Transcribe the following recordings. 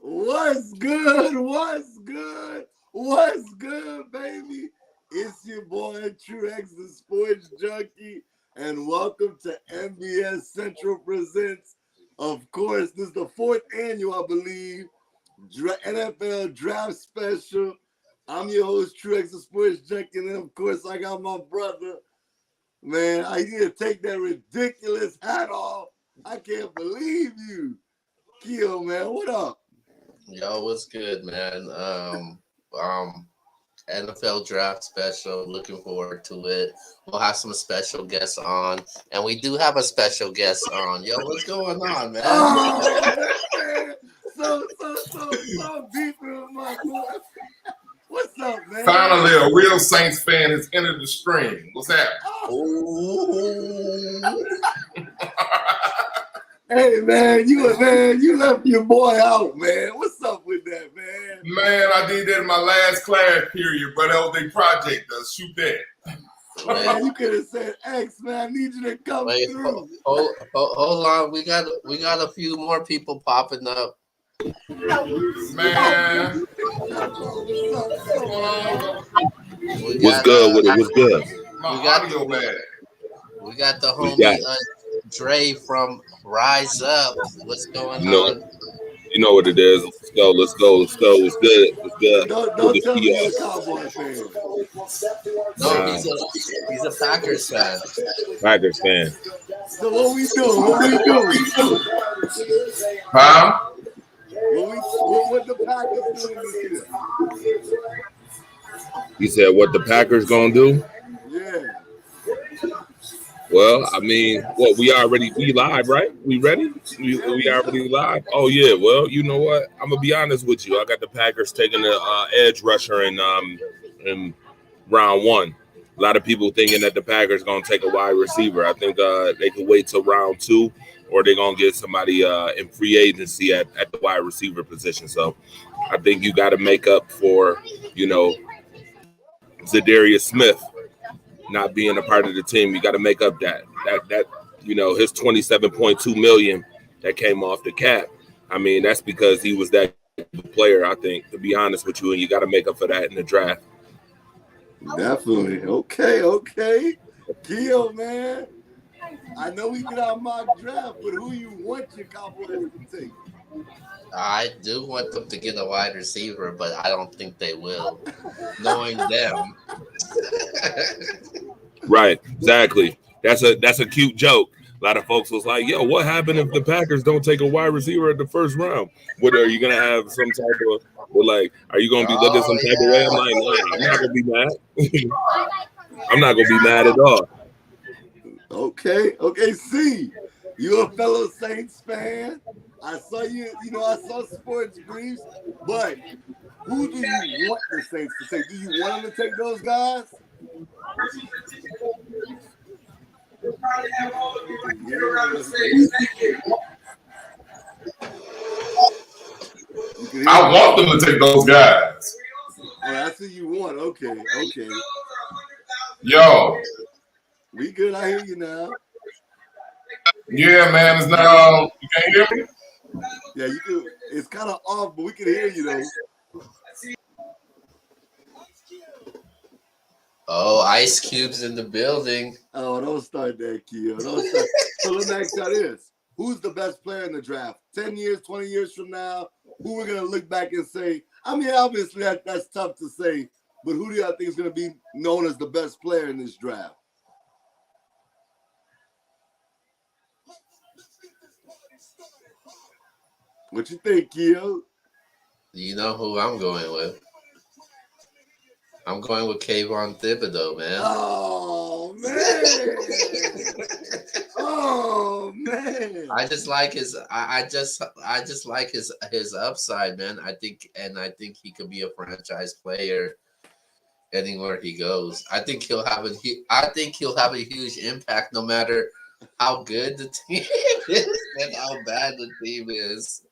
What's good? What's good? What's good, baby? It's your boy, Truex, the Sports Junkie, and welcome to NBS Central Presents. Of course, this is the fourth annual, I believe, NFL Draft Special. I'm your host, Truex, the Sports Junkie, and of course, I got my brother. Man, I need to take that ridiculous hat off. I can't believe you. Keo, man, what up? Yo, what's good, man? NFL Draft Special. Looking forward to it. We'll have some special guests on, and we do have a special guest on. Yo, what's going on, man? Oh, man. So deep in my boy. What's up, man? Finally, a real Saints fan has entered the stream. What's happening? Oh. Hey, man, you left your boy out, man. What's up with that, man? Man, I did that in my last class period, but that was their project. Shoot that. Man, you could have said, X, man, I need you to come through. Hold on. We got a few more people popping up. Man. What's good with it? What's good? We got the homie Dre from Rise Up. What's going on? You know what it is. Let's go. What's good? Don't tell me you're a Cowboy fan. No, he's a Packers fan. Packers fan. So what we doing? Huh? What the Packers doing this year? You said what the Packers gonna do? Yeah. Well, I mean, we live, right? We ready? We already live? Oh, yeah. Well, you know what? I'm going to be honest with you. I got the Packers taking the edge rusher in round one. A lot of people thinking that the Packers going to take a wide receiver. I think they could wait till round two, or they're going to get somebody in free agency at the wide receiver position. So I think you got to make up for, Zadarius Smith not being a part of the team. You got to make up that his $27.2 million that came off the cap. I mean, that's because he was that player, I think, to be honest with you, and you got to make up for that in the draft. Definitely. Okay. Keo, man, I know we did our mock draft, but who you want your Cowboys to take? I do want them to get a wide receiver, but I don't think they will, knowing them. Right, exactly. That's a cute joke. A lot of folks was like, "Yo, what happened if the Packers don't take a wide receiver at the first round? What are you gonna have some type of are you gonna be looking some type of way?" I'm like, nah, I'm not gonna be mad. I'm not gonna be mad at all. Okay. See, you a fellow Saints fan. I saw you. I saw sports briefs, but who do you want the Saints to take? Do you want them to take those guys? I want them to take those guys. Oh, that's who you want. Okay. Yo. We good. I hear you now. Yeah, man. It's now. You can't hear me? Yeah, you can. It's kind of off, but we can hear you though. Oh, Ice Cube's in the building. Oh, don't start that, Keo. Don't start. So let me ask you this. Who's the best player in the draft? 10 years, 20 years from now, who we're going to look back and say, I mean, obviously that's tough to say, but who do y'all think is going to be known as the best player in this draft? What you think, Keo? You know who I'm going with? I'm going with Kayvon Thibodeau, man. Oh man! I just like his. I just like his upside, man. I think he could be a franchise player anywhere he goes. I think he'll have a huge impact, no matter how good the team is and how bad the team is.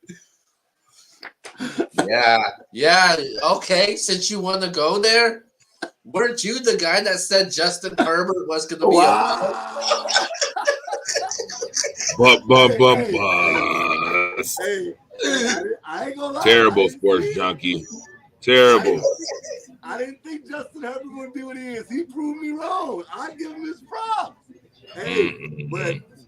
Yeah. Okay, since you want to go there, weren't you the guy that said Justin Herbert was going to be I ain't gonna lie. Terrible sports junkie. Terrible. I didn't think Justin Herbert would be what he is. He proved me wrong. I give him his props. Hey,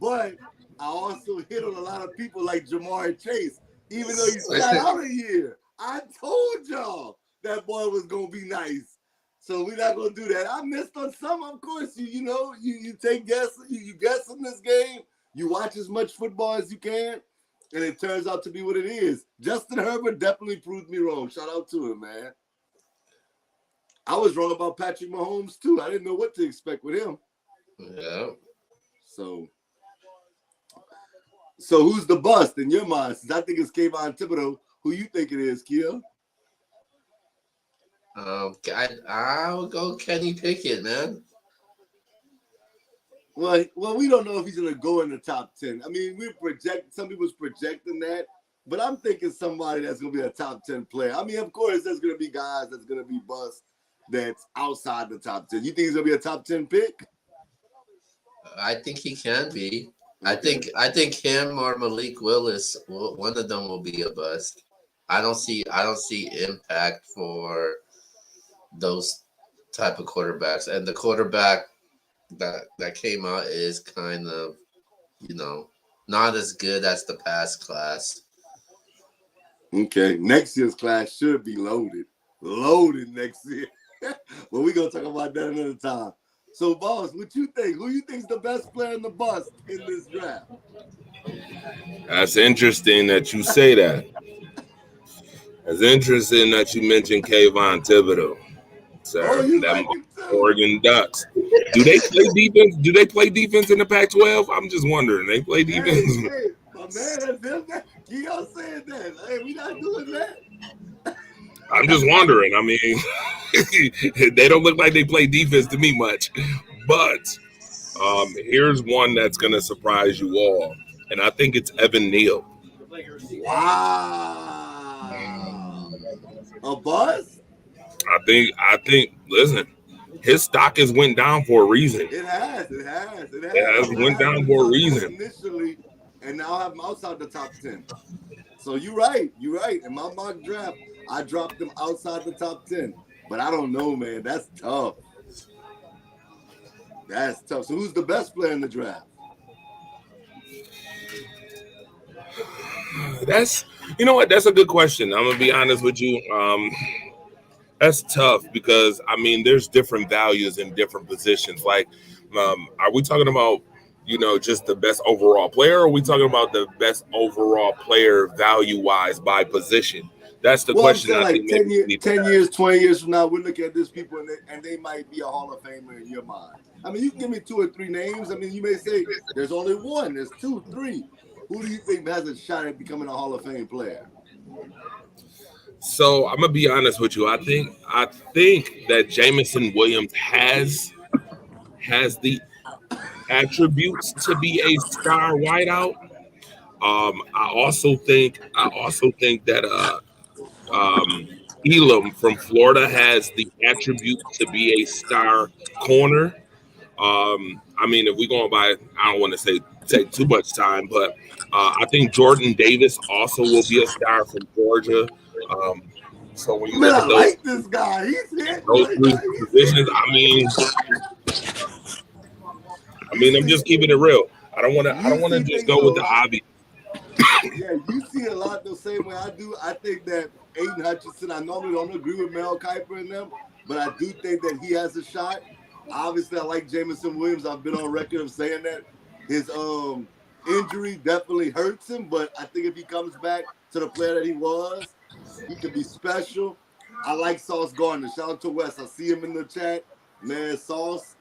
but I also hit on a lot of people like Jamar Chase, even though he sat out a year. I told y'all that boy was gonna be nice. So we're not gonna do that. I missed on some, of course. You take guesses, you guess in this game, you watch as much football as you can, and it turns out to be what it is. Justin Herbert definitely proved me wrong. Shout out to him, man. I was wrong about Patrick Mahomes too. I didn't know what to expect with him. Yeah. So who's the bust in your mind? Since I think it's Kayvon Thibodeau, who you think it is, Kia? I'll go Kenny Pickett, man. Well, we don't know if he's gonna go in the top 10. I mean, some people's projecting that, but I'm thinking somebody that's gonna be a top 10 player. I mean, of course, there's gonna be guys that's gonna be bust that's outside the top 10. You think he's gonna be a top 10 pick? I think he can be. Okay. I think him or Malik Willis, one of them will be a bust. I don't see impact for those type of quarterbacks, and the quarterback that came out is kind of, not as good as the past class. Okay, next year's class should be loaded next year. But we're gonna talk about that another time. So, boss, what you think? Who you think's the best player in the bust in this draft? That's interesting that you say that. It's interesting that you mentioned Kayvon Thibodeau, sir. Oh, you like Oregon Ducks. Do they play defense? Do they play defense in the Pac-12? I'm just wondering. They play defense. Hey, my man, that's Keon saying that. Hey, we not doing that. I'm just wondering. I mean, they don't look like they play defense to me much. But here's one that's going to surprise you all, and I think it's Evan Neal. Wow. A buzz? I think. Listen, his stock has went down for a reason. It has. Went down for a reason. Initially, and now I have him outside the top 10. So you're right. In my mock draft, I dropped him outside the top 10. But I don't know, man. That's tough. So who's the best player in the draft? That's a good question. I'm gonna be honest with you. That's tough because I mean, there's different values in different positions. Like, are we talking about just the best overall player, or are we talking about the best overall player value-wise by position? That's the question. I'm saying, like 10 years, 20 years from now, we'll look at this people and they might be a Hall of Famer in your mind. I mean, you can give me 2 or 3 names. I mean, you may say there's only one, there's 2, 3. Who do you think has a shot at becoming a Hall of Fame player? So I'm gonna be honest with you. I think that Jamison Williams has the attributes to be a star wideout. I also think that Elam from Florida has the attributes to be a star corner. I mean, if we're going by, I don't want to take too much time, but I think Jordan Davis also will be a star from Georgia. So when you look at like this guy, he's those 3 positions, I mean, I'm just keeping it real. I don't want to just go with the obvious. Yeah, you see a lot the same way I do. I think that Aiden Hutchinson, I normally don't agree with Mel Kiper and them, but I do think that he has a shot. Obviously, I like Jamison Williams. I've been on record of saying that his injury definitely hurts him, but I think if he comes back to the player that he was, he could be special. I like Sauce Gardner. Shout out to Wes. I see him in the chat. Man, Sauce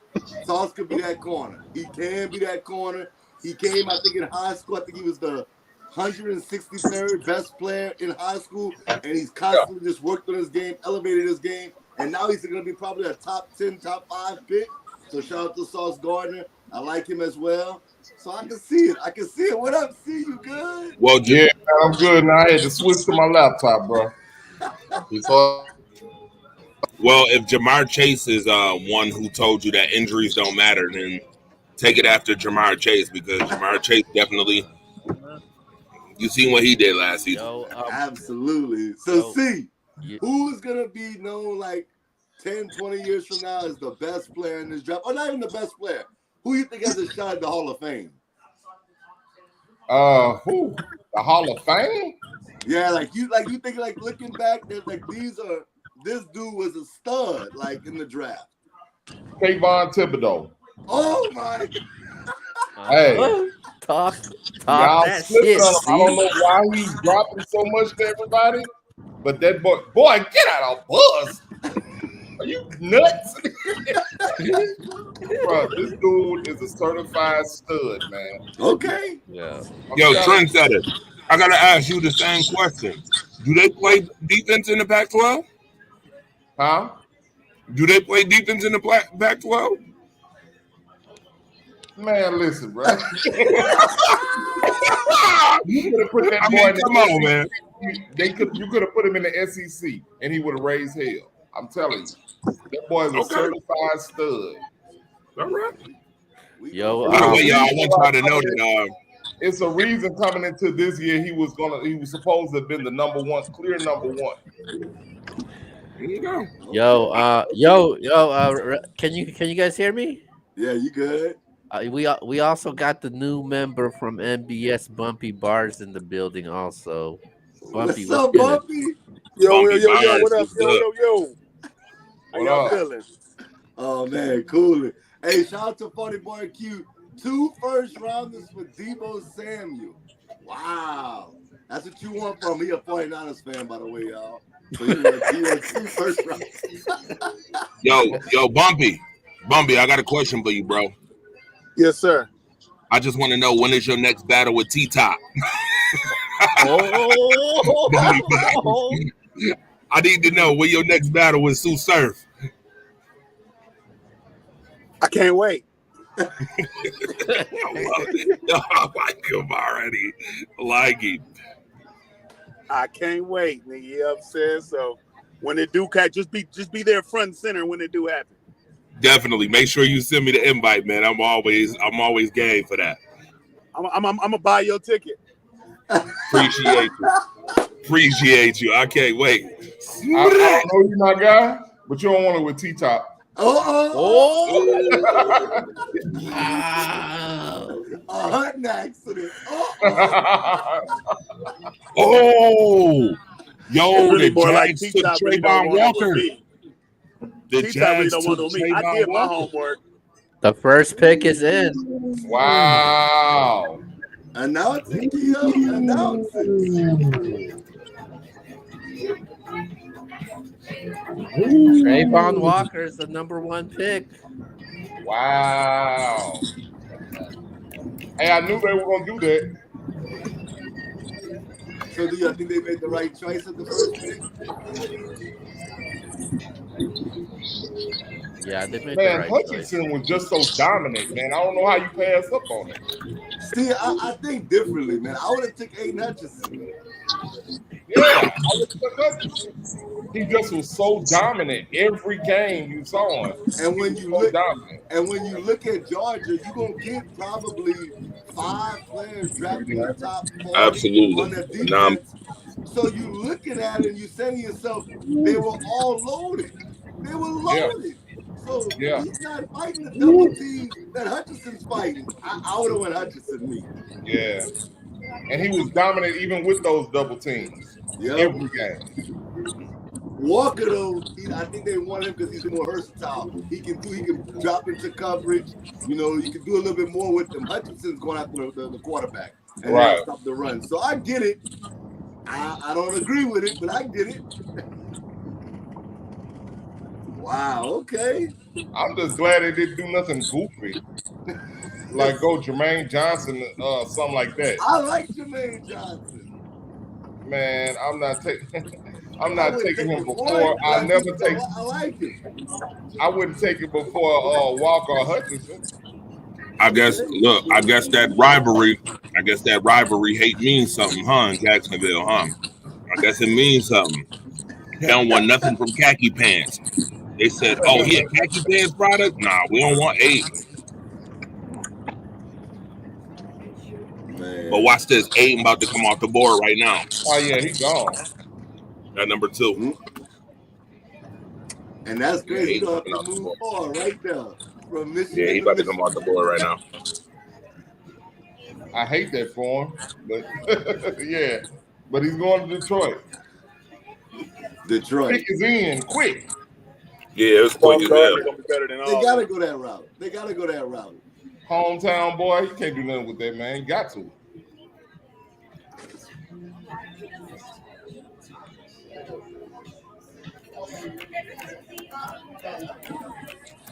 could be that corner. He can be that corner. He came, I think, in high school. I think he was the 163rd best player in high school, and he's constantly just worked on his game, elevated his game, and now he's going to be probably a top 10, top 5 pick. So shout out to Sauce Gardner. I like him as well. So I can see it. What up, C? You good? Well, yeah, I'm good. Now I had to switch to my laptop, bro. Well, if Jamar Chase is one who told you that injuries don't matter, then take it after Jamar Chase, because Jamar Chase definitely You seen what he did last season. Absolutely. So, who's going to be known like 10, 20 years from now as the best player in this draft? Or not even the best player. Who you think has a shot at the Hall of Fame? Who? The Hall of Fame? Yeah, like you think like looking back, that like this dude was a stud like in the draft. Trayvon Thibodeau. Oh my! Hey, talk y'all that slipped shit. on him. I don't know why he's dropping so much to everybody, but that boy, get out of bus. Are you nuts? Bro, this dude is a certified stud, man. Okay. Yeah. Yo, trendsetter, I gotta ask you the same question. Do they play defense in the Pac-12? Huh? Do they play defense in the Pac-12? Man, listen, bro. You could have put that boy in the come on, man. You could have put him in the SEC, and he would have raised hell. I'm telling you, that boy is a certified stud. All right. Yo, by the way, y'all, I want y'all to know that it's a reason coming into this year he was supposed to have been the clear number one. Here you go. Can you guys hear me? Yeah, you good? We also got the new member from NBS, Bumpy Bars, in the building. Also, Bumpy, what's up, Bumpy? Yo, Bumpy Bars, what up? Yo. How What y'all up? feeling? Oh man, cool. Hey, shout out to Funny Boy Q. 2 first rounders for Deebo Samuel. Wow. That's what you want from me, a 49ers fan, by the way, y'all. So you want 2 first rounders. Yo, Bumpy, I got a question for you, bro. Yes, sir. I just want to know, when is your next battle with T-Top? I need to know when your next battle with Sue Surf. I can't wait. I love it. I like him already. I like him. I can't wait, nigga. You know what I'm saying? So when it do catch, just be there front and center when it do happen. Definitely. Make sure you send me the invite, man. I'm always game for that. I'm gonna buy your ticket. Appreciate you. I can't wait. I don't know you, my guy, but you don't want it with T-Top. A hunting accident. Yo, really the more like Jags took T-Top really don't Trayvon want Walker. The The T-Top really Jags don't want took on me. I Trayvon did my Walker. homework. The first pick is in. Wow. Announcing, Keo. Announcing. Trayvon Walker is the number 1 pick. Wow. Hey, I knew they were gonna do that. So do you think they made the right choice at the first pick? Yeah, they made Man, the right Hutchinson was just so dominant, man. I don't know how you pass up on it. See, I think differently, man. I would have took Aiden Hutchinson. Yeah, I would took Hutchinson. He just was so dominant every game you saw him. And when you so dominant. look at Georgia, you're gonna get probably 5 players drafted in the top 40 Absolutely. on their defense. So you looking at it and you saying to yourself, they were all loaded. They were loaded. Yeah. So he's not fighting the double team that Hutchinson's fighting. I would have went Hutchinson, me. Yeah. And he was dominant even with those double teams. Yep. Every game. Walker, though, I think they want him because he's more versatile. He can drop into coverage. You know, you can do a little bit more with him. Hutchinson's going after the quarterback and stop the run. So I get it. I don't agree with it, but I get it. Wow, okay. I'm just glad they didn't do nothing goofy. Like go Jermaine Johnson, something like that. I like Jermaine Johnson. Man, I'm not taking him before. I like him. I wouldn't take it before Walker or Hutchinson. I guess that rivalry hate means something, huh, in Jacksonville, huh? I guess it means something. They don't want nothing from khaki pants. They said, oh, he a khaki pants product? Nah, we don't want 8. Man, But watch this. Aiden about to come off the board right now. Oh yeah, he gone. At number 2. And that's Yeah, crazy. You Aiden don't have coming to off the move board. far right now from Yeah, Michigan he to about to come off Michigan. the board right now. I hate that for him, but yeah. But he's going to Detroit. Detroit. Pick is in quick. Yeah, it was Well, quick as guard, hell. they're gonna be better than They all. gotta go that route. They gotta go that route. Hometown boy, you can't do nothing with that, man. You got to.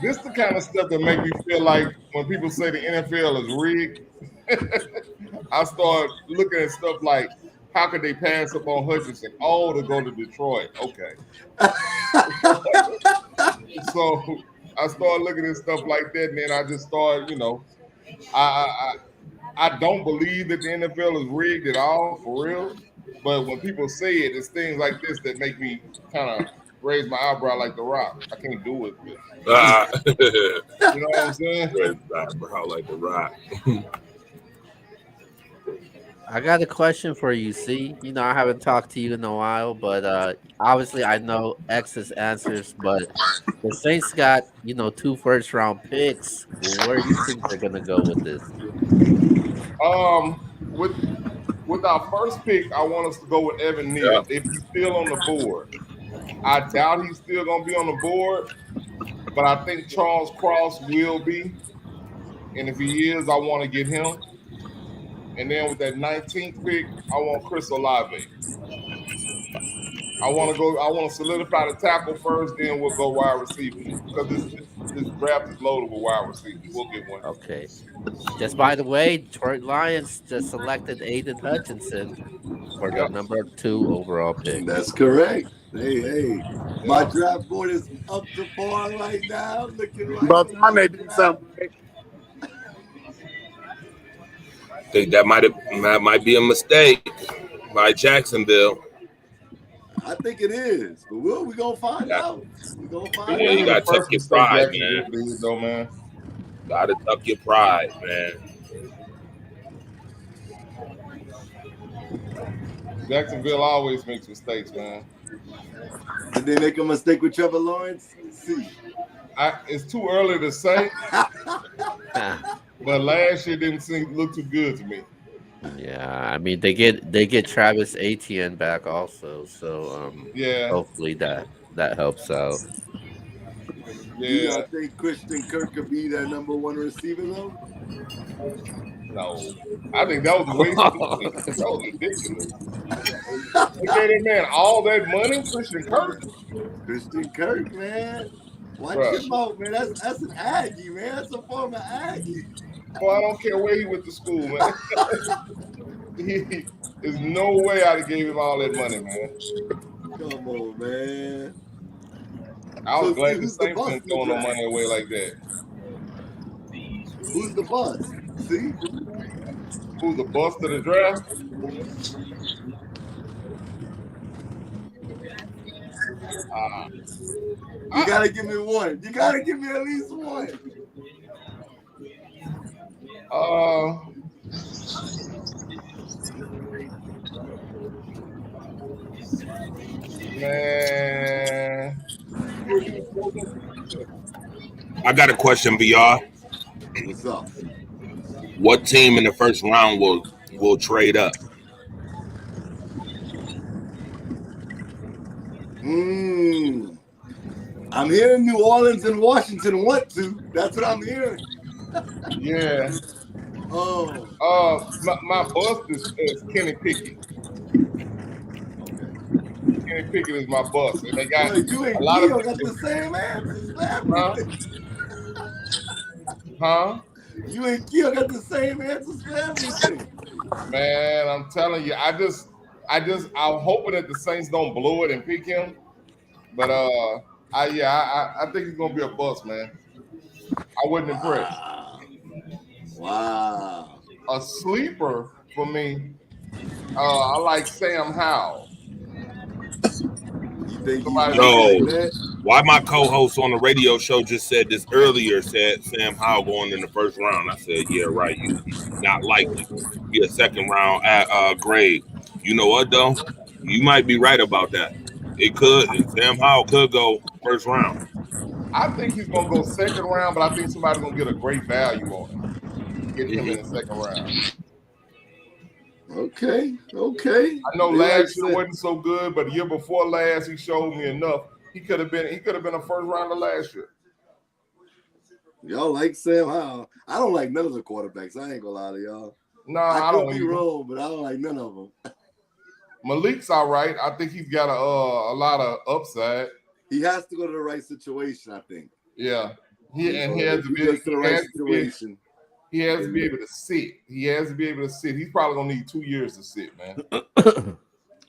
This the kind of stuff that make me feel like when people say the NFL is rigged, I start looking at stuff like, how could they pass up on Hutchinson? Oh, to go to Detroit. Okay. So I start looking at stuff like that, and then I just start, I don't believe that the NFL is rigged at all, for real. But when people say it, it's things like this that make me kind of raise my eyebrow like The Rock. I can't do it. But, you know what I'm saying? Raise my eyebrow like The Rock. I got a question for you. See, I haven't talked to you in a while, but obviously I know X's answers. But the Saints got 2 first-round picks. Where do you think they're gonna go with this? With our first pick, I want us to go with Evan Neal if he's still on the board. I doubt he's still gonna be on the board, but I think Charles Cross will be. And if he is, I want to get him. And then with that 19th pick, I want Chris Olave. I want to solidify the tackle first, then we'll go wide receiver. Because this draft is loaded with wide receivers. We'll get one. Okay. Just by the way, Detroit Lions just selected Aiden Hutchinson for the number 2 overall pick. That's correct. Hey. My draft board is up to par right now. Looking right. About time they did something. I think that might be a mistake by Jacksonville. I think it is, but we're gonna find out. We're gonna find out. You gotta tuck your pride, man. Though, man. Gotta tuck your pride, man. Jacksonville always makes mistakes, man. Did they make a mistake with Trevor Lawrence? See. It's too early to say, but last year didn't look too good to me. Yeah, I mean they get Travis Etienne back also, so hopefully that helps out. Yeah. Do y'all think Christian Kirk could be that number 1 receiver though? No, I think that was way that was ridiculous. They gave that man all that money, Christian Kirk. Christian Kirk, man. Watch him out, man. That's an Aggie, man. That's a former Aggie. Well, I don't care where he went to school, man. There's no way I'd have gave him all that money, man. Come on, man. I was glad the Saints didn't throw no money away like that. Who's the bust? See? Who's the bust of the draft? You gotta give me one. You gotta give me at least one. Man. I got a question, VR. What's up? What team in the first round will trade up? I'm hearing New Orleans and Washington want to. That's what I'm hearing. Yeah. My bust is Kenny Pickett. Kenny Pickett is my bust, and they got you and a lot of got the same answers, man. Huh? You and Keo got the same answers for everything. Man, I'm telling you, I'm hoping that the Saints don't blow it and pick him. But I think he's gonna be a bust, man. I wasn't impressed. Wow. A sleeper for me. I like Sam Howell. You think no? Why my co-host on the radio show just said this earlier, said Sam Howell going in the first round. I said, yeah, right. Not likely. Be a second round grade. You know what, though? You might be right about that. It could. Sam Howell could go first round. I think he's gonna go second round, but I think somebody's gonna get a great value on him. Get him in the second round. Okay. I know last year wasn't so good, but the year before last, he showed me enough. He could have been a first rounder last year. Y'all like Sam Howell? I don't like none of the quarterbacks. I ain't gonna lie to y'all. No, I don't be wrong, but I don't like none of them. Malik's all right. I think he's got a lot of upside. He has to go to the right situation, I think. Yeah, he has to be to the right situation. He has to be able to sit. He's probably gonna need 2 years to sit, man.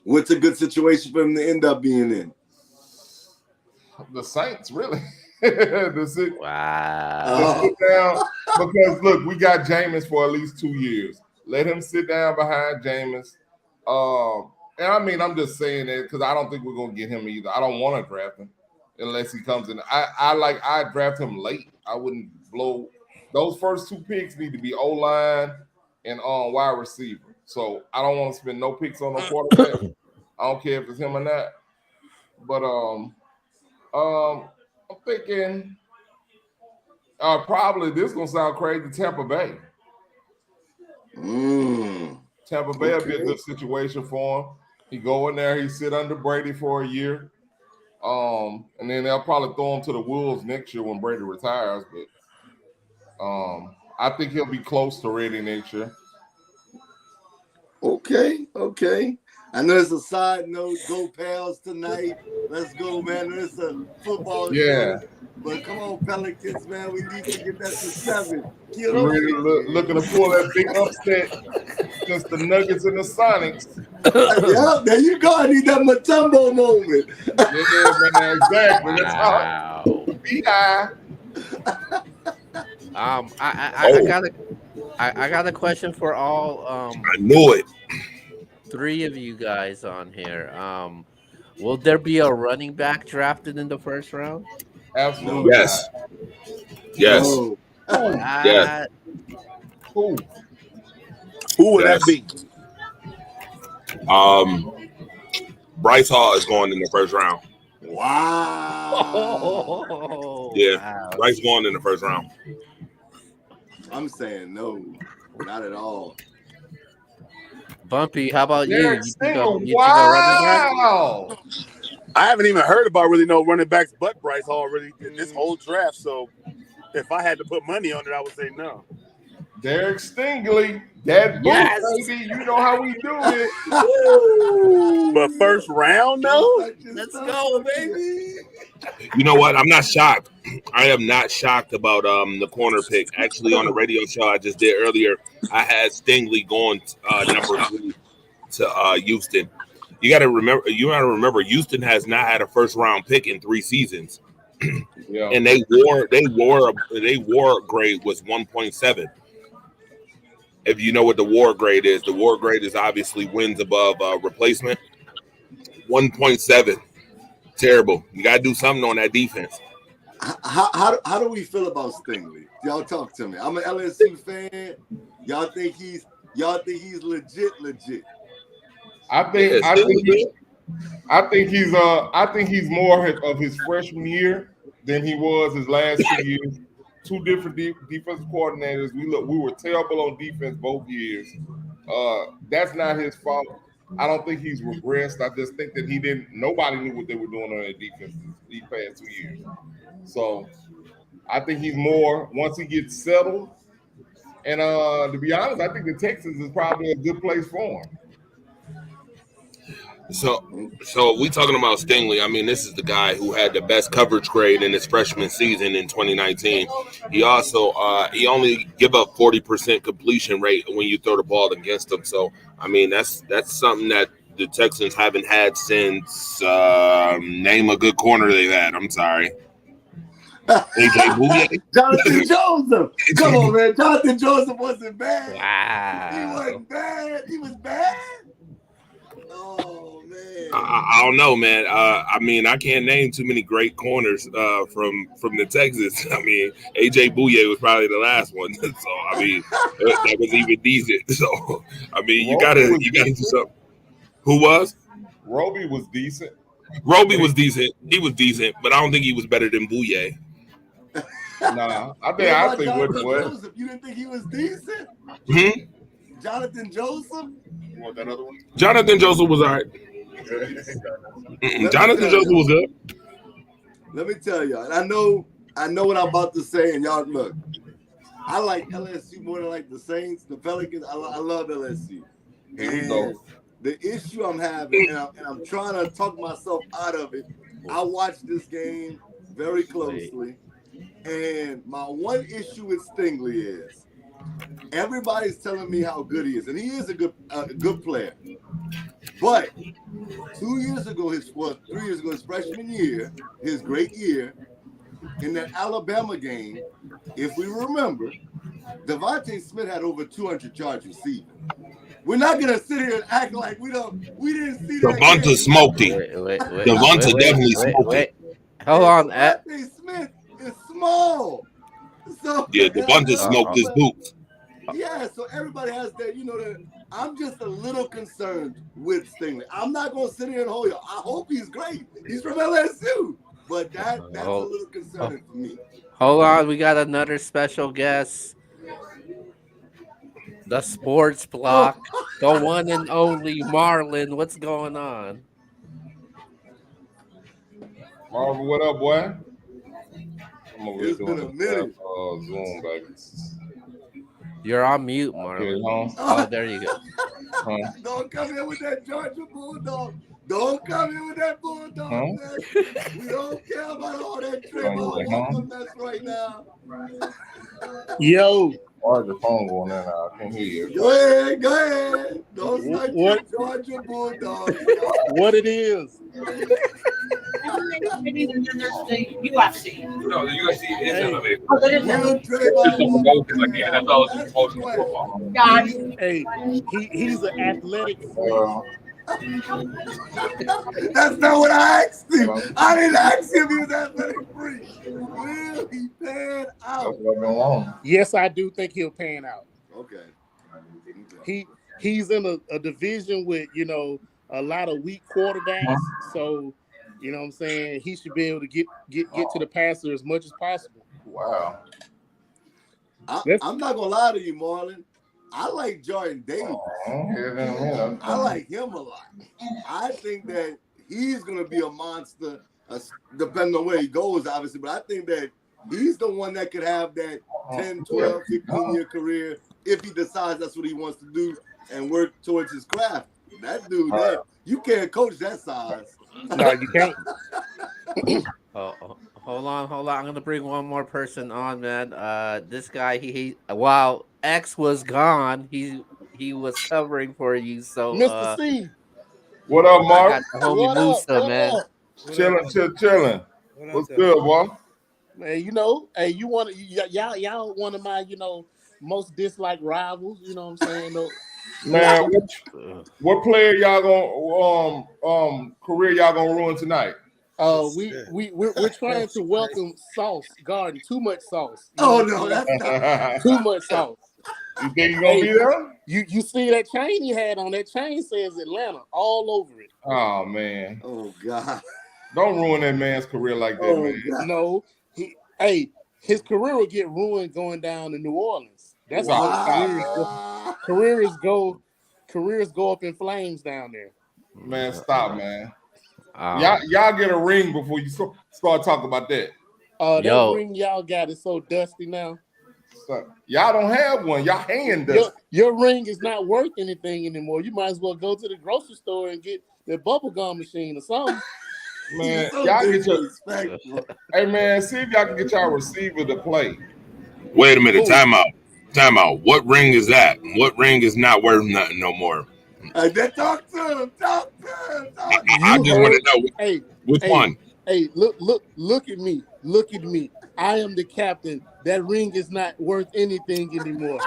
What's a good situation for him to end up being in? The Saints, really. Wow. Sit down, because look, we got Jameis for at least 2 years. Let him sit down behind Jameis. And I mean, I'm just saying that because I don't think we're gonna get him either. I don't want to draft him unless he comes in. I draft him late. I wouldn't blow. Those first 2 picks need to be O-line and wide receiver. So I don't want to spend no picks on no quarterback. I don't care if it's him or not. But I'm thinking probably this is gonna sound crazy. Tampa Bay. Tampa Bay will be a good situation for him. He go in there, he sit under Brady for a year. And then they'll probably throw him to the Wolves next year when Brady retires. But I think he'll be close to ready next year. Okay. I know it's a side note. Go Pals tonight. Let's go, man. It's a football show. But come on, Pelicans, man. We need to get that to 7. Really looking to pull that big upset against the Nuggets and the Sonics. Yeah, there you go. I need that Mutombo moment. Yeah, man, exactly. That's how. Be high. I got a question for all. I knew it. 3 of you guys on here. Will there be a running back drafted in the first round? Absolutely. Yes. Yes. No. Yes. Who would that be? Bryce Hall is going in the first round. Wow. Yeah. Wow. Bryce going in the first round. I'm saying no, not at all. Bumpy, how about you? You think a running wow. back? I haven't even heard about really no running backs but Bryce Hall really in this whole draft. So if I had to put money on it, I would say no. Derek Stingley, that boot, baby. You know how we do it. But first round, no? Let's go, baby. You know what? I'm not shocked. I am not shocked about the corner pick. Actually, on the radio show I just did earlier, I had Stingley going number 3 to Houston. You got to remember, Houston has not had a first round pick in 3 seasons, and they war grade was 1.7. If you know what the war grade is obviously wins above replacement. 1.7, terrible. You got to do something on that defense. How do we feel about Stingley? Y'all talk to me. I'm an LSU fan. Y'all think he's legit? I think he's more of his freshman year than he was his last 2 years. 2 different defensive coordinators. We were terrible on defense both years. That's not his fault. I don't think he's regressed. I just think that nobody knew what they were doing on that defense these past 2 years. So I think he's more once he gets settled. And to be honest, I think the Texans is probably a good place for him. So we talking about Stingley. I mean, this is the guy who had the best coverage grade in his freshman season in 2019. He also he only give up 40% completion rate when you throw the ball against him. So I mean, that's something that the Texans haven't had since name a good corner they've had. I'm sorry. AJ Bouye. Jonathan Joseph. Come on, man. Jonathan Joseph wasn't bad. Wow. He wasn't bad. He was bad. Oh man. I don't know, man. I mean, I can't name too many great corners from the Texas. I mean, AJ Bouye was probably the last one, so I mean, that was even decent. So I mean, you gotta do something. Who was? Roby was decent. Roby was decent. He was decent, but I don't think he was better than Bouye. Nah, I think Jonathan what? Joseph, you didn't think he was decent? Jonathan Joseph? You want that other one? Jonathan Joseph was all right. Jonathan Joseph was good. Let me tell y'all, and I know what I'm about to say, and y'all look. I like LSU more than like the Saints, the Pelicans. I love LSU. And the issue I'm having, and I'm trying to talk myself out of it. I watched this game very closely, and my one issue with Stingley is everybody's telling me how good he is, and he is a good player. But 3 years ago, his freshman year, his great year, in that Alabama game, if we remember, Devontae Smith had over 200 yards receiving. We're not gonna sit here and act like we didn't see that. Devonta smoked him. Devonta definitely smoked him. Hold on, Devontae Smith is small. So yeah, Devonta smoked his boots. Yeah, so everybody has that, I'm just a little concerned with Stingley. I'm not going to sit here and hold you. I hope he's great. He's from LSU. But that's a little concerning for me. Hold on, we got another special guest. The sports block. The one and only Marlon. What's going on? Marvin, what up, boy? I'm over It's been a minute. Zoom, baby. You're on mute, Marlon. Oh, there you go. Don't come in with that Georgia Bulldog. Don't come in with that Bulldog, man. We don't care about all that Trayvon Walker mess right now. Yo. Why is the phone going in now? I can't hear you. Go ahead. Don't start your Georgia Bulldog. What it is. You got to see. No, the UFC is elevated. Oh, that is God. Hey, he's an athletic freak. That's not what I asked him. I didn't ask him if he was athletic freak. Will he pan out? Yes, I do think he'll pan out. Okay. He's in a division with, a lot of weak quarterbacks. So, you know what I'm saying? He should be able to get to the passer as much as possible. Wow. I'm not going to lie to you, Marlon. I like Jordan Davis. I like him a lot. I think that he's going to be a monster, depending on where he goes, obviously. But I think that he's the one that could have that 10, 12, 15-year career if he decides that's what he wants to do and work towards his craft. That dude, you can't coach that size. No, you can't. Hold on. I'm gonna bring one more person on, man. This guy, he while X was gone, he was covering for you. So, Mr. C. What up, Mark? I got the homie Musa, man. Chilling. What's good, boy? Man, y'all one of my, most disliked rivals. You know what I'm saying? Man, what player y'all gonna career y'all gonna ruin tonight? We're trying to welcome Sauce Garden. Too much sauce. Oh no, that's not too much sauce. You think you gonna be there? You see that chain he had on? That chain says Atlanta all over it. Oh man. Oh God. Don't ruin that man's career like that, man. God. No, his career will get ruined going down to New Orleans. That's wow. Careers go up in flames down there. Man, stop, man. Y'all get a ring before you start talking about that. That ring y'all got is so dusty now. Y'all don't have one. Y'all hand dusty. Your ring is not worth anything anymore. You might as well go to the grocery store and get the bubble gum machine or something. Man, y'all get your hey man, see if y'all can get y'all receiver to play. Wait a minute, time out. What ring is that? What ring is not worth nothing no more? Talk to him. I just want to know which one. Hey, look at me. I am the captain. That ring is not worth anything anymore.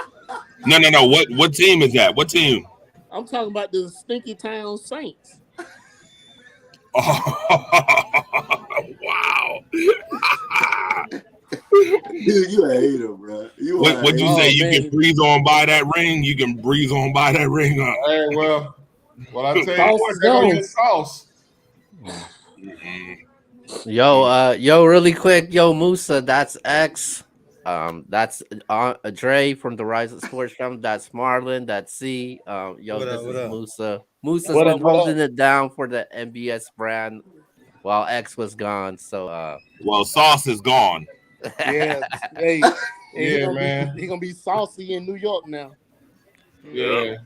No. What team is that? What team? I'm talking about the Stinky Town Saints. Wow. You a hater, bro. What you say? You can breathe on by that ring. You can breathe on by that ring. Hey, well, I tell you Sauce what, is they're gonna gone. use sauce. Yo, really quick, Musa, that's X. That's Dre from the Rise of Sports Family. That's Marlon. That's C. What This up, is what up? Musa. Musa's What been up, what holding up? it down for the NBS brand while X was gone. So, Well, Sauce is gone. Yeah, hey, Yeah, man. He gonna be saucy in New York now. Yeah.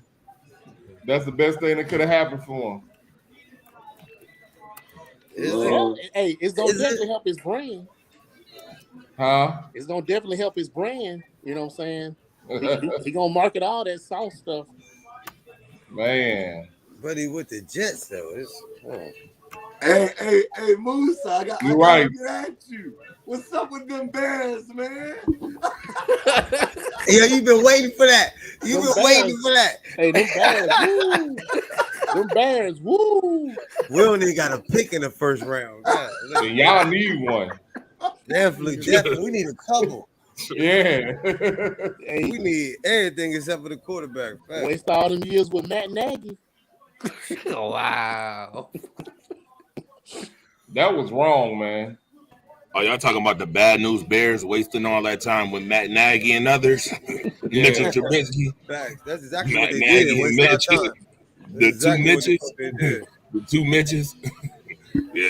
That's the best thing that could have happened for him. Yeah, hey, it's gonna Is it- definitely help his brand. Huh? It's gonna definitely help his brand. You know what I'm saying? He gonna market all that sauce stuff. Man. But he with the Jets though. Hey, Musa, I You gotta right. get at you. What's up with them Bears, man? Yeah, you've been waiting for that. You've Them been waiting Bears. for that. Hey, them Bears, woo! Them Bears, woo! We only got a pick in the first round. God, And y'all need one. definitely. We need a couple. Yeah. Hey, We need everything except for the quarterback. Fact. waste all them years with Matt Nagy. wow. That was wrong, man. Oh, y'all talking about the bad news Bears wasting all that time with Matt Nagy and others? Mitchell Trubisky, Facts. That's exactly Matt what they Nagy did. and Waste our Mitch. time. The That's exactly two what the Mitches. fuck they did. The two Mitches. Yeah.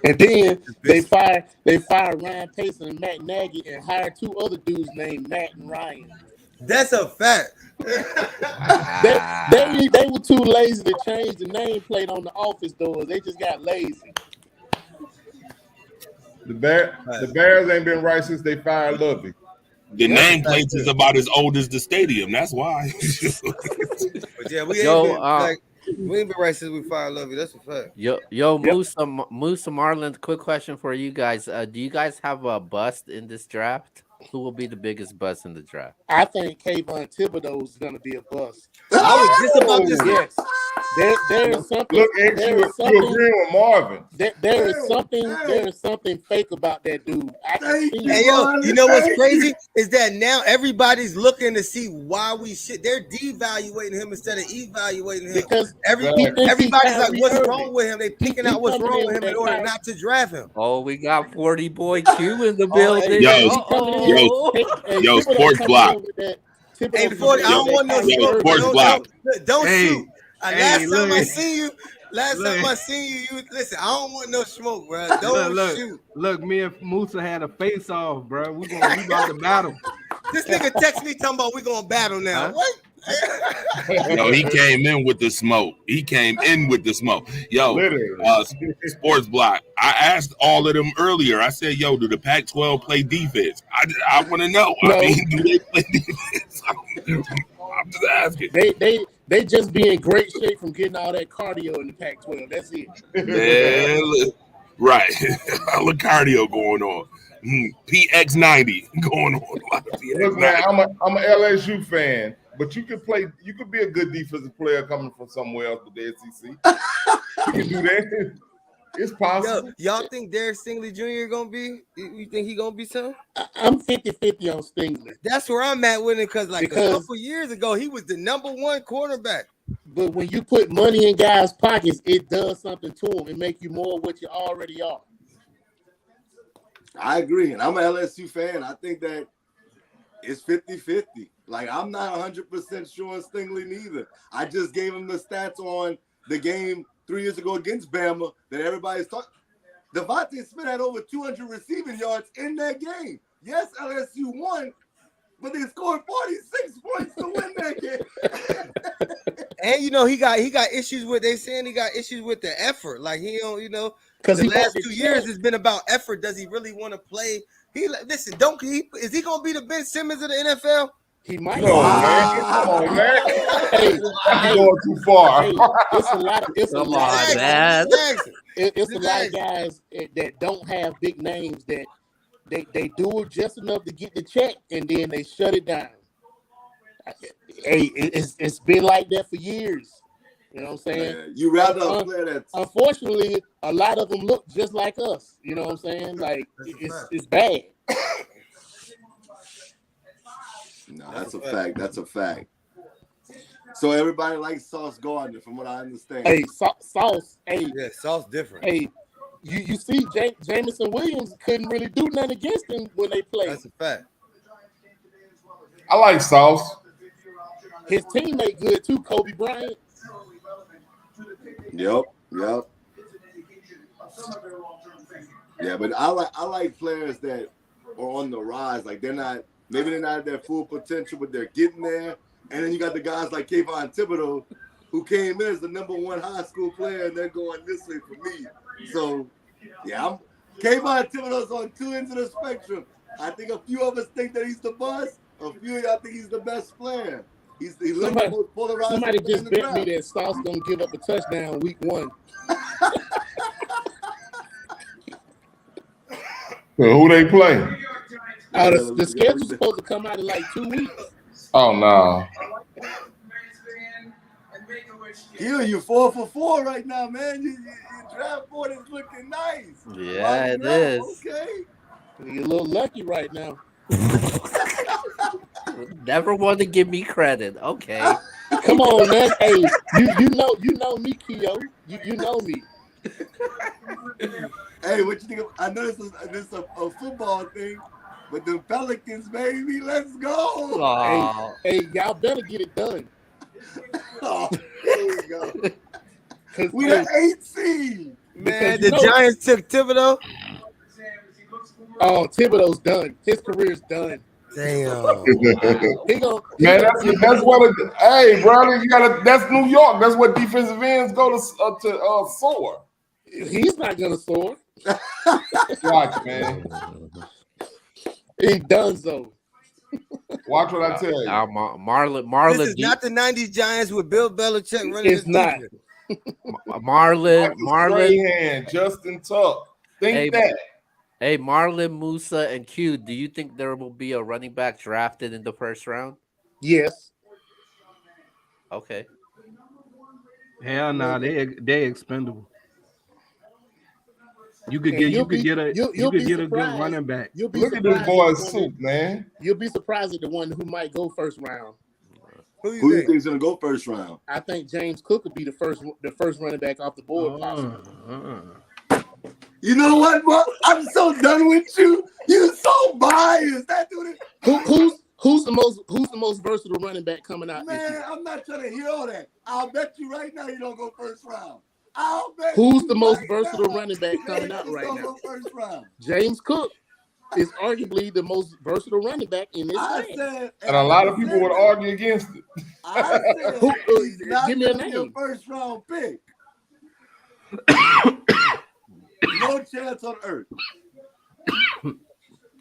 And then they fired Ryan Pace and Matt Nagy and hired two other dudes named Matt and Ryan. That's a fact. They were too lazy to change the nameplate on the office doors. They just got lazy. The Bears ain't been right since they fired Lovey. The nameplate is about as old as the stadium. That's why. But yeah, we ain't been right since we fired Lovey. That's a fact. Musa Marlon, quick question for you guys. Do you guys have a bust in this draft? Who will be the biggest bust in the draft? I think Kayvon Thibodeau is going to be a bust. I was just about to say. Yes. There is something. Look, X, you agree with Marvin. There is something fake about that dude. I can see Hey yo, you know what's crazy is that now everybody's looking to see why we shit. They're devaluating him instead of evaluating him. because Everybody's like, what's Irving. wrong with him? They picking out what's wrong with him in order not to draft him. Oh, we got 40 boy Q in the building. Yo, Sports Block. Hey, 40, I don't want no Yo, smoke. Sports Block. Don't shoot. Last time I look. seen you listen. I don't want no smoke, bro. Don't shoot. Look, me and Musa had a face off, bro. We about to battle. This nigga text me talking about we gonna battle now. Huh? What? Yo, he came in with the smoke. Yo, Sports Block. I asked all of them earlier. I said, yo, do the Pac-12 play defense? I want to know. No. I mean, do they play defense? I'm just asking. They just be in great shape from getting all that cardio in the Pac-12. That's it. Yeah, right. All the cardio going on. PX90 going on. Look, man, I'm a LSU fan, but you could be a good defensive player coming from somewhere else but the SEC. You can do that. It's possible. Yo, y'all think Derek Stingley Jr. gonna be? You think he gonna be something? I'm 50-50 on Stingley. That's where I'm at with it because a couple years ago he was the #1 quarterback. But when you put money in guys' pockets, it does something to them. It makes you more what you already are. I agree, and I'm an LSU fan. I think that it's 50-50. Like, I'm not 100% sure Stingley neither. I just gave him the stats on the game 3 years ago against Bama that everybody's talking. Devontae Smith had over 200 receiving yards in that game. Yes, LSU won, but they scored 46 points to win that game. And he got issues with. They saying he got issues with the effort. Like he don't, because the last 2 years has been about effort. Does he really want to play? Is he gonna be the Ben Simmons of the NFL? He might. No, man. Come on, man. Hey, I'm going too far. Hey, it's a lot of Come on, guys. man. It's a lot of guys that don't have big names that they do it just enough to get the check and then they shut it down. Hey, it's been like that for years. You know what I'm saying? Yeah, you rather a player that's unfortunately a lot of them look just like us. You know what I'm saying? Like it's bad. no, that's a fact. That's a fact. So everybody likes Sauce Gardner, from what I understand. Hey, Sauce. Hey, Yeah, Sauce different. Hey, you see, Jamison Williams couldn't really do nothing against him when they played. That's a fact. I like Sauce. His teammate good too, Kobe Bryant. Yep. Yeah, but I like players that are on the rise. Like they're not at their full potential, but they're getting there. And then you got the guys like Kayvon Thibodeau, who came in as the #1 high school player, and they're going this way for me. So, yeah, Kayvon Thibodeau's on two ends of the spectrum. I think a few of us think that he's the bust. A few of y'all think he's the best player. Somebody just bet me that Sauce gonna give up a touchdown week 1. So who they play? The schedule's supposed to come out in like 2 weeks. Oh no. You 4 for 4 right now, man. Your draft board is looking nice. Yeah, it is. Okay. You're a little lucky right now. Never want to give me credit. Okay. Come on, man. Hey, you know me, Keo. You know me. Hey, what you think? I know this is a football thing, but the Pelicans, baby, let's go. Hey, y'all better get it done. Oh, here we go. We the 8th seed. Man, the Giants took Thibodeau. Oh, Thibodeau's done. His career's done. Damn. Man, that's what. Hey, brother, that's New York. That's what defensive ends go to soar. He's not gonna soar. Watch, man. He done so. Watch what I tell you. Marlon. This is not the '90s Giants with Bill Belichick running. It's not. Marlon. Justin Tuck. That. Hey, Marlon, Musa, and Q, do you think there will be a running back drafted in the first round? Yes. Okay. Hell no, they expendable. You could get a good running back. Look at this boy's suit, man. You'll be surprised at the one who might go first round. Who you think is gonna go first round? I think James Cook will be the first running back off the board. You know what, bro? I'm so done with you. You so biased. That dude. Who's the most versatile running back coming out? Man, I'm not trying to hear all that. I'll bet you right now you don't go first round. I'll bet. Who's the most versatile running back coming out right now? Go first round. James Cook is arguably the most versatile running back in this league. And a lot of people would argue against it. I said, give me a name. Your first round pick. No chance on earth.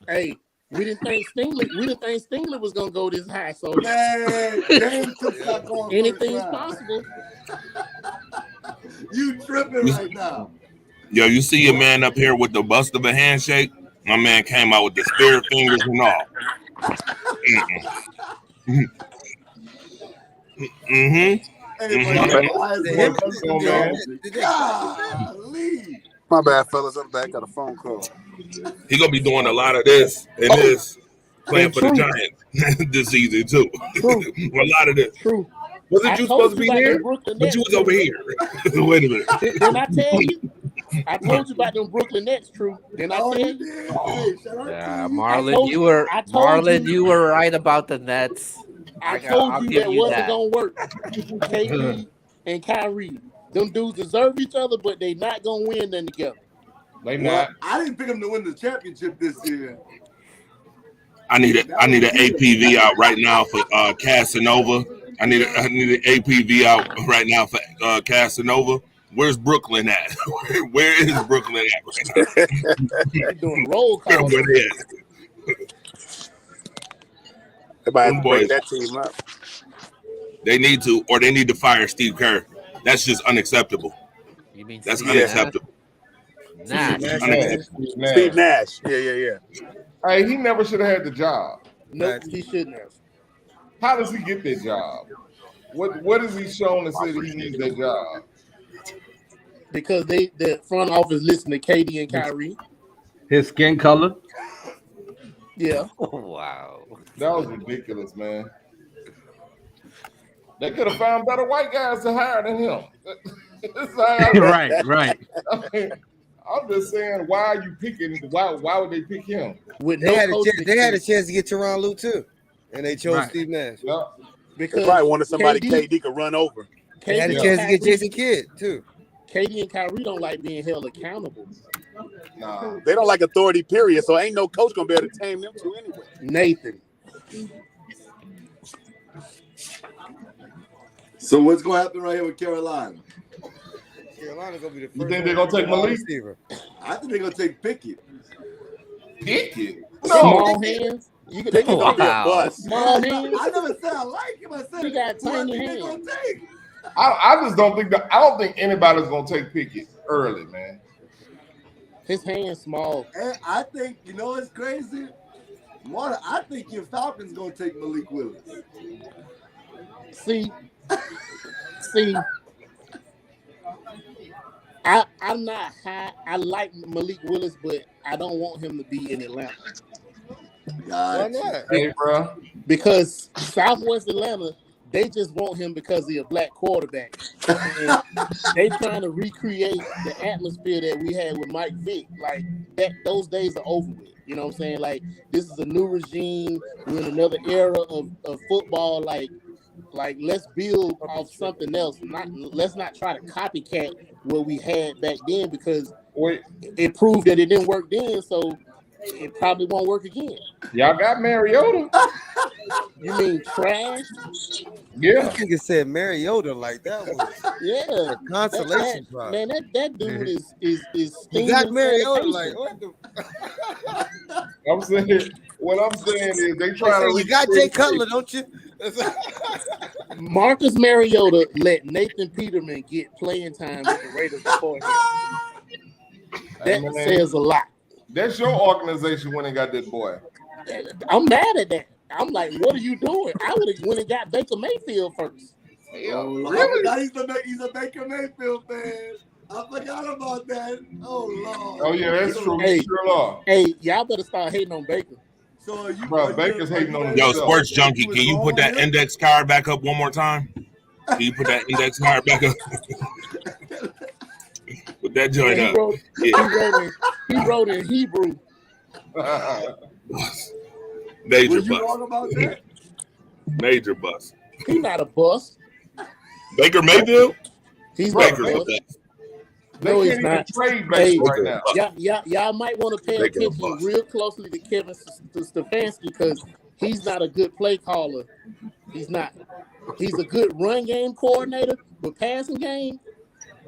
Hey, we didn't think Stingler was gonna go this high. So man, not going anything's possible. You tripping right now. Yo, you see your man up here with the bust of a handshake? My man came out with the spirit fingers and all. My bad, fellas. I'm back. Got a phone call. He gonna be doing a lot of this and this, playing for the Giants this season too. A lot of this. True. Wasn't you supposed to be here? But you was over here. Wait a minute. Didn't I tell you? I told you about them Brooklyn Nets, True. Didn't I tell you? Yeah, Marlon, you were right about the Nets. I told you that wasn't gonna work. KD and Kyrie. Them dudes deserve each other, but they not gonna win them together. They not. I didn't pick them to win the championship this year. I need an APV out right now for Casanova. I need an APV out right now for Casanova. Where's Brooklyn at? Where is Brooklyn at right now? They're doing roll call. They might have to break that team up. They need to, or they need to fire Steve Kerr. That's just unacceptable. You mean that's unacceptable. Nash. Steve Nash. Yeah. Hey, he never should have had the job. Nope, he shouldn't have. How does he get that job? What is he shown to say that he needs that job? Because the front office listened to KD and Kyrie. His skin color. Yeah. Wow. That was ridiculous, man. They could have found better white guys to hire than him. Right. I mean, I'm just saying, why are you picking? Why would they pick him? They had a chance to get Tyronn Lue too, and they chose Steve Nash. Yeah. Because they probably wanted somebody KD could run over. They had a chance to get Jason Kidd too. KD and Kyrie don't like being held accountable. Nah. They don't like authority, period. So ain't no coach gonna be able to tame them two anyway. Nathan. So what's gonna happen right here with Carolina? Carolina gonna be the first. You think they're gonna take Malik? I think they're gonna take Pickett. Pickett? Small hands. You can Pickett gonna be a bust. Small hands. I never said I like him. I said he got tiny they hands. gonna take. I just don't think I don't think anybody's gonna take Pickett early, man. His hands small. And I think you know what's crazy, Marta. I think your Falcons gonna take Malik Willis. See, I'm not high. I like Malik Willis, but I don't want him to be in Atlanta. Why not? Hey, bro. Because Southwest Atlanta, they just want him because he's a black quarterback. And they trying to recreate the atmosphere that we had with Mike Vick. Like that, those days are over with. You know what I'm saying? Like this is a new regime. We're in another era of football. Like let's build off something else. Let's not try to copycat what we had back then because it proved that it didn't work then. So it probably won't work again. Y'all got Mariota. You mean trash? Yeah. I think it said Mariota like that was a consolation prize. Man, that dude is you got Mariota like what the what I'm saying is they try to you got Jay Cutler, don't you? Marcus Mariota let Nathan Peterman get playing time with the Raiders before him. That says a lot. That's your organization when they got that boy. I'm mad at that. I'm like, what are you doing? I would have went and got Baker Mayfield first. Really? He's a Baker Mayfield fan. I forgot about that. Oh Lord. Oh yeah, that's true. Hey, y'all better start hating on Baker. So you, bro, Baker's hating on Yo, himself. Sports Junkie, can you put that index card back up one more time? Can you put that index card back up? Put that joint up. He wrote in Hebrew. Major Were you bust. wrong about that? Major bust. He's not a bust. Baker Mayfield? He's Baker. not a bust. They No, can't he's even not. trade Baker right now. Y'all might want to pay attention real closely to Kevin Stefanski because he's not a good play caller. He's not. He's a good run game coordinator, but passing game,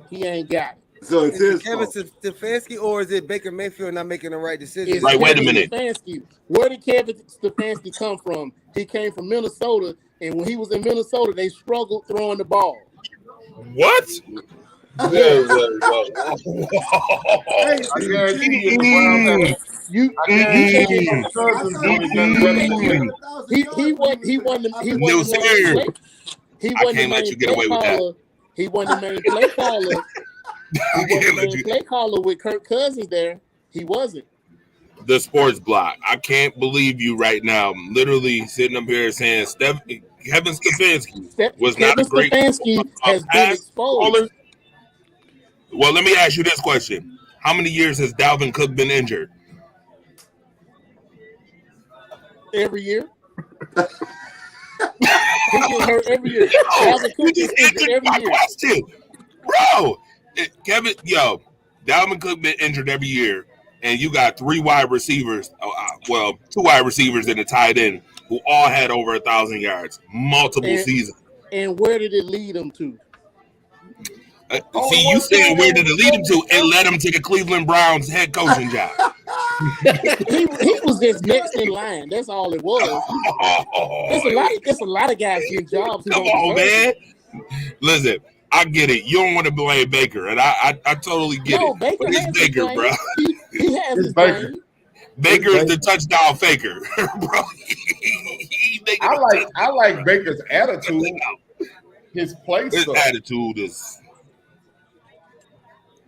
he ain't got it. So it's is it Kevin Stefanski or is it Baker Mayfield not making the right decision? Like, wait a minute. Stefanski. Where did Kevin Stefanski come from? He came from Minnesota, and when he was in Minnesota, they struggled throwing the ball. What? Yeah. He wasn't the main play caller. He wasn't the main play caller with Kirk Cousins there. He wasn't. The Sports Block. I can't believe you right now. I'm literally sitting up here saying Kevin Stefanski was not a great Stefanski has been exposed. caller. Well, let me ask you this question. How many years has Dalvin Cook been injured? Every year. He get hurt every year. Dalvin Cook You just gets injured answered every my year. question. Bro, Dalvin Cook been injured every year, and you got three wide receivers, two wide receivers and a tight end who all had over 1,000 yards, multiple seasons. And where did it lead them to? See, you saying where did it lead him to? It led him to the Cleveland Browns head coaching job. he was just next in line. That's all it was. There's a lot of guys getting jobs. Come on, man. Listen, I get it. You don't want to blame Baker, and I totally get it. Baker but it's Baker, bro. He has his Baker. Baker is the touchdown faker, bro. I like Baker's attitude. His play His sucks. attitude is,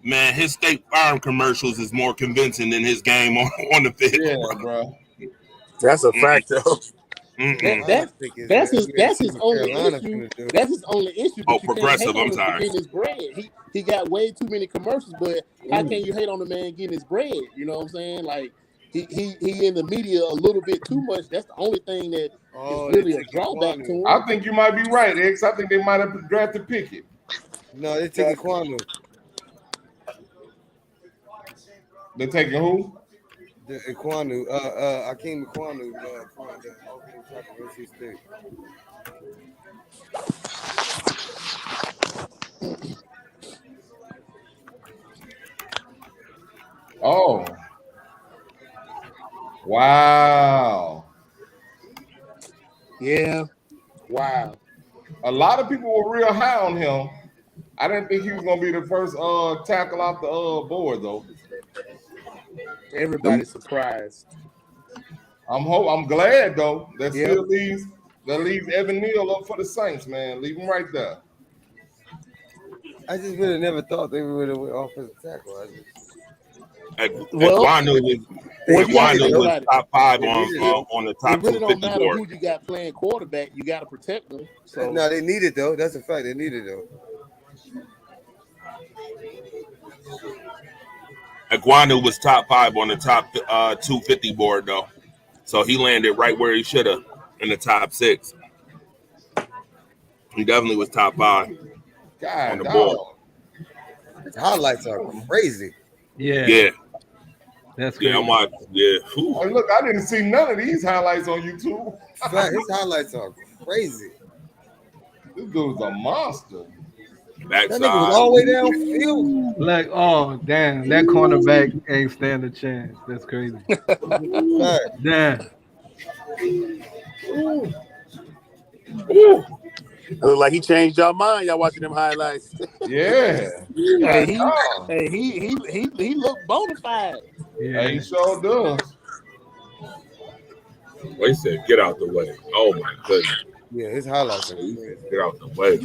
man, his State Farm commercials is more convincing than his game on the field. Yeah, bro. That's a fact, though. That's his only issue. That's his only issue. But you can't hate Progressive. on I'm him for sorry. getting his bread. He got way too many commercials. But how can you hate on the man getting his bread? You know what I'm saying? Like he in the media a little bit too much. That's the only thing that is really a drawback to him. I think you might be right, X. I think they might have drafted Pickett. No, they're taking Kwanu. They're taking who? Kwanu. Akeem Kwanu. Oh. Wow. Yeah. Wow. A lot of people were real high on him. I didn't think he was gonna be the first tackle off the board though. Everybody's surprised. I'm glad though. That still leaves Evan Neal up for the Saints, man. Leave him right there. I just would have never thought they would have went offensive tackle. Kwanu was top 5 on the top 250 board. It really don't matter who you got playing quarterback. You got to protect them. So no, they need it though. That's a fact. They need it though. Kwanu was top 5 on the top 250 board though, so he landed right where he should have in the top 6. He definitely was top 5 on the board. His highlights are crazy. Yeah. That's great. I'm watching. Yeah. Oh, look, I didn't see none of these highlights on YouTube. His highlights are crazy. This dude's a monster. Backside. That nigga was all the way downfield. Like, oh damn, that cornerback ain't stand a chance. That's crazy. Damn. It look like he changed your mind. Y'all watching them highlights? Yeah. He looked bona fide. Yeah, he sure does. They said, "Get out the way." Oh my goodness. Yeah, his highlights. Get out the way.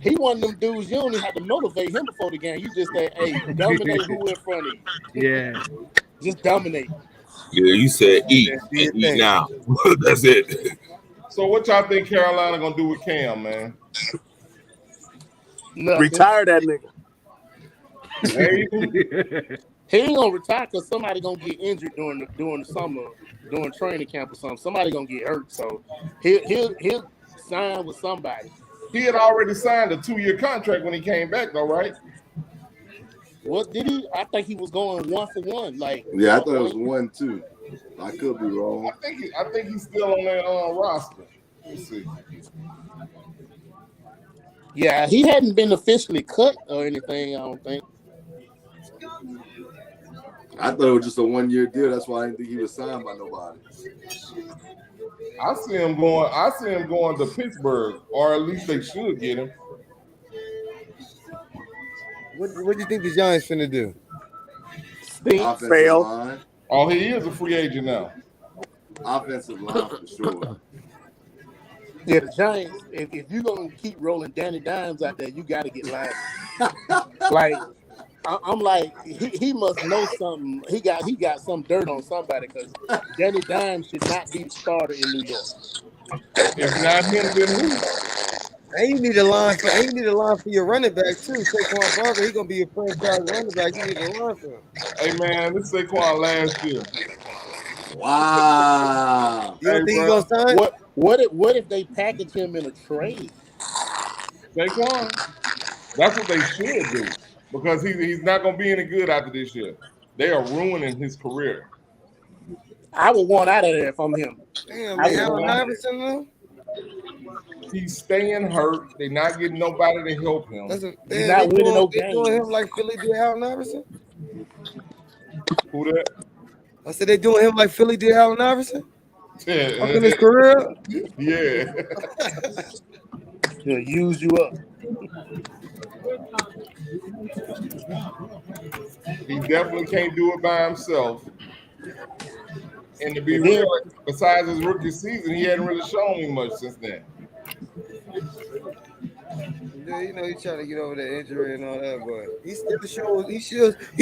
He one of them dudes. You only have to motivate him before the game. You just say, "Hey, dominate who in front of you." Yeah. Just dominate. Yeah, you said eat now. That's it. So what y'all think Carolina gonna do with Cam, man? Nothing. Retire that nigga. He ain't gonna retire because somebody gonna get injured during the summer, during training camp or something. Somebody gonna get hurt, so he'll sign with somebody. He had already signed a 2-year contract when he came back, though, right? What did he? I think he was going 1 for 1. Like I thought it was 1-2. I could be wrong. I think he's still on that roster. Let's see. Yeah, he hadn't been officially cut or anything. I don't think. I thought it was just a 1-year deal. That's why I didn't think he was signed by nobody. I see him going to Pittsburgh, or at least they should get him. What do you think the Giants finna do? Fail. Line. Oh, he is a free agent now. Offensive line for sure. Yeah, the Giants. If you're gonna keep rolling Danny Dimes out there, you got to get live. Like I'm like he must know something. He got some dirt on somebody because Danny Dimes should not be the starter in New York. If not him, then who? And you need a line for your running back too. Saquon Barkley, he's gonna be a franchise running back. You need a line for him. Hey man, this Saquon last year. Wow. You don't think he's gonna sign? What if they package him in a trade? Saquon? That's what they should do because he's not gonna be any good after this year. They are ruining his career. I would want out of there if I'm him. Damn, man, Allen Iverson though. He's staying hurt. They're not getting nobody to help him. He's not winning no games. They doing him like Philly did Allen Iverson. Who that? I said they doing him like Philly did Allen Iverson. Yeah. In his career. Yeah. He'll use you up. He definitely can't do it by himself. And to be real, besides his rookie season, he hadn't really shown me much since then. Yeah, you know, he's trying to get over the injury and all that, but he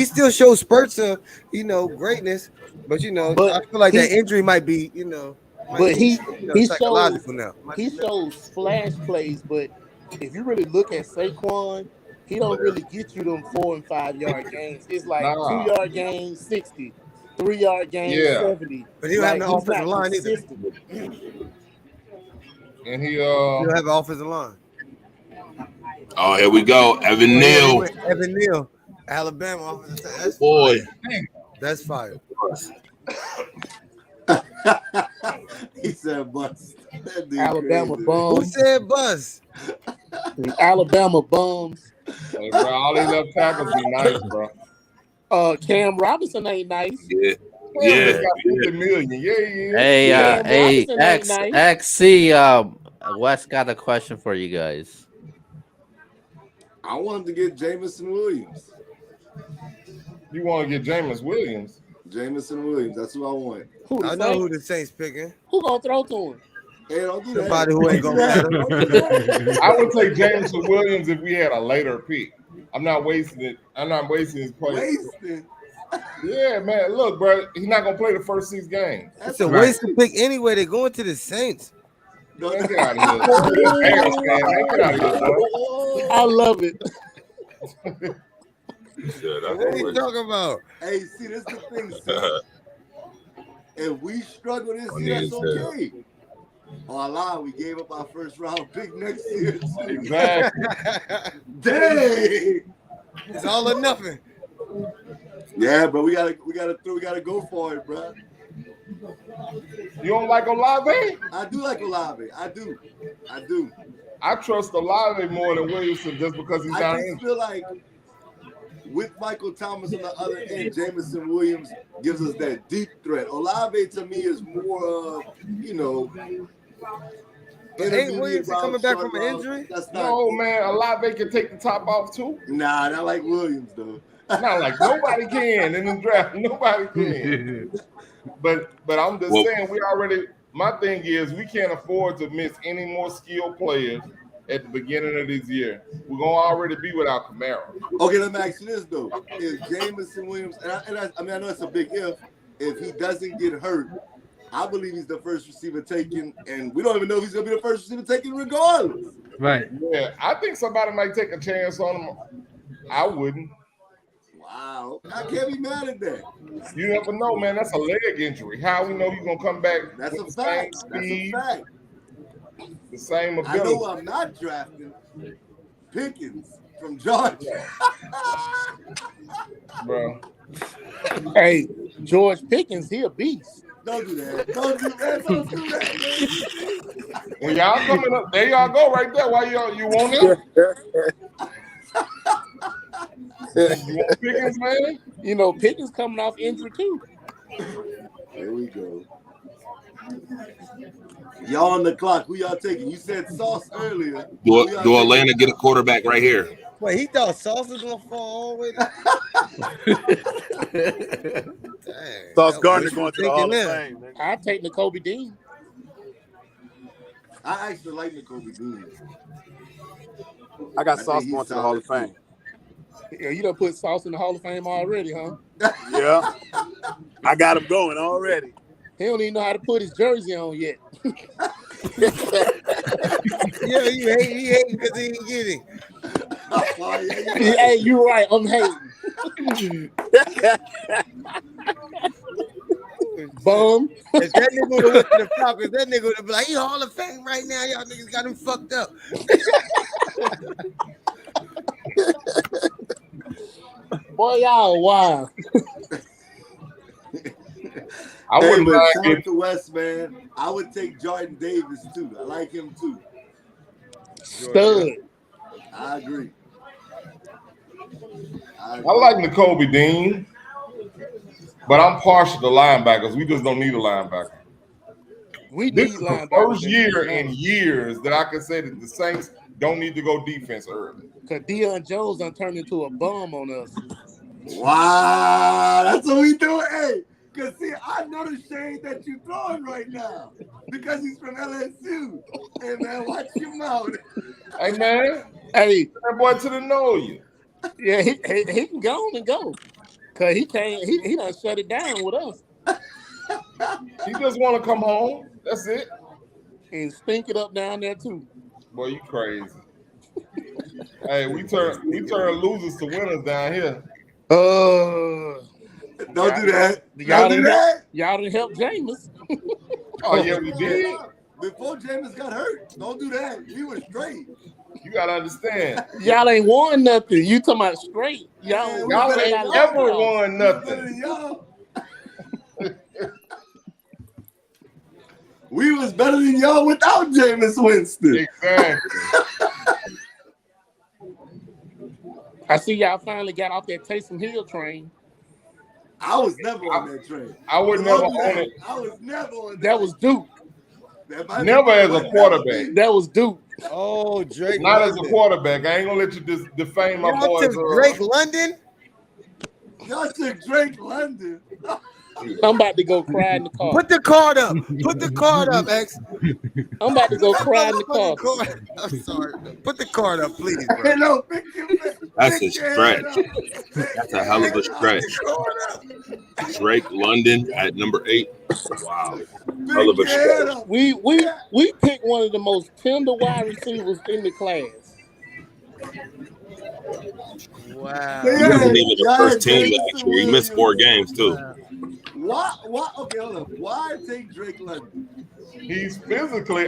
still shows spurts of, you know, greatness. But you know, But I feel like that he injury might be, you know, but he shows psychological now. he shows splash plays, but if you really look at Saquon, he don't really get you them 4 and 5 yard gains. It's like Nah. 2 yard gains, 60, 3 yard gains, Yeah. 70. But he don't have Like, no he's offensive not line either. consistent. And he He don't have an offensive line. Oh, here we go. Evan Neal. Evan Neal, Alabama offensive line. That's Boy. fire. That's fire. He said bust. That dude Alabama crazy. Who bums. said buzz? Alabama bums. Hey, bro, all these left tackles be nice, bro. Cam Robinson ain't nice. Yeah. Yeah, Yeah. got 50 million. Yeah, yeah. Hey, Cam hey, Robinson ain't nice. XC, Wes got a question for you guys. I wanted to get Jamison Williams. You want to get Jamison Williams? Jamison Williams. That's who I want. Who the I know Saints? who the Saints picking. Who gonna throw to him? Hey, don't do that. Somebody who ain't gonna matter. I would take Jamison Williams if we had a later pick. I'm not wasting it. I'm not wasting his play. Wasting. Yeah, man. Look, bro, he's not gonna play the first 6 games. It's a waste to pick anyway. They're going to the Saints. Man, get out of here. Bears, man. Get out of here, bro. I love it. What are you talking about? Hey, see, this is the thing, see. If we struggle this year, that's okay. On line, we gave up our first round pick next year. Too. Exactly. Dang. It's all or nothing. Yeah, but we gotta go for it, bro. You don't like Olave? I do like Olave. I do. I trust Olave more than Williamson just because he's I not just injured. feel like with Michael Thomas on the other end, Jamison Williams gives us that deep threat. Olave to me is more of, you know. But ain't Williamson coming back from an injury? That's not. No, man. Olave can take the top off too. Nah, not like Williams though. Not like nobody can in the draft. Nobody can. But I'm just saying we already. My thing is we can't afford to miss any more skilled players at the beginning of this year. We're gonna already be without Kamara. Okay, let me ask you this though: if Jamison Williams, I mean I know it's a big if he doesn't get hurt, I believe he's the first receiver taken, and we don't even know if he's gonna be the first receiver taken regardless. Right. Yeah, I think somebody might take a chance on him. I wouldn't. Wow, I can't be mad at that. You never know, man. That's a leg injury. How we know he's gonna come back? That's with a the fact. same That's a speed, fact. the same I ability. know I'm not drafting Pickens from Georgia. Bro. Hey, George Pickens, he a beast. Don't do that. Don't do that. Don't do that. When y'all coming up, there y'all go right there. Why you want it? You want Pickens, man? You know, Pickens coming off injury too. Here we go. Y'all on the clock. Who y'all taking? You said Sauce earlier. Do Atlanta get a quarterback right here? Wait, he thought Sauce was gonna fall all the way. Sauce Gardner going to the Hall of Fame. I'd take N'Kobe Dean. I actually like N'Kobe Dean. I got Sauce going to the Hall of Fame. Yeah, you done put Sauce in the Hall of Fame already, huh? Yeah. I got him going already. He don't even know how to put his jersey on yet. Yeah, he hating because he ain't getting. Hey, you're right. I'm hating. Bum. If that nigga would have went to the Falcons, that nigga would have been like, he Hall of Fame right now. Y'all niggas got him fucked up. Boy, y'all wild. I wouldn't mind shout out to West, man. I would take Jordan Davis too. I like him too. Stud. I agree. I like N'Kobe Dean, but I'm partial to linebackers. We just don't need a linebacker. We This need is the linebackers. first year in years that I can say that the Saints don't need to go defense early. Because Deion Jones done turned into a bum on us. Wow, that's what we do. Hey, Because, see, I know the shade that you're throwing right now because he's from LSU. Hey, man, watch your mouth. Hey, man. Hey, that boy to the know you. Yeah, he can go on and go. Because he can't, he done shut it down with us. He just want to come home. That's it. And stink it up down there, too. Boy, you crazy. Hey, we turn losers to winners down here. Don't do that. Y'all Don't do that. Y'all didn't help James. Oh, yeah, we did. Before James got hurt, don't do that. He was straight. You got to understand. Y'all ain't won nothing. You talking about straight. Y'all ain't ever won nothing. We was better than y'all without Jameis Winston. Exactly. I see y'all finally got off that Taysom Hill train. I was never on that train. I would never on it. I was never on that. That was Duke. Never as a quarterback. That was Duke. Oh, Drake. Not London. as a quarterback. I ain't gonna let you defame my Y'all boys. took Drake London? Y'all took Drake London. I'm about to go cry in the car. Put the card up. Put the card up, X. I'm about to go cry in the car. I'm sorry. Put the card up, please, bro. Hey, no, pick That's a stretch. That's a hell of a stretch. Drake London at number 8. Wow. Hell of a stretch. We picked one of the most tender wide receivers in the class. Wow. He wasn't even the first team last year. He missed 4 games too. Why? Okay, hold up. Why take Drake London? He's physically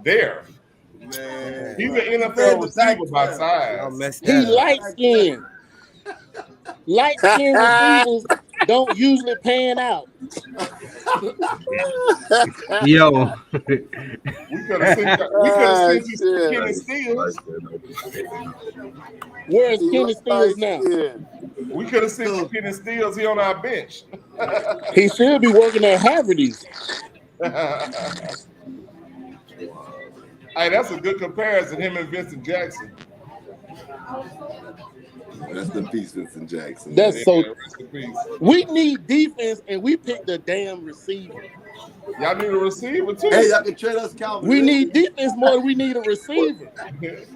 there. Man, he's an NFL receiver by size. He light skinned. Light skinned receivers don't usually pan out. Yo. We could have sent you Kenny Steals. Where's Kenny Steals now? We could have sent you Kenny Steals. He on our bench. He should be working at Haverty's. Hey, that's a good comparison, him and Vincent Jackson. That's the piece, Vincent Jackson. That's so. We need defense, and we picked the damn receiver. Y'all need a receiver too. Hey, y'all can trade us Calvin. We need defense more than we need a receiver. Trade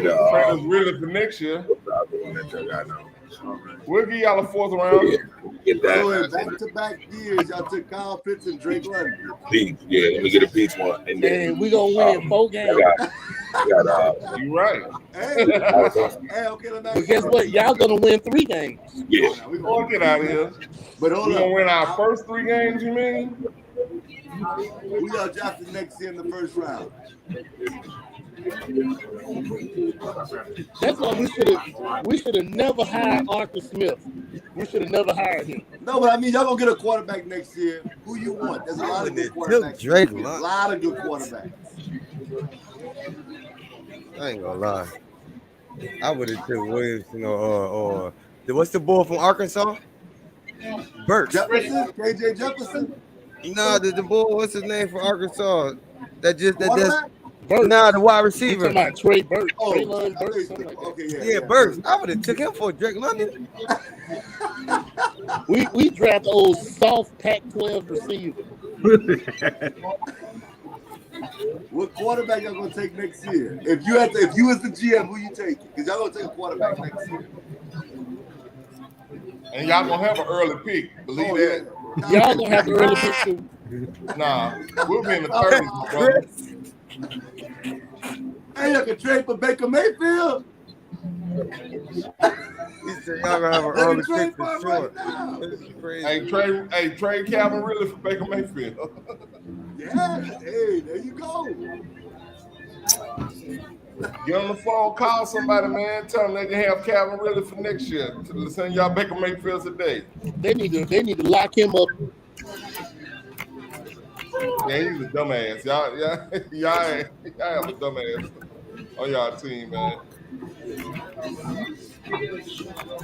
us really for next year. We'll give y'all a 4th round. Get that. So in back-to-back years, y'all took Kyle Pitts and Drake London. Peach, yeah, let me get a peach one. And then we gonna win 4 games. You right. Hey, okay, but guess what? Y'all gonna win 3 games. Yeah. We're gonna get out of here. But hold we're up. gonna win our first 3 games, you mean? We got drafted next year in the first round. That's why we should have never hired Arthur Smith. We should have never hired him. No, but I mean, y'all gonna get a quarterback next year. Who you want? There's a lot of good quarterbacks. Drake, a lot of good quarterbacks. I ain't gonna lie. I would have took Williams, or what's the boy from Arkansas? Burks. Jefferson? KJ Jefferson? Nah, the boy, what's his name from Arkansas? That's Burks. Nah, the wide receiver. You talking about Trey Burks? Oh, Traylon Burks. Okay, yeah, Burks. I would have took him for Drake London. We draft old soft Pac-12 receiver. What quarterback y'all gonna take next year? If you was the GM, who you take? Because y'all gonna take a quarterback next year. And y'all gonna have an early pick. Believe that. Y'all gonna have an early pick too. Nah, we'll be in the 30s, bro. Hey, y'all can trade for Baker Mayfield. He said y'all gonna have an early pick for sure. Hey, trade Calvin really for Baker Mayfield. Yeah, hey, there you go. Get on the phone, call somebody, man. Tell them they can have Calvin really for next year. To send y'all Baker Mayfield today. They need to lock him up. Yeah, he's a dumbass. Y'all have a dumbass on y'all team, man.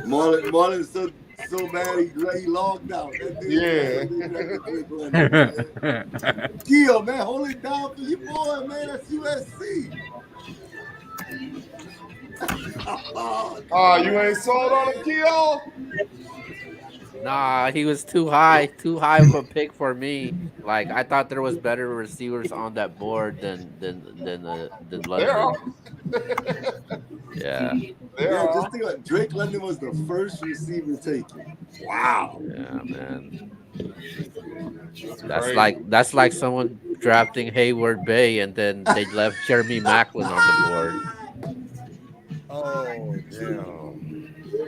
Marlon's so mad he logged out. Yeah. Gio, man, hold it down for your boy, man. That's USC. You ain't sold on him, Gio? Nah, he was too high of a pick for me. Like I thought there was better receivers on that board than There London. are. Yeah, There Yeah, are. just think about Drake London was the first receiver taken. Wow. yeah, man. It's That's crazy. like someone drafting Hayward Bay and then they left Jeremy Maclin on the board. Oh damn.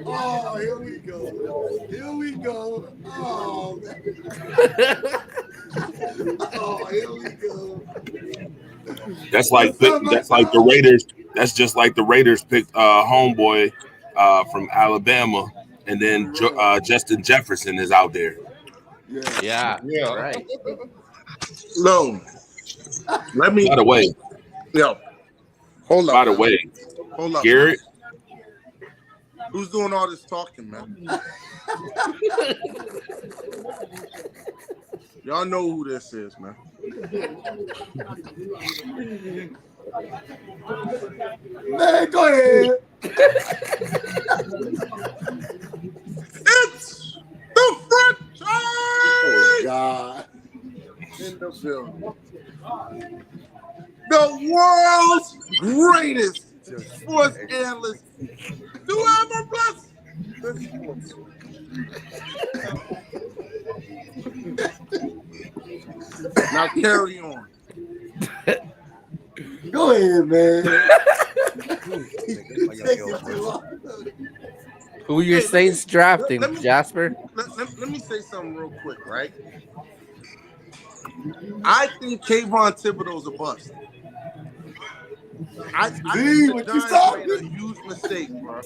Oh, here we go. Here we go. Oh, man. Oh, here we go. That's like What's up, my the dog? Raiders. That's just like the Raiders picked homeboy from Alabama, and then Justin Jefferson is out there. Yeah. Yeah, Yeah. right. No, let me. By the way, Yo, hold up. Hold up. Garrett, Who's doing all this talking, man? Y'all know who this is, man. Man, go ahead. It's the franchise Oh, God. in the building. The world's greatest sports analyst to ever bless the sports. Now carry on. Go ahead, man. You're taking too long. Who your Hey, Saints drafting, let me- Jasper? Let me say something real quick, right? I think Kayvon Thibodeau's a bust. I See think what the you Giants saw? made a huge mistake, bro.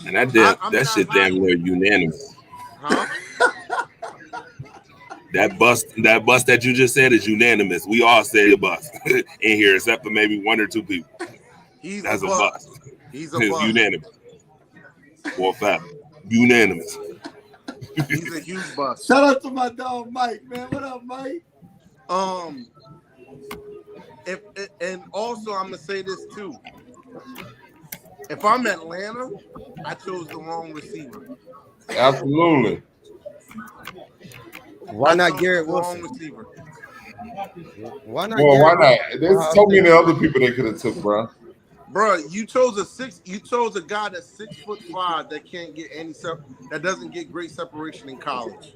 and that I'm that not shit damn happy. near unanimous. Huh? That bust that you just said is unanimous. We all say a bust in here, except for maybe one or two people. He's That's a a bust. bust. He's a It's bust. unanimous. For a fact. Unanimous. He's a huge bust. Shout out to my dog Mike, man. What up, Mike? And also I'm gonna say this too. If I'm Atlanta, I chose the wrong receiver. Absolutely. Why I not chose Garrett the wrong Wilson? receiver. Why not? Well, why Garrett not? There's Wilson? so many other people they could have took, bro. Bro, you chose a guy that's 6'5" that can't get that doesn't get great separation in college.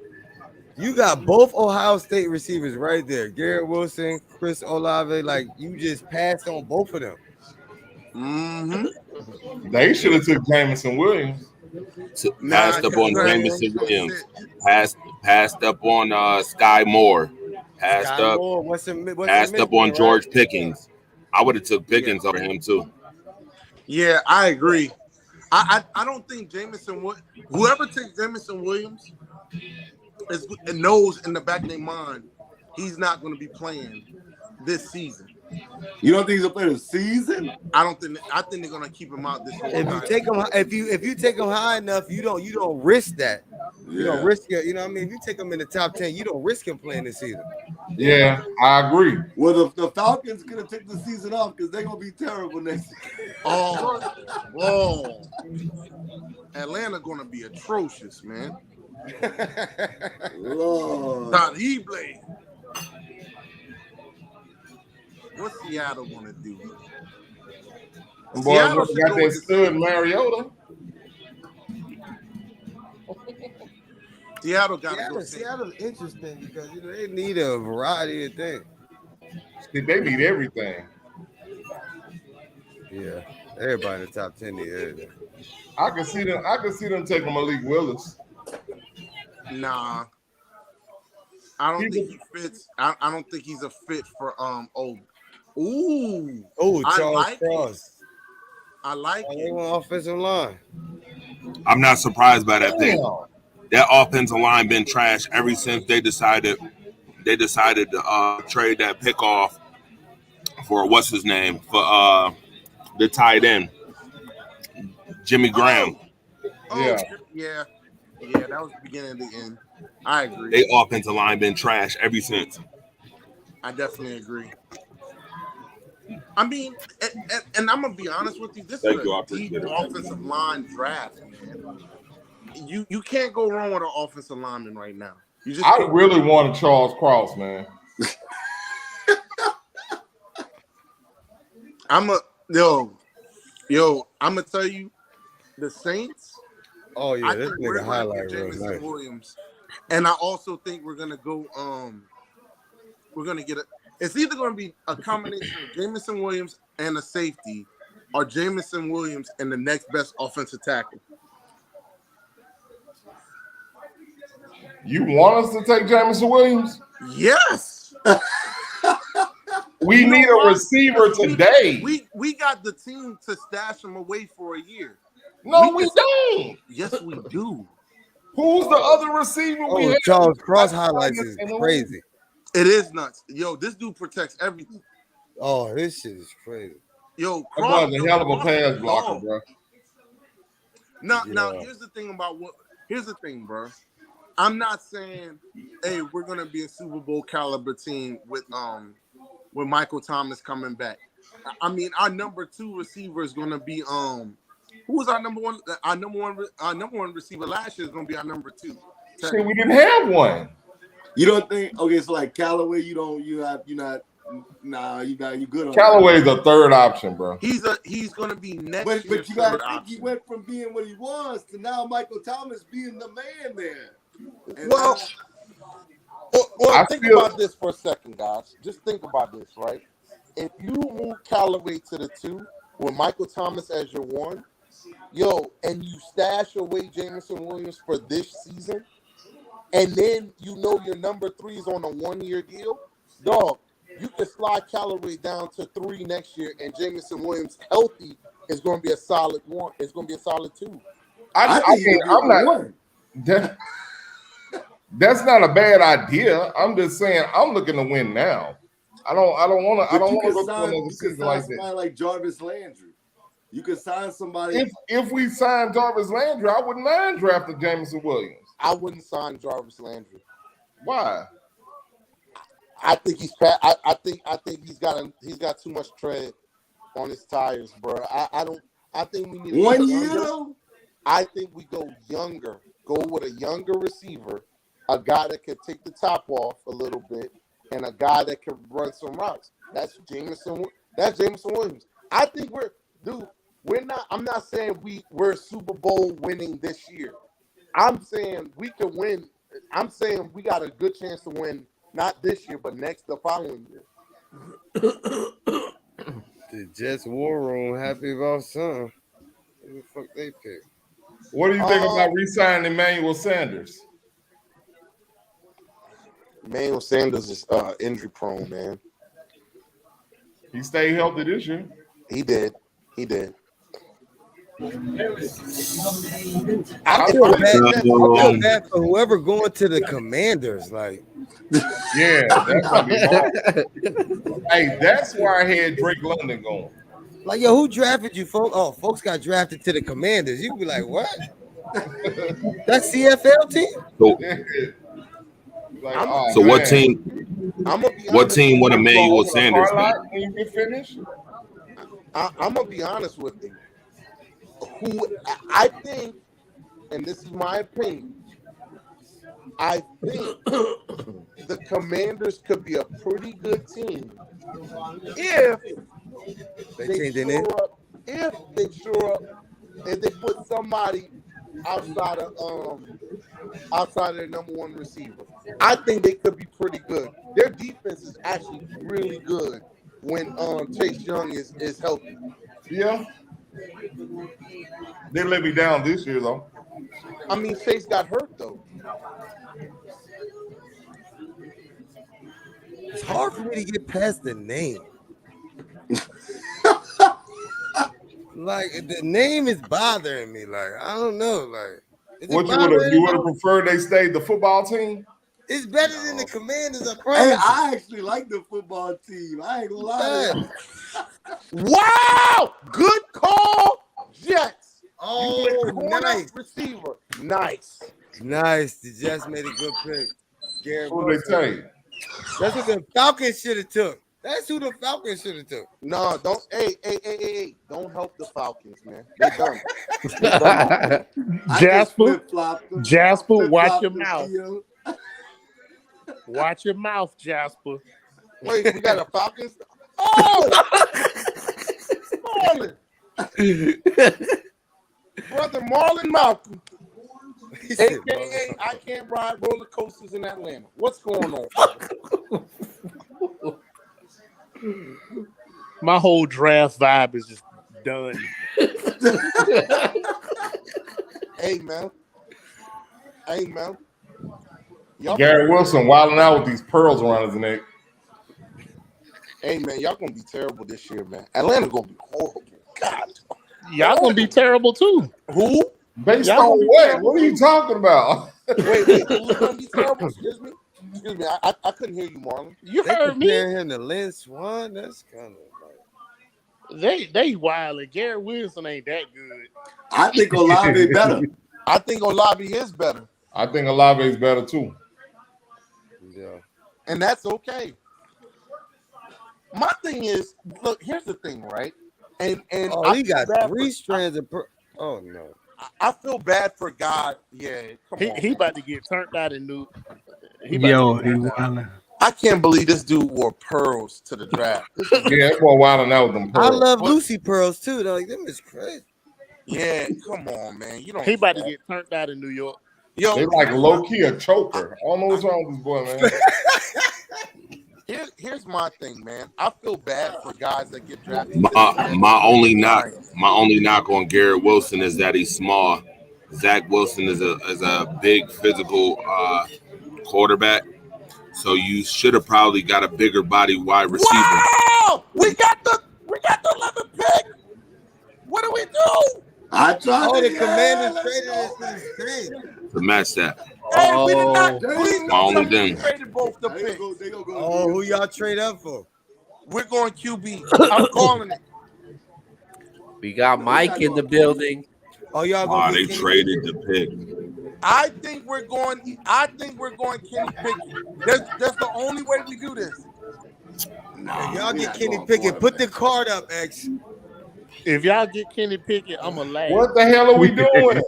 You got both Ohio State receivers right there. Garrett Wilson, Chris Olave. Like you just passed on both of them. Mm-hmm. They should have took Jamison Williams. Passed up on Jamison Williams. Passed up on Sky Moore. Passed Sky up Moore, Western passed up Michigan, on George Pickens. I would have took Pickens Yeah. over him too. Yeah, I agree. I don't think whoever takes Jamison Williams knows in the back of their mind he's not going to be playing this season. You don't think he's a player this season? I think they're going to keep him out this whole If time. you take him, if you take him high enough, you don't risk that. You don't risk it. You know what I mean? If you take him in the top 10, you don't risk him playing this season. Yeah, I agree. Well, the Falcons gonna take the season off because they're gonna be terrible next year. Oh, Atlanta going to be atrocious, man. Lord. Tarible. What's Seattle going to do? Boy, Seattle got should go that with stud Mariota. Seattle got to go. Seattle's interesting because they need a variety of things. See, they need everything. Yeah, everybody in the top 10 need everything. I can see them taking Malik Willis. Nah, I don't think he fits. I don't think he's a fit for Charles Cross. I like They it. want offensive line. I'm not surprised by that pick. That offensive line been trash ever since they decided to trade that pick off for what's his name for the tight end Jimmy Graham. Yeah. That was the beginning of the end. I agree. They offensive line been trash ever since. I definitely agree. I mean, and I'm gonna be honest with you. This is a deep offensive line draft, man. you can't go wrong with an offensive lineman right now. You just I really wanted Charles Cross, man. I'm gonna tell you, the Saints. Oh yeah, I this think we're nigga gonna highlight get real Jamison nice. Williams, and I also think we're gonna go. We're gonna get it's either gonna be a combination of Jamison Williams and a safety, or Jamison Williams and the next best offensive tackle. You want us to take Jamison Williams? Yes. We need a receiver today. We got the team to stash him away for a year. No, we don't. Yes, we do. Who's the other receiver we have? Charles Cross highlights is crazy. It is nuts. Yo, this dude protects everything. Oh, this shit is crazy. Yo, that was a hell of a pass blocker, bro. Now, here's the thing bro. I'm not saying, hey, we're gonna be a Super Bowl caliber team with Michael Thomas coming back. I mean, our number 2 receiver is gonna be who was our number one? Our number one receiver last year is gonna be our number 2. Shit, we didn't have one. You don't think? Okay, so like Callaway, you good on Callaway's a third option, bro. He's gonna be next. But year's you gotta third think option. he went from being what he was to now Michael Thomas being the man there. And Well, think about this for a second, guys. Just think about this, right? If you move Callaway to the 2 with Michael Thomas as your 1, and you stash away Jamison Williams for this season, and then your number 3 is on a 1-year deal, dog, you can slide Callaway down to 3 next year, and Jamison Williams healthy is going to be a solid 1. It's going to be a solid 2. That's not a bad idea. I'm just saying I'm looking to win now. I don't want to go through another season like that. Somebody like Jarvis Landry. You can sign somebody. If we sign Jarvis Landry, I wouldn't mind drafting Jamison Williams. I wouldn't sign Jarvis Landry. Why? I think he's I think he's got too much tread on his tires, bro. I think we need 1 year. I think we go younger. Go with a younger receiver, a guy that can take the top off a little bit, and a guy that can run some routes. That's Jamison Williams. I think I'm not saying we're Super Bowl winning this year. I'm saying we can win. I'm saying we got a good chance to win, not this year, but the following year. The Jets War Room happy about something. Who the fuck they pick? What do you think about re-signing Emmanuel Sanders? Emmanuel Sanders is injury prone, man. He stayed healthy this year. He did. I feel bad for whoever going to the Commanders. Like, yeah, that's gonna be hard. Hey, that's why I had Drake London going. Like, yo, who drafted you, folks? Oh, folks got drafted to the Commanders. You be like, what? That's CFL team? So what team? What team would Emmanuel Sanders be? When you get finished, I'm gonna be honest with you. Who I think, and this is my opinion, I think the Commanders could be a pretty good team if they put somebody outside of their number 1 receiver. I think they could be pretty good. Their defense is actually really good when Chase Young is healthy. Yeah. They let me down this year, though. I mean, Chase got hurt, though. It's hard for me to get past the name. Like, the name is bothering me. Like, I don't know. Like, what you would have preferred they stayed the football team? It's better than the Commanders. I Hey, promise. I actually like the football team. I ain't gonna lie. Wow! Good call, Jets. Oh, nice receiver. Nice. The Jets made a good pick. Who they take? That's what the Falcons should have took. That's who the Falcons should have took. No, don't. Hey! Don't help the Falcons, man. They done. They done. Jasper, watch your mouth. Watch your mouth, Jasper. Wait, we got a Falcons. Oh, Marlon, brother Marlon Malcolm, AKA I can't ride roller coasters in Atlanta. What's going on? My whole draft vibe is just done. Hey man. Garrett Wilson wilding out with these pearls around his neck. Hey man, y'all gonna be terrible this year, man. Atlanta gonna be horrible. God, y'all gonna be terrible too. Who? Based Y'all on gonna be what? terrible What are you talking about? Wait, who's gonna be terrible? Excuse me. I couldn't hear you, Marlon. You They heard me. comparing him to Lynn Swan. That's kind of like They wild. Garrett Wilson ain't that good. I think Olave better. I think Olave is better, I think Olave is better too. yeah. and that's okay. My thing is, look, here's the thing, right? And Oh, I he feel got bad three for- strands of oh no. I feel bad for God. Yeah, come on. He about to get turned out in New. Yo, he wildin'. I can't believe this dude wore pearls to the draft. Yeah, that boy wilding out with them I pearls. love Lucy pearls too. Though. Like them is crazy. Yeah, come on, man. You don't. He about to get turned out in New York. Yo, They like low key a choker. I don't know what's wrong with this boy, man. Here's my thing, man. I feel bad for guys that get drafted. My only knock on Garrett Wilson is that he's small. Zach Wilson is a big physical quarterback, so you should have probably got a bigger body wide receiver. Wow! We got the 11th pick. What do we do? I tried. Oh, the Commanders traded us to the Saints. To match that. Hey, we did not. Please My don't only tell me thing. we traded both the They picks. gonna go. Oh, who y'all trade up for? We're going QB. I'm calling it. We got Mike in the building. Oh, y'all Wow, gonna they get traded the pick. I think we're going Kenny Pickett. That's the only way we do this. If y'all get Kenny Pickett, put the card up, X. If y'all get Kenny Pickett, I'm gonna laugh. What the hell are we doing?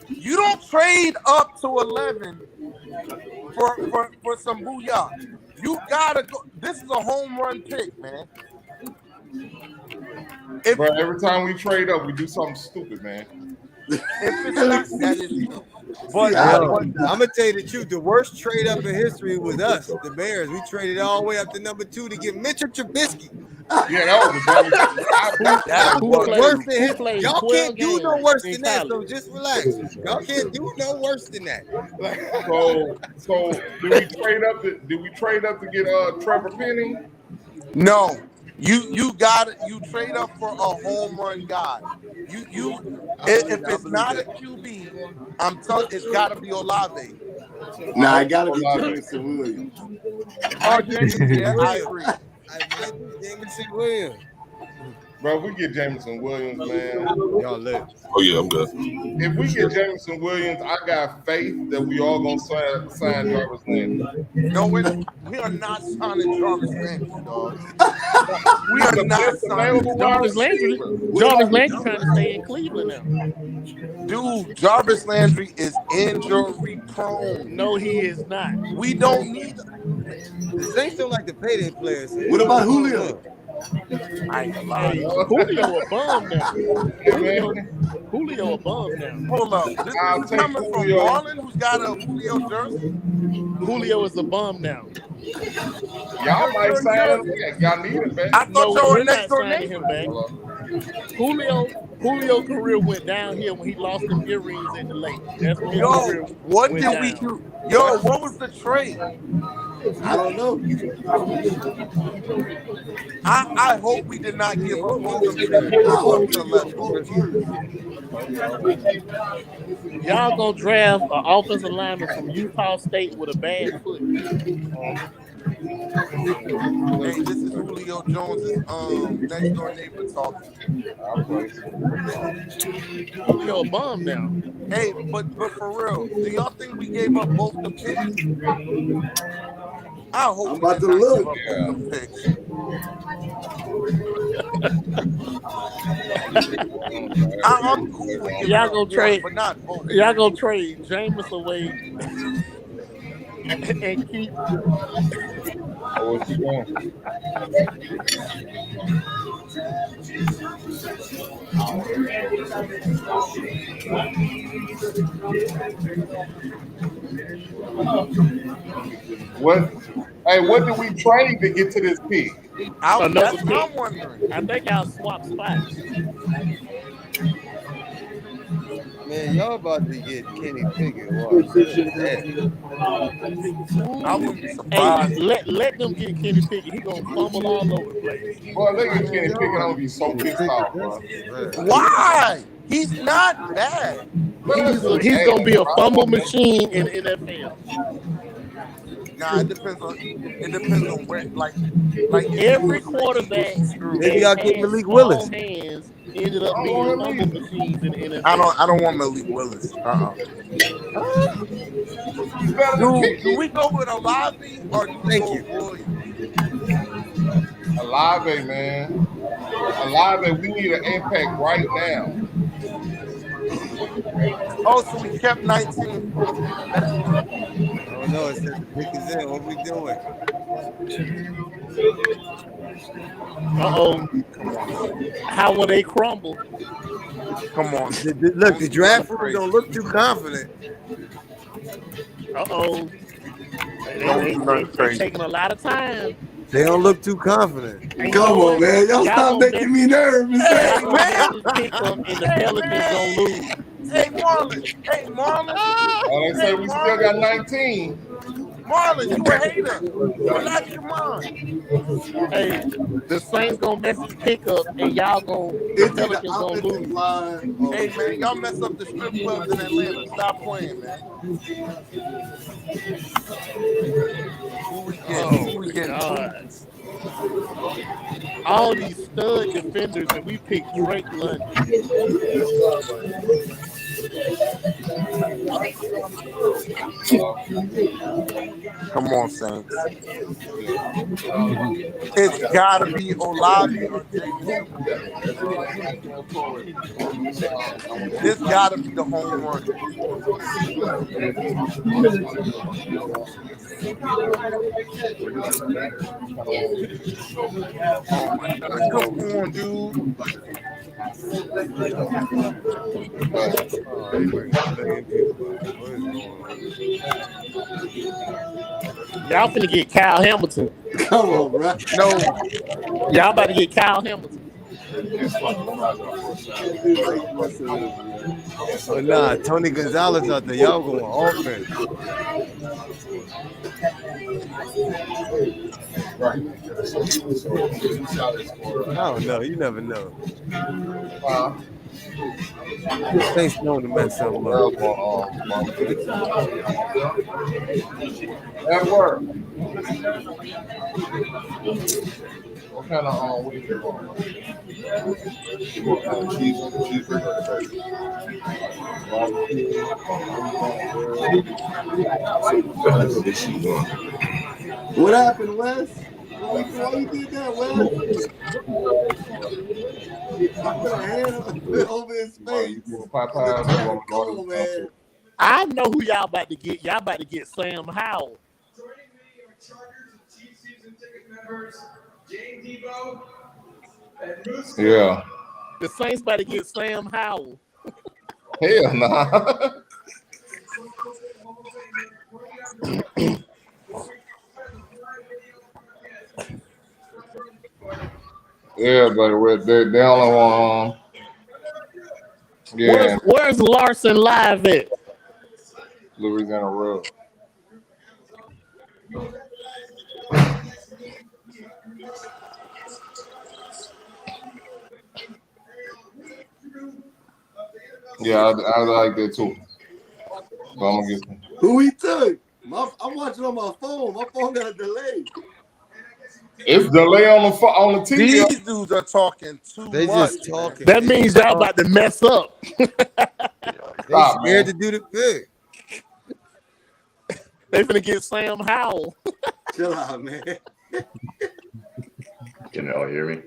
You don't trade up to 11 for some booyah. You gotta go. This is a home run pick, man. If, Bro, every time we trade up, we do something stupid, man. if it's not, that is true. But, I'm gonna tell you the truth. The worst trade up in history was us, the Bears. We traded all the way up to number 2 to get Mitchell Trubisky. Yeah, that was a that Who was played- Worse than who his, played y'all 12 can't do no games worse in than that. So college? just relax. Y'all can't do no worse than that. So did we trade up to get Trevor Penny? no. You got it. You trade up for a home run guy. If it's not a QB, I'm telling it's got to be Olave. Nah, I gotta be Jamison Williams. Oh, yeah, I agree. I Jamison Williams. Bro, if we get Jamison Williams, man. Y'all lit. Oh yeah, I'm good. If we get Jamison Williams, I got faith that we all gonna sign Jarvis Landry. No, we are not signing Jarvis Landry, dog. We are not signing Jarvis Landry. Jarvis Landry trying to stay in Cleveland now. Dude, Jarvis Landry is injury prone. No, he is not. We don't need. The Saints don't like to pay their players. What about Julio? I ain't gonna lie. Julio a bum now. Julio a bum now. Hold up. This I'll is take coming from Julio. Marlon, who's got a Julio jersey. Julio is a bum now. Y'all might sign him. Y'all need him, man. I thought No, y'all were we're next not door signing him neighbors. back. Julio's career went downhill when he lost them earrings at the lake. That's when his Yo, career what went did we down. do? Yo, what was the trade? I don't know. I hope we did not give up Williams to 11. Y'all gonna draft an offensive lineman from Utah State with a bad foot. Hey, this is Julio Jones's next door neighbor talking. Julio a bum now. Hey, but for real, do y'all think we gave up both the picks? I hope I'm we about did to not give look. up both them picks. I'm cool with giving Y'all up gonna one, trade? but not both. Y'all gonna trade Jameis away and keep? Oh, what's he doing? What? Hey, what did we trade to get to this pick? Another That's what pick. I'm wondering. I think y'all swap spots. Man, y'all about to get Kenny Pickett. Watch. Look at that. I wouldn't be Hey, surprised. let them get Kenny Pickett. He gonna fumble all over the place. Boy, they get Man, Kenny y'all Pickett. I'm about gonna to be get so Kenny pissed Pickett. off, That's bro. right. Why? He's not bad. He's gonna be a fumble machine in the NFL. Nah, it depends on where like if he Every was to eat quarterback screw. Maybe that y'all get had Malik small Willis. hands ended up I don't being want him fumble either. machines in the I NFL. don't want Malik Willis. Huh? He's better than Do Pickett. we go with Olavi or do we Thank go you. with Williams? Olave, man. Olave, we need an impact right now. Oh, so we kept 19. I don't know. It said the pick is in. What we doing? Come on, Saints. How will they crumble? Come on, Saints. Look, Don't the do nothing draft room don't crazy. look too confident. Don't do nothing They crazy. taking a lot of time. They don't look too confident. And you Come know on, what? man. Y'all Y'all stop gonna mess. making me nervous, Hey Y'all man. gonna mess man. this pick up, and the Hey Pelicans man. gonna lose. Hey Marlon. Hey Marlon. Oh, they say Hey we still Marlon. got 19. Marlon, you a hater. Relax your mind. Hey, the Saints gonna mess this pick up, and the It's either Pelicans gonna offensive lose. line or Hey man, y'all mess up the strip clubs in Atlanta. Stop playing, man. Who we getting? Oh Who we my getting? God! All these stud defenders, and we picked Drake London. Come on, Saints. It's gotta be Olavi or Jamison Williams. This gotta be the home run. Oh my God. Come on, dude. Oh, they bringing a million people out. What is going on? Y'all finna get Kyle Hamilton. come on, bro. No. Y'all about to get Kyle Hamilton. That dude like messing with us, man. But nah, Tony Gonzalez out there. Y'all going offense. I don't know. You never know. Saints known to mess something up. That work. What kind of what do you want? What happened, Wes? Why you did that, Wes? He put a hand over his face in the chat. Come on, man. I know who y'all about to get. Y'all about to get Sam Howell. Yeah. The Saints about to get Sam Howell. Hell nah. Yeah, but they only want yeah, Where's Larson live at? Louisiana Road. Yeah, I like that too. So I'm gonna get Who he took? I'm watching on my phone. My phone got a delay. It's delay on the TV. These dudes are talking too They much. just talking. That They means just y'all about to mess up. They Stop, scared man. to do the pick. They finna get Sam Howell. Chill out, man. Can y'all hear me?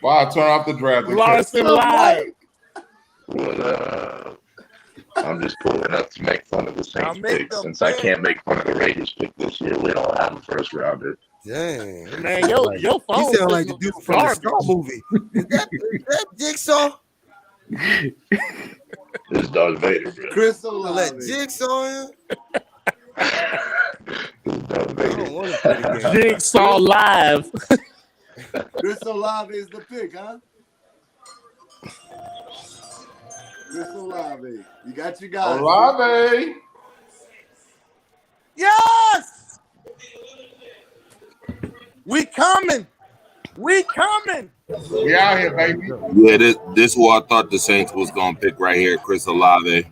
Why I turn off the draft? Larson live. Well, I'm just pulling up to make fun of the Now Saints make pick. them Since I pick. can't make fun of the Raiders pick this year, we don't have a first rounder. Dang. Man, your phone He sound like the dude from the Star garbage. movie. Is that Jigsaw? This is Darth Vader, bro. Chris Let Olave. Jigsaw in? This is Darth I Vader. don't want to play the game. Jigsaw live. Chris Olave is the pick, huh? Chris Olave. You got your guys. Olave. Yes! We coming. We coming. We out here, baby. Yeah, this who I thought the Saints was gonna pick right here, Chris Olave.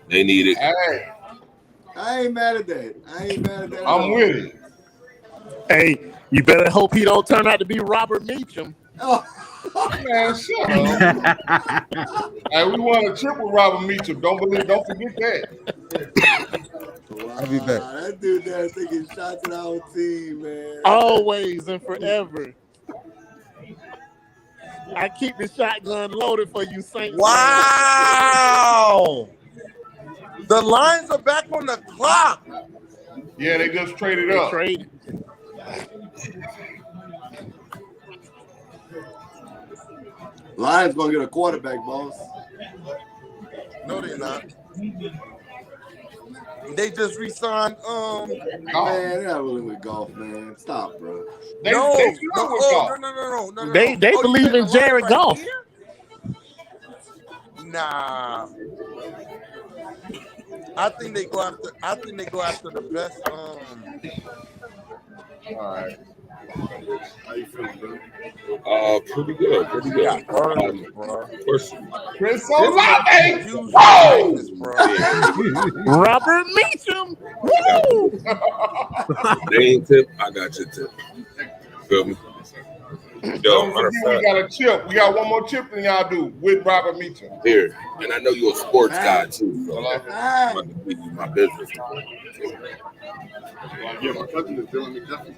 They need it. Hey, I ain't mad at that. I ain't mad at that. at I'm all. with it. Hey, you better hope he don't turn out to be Robert Meacham. Oh, Man, shut up. Hey, we won a chip with Robert Meacham. Don't forget that. wow. I'll be back. That dude there taking shots at our team, man. Always and forever. I keep the shotgun loaded for you, Saints. Wow. The Lions are back on the clock. Yeah, they just traded They up. traded. Lions gonna get a quarterback, boss. No, they're not. They just re-signed. Man, they're not willing with golf, man. Stop, bro. They No, good no, with oh, golf. no. They Oh, you believe said the in Jared Lions right Goff. here? Nah. I think they go after the best. All right. How you feeling, bro? Pretty good. First, Chris Olave. Huge Whoa! greatness, bro. Robert Meacham. Woo! they ain't tip. I got your tip. Feel me? Yo, Don't matter of forget we fact, got a chip. We got one more chip than y'all do with Robert Meacham. here, and I know you're a sports guy too. So I'm Ah, about to give you my business. yeah, my cousin is dealing with nothing.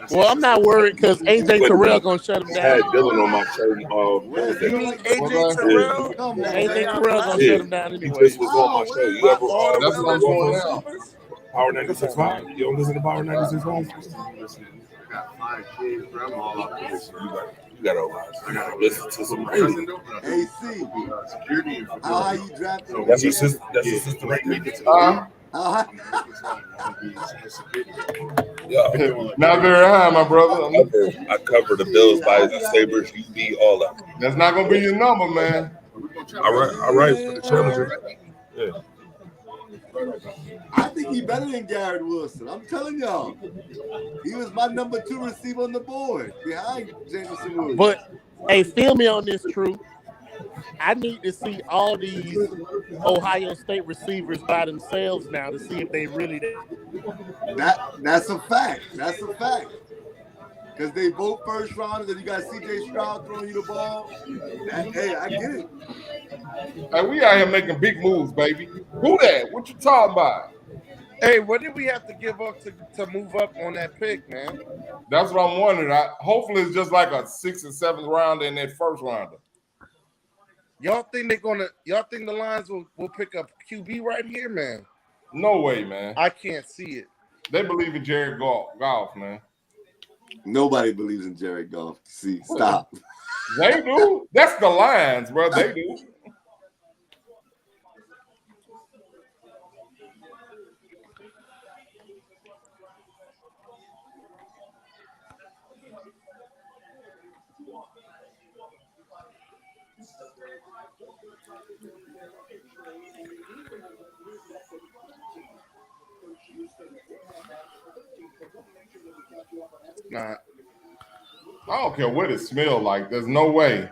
Well, I'm not worried because AJ Terrell gonna shut him I had down. Dylan on my shirt. You mean Well, AJ Terrell? Come on, AJ man. Terrell gonna Yeah. shut him down He anyway. just was on my show. You By ever all the That's what I'm doing now. receivers? Power 96.5? You don't listen to Power 96.5? I got 5 kids, bro. I'm all up to this. You gotta listen to some radio. AC. Security. How high you drafted? That's your sister. That's your sister right there. How high? Yeah. Not very high, my brother. I cover the Bills, Bison, Sabres, UD, all of them. That's not gonna be your number, man. All right for the Challenger. Yeah. I think he better than Garrett Wilson. I'm telling y'all. He was my number 2 receiver on the board behind Jamison Williams. But hey, feel me on this, True. I need to see all these Ohio State receivers by themselves now to see if they really. That's a fact. That's a fact. Because they both first rounders, and you got CJ Stroud throwing you the ball. Hey, I get it. Hey, we out here making big moves, baby. Who that? What you talking about? Hey, what did we have to give up to move up on that pick, man? That's what I'm wondering. Hopefully, it's just like a 6th and 7th rounder in that first rounder. Y'all think the Lions will pick up QB right here, man? No way, man. I can't see it. They believe in Jared Goff, man. Nobody believes in Jared Goff. See, stop. They do. That's the Lions, bro. They do. Nah. I don't care what it smells like. There's no way.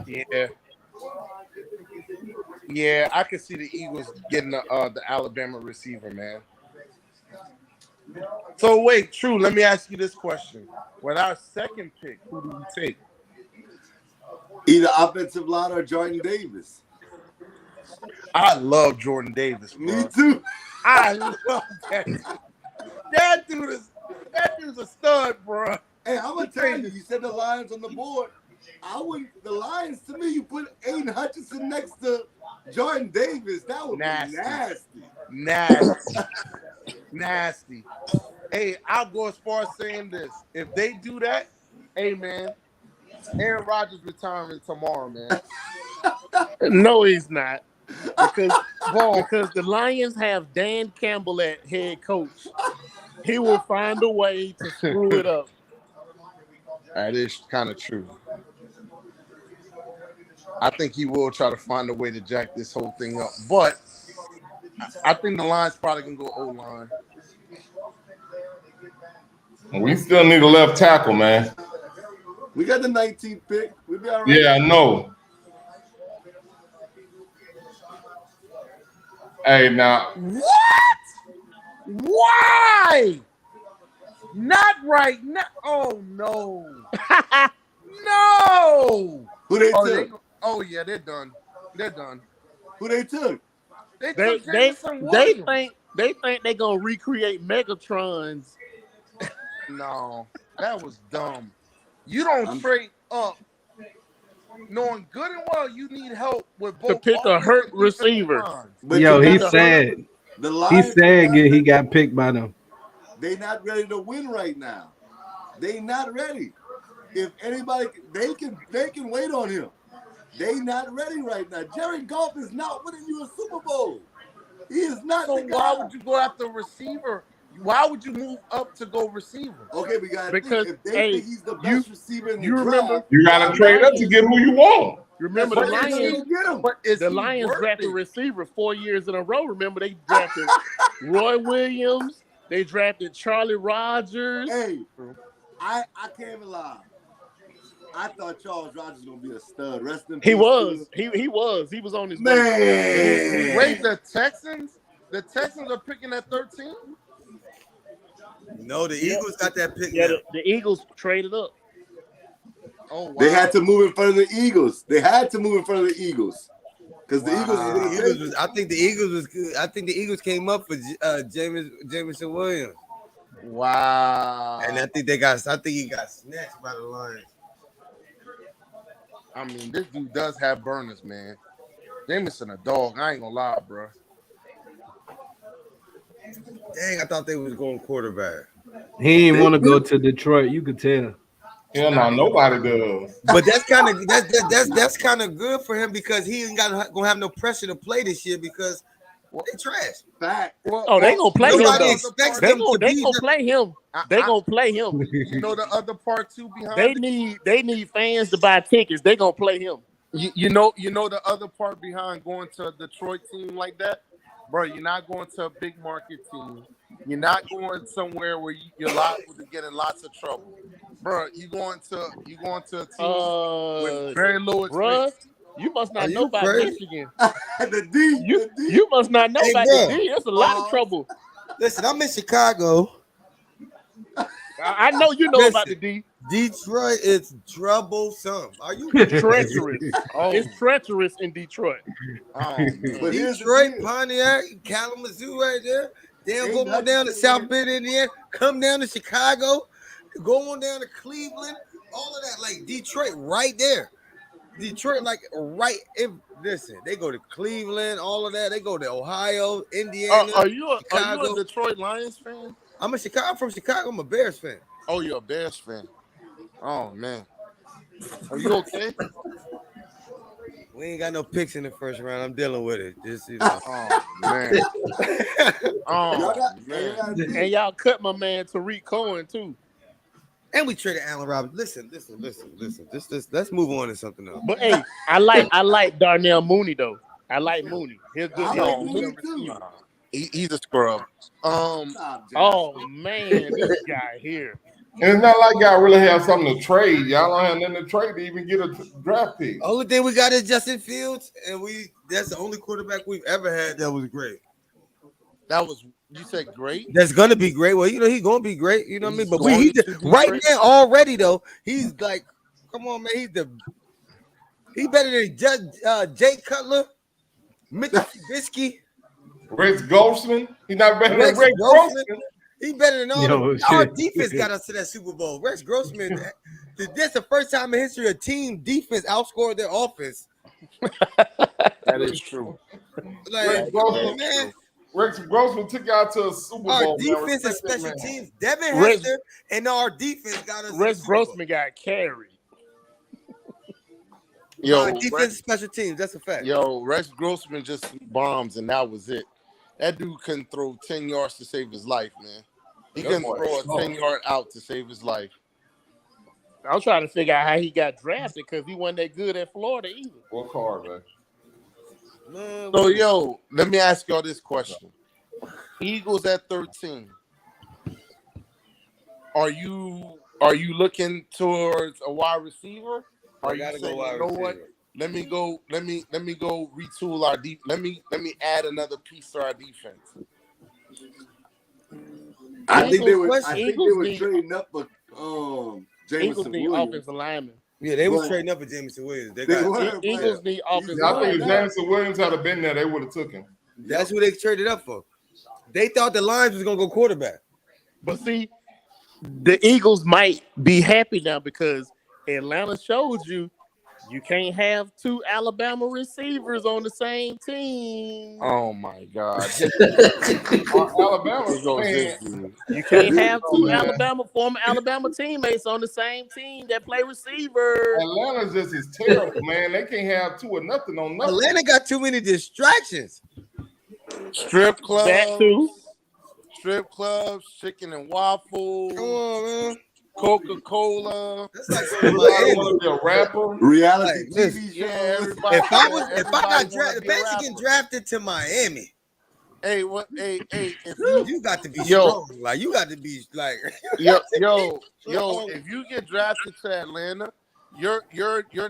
Yeah. Yeah, I could see the Eagles getting the Alabama receiver, man. So wait, True, let me ask you this question. With our second pick, who do we take? Either offensive line or Jordan Davis. I love Jordan Davis, bro. Me too. I love that dude. That dude's a stud, bro. Hey, I'm gonna tell you, you said the Lions on the board. The Lions, to me, you put Aiden Hutchinson next to Jordan Davis. That would be nasty. Nasty. Hey, I'll go as far as saying this. If they do that, hey, man, Aaron Rodgers retiring tomorrow, man. No, he's not. Because the Lions have Dan Campbell at head coach. He will find a way to screw it up. That is kind of true. I think he will try to find a way to jack this whole thing up. But I think the Lions probably can go O-line. We still need a left tackle, man. We got the 19th pick. We'll be all right. Yeah, I know. Hey, now. What? Why? Not right now. Oh, no. No. Who they took? Yeah, they're done. They're done. Who they took? They think they're gonna recreate Megatrons. No, that was dumb. You don't trade up knowing good and well you need help with both. To pick a hurt receiver. But yo, he said he got picked by them. They not ready to win right now. They not ready. If anybody, they can wait on him. They not ready right now. Jared Goff is not winning you a Super Bowl. He is not. So why would you go after receiver? Why would you move up to go receiver? Okay, we got because if they think he's the best receiver in the draft, you gotta trade up to get who you want. Remember the Lions drafted receiver 4 years in a row. Remember they drafted Roy Williams. They drafted Charlie Rogers. Hey, I can't even lie. I thought Charles Rogers was gonna be a stud. Rest in peace. He was. He was on his man. Way. Wait, the Texans are picking at 13. No, the Eagles got that pick. Yeah, the Eagles traded up. Oh, wow. They had to move in front of the Eagles. Because the Eagles was I think the Eagles was good. I think the Eagles came up for Jamison Williams. Wow. And I think he got snatched by the Lions. I mean, this dude does have burners, man. Jamison a dog. I ain't gonna lie, bro. Dang, I thought they was going quarterback. He didn't want to go to Detroit. You could tell. Yeah, no, nobody does. But that's kind of good for him because he ain't gonna have no pressure to play this year because they trash. Fact. They gonna play him. They gonna play him. They gonna play him. You know the other part too behind. They need fans to buy tickets. They gonna play him. You know the other part behind going to a Detroit team like that, bro. You're not going to a big market team. You're not going somewhere where you're liable to get in lots of trouble, bro. You going to a team with very low experience. You must not know about Michigan. The D. You must not know about the D. There's a lot of trouble. Listen, I'm in Chicago. I know you know about the D. Detroit is troublesome. Are you treacherous? It's treacherous in Detroit. Detroit, Pontiac, Kalamazoo, right there. Then go on down to South Bend, Indiana. Come down to Chicago. Go on down to Cleveland. All of that, like Detroit, right there. Detroit, like right in. Listen, they go to Cleveland. All of that. They go to Ohio, Indiana. Are you a Detroit Lions fan? I'm from Chicago. I'm a Bears fan. Oh, you're a Bears fan. Oh man, are you okay? We ain't got no picks in the first round. I'm dealing with it. Just Oh man. Man. And y'all cut my man Tariq Cohen too. And we traded Allen Robinson. Listen. Just let's move on to something else. But hey, I like Darnell Mooney though. I like Mooney. He's good. He's a scrub. Oh man, this guy here. And it's not like y'all really have something to trade. Y'all don't have nothing to trade to even get a draft pick. Only thing we got is Justin Fields, and that's the only quarterback we've ever had that was great. That was, you said great? That's gonna be great. Well, he's gonna be great. You know what I mean? But right great. now already though, he's like, come on, man. He's better than Jay Cutler, Mitch Trubisky, Rex Grossman. He's not better than Rex Grossman. He's better than all our defense got us to that Super Bowl. Rex Grossman, that's the first time in history a team defense outscored their offense. That is true. Like, Rex Grossman took y'all to a Super Bowl. Our defense and special teams, Devin Hester, and our defense got us. Rex Grossman got carried. Our defense and special teams, that's a fact. Yo, Rex Grossman just bombs, and that was it. That dude couldn't throw 10 yards to save his life, man. He couldn't throw a 10-yard out to save his life. I'm trying to figure out how he got drafted because he wasn't that good at Florida either. What card, man? So, yo, let me ask y'all this question. Eagles at 13. Are you looking towards a wide receiver? Are you saying, you know what? Let me go retool our deep. Let me add another piece to our defense. I think they were trading up for Jamison Williams. Offensive lineman. Yeah, they was trading up for Jamison Williams. Eagles need offensive I think if lineman. Jamison Williams had been there, they would have took him. That's what they traded up for. They thought the Lions was gonna go quarterback. But see, the Eagles might be happy now because Atlanta showed you can't have two Alabama receivers on the same team. Oh my God! You can't have two former Alabama teammates on the same team that play receiver. Atlanta just is terrible, man. They can't have two or nothing on nothing. Atlanta got too many distractions. Strip clubs, that too. Strip clubs, chicken and waffles. Come on, man. Coca-Cola. That's like want to be a rapper. Reality TV show. Yeah, if I got drafted, Benji get drafted to Miami. Hey, what? Hey, if you got to be strong. Like you got to be like yo. If you get drafted to Atlanta, your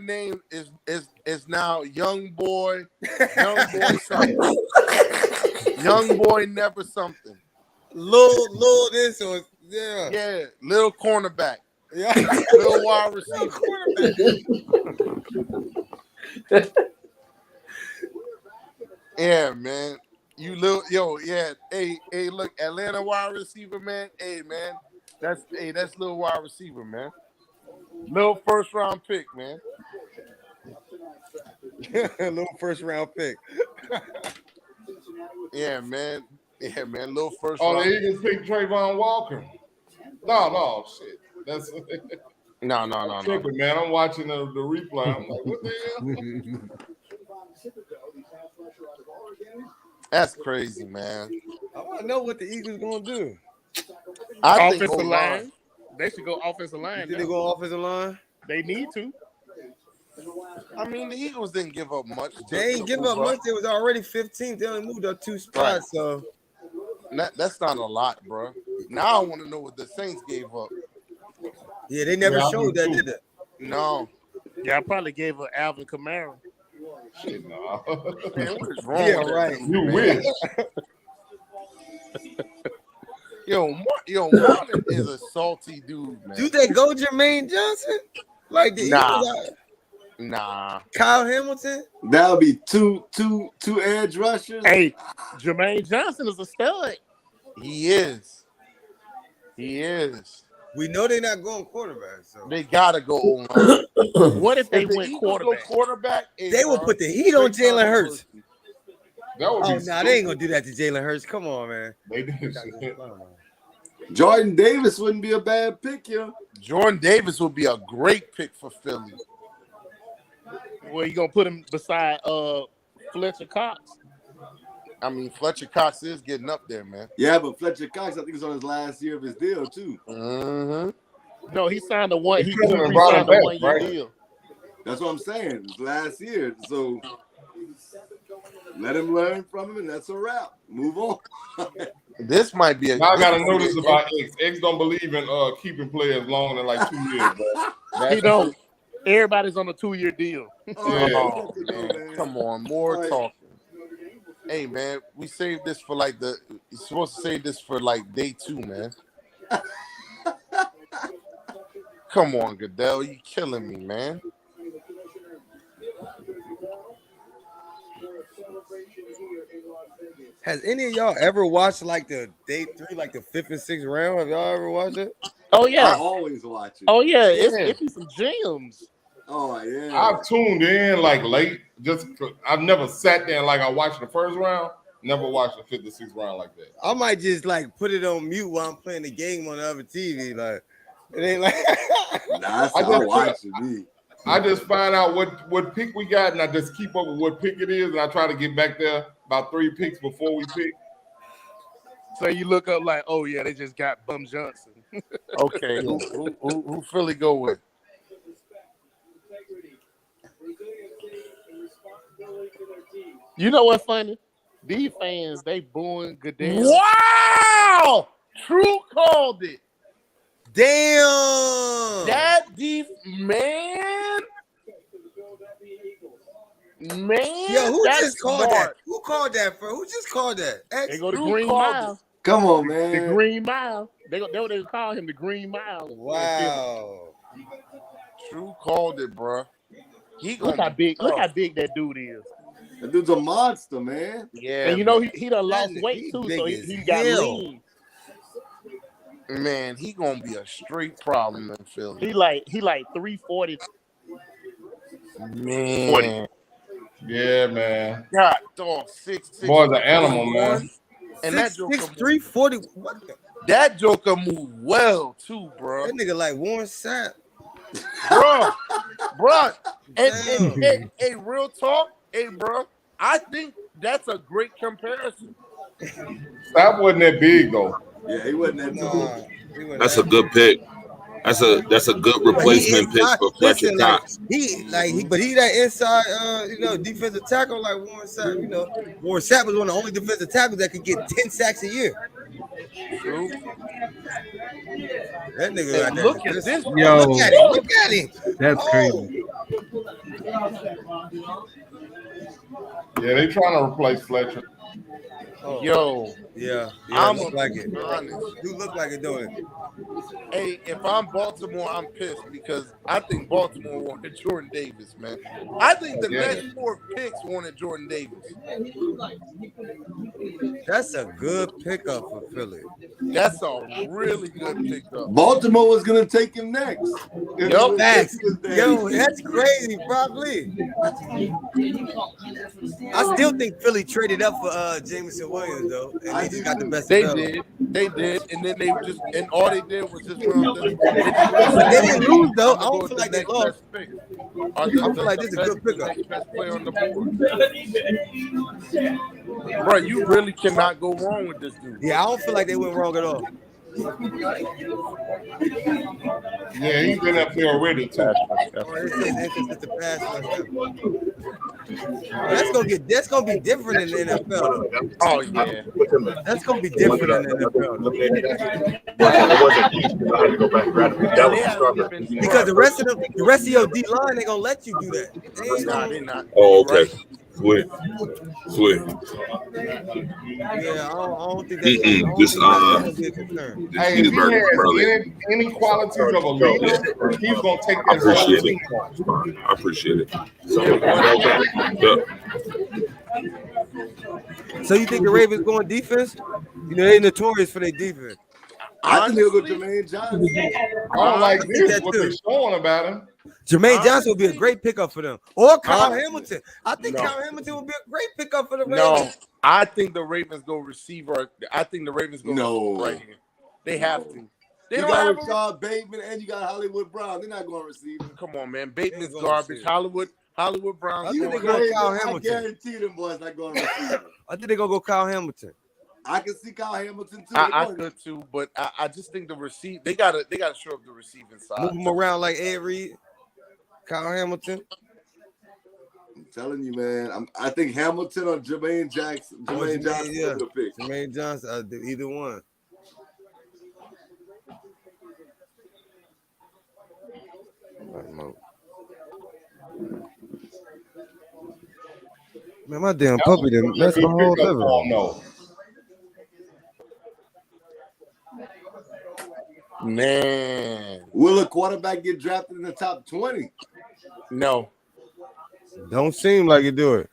name is now young boy something. Young boy never something. Little this or yeah, little cornerback. Yeah, little wide receiver. Yeah, man. You little Hey, look, Atlanta wide receiver, man. Hey, man. That's little wide receiver, man. Little first round pick, man. Little first round pick. Yeah, man. Yeah, man. Little first. Oh, they just picked Trayvon Walker. No, shit. That's no. Man, I'm watching the replay. I'm like, what the hell? That's crazy, man. I want to know what the Eagles gonna do. Offensive line. They should go offensive line. Did they go offensive line? They need to. I mean, the Eagles didn't give up much. They ain't give up much. They was already 15th. They only moved up 2 spots. So that's not a lot, bro. Now I want to know what the Saints gave up. Yeah, they never showed that, did they? No. Yeah, I probably gave her Alvin Kamara. Shit, no. Man, what is wrong? Yeah, with right. You wish. Yo, Marlon is a salty dude, man. Do they go Jermaine Johnson? Like the Eagles? Nah. Kyle Hamilton? That would be two edge rushers. Hey, Jermaine Johnson is a stud. He is. We know they're not going quarterback, so they gotta go online. What if they the went Eagles quarterback? They will put the heat on Jalen Hurts. That would be they ain't gonna do that to Jalen Hurts. Come on, man. They do. Jordan Davis wouldn't be a bad pick, yo. Jordan Davis would be a great pick for Philly. Well, you gonna put him beside Fletcher Cox? I mean, Fletcher Cox is getting up there, man. Yeah, but Fletcher Cox, I think, is on his last year of his deal too. Mm-hmm. No, he signed a one. He signed a 1 year deal. That's what I'm saying. It's last year, so Let him learn from him, and that's a wrap. Move on. This might be a. Now I got to know this about X. X don't believe in keeping players longer than like 2 years, bro. He don't. Everybody's on a 2-year deal. Oh, man. Come on, more talking. Hey, man, we saved this for like you're supposed to save this for like day 2, man. Come on, Goodell, you killing me, man. Has any of y'all ever watched like the day 3, like the 5th and 6th round? Have y'all ever watched it? Oh yeah, I always watch it. oh yeah, it's be some gems. Oh yeah. I've tuned in like late. I've never sat there and like I watched the first round. Never watched the 5th or 6th round like that. I might just like put it on mute while I'm playing the game on the other TV. Like it ain't like. Nah, I watch it. I just find out what pick we got, and I just keep up with what pick it is, and I try to get back there about 3 picks before we pick. So you look up like, oh yeah, they just got Bum Johnson. Okay, who Philly go with? You know what's funny? These fans, they booing Goodell. Wow! True called it. Damn. That man. Yo, who just called that? Who called that for? Who just called that? They go to Green Mile. Come on, man. The Green Mile. They call him the Green Mile. Wow. True called it, bro. Look how big that dude is. That dude's a monster, man. Yeah. And you know he done lost weight too, so he got lean. Man, he gonna be a straight problem in Philly. He like 340. Man. Yeah, man. God, dog, 6'6". Boy's an animal, man. And that Joker 340. What? That Joker moved well too, bro. That nigga like Warren Sapp. Bro. And real talk, bro. I think that's a great comparison. Sapp wasn't that big though. Yeah, he wasn't that tall. That's a good pick. That's a good replacement pick for Fletcher Cox. But he that inside, defensive tackle like Warren Sapp. Warren Sapp was one of the only defensive tackles that could get 10 sacks a year. True. That nigga got that. Look at this. Yo, Look at him. That's crazy. Yeah, they trying to replace Fletcher. Yo, yeah, I'm look like it. honest. You look like it doing it. Hey, if I'm Baltimore, I'm pissed because I think Baltimore wanted Jordan Davis, man. I think the next 4 picks wanted Jordan Davis. That's a good pickup for Philly. That's a really good pickup. Baltimore was gonna take him next. Yo, facts. Yo, that's crazy, probably. I still think Philly traded up for Jamison Williams though, and they just got the best. They did, and then all they did was just run them. They didn't lose though. I don't feel like they lost. I feel like this is a good pickup. Best player on the board. Bro, you really cannot go wrong with this dude. Yeah, I don't feel like they went wrong at all. Yeah, he's been up there already too. That's gonna be different in the NFL though. Oh yeah, that's gonna be different in the NFL. Because the rest of your D line ain't gonna let you do that. They're not. Oh, okay. Sweet. Yeah, I don't think that's Hey, if he has any qualities of a leader, he's gonna take that whole team. I appreciate it. So you think the Ravens going defense? They're notorious for their defense. I think he'll go Jermaine Johnson. I don't like this. What they're showing about him. Jermaine Johnson would be a great pickup for them. Or Kyle Hamilton. I think Kyle Hamilton would be a great pickup for the Ravens. No, I think the Ravens go receiver. I think the Ravens go right here. They have to. They You don't got have Rashad Bateman and you got Hollywood Brown. They're not going to receive him. Come on, man. Bateman's garbage. Hollywood Brown. I think they go Kyle Hamilton. I guarantee them boys not going to receive him. I think they're going to go Kyle Hamilton. I can see Kyle Hamilton too. I could too, but I just think the they gotta show up the receiving side. Move them around like Ed Reed, Kyle Hamilton. telling you, man. I think Hamilton or Jermaine Jackson. Jermaine Johnson is a pick. Jermaine Johnson, either one. Man, my damn puppy didn't mess my whole liver. Man, will a quarterback get drafted in the top 20? No. Don't seem like you do it.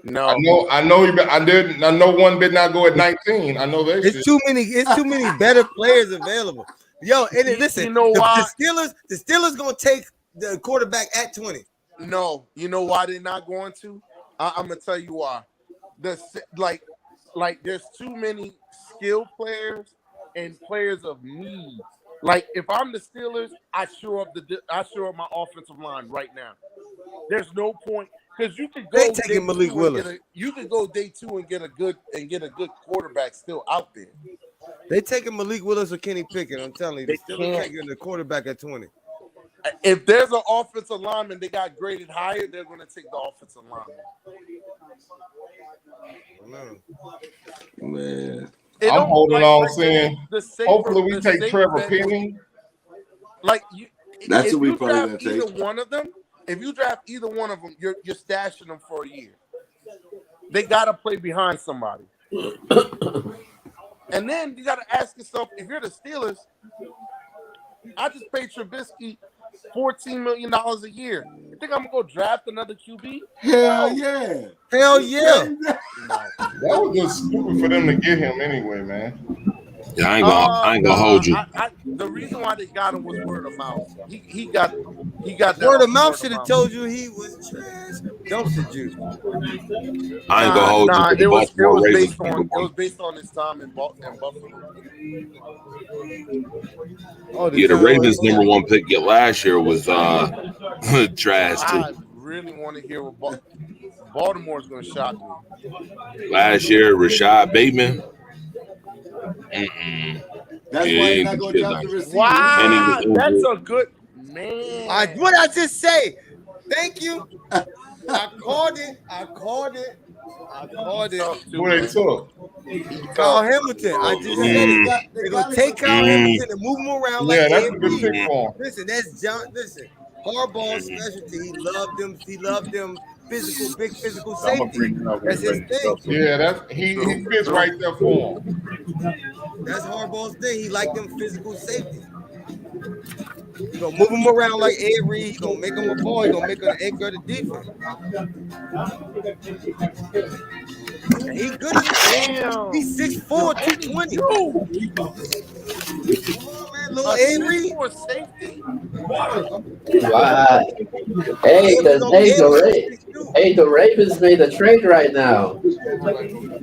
No, I know one did not go at 19. I know that. It's too many better players available. Yo, and listen, you know why? The Steelers gonna take the quarterback at 20. No, you know why they're not going to? I'm gonna tell you why. Like there's too many skill players and players of need. Like if I'm the Steelers, I shore up my offensive line right now. There's no point because you could go taking Malik Willis. You could go day 2 and get a good quarterback still out there. They taking Malik Willis or Kenny Pickett. I'm telling you, they still taking the quarterback at 20. If there's an offensive lineman they got graded higher, they're going to take the offensive lineman. Man, I'm holding on, saying hopefully we take Trevor Penny. That's what we probably gonna take. If you draft either one of them, you're stashing them for a year. They got to play behind somebody. And then you got to ask yourself, if you're the Steelers, I just paid Trubisky $14 million a year. You think I'm gonna go draft another QB? Hell yeah! Hell yeah! That was just stupid for them to get him anyway, man. Yeah, I ain't gonna hold you. The reason why they got him was word of mouth. He got that word of mouth should have told you he was trash. Dumpster juice. I ain't gonna hold you. It was based on his time in Buffalo. Yeah, the Ravens' number 1 pick last year was trash too. I really want to hear what Baltimore's going to shock me. Last year, Rashad Bateman. That's why you're not going to draft the receiver. Wow, that's a good man. What I just say? Thank you. I called it. Who they took? Kyle Hamilton. I just said it. They're gonna take Kyle Hamilton and move him around like that's a good pick for him. Listen, that's John. Listen, Harbaugh's specialty. He loved them big physical safety. That's his thing. Yeah, he fits right there for him. That's Harbaugh's thing. He liked them physical safety. He's gonna move him around like Ed Reed. He's gonna make him a ball. He's gonna make him an anchor of the defense. And he good as he's 6'4", 220. Little Ed Reed. Wow. Hey, the Ravens made a trade right now.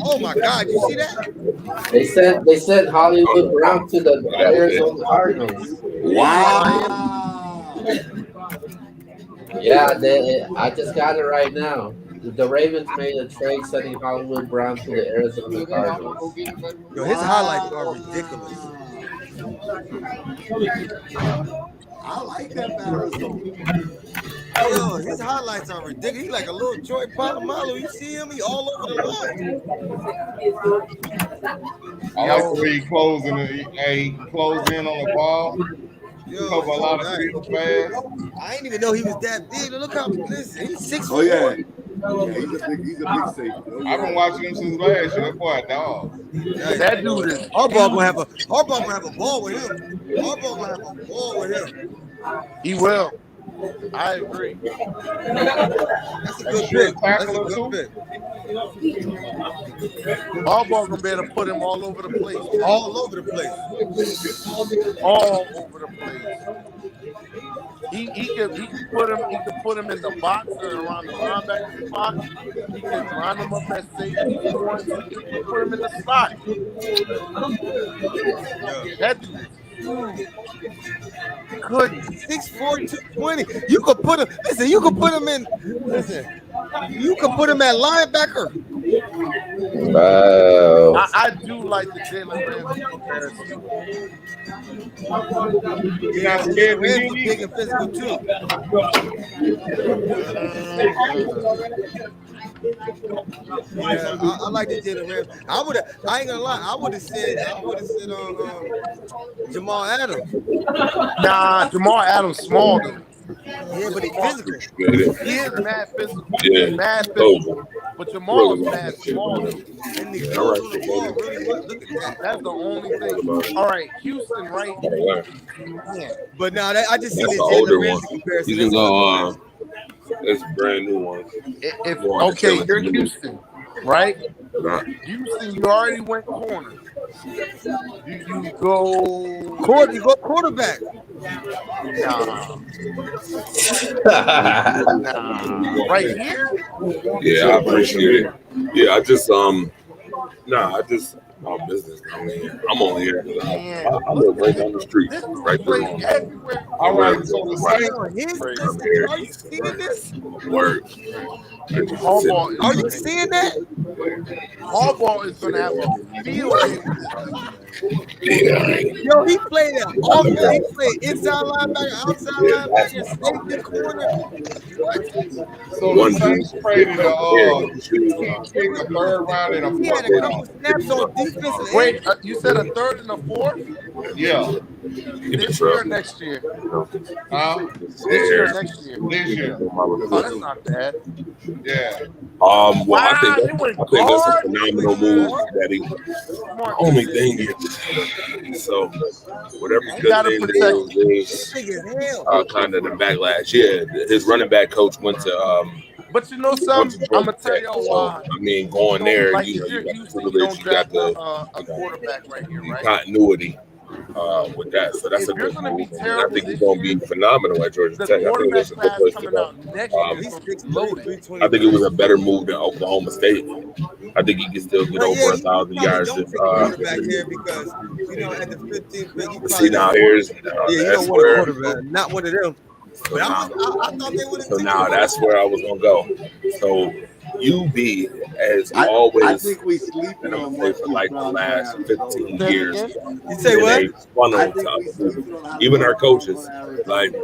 Oh my God, you see that? They sent Hollywood Brown to the Arizona Cardinals. Wow. Yeah, I just got it right now. The Ravens made a trade sending Hollywood Brown to the Arizona Cardinals. Yo, his highlights are ridiculous. I like that Arizona. Yo, his highlights are ridiculous. He's like a little Joy Polamalu. You see him? He all over the line. I like the way he closed in on the ball. Yo, cover a lot of field fast. I didn't even know he was that big. Look how he's 6'4". Oh yeah. Yeah, he's a big safety. Oh, yeah. I've been watching him since last year. That boy a dog. That dude is Harbaugh gonna have a ball with him. Harbaugh gonna have a ball with him. He will. I agree. That's a good pick. That's a good pick. Harbaugh gonna be able to put him all over the place. All over the place. All over the place. He can put him in the box or around the linebacker box. He can line him up at safety if he wants to. He can put him in the slot. That dude is huge. Good. 6'4", 220. You could put him. Listen, you could put him in. Listen, you could put him at linebacker. Wow. I do like the Jalen Ramsey comparison. You're not scared to hit big either. and physical too. Yeah, I like the Jalen Ramsey. I ain't gonna lie, I would have said Jamal Adams. Nah, Jamal Adams small though. Yeah, but he's physical. He is mad physical. Yeah. He's mad physical. But Jamal's mad small though. And he goes on the ball really much. Look at that. That's the only thing. All right, Houston, right? Yeah. But now I just see That's the the older Jalen one. Ramsey comparison. You can go it's a brand new one. Okay, you're Houston, right? Nah. Houston, you already went corner. You go quarterback. Nah. Right here? Yeah, I appreciate it. Yeah, I just my business. I mean, I'm only here because I live right down the street, right there. All right, so the Saints. Are you seeing this? Word. Are you seeing that? Harbaugh is gonna have a field day with this defense. Yeah. Yo, he played that offense. He played inside linebacker, outside linebacker, safety corner. What? So the Saints traded a third round and a He had fourth a couple round. snaps on defensive Wait, end. you said a third and a fourth? Yeah. This year or next year? This year or next year? This year. Oh, that's not bad. Yeah. Well, Wow, I think they went that's a guard. phenomenal move that the only thing is, so whatever You good gotta thing protect. is kind of the backlash. Yeah, his running back coach went to But you know something? I'm gonna tell y'all why. I mean, going there, Like, you know, if you're you got Houston, the you don't privilege, you got draft the a quarterback right here, right? continuity with that. So that's If a you're good gonna move. be And I terrible think he's this going to year, be phenomenal at Georgia the Tech. I think quarterback that's a good class place to coming go. out next year is gonna be loaded. I think it was a better move than Oklahoma State. I think he can still get over 1,000 yards. Don't take a quarterback there because at the 15th pick, you See, probably now here's you that's don't want a where. quarterback, not one of them. But I thought they would have. So now that's where I was gonna go. So UB as I always, think we sleeping and I'm on gonna say for like the last 15 years. You say what? Funnel to other people. Even our coaches, like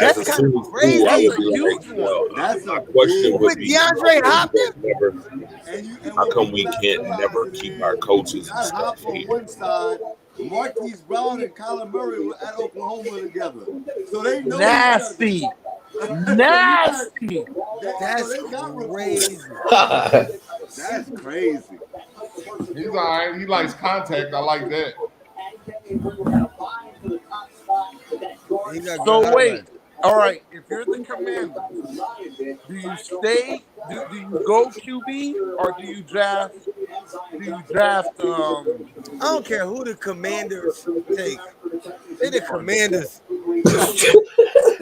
as a senior school, I would be like, well, my question would be, DeAndre Hopkins. How come we can't never keep our coaches and stuff on here? one side, Marquise Brown and Kyler Murray were at Oklahoma together, so they know Nasty. Nasty. That's crazy. That's crazy. He's all right. He likes contact. I like that. So wait. All right. If you're the Commanders, do you stay? Do you go QB or do you draft? Do you draft? I don't care who the Commanders take. They the Commanders.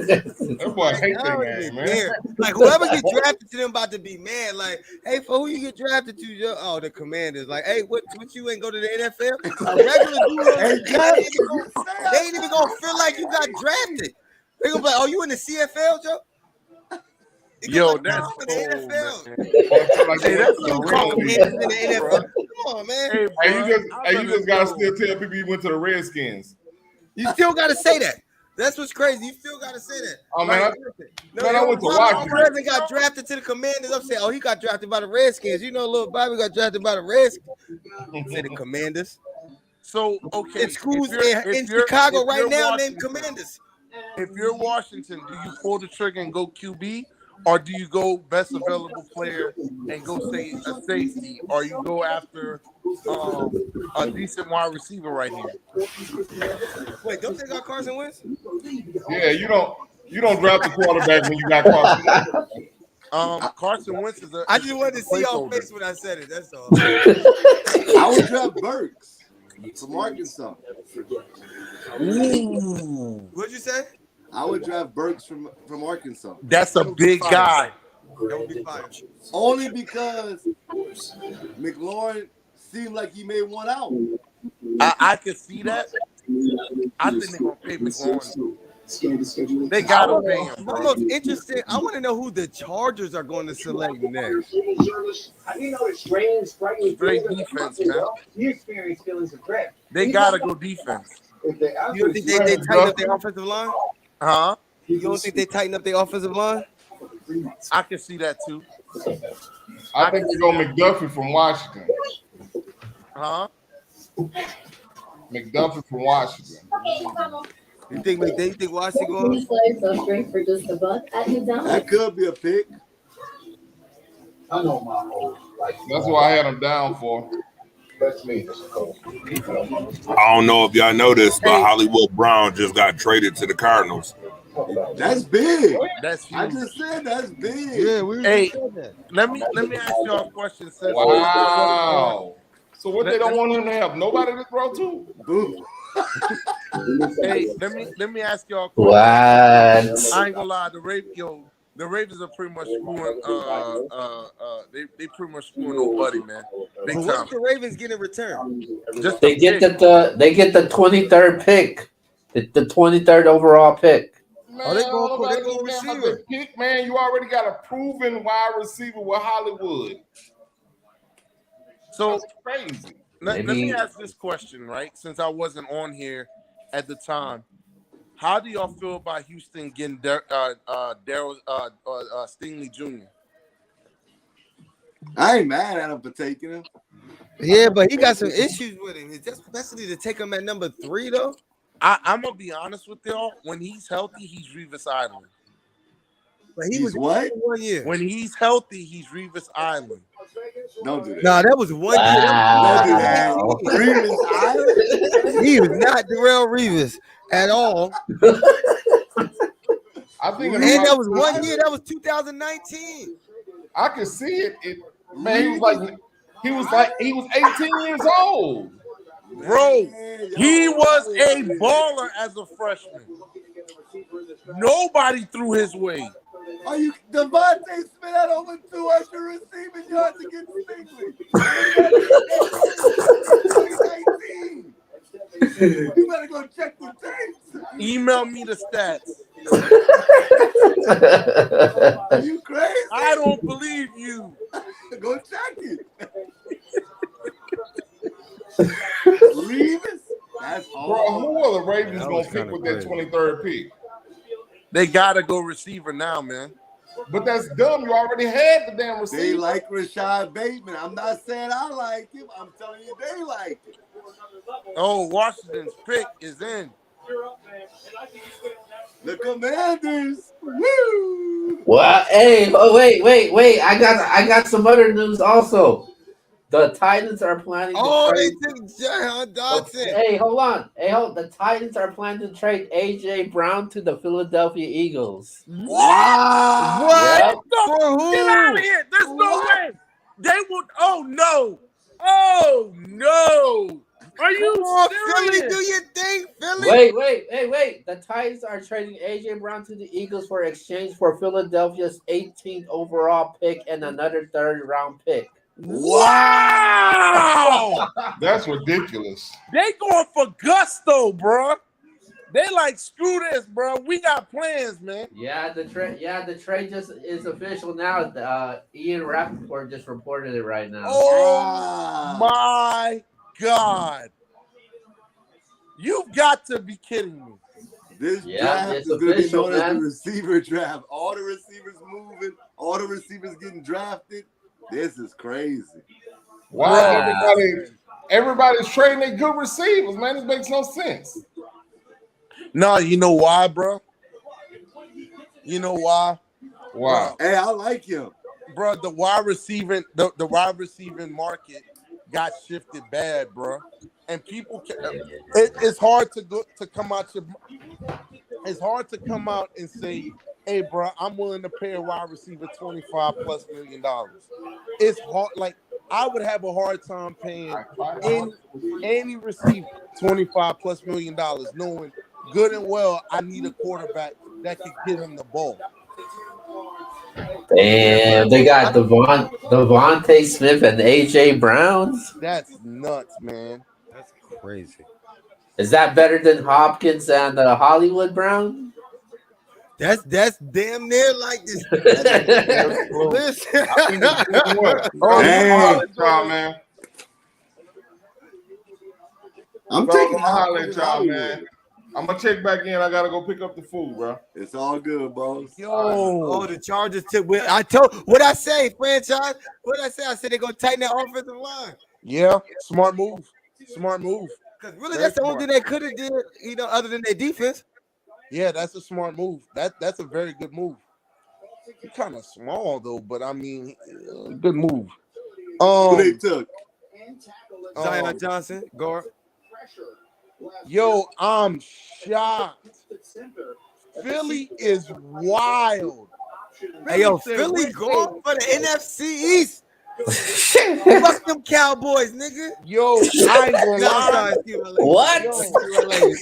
That boy hates that game, man. Like whoever get drafted to them about to be mad. Like, hey, for who you get drafted to? Oh, the Commanders. Like, hey, what you ain't go to the NFL? A regular dude, they ain't even gonna feel like you got drafted. They gonna be like, oh, you in the CFL, Joe? Yo, that's cold, the NFL. Hey, that's You call Commanders in the NFL? Come on, man. Hey, you just gotta still tell people you went to the Redskins. You still gotta say that. That's what's crazy. You still gotta say that. Oh man, I went to Washington. Washington. Got drafted to the Commanders. I'm saying, oh, he got drafted by the Redskins. You know, little Bobby got drafted by the Redskins. Say the Commanders. So okay, in schools in Chicago right now named Commanders. If you're Washington, do you pull the trigger and go QB, or do you go best available player and go say a safety, or you go after a decent wide receiver right here? Wait, don't they got Carson Wentz? Yeah, you don't draft the quarterback when you got Carson Wentz. Carson Wentz is a. I just wanted to see your face when I said it. That's all. I would draft Burks from Arkansas. Ooh. What'd you say? I would draft Burks from Arkansas. That's a big guy. That would be fire. Only because McLaurin seemed like he made one out. I can see that. I think they're gonna pay McLaurin. They gotta pay him. My most interesting. I want to know who the Chargers are going to select next. Straight defense, man. They gotta go defense. You don't think they tighten up their offensive line? Huh? You don't think they tighten up their offensive line? I can see that too. I think they go McDuffie from Washington. Huh? McDuffie from Washington. You think Washington goes? That could be a pick. That's what I had him down for. That's me. I don't know if y'all know this, but Hollywood Brown just got traded to the Cardinals. That's big. That's huge. I just said that's big. Yeah, we Hey, said that. let me ask y'all a question. Since Wow. So what they don't want him to have? Nobody to throw to? Boom. Hey, let me ask y'all a question. What? I ain't gonna lie, the Ravens are pretty much screwing. They pretty much screwing nobody, man. Big But time. what's the Ravens get in return? Just They get the 23rd pick, the 23rd overall pick. Man, they gonna nobody go give a damn about receiver. the pick, man. You already got a proven wide receiver with Hollywood. So That's crazy. let me ask this question, right? Since I wasn't on here at the time, how do y'all feel about Houston getting Daryl Stingley Jr.? I ain't mad at him for taking him. Yeah, but he got some issues with him. Is that especially to take him at number 3 though? I'm gonna be honest with y'all. When he's healthy, he's Revis Island. But he He's was what? 1 year. When he's healthy, he's Revis Island. Don't do that. Nah, that was 1 year. Don't do that. Wow. Revis Island? He was not Darrell Revis at all. I think And that was 1 year. That was 2019. I could see it. Man, he was 18 years old. Bro, he was a baller as a freshman. Nobody threw his way. Are you Devontae Smith had over 200 receiving yards against Stingley? 2019. You better go check the tapes. Email me the stats. Are you crazy? I don't believe you. Go check it. Revis? That's Bro, all. who are the Ravens That going was to pick kinda with that crazy. 23rd pick? They gotta go receiver now, man. But that's dumb. You already had the damn They receiver. like Rashad Bateman. I'm not saying I like him. I'm telling you they like him. Oh, Washington's pick is in. The Commanders. Woo! Well, hey, oh, wait. I got some other news also. The Titans are planning to Oh, trade. they took Jahan Dodson. Hey, hold on. The Titans are planning to trade A.J. Brown to the Philadelphia Eagles. Wow! What? Yep. For who? Get out of here. There's no way. They would. Oh, no. Oh, no. Are you Come on, Philly, serious? do your thing, Philly. Wait. The Titans are trading A.J. Brown to the Eagles for exchange for Philadelphia's 18th overall pick and another 3rd-round pick. Wow! That's ridiculous. They going for gusto, bro. They like, screw this, bro. We got plans, man. Yeah, the trade just is official now. Ian Rappaport just reported it right now. Oh my God. You've got to be kidding me. This Yeah, draft it's is going to be official, known as man. the receiver draft. All the receivers moving, all the receivers getting drafted. This is crazy. Why Wow. everybody's trading their good receivers, man? This makes no sense. No, you know why, bro? You know why? Wow. Hey, I like him. Bro, the wide receiving market got shifted bad, bro. And people it's hard to come out and say, hey, bro, I'm willing to pay a wide receiver $25+ million. It's hard. Like, I would have a hard time paying any receiver $25+ million, knowing good and well I need a quarterback that can get him the ball. Damn, they got Devontae Smith and A.J. Brown. That's nuts, man. That's crazy. Is that better than Hopkins and Hollywood Brown? That's damn near like this. Listen. Man. I'm Bro, taking I'm gonna holler at out y'all, man. I'm gonna check back in. I gotta go pick up the food, bro. It's all good, boss. Oh, the Chargers took. I told. What I say, franchise? What I say? I said they're gonna tighten their offensive line. Yeah, smart move. Smart move. Because really, Very that's the only smart. thing they could have did. You know, other than their defense. Yeah, that's a smart move. That's a very good move. He's kind of small though, but I mean, good move. Who they took? Zion Johnson, guard. Yo, I'm shocked. Philly is wild. Hey, yo, Philly going for the NFC East. Fuck them Cowboys, nigga. Yo, I ain't gonna lie. What?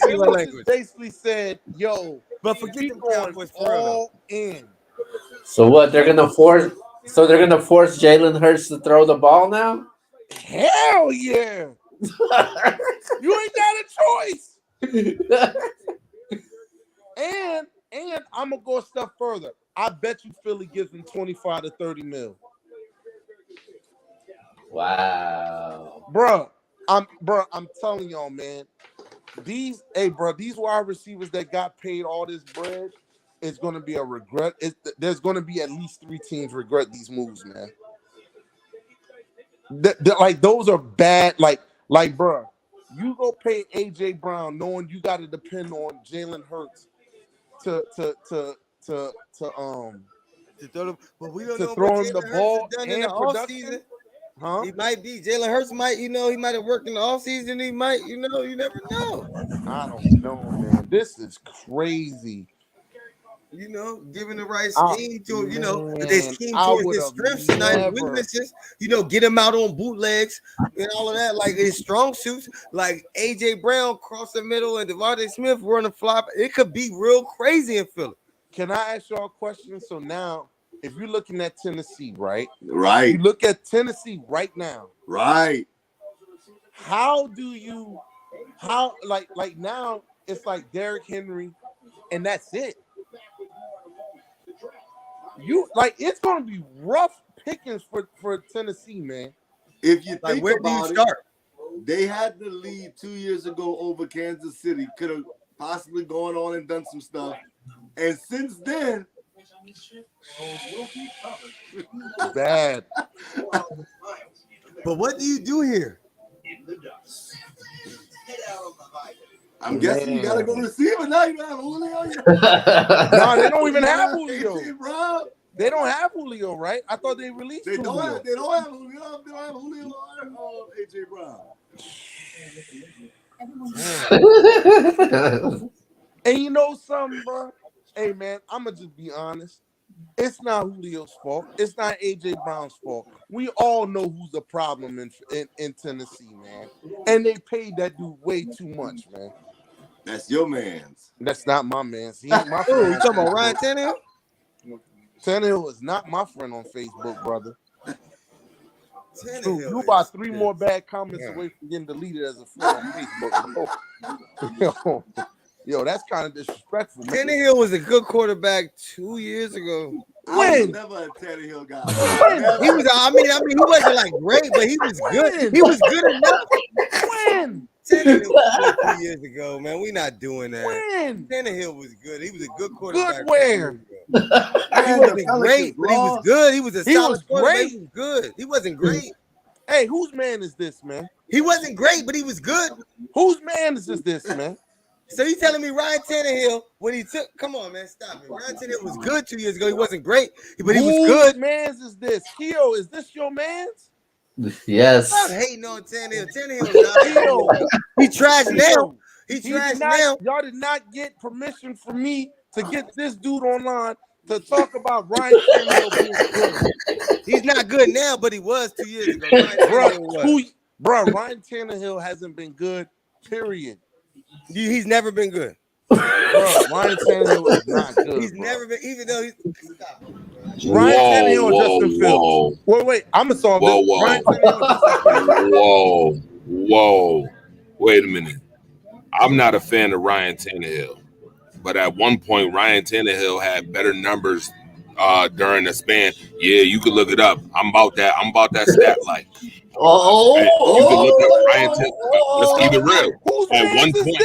Yo, basically said, yo, but forget them Cowboys all in. So what? They're gonna force Jalen Hurts to throw the ball now? Hell yeah. You ain't got a choice. And I'm gonna go a step further. I bet you Philly gives him 25 to 30 mil. Wow. Bruh, I'm telling y'all, man. These wide receivers that got paid all this bread, it's gonna be a regret. There's gonna be at least 3 teams regret these moves, man. Like those are bad. Like, bruh, you go pay AJ Brown knowing you got to depend on Jalen Hurts to throw him the ball in the offseason. Huh? He might be Jalen Hurts might, he might have worked in the offseason. He might, you never know. I don't know, man. This is crazy. Given the right scheme to, their scheme towards his strengths and his weaknesses, get him out on bootlegs and all of that, like his strong suits, like AJ Brown cross the middle and Devontae Smith running flop. It could be real crazy in Philly. Can I ask y'all a question? So now, if you're looking at Tennessee, right? Right. You look at Tennessee right now. Right. How now it's like Derrick Henry, and that's it. It's gonna be rough pickings for Tennessee, man. If you think where do you start? They had the lead 2 years ago over Kansas City. Could have possibly gone on and done some stuff. And since then, bad. But what do you do here? I'm guessing you gotta go receiver now. You don't have Julio. No, they don't even have Julio. Bro. They don't have Julio, right? I thought they released They Julio. don't have Julio. They don't have Julio or AJ Brown. And you know something, bro? Hey, man, I'm going to just be honest. It's not Julio's fault. It's not A.J. Brown's fault. We all know who's the problem in Tennessee, man. And they paid that dude way too much, man. That's your man's. That's not my man's. He ain't my friend. Oh, you talking about Ryan Tannehill? Tannehill is not my friend on Facebook, brother. Tannehill You about 3 more bad comments away from getting deleted as a friend on Facebook. Yo, that's kind of disrespectful. Man. Tannehill was a good quarterback 2 years ago. I was never a Tannehill guy. He was. I mean, he wasn't like great, but he was good. He was good enough. When? Tannehill was good 2 years ago, man. We not doing that. When? Tannehill was good. He was a good quarterback. Good where? He wasn't great, but he was good. He was a solid quarterback. Great. He was good. He wasn't great. Hey, whose man is this, man? He wasn't great, but he was good. Whose man is this, man? So you telling me Ryan Tannehill, when he took, come on, man, stop it. Ryan Tannehill was good 2 years ago. He wasn't great, but he was good. Whose man's is this? Keo, is this your man's? Yes. I'm hating on Tannehill. Tannehill, he trash now. He trash now. Y'all did not get permission from me to get this dude online to talk about Ryan Tannehill being good. He's not good now, but he was 2 years ago. Ryan Tannehill hasn't been good, period. He's never been good. Ryan Tannehill is not good. He's never been, even though he's. Ryan Tannehill and Justin Fields. Wait, I'm gonna solve this. Ryan Whoa. Wait a minute. I'm not a fan of Ryan Tannehill, but at one point Ryan Tannehill had better numbers during the span. Yeah, you could look it up. I'm about that stat line. You can look up Ryan Tannehill. Let's keep it real. At one point,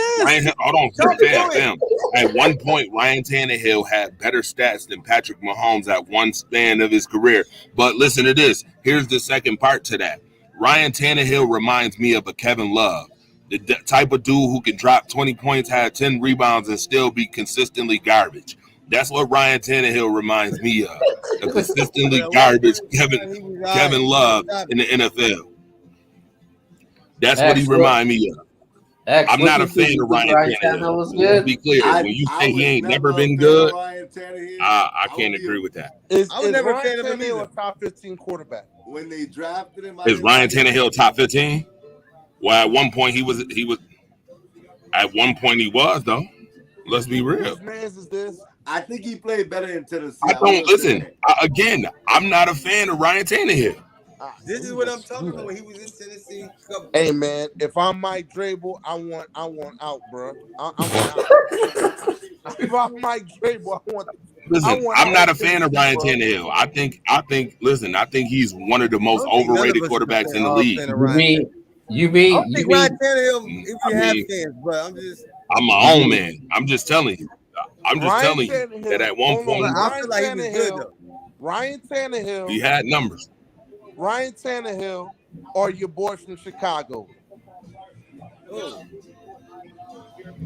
At one point, Ryan Tannehill had better stats than Patrick Mahomes at one span of his career. But listen to this. Here's the second part to that. Ryan Tannehill reminds me of a Kevin Love, the type of dude who can drop 20 points, have 10 rebounds, and still be consistently garbage. That's what Ryan Tannehill reminds me of. A consistently garbage Kevin Love in the NFL. That's what he reminds me of. I'm not a fan of Ryan Tannehill. To be clear, when you say he ain't never been good, I can't agree with that. I was never a fan of him either. A top 15 quarterback. When they drafted him, is Ryan Tannehill top 15? Well, at one point he was. At one point he was though. Let's be real. Whose man's is this? I think he played better in Tennessee. I don't listen. Again, I'm not a fan of Ryan Tannehill. This is what I'm talking about when he was in Tennessee. Hey man, if I'm Mike Vrabel, I want out, bro. I want out. If I'm Mike Vrabel, I want. Listen, I'm not a fan of Ryan Tannehill. I think. Listen, I think he's one of the most overrated quarterbers in the league. You mean Ryan Tannehill? If you have fans, bro, I'm my own man. I'm just telling you. I'm just telling you that at one point, I feel like he was good though. Ryan Tannehill. He had numbers. Ryan Tannehill or your boy from Chicago?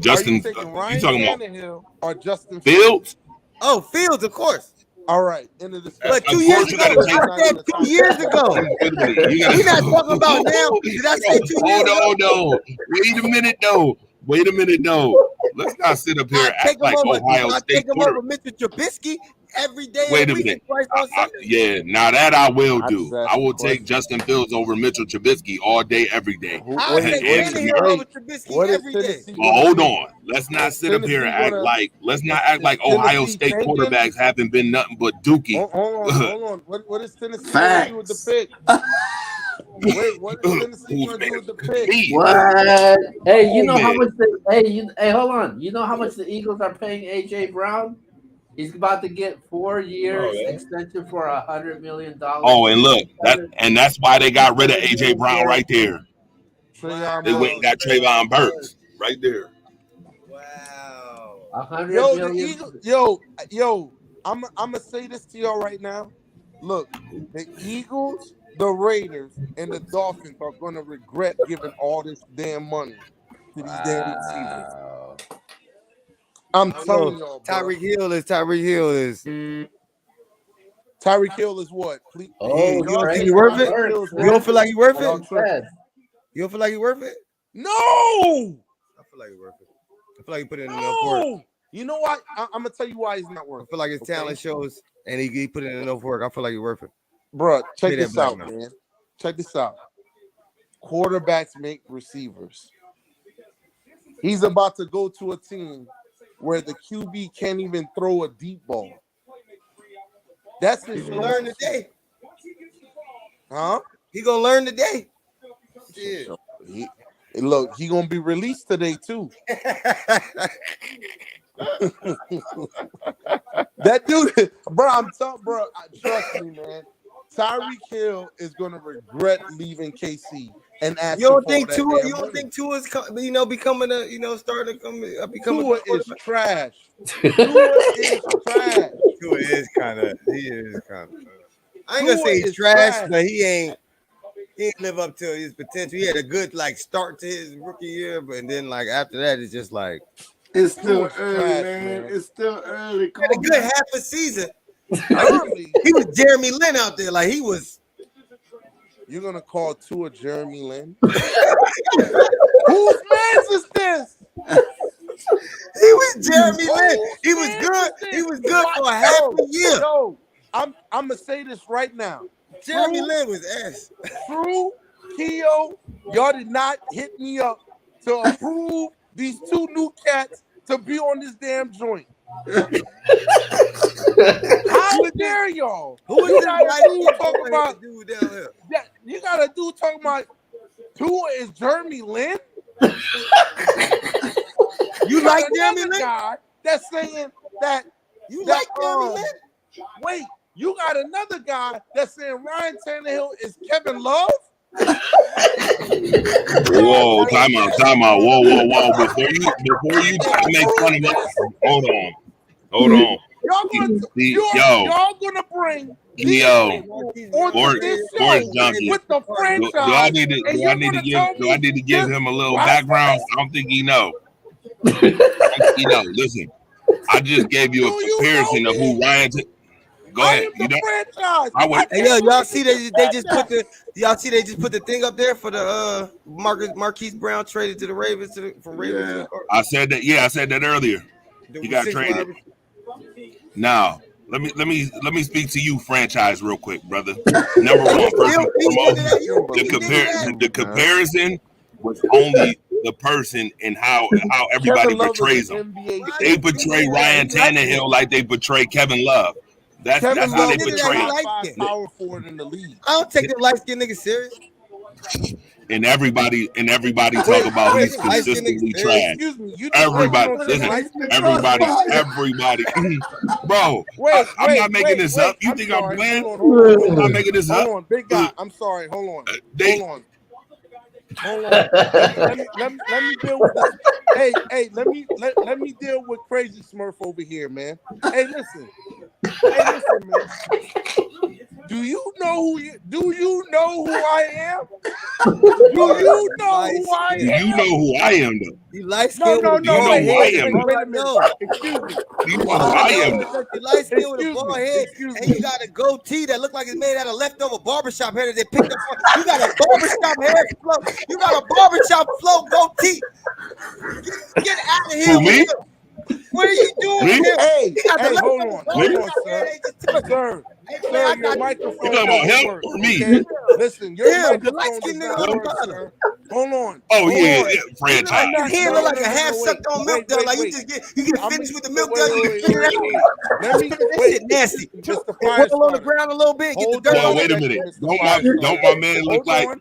Justin, you talking Tannehill or Justin Fields? Oh, Fields, of course. All right, end of the but 2 years ago, I said 2 years ago. We're not talking about now. Did I say 2 years ago? Hold on. Wait a minute, though. Let's not sit up here and act like Ohio State. Take him over Mr. Trubisky every day. Wait a minute. Yeah, now that I will do. I will take Justin Fields over Mitchell Trubisky all day, every day. I'll take Tannehill over Trubisky every day. Well, hold on. Let's not sit up here and act like Ohio State quarterbacks haven't been nothing but dookie. Hold on. What is Tennessee going to do with the pick? Wait, what is Tennessee going to do with the pick? What? Hey, you know how much? Hey, hold on. You know how much the Eagles are paying AJ Brown? He's about to get 4 years extension for $100 million. Oh, and look, that's why they got rid of AJ Brown right there. They went and got Trayvon Burks right there. Wow. $100 million. Yo, I'm gonna say this to y'all right now. Look, the Eagles, the Raiders, and the Dolphins are gonna regret giving all this damn money to these damn receivers. I'm telling y'all, bro. Tyreek Hill is. Tyreek Hill is what? Please. You don't think he worth it? You don't feel like he worth it? You don't feel like he worth it? No. I feel like he worth it. I feel like he put in enough work. You know what? I'm gonna tell you why he's not worth it. I feel like his talent shows, and he put in enough work. I feel like he's worth it. Bro, check this out, man. Check this out. Quarterbacks make receivers. He's about to go to a team where the QB can't even throw a deep ball. That's his learn today. Huh? He gonna learn today. Yeah. Look, he gonna be released today too. That dude, bro, I'm telling, bro. Trust me, man. Tyreek Hill is gonna regret leaving KC and asking. You don't think Tua? You don't think Tua is becoming a starting to become Tua is trash. Tua is trash. Tua is kind of. He is kind of. I ain't gonna say he's trash, but he ain't live up to his potential. He had a good start to his rookie year, but then after that, it's just it's still early, man. It's still early. He had a good half a season. He was Jeremy Lin out there, he was. You're gonna call Tua Jeremy Lin? Whose man's is this? He was Jeremy Lin. He was good. He was good for a half a year. Yo, I'm gonna say this right now. Jeremy Lin was ass. True, Keo, y'all did not hit me up to approve these two new cats to be on this damn joint. How dare y'all? Who is this talking about? Dude down here? You got a dude talking about Tua is Jeremy Lin? You like Jeremy Lin? Guy that's saying that You that, like Gary, man? wait, you got another guy that's saying Ryan Tannehill is Kevin Love? Whoa, time out. Whoa. Before you try to make fun of us, hold on. Y'all gonna bring these people onto this show with the franchise. Do I need to give him a little background? I don't think he know. Listen, I just gave you a comparison of who Ryan. Go ahead. You know, franchise. Hey, yo, y'all see they just put the thing up there for the Marquise Brown traded to the Ravens from Ravens. Yeah. I said that earlier. He got traded. Now, let me speak to you, franchise, real quick, brother. Number one, first and foremost, the comparison was only the person and how everybody portrays him. They portray Ryan Tannehill like they portray Kevin Love. That's how they portray him. Power forward in the league. I don't take them light skinned niggas serious. And everybody talk about he's consistently trash. Everybody, bro. I'm not making this up. You think I'm playing? I'm not making this up. Hold on, big guy. I'm sorry. Hold on. Let me deal with this. Hey, let me deal with Crazy Smurf over here, man. Hey, listen, man. Do you know who I am? Do you know who I am? Do you know who I am, though? You light skin. No. Do you know who I am? Wait a minute. Excuse me. Do you know who I am, though? You light skin with a bald head, and you got a goatee that looks like it's made out of leftover barbershop hair that they picked up. You got a barbershop hair flow. You got a barbershop flow goatee. Get out of here. Who, me? What are you doing here? Hey, hold on, sir. Sir, your microphone. You talking about him or me? Okay? Listen, your microphone does not work, sir. Hold on. Oh yeah, franchise. Your hair look like a half sucked on milk though. Like you get finished with the milk though. Let me that shit nasty. Just wiggle on the ground a little bit. Get the dirt. Well, wait a minute. Don't my man look like? Hold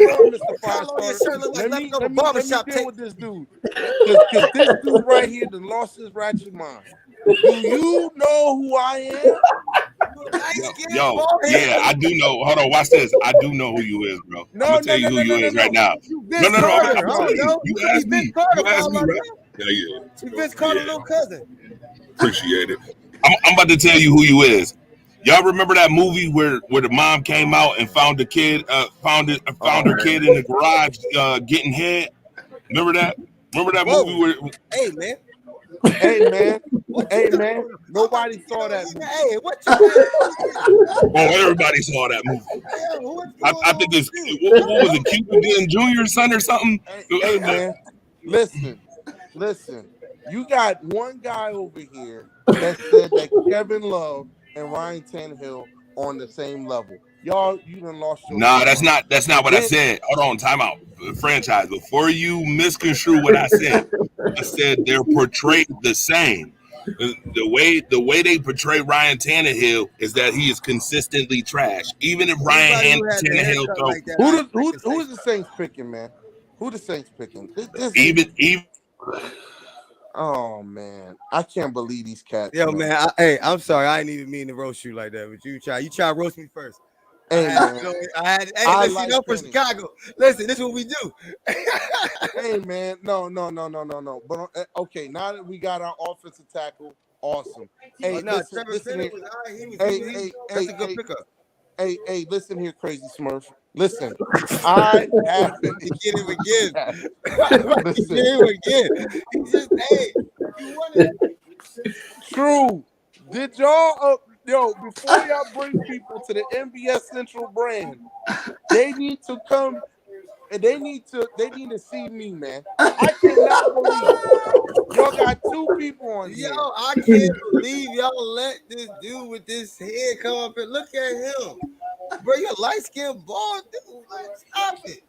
on, Mr. Firestarter. Let me deal with this dude. Because this dude right here done lost his ratchet mind. Do you know who I am? Yo, yeah, I do know. Hold on, watch this. I do know who you is, bro. I'm gonna tell you who you is right now. No. You asked me. You asked me, right? Yeah. Vince Carter's little cousin. Appreciate it. I'm about to tell you who you is. Y'all remember that movie where the mom came out and found the kid, found her kid in the garage getting head? Remember that? Remember that movie where? Hey man, nobody saw that movie. Hey, what you everybody saw that movie. I think it's what was it, Cupid Jr.'s son or something? Hey man, listen. You got one guy over here that said that Kevin Love and Ryan Tannehill on the same level. Y'all, you done lost your Nah, that's not what I said. Hold on, time out. Franchise. Before you misconstrue what I said they're portrayed the same. The way they portray Ryan Tannehill is that he is consistently trash. Even if Ryan Tannehill who's the Saints picking, man? Who the Saints picking? Even oh man, I can't believe these cats. Yo, man, I'm sorry, I didn't even mean to roast you like that, but you try to roast me first. Listen, I'm from Chicago. Listen, this is what we do. Hey man, no. But okay, now that we got our offensive tackle, awesome. Hey, listen here. That's a good pickup. Hey, listen here, Crazy Smurf. Listen, I have been get him again. Listen. Get him again. He just you want it. True. Did y'all before y'all bring people to the NBS Central brand, they need to come and they need to see me, man. I cannot believe y'all got two people on here. Yo, I can't believe y'all let this dude with this head come up and look at him. Bro, you're a light-skinned bald dude. Stop it.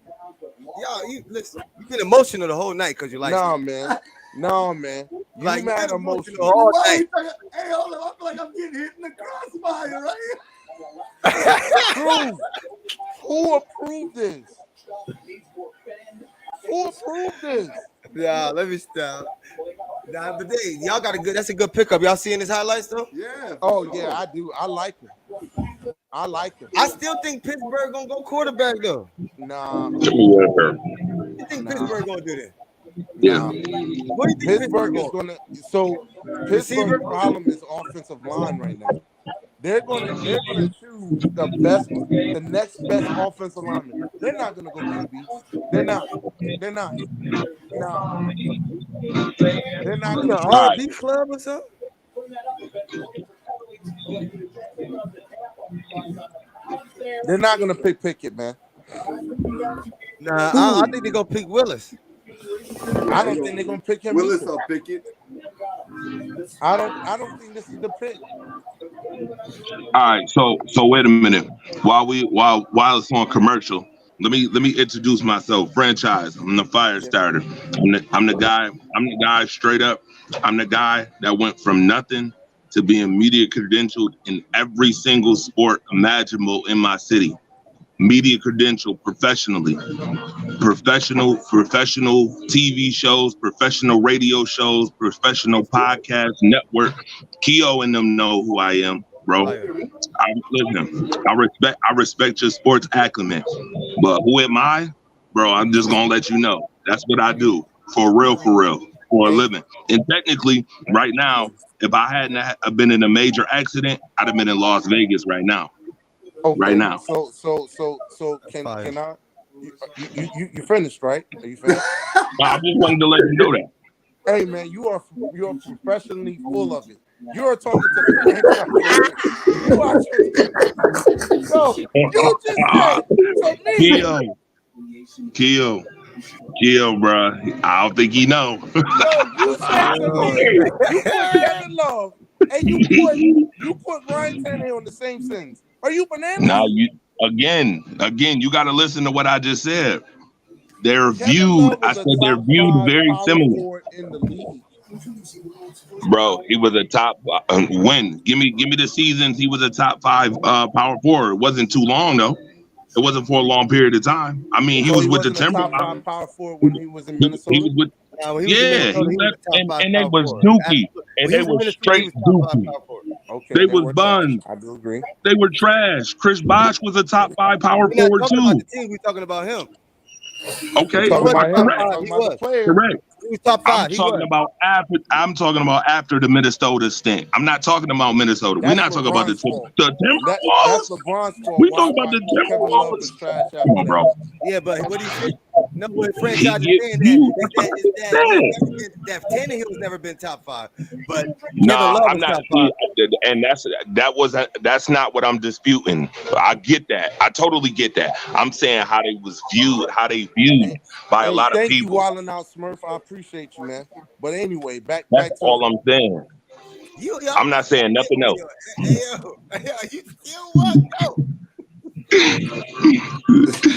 Yo, listen, you've been emotional the whole night because you like No, man. You like mad emotional all night. Hey, hold on. I feel like I'm getting hit in the crossfire right here. True. Who approved this? Who approved this? Yeah, let me stop. Nah, but y'all got a good. That's a good pickup. Y'all seeing his highlights though? Yeah. Oh yeah, I do. I like him. I still think Pittsburgh gonna go quarterback though. Nah. You think Pittsburgh gonna do that? Nah. What do you think Pittsburgh is gonna. So Pittsburgh's problem is offensive line right now. They're gonna choose the next best offensive lineman. They're not gonna go QB. They're not. Nah. They're not What, gonna the R&B club or something? They're not gonna pick Pickett, man. Nah, I think they're gonna pick Willis. I don't think they're gonna pick him. Willis either. or Pickett. I don't think this is the pick. All right, so wait a minute. While it's on commercial, let me introduce myself. Franchise. I'm the fire starter. I'm the guy straight up. I'm the guy that went from nothing to being media credentialed in every single sport imaginable in my city. Media credential professionally. Professional TV shows, professional radio shows, professional podcast network. Keo and them know who I am, bro. I respect your sports acumen, but who am I, bro? I'm just gonna let you know. That's what I do for real, for a living. And technically, right now, if I hadn't been in a major accident, I'd have been in Las Vegas right now. Okay. Right now. So can I? You finished, right? Are you finished? I just wanted to let you know that. Hey man, you are professionally full of it. You are talking to the franchise. You just said to me. Keo, bro. I don't think he know. You said to me, you put Kevin Love and you put Ryan Tannehill on the same things. Are you bananas? Now again, you got to listen to what I just said. They're viewed. I said they're viewed very similar. In the league. Bro, he was a top win. Give me the seasons. He was a top 5 power forward. It wasn't too long though. It wasn't for a long period of time. I mean, he was with the Timberwolves. Top 5 power forward when he was in Minnesota. He was with, and they was dookie, and they was straight dookie. Okay, they was buns. I do agree. They were trash. Chris Bosh was a top 5 power forward too. We're talking about him. Okay, correct. He was top 5. I'm talking about after the Minnesota stint. I'm not talking about Minnesota. We're not talking about the Timberwolves. That's LeBron's fault. We talking about the Timberwolves. Come on, bro. Yeah, but what do you think? No, what franchise is saying that Tannehill's never been top 5, but I'm not. And that's not what I'm disputing. I get that. I totally get that. I'm saying how they viewed by a lot of people. Thank you, Wildin' Out Smurf. I appreciate you, man. But anyway, back That's to all I'm saying. I'm not saying nothing else. You still what?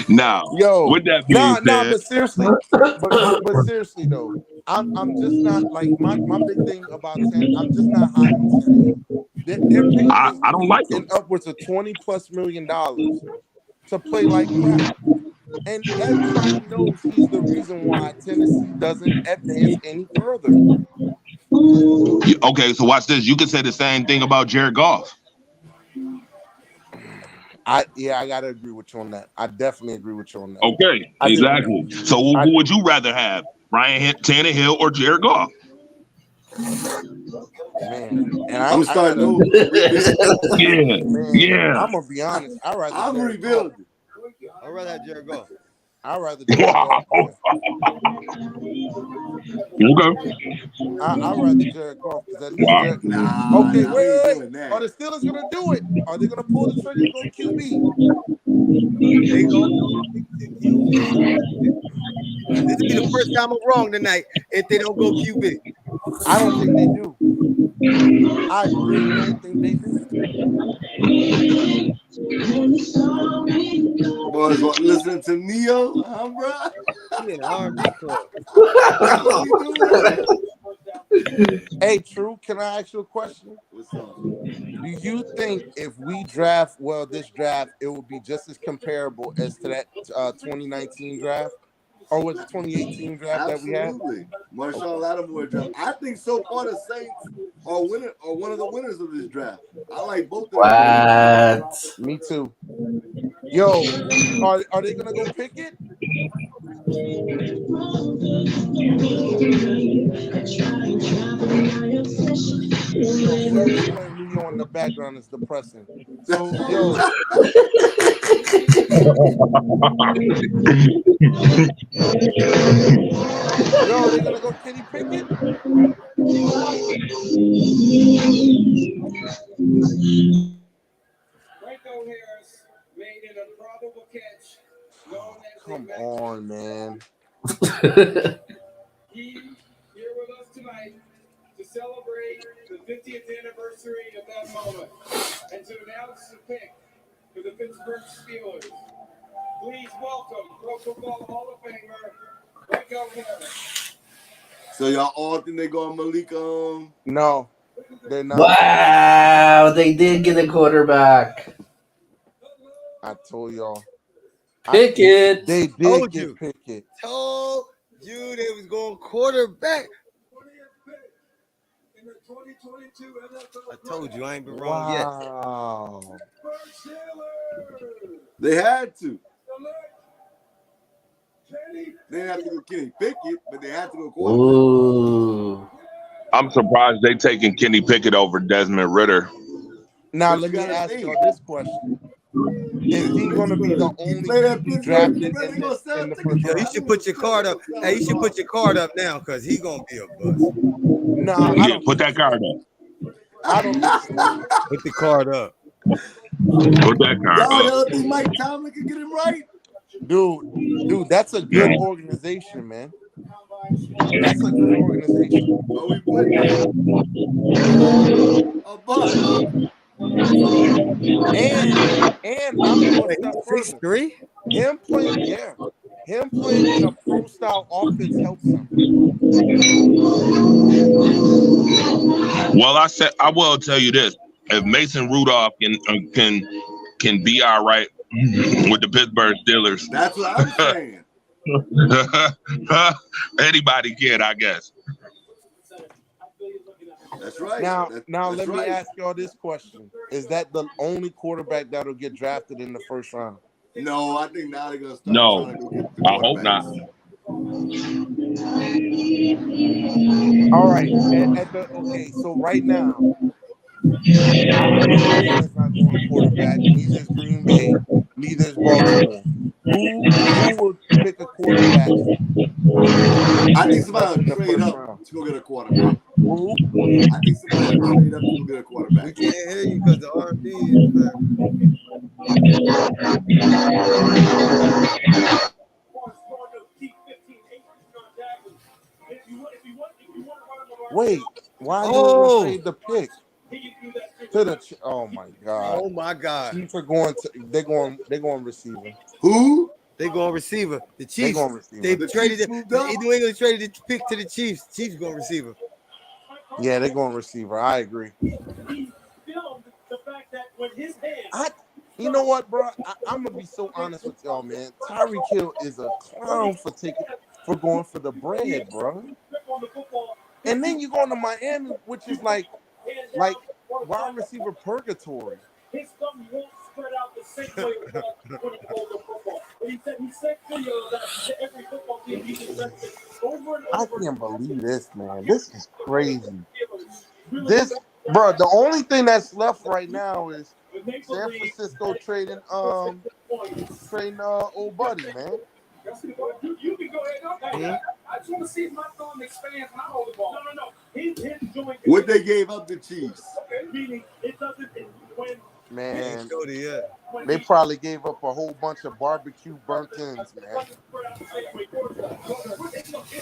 Now, with that being said, but seriously, but seriously though, I'm just not like my big thing about Tannehill. I'm just not high on Tannehill. I don't like him. Upwards of $20+ million to play like crap, and everybody knows he's the reason why Tennessee doesn't advance any further. Okay, so watch this. You could say the same thing about Jared Goff. I gotta agree with you on that. I definitely agree with you on that. Okay, exactly. So who would you rather have, Ryan Tannehill or Jared Goff? Man, and I'm starting over. Yeah. I'm gonna be honest. I'm rebuilding. I'd rather have Jared Goff. I'd rather Jared Goff. Okay. I'd rather Jared Goff because at least okay, wait. Are the Steelers gonna do it? Are they gonna pull the trigger and go QB? They this will be the first time I'm wrong tonight if they don't go QB. I don't think they do. I really don't think they do. Boys, listening to Neo, bro? Hey, True, can I ask you a question? What's up? Do you think if we draft this draft, it will be just as comparable as to that 2019 draft? Or was it 2018 draft that we had? Absolutely. Marshawn Lattimore draft. I think so far the Saints are one of the winners of this draft. I like both of them. What? Me too. Yo, are they gonna go pick it? Service playing Leo in the background is depressing. So yo. Yo, they're gonna go Kenny Pickett? Come on, man. He here with us tonight to celebrate the 50th anniversary of that moment and to announce the pick for the Pittsburgh Steelers. Please welcome Pro Football Hall of Famer Rico Harris. So y'all all think they go on Malik? No, they're not. Wow, they did get a quarterback. I told y'all. Pickett. They did get Pickett. Told you they was going quarterback. I told you I ain't been wrong yet. Wow. They had to. They didn't have to go Kenny Pickett, but they had to go quarterback. Ooh. I'm surprised they taking Kenny Pickett over Desmond Ritter. Now let me ask y'all this question. Is he going to be the only QB drafted in the first round? You should put your card up. Hey, you should put your card up now because he's going to be a bust. Nah, Yeah, put that card up. I don't think so. Put the card up. Put that card up. Y'all think Mike Tomlin can get him right? Dude, that's a good organization, man. That's a good organization. But we put a bust. And I'm going to step further. 6'3"? Him playing in a pro style offense helps him. Well, I will tell you this: if Mason Rudolph can be all right with the Pittsburgh Steelers, that's what I'm saying. Anybody can, I guess. That's right. Now let me ask y'all this question: is that the only quarterback that'll get drafted in the first round? No, I think now they're gonna start. No, trying to go get the I hope not. All right. So right now, Washington is not going quarterback. Neither is Green Bay. Neither is Baltimore. Who would pick a quarterback? I think somebody will trade up to go get a quarterback. Who? I think somebody will trade up to go get a quarterback. We can't hear you because the R&B is back. Wait, why you trade the pick to the? Oh my god! Oh my god! Chiefs are going to. They're going receiver. Who? They going receiver. The Chiefs. They traded it. New England traded the pick to the Chiefs. Chiefs going receiver. Yeah, they're going receiver. I agree. You know what, bro? I'm gonna be so honest with y'all, man. Tyreek Hill is a clown for going for the bread, bro. And then you go to Miami, which is like wide receiver purgatory. His thumb won't spread out the same way when he holds the football. But he said he sent videos that every football team he can send over and over. I can't believe this, man. This is crazy. This, bro, the only thing that's left right now is San Francisco trading old buddy, man. You can go ahead. I just want to see if my thumb expands when I hold the ball. No. His joint. What they gave up the Chiefs? Meaning it doesn't when. Man, they probably gave up a whole bunch of barbecue burnt ends, man. It's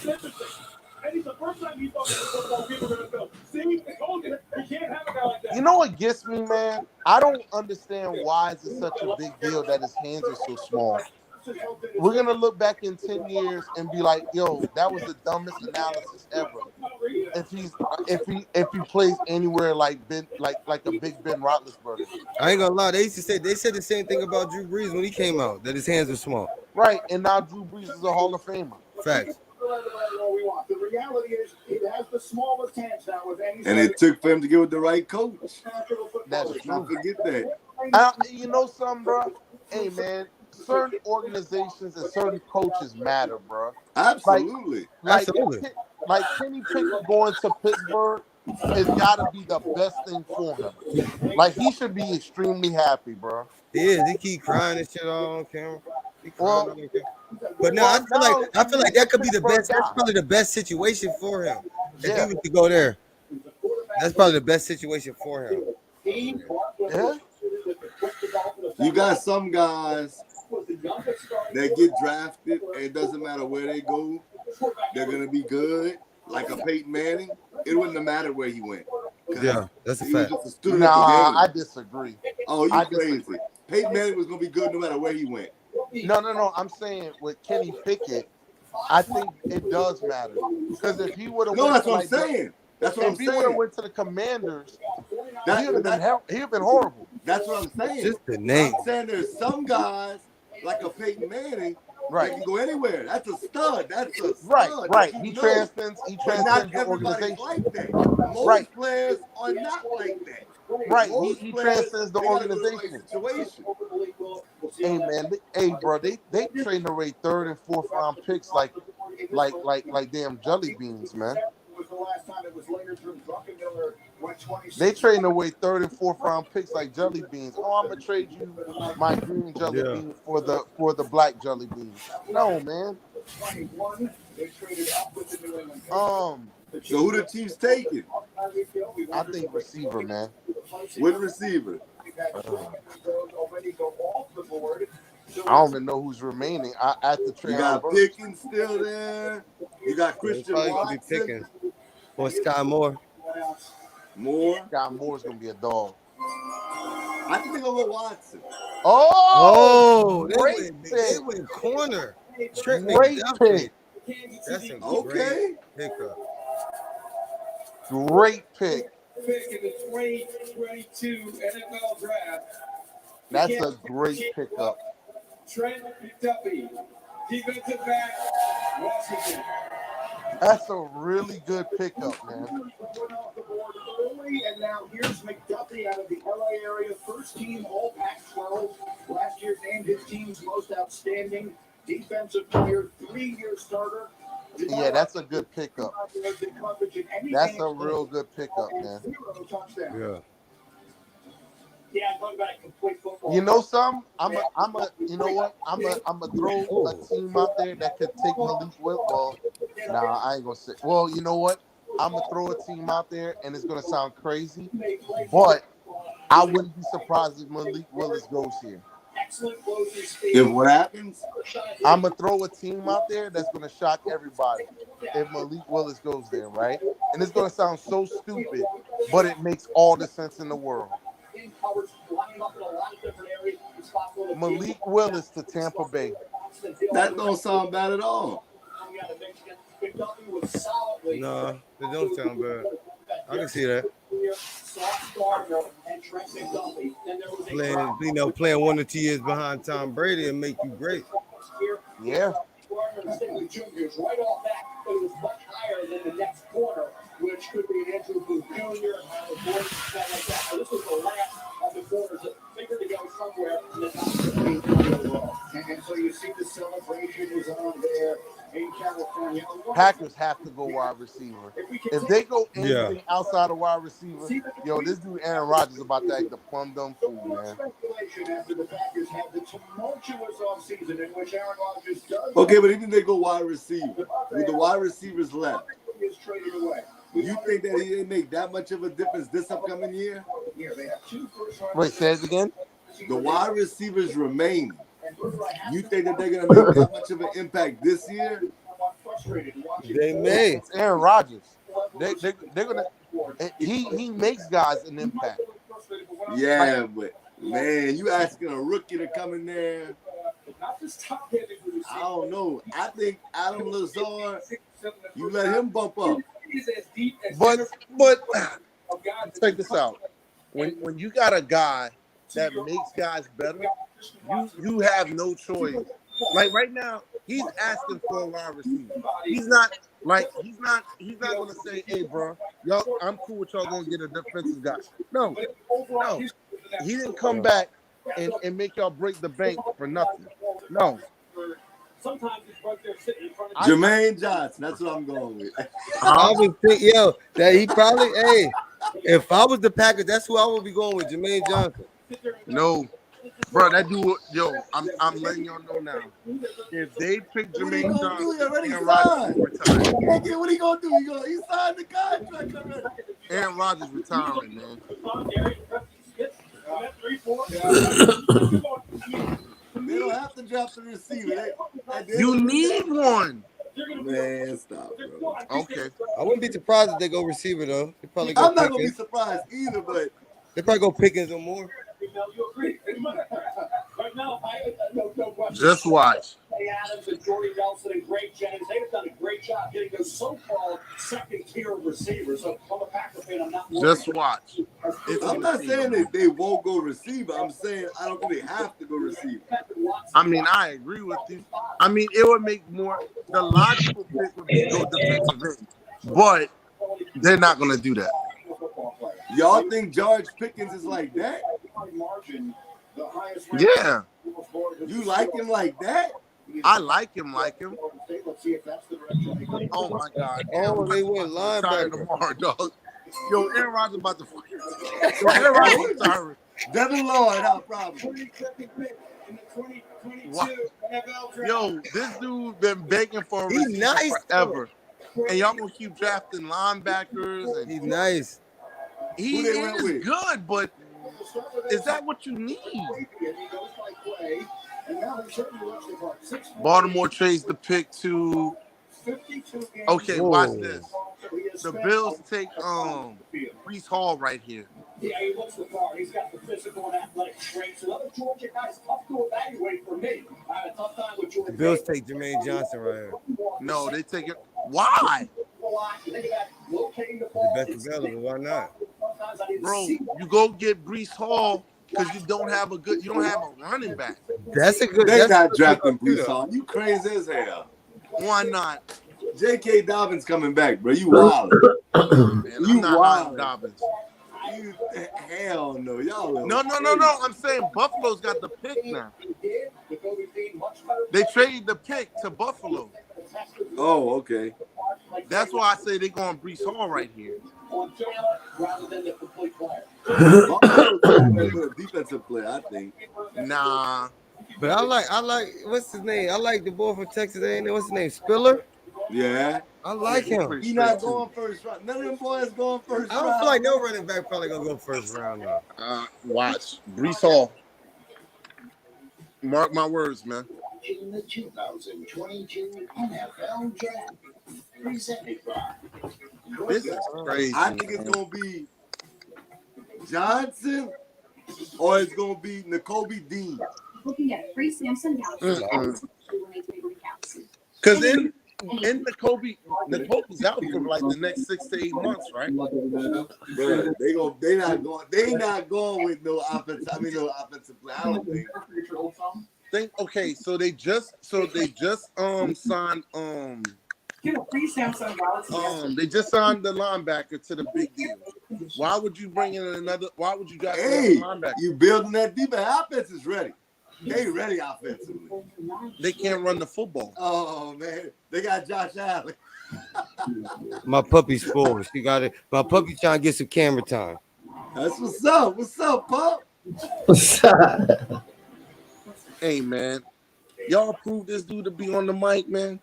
interesting. And it's the first time he's talking to football people are going to go. See, we told you, you can't have a guy like that. You know what gets me, man? I don't understand why is it such a big deal that his hands are so small. We're going to look back in 10 years and be like, yo, that was the dumbest analysis ever. if he plays anywhere like a big Ben Roethlisberger. I ain't gonna lie. They said the same thing about Drew Brees when he came out, that his hands were small. Right, and now Drew Brees is a Hall of Famer. Facts. The reality is, it has the smallest hands now with any. And it took for him to get with the right coach. That's Let's not forget that. You know something, bro? Hey, man, certain organizations and certain coaches matter, bro. Absolutely. Like Kenny Pickett going to Pittsburgh has got to be the best thing for him. Like, he should be extremely happy, bro. He is. He keep crying and shit all on camera. But no, I feel like that could be the best. That's probably the best situation for him. If he was to go there, that's probably the best situation for him. Yeah. You got some guys that get drafted, and it doesn't matter where they go, they're gonna be good. Like a Peyton Manning, it wouldn't have mattered where he went. Yeah, that's a fact. Nah, I disagree. Oh, you crazy? Peyton Manning was gonna be good no matter where he went. No. I'm saying with Kenny Pickett, I think it does matter because if he would have, that's what I'm saying. That's what I'm saying. If he would have went to the Commanders, he'd have been horrible. That's what I'm saying. Just the name. I'm saying there's some guys like a Peyton Manning that can go anywhere. That's a stud. That's a stud. Right. He transcends not the everybody's organization. like that. Most players are not like that. Right. Most He players, transcends the they gotta go to organization. the right situation. Hey man, bro, they trade away 3rd and 4th round picks like damn jelly beans, man. They trading away 3rd and 4th round picks like jelly beans. Oh, I'm gonna trade you my green jelly bean for the black jelly beans. No, man. So who the Chiefs taking? I think receiver, man. What receiver? I don't even know who's remaining. At the trade. You got Pickens still there. You got Christian Watson. Pickens. Or Sky Moore. Sky Moore's gonna be a dog. I think they're gonna go Watson. Oh, they went corner. Great pick. That's a okay. Great pickup. Great pick. Pick in the 2022 NFL Draft. That's a great pickup. Trent McDuffie, defensive back, Washington. That's a really good pickup, man. And now here's McDuffie out of the LA area, first team All Pac-12. Last year named his team's most outstanding defensive player, 3-year starter. Yeah, that's a good pickup. That's a real good pickup, man. Yeah. You know something? You know what? I'm a throw a team out there that could take Malik Willis. Well, nah, I ain't gonna say. Well, you know what? I'm gonna throw a team out there, and it's gonna sound crazy, but I wouldn't be surprised if Malik Willis goes here. If what happens? I'm gonna throw a team out there that's gonna shock everybody if Malik Willis goes there, right? And it's gonna sound so stupid, but it makes all the sense in the world. Malik Willis to Tampa Bay. That don't sound bad at all. No, it don't sound bad. I can see that. Playing 1 or 2 years behind Tom Brady and make you great. Yeah. Right off that, but it was much higher than the next corner, which could be an Andrew Booth Jr. Like that. So this was the last of the corners that figured to go somewhere in the top 15. And so you see the celebration is on there in California. Packers have to go wide receiver. If they go anything outside of wide receiver, yo, this dude Aaron Rodgers is about to act the plum dumb fool, man. After the Packers have the tumultuous offseason in which Aaron Rodgers does. Okay, but even they go wide receiver. With the wide receivers left, you think that he didn't make that much of a difference this upcoming year? Wait, say it again? The wide receivers remaining. You think that they're going to make that much of an impact this year? They may. It's Aaron Rodgers. They're gonna. He makes guys an impact. Yeah, but man, you asking a rookie to come in there? I don't know. I think Adam Lazard, you let him bump up. But check this out. When you got a guy that makes guys better, you have no choice. Like right now, he's asking for a wide receiver. He's not gonna say, "Hey, bro, y'all, I'm cool with y'all gonna get a defensive guy." No. He didn't come back and make y'all break the bank for nothing. No. Jermaine Johnson, that's what I'm going with. I would think, that he probably, if I was the Packers, that's who I would be going with, Jermaine Johnson. No, bro, that dude, I'm letting y'all know now. If they pick Jermaine Johnson, Aaron Rodgers will retire. What he gonna do? He signed the contract already. Aaron Rodgers retiring, man. They don't have to draft the receiver. You need one. Man, stop, bro. Okay. I wouldn't be surprised if they go receiver though. They probably go I'm not gonna be Pickens. surprised either, but They probably go Pickens or more. Just watch. Adams and Jordy Nelson and Greg Jennings, they've done a great job getting those so-called second tier of receivers. So I'm a Packer fan. I'm not. Just watch. I'm not saying they won't go receiver. I'm saying I don't think they have to go receiver. I mean, I agree with you. I mean, it would make more. The logical pick would be go defensive end, but they're not going to do that. Y'all think George Pickens is like that? Yeah. You like him like that? I like him. Oh my God! Oh, they went linebacker tomorrow, dog. Yo, Aaron Rodgers about to. Yo, Aaron Rodgers retiring. Devin Lloyd, out problem. Wow. Yo, this dude been begging for a He's receiver nice forever, and y'all gonna keep drafting linebackers. And he's nice. He is good, but is that what you need? Baltimore trades the pick to. Okay, watch this. The Bills take Breece Hall right here. Yeah, he looks the part. He's got the physical and athletic traits. So other Georgia guys tough to evaluate for me. I had a tough time with Georgia. The Bills take Jermaine Johnson right here. No, they take it. Why? The best available. Why not? Bro, you go get Breece Hall because you don't have a running back. That's a good. They're not drafting Breece Hall. You crazy as hell. Why not? J.K. Dobbins coming back, bro. You wild. You wild, Dobbins. Hell no, y'all. No. I'm saying Buffalo's got the pick now. They traded the pick to Buffalo. Oh, okay. That's why I say they're going Breece Hall right here. Defensive player, I think. Nah. But I like what's his name? I like the boy from Texas A&M. What's his name? Spiller? Yeah. I like him. He's not going first round. None of them boys going first round. I don't feel like no running back probably gonna go first round now. Watch. Breece Hall. Mark my words, man. In the 2022 NFL Draft, presented by. This is crazy. I think it's gonna be Johnson or it's gonna be N'Kobe Dean. Looking at free Samsung Galaxy. Because in N'Kobe's out for like the next 6 to 8 months, right? Bro, they not going with no offensive play. I don't think. Okay, so they just signed they just signed the linebacker to the big deal. Why would you bring in another? Why would you guys linebacker? You building that defense? Offense is ready. They ready offensively. They can't run the football. Oh man, they got Josh Allen. My puppy's spoiled. She got it. My puppy trying to get some camera time. That's what's up. What's up, pup? What's up? Hey man, y'all approve this dude to be on the mic, man.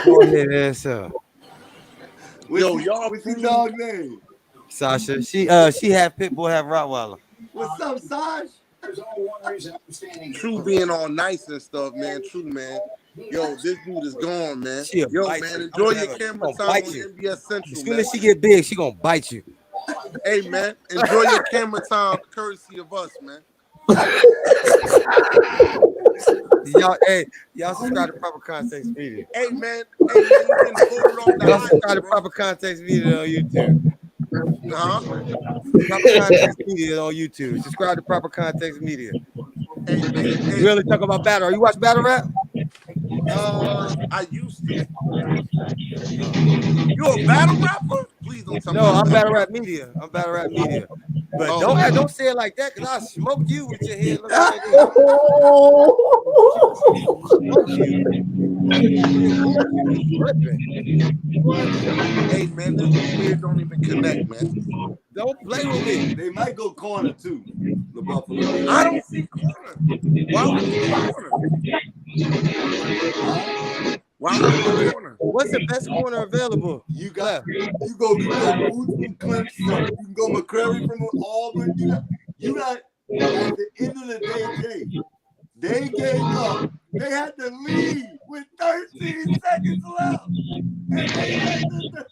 Go ahead, ass up. What's your dog name? Sasha. She half pit bull, half Rottweiler. What's up, Saj? True being all nice and stuff, man. True, man. Yo, this dude is gone, man. Yo, man, enjoy your camera time on NBS Central. As soon as she get big, she gonna bite you. Hey, man, enjoy your camera time, courtesy of us, man. y'all subscribe to Proper Context Media. Hey man, you been voted on the Y'all highest, subscribe to bro. Proper Context Media on YouTube. Huh? Proper Context Media on YouTube. Subscribe to Proper Context Media. Hey man, We only talk about battle. You watch battle rap? I used to. You a battle rapper? Please don't tell me. No, you're a I'm battle rapper. rap media. I'm battle rap media. But Oh. don't say it like that, because I'll smoke you with your head looking like this. Smoke you. What? Hey man, this beard don't even connect, man. Don't play with me. They might go corner too. The Buffalo Bills. I don't see corner. Why would you go corner? Why would you go corner? What's the best corner available? You go Booth from Clemson. You can go McCrary from Auburn. You got at the end of the day, Jay, they gave up. They had to leave with 13 seconds left. And they had the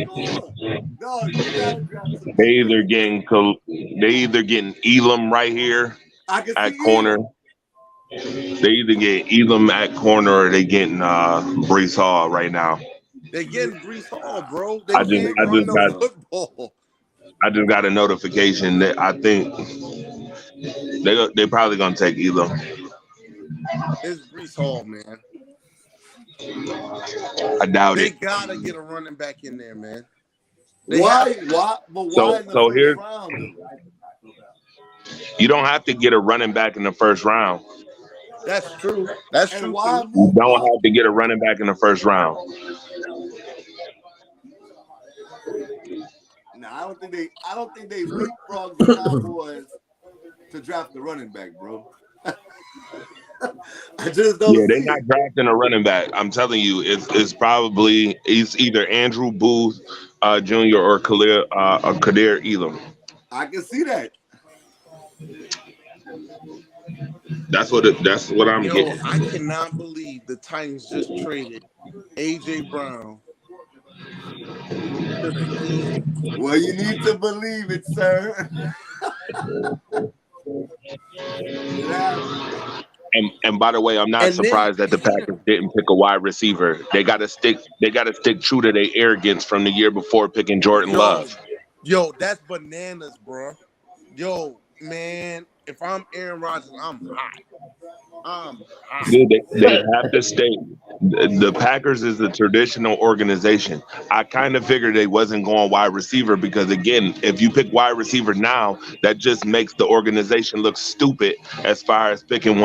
score. No, you gotta drop some. They either getting Elam right here at corner. They either get Elam at corner or they getting Brees Hall right now. They getting Brees Hall, bro. I just got a notification that I think they probably gonna take Elam. It's Brees Hall, man. I doubt they it. They gotta get a running back in there, man. Why? But why in the first round? You don't have to get a running back in the first round. That's true. That's true. You don't have to get a running back in the first round. No, I don't think they leapfrog the Cowboys to draft the running back, bro. I just don't. Yeah, they're not drafting a running back. I'm telling you, it's either Andrew Booth Jr. or Kadir Elam. I can see that. That's what I'm getting. I cannot believe the Titans just traded AJ Brown. Well, you need to believe it, sir. And by the way, I'm not surprised that the Packers didn't pick a wide receiver. They got to stick true to their arrogance from the year before picking Jordan Love. Yo, that's bananas, bro. Yo, man, if I'm Aaron Rodgers, I'm hot. Dude, they have to stay. The Packers is a traditional organization. I kind of figured they wasn't going wide receiver because, again, if you pick wide receiver now, that just makes the organization look stupid as far as picking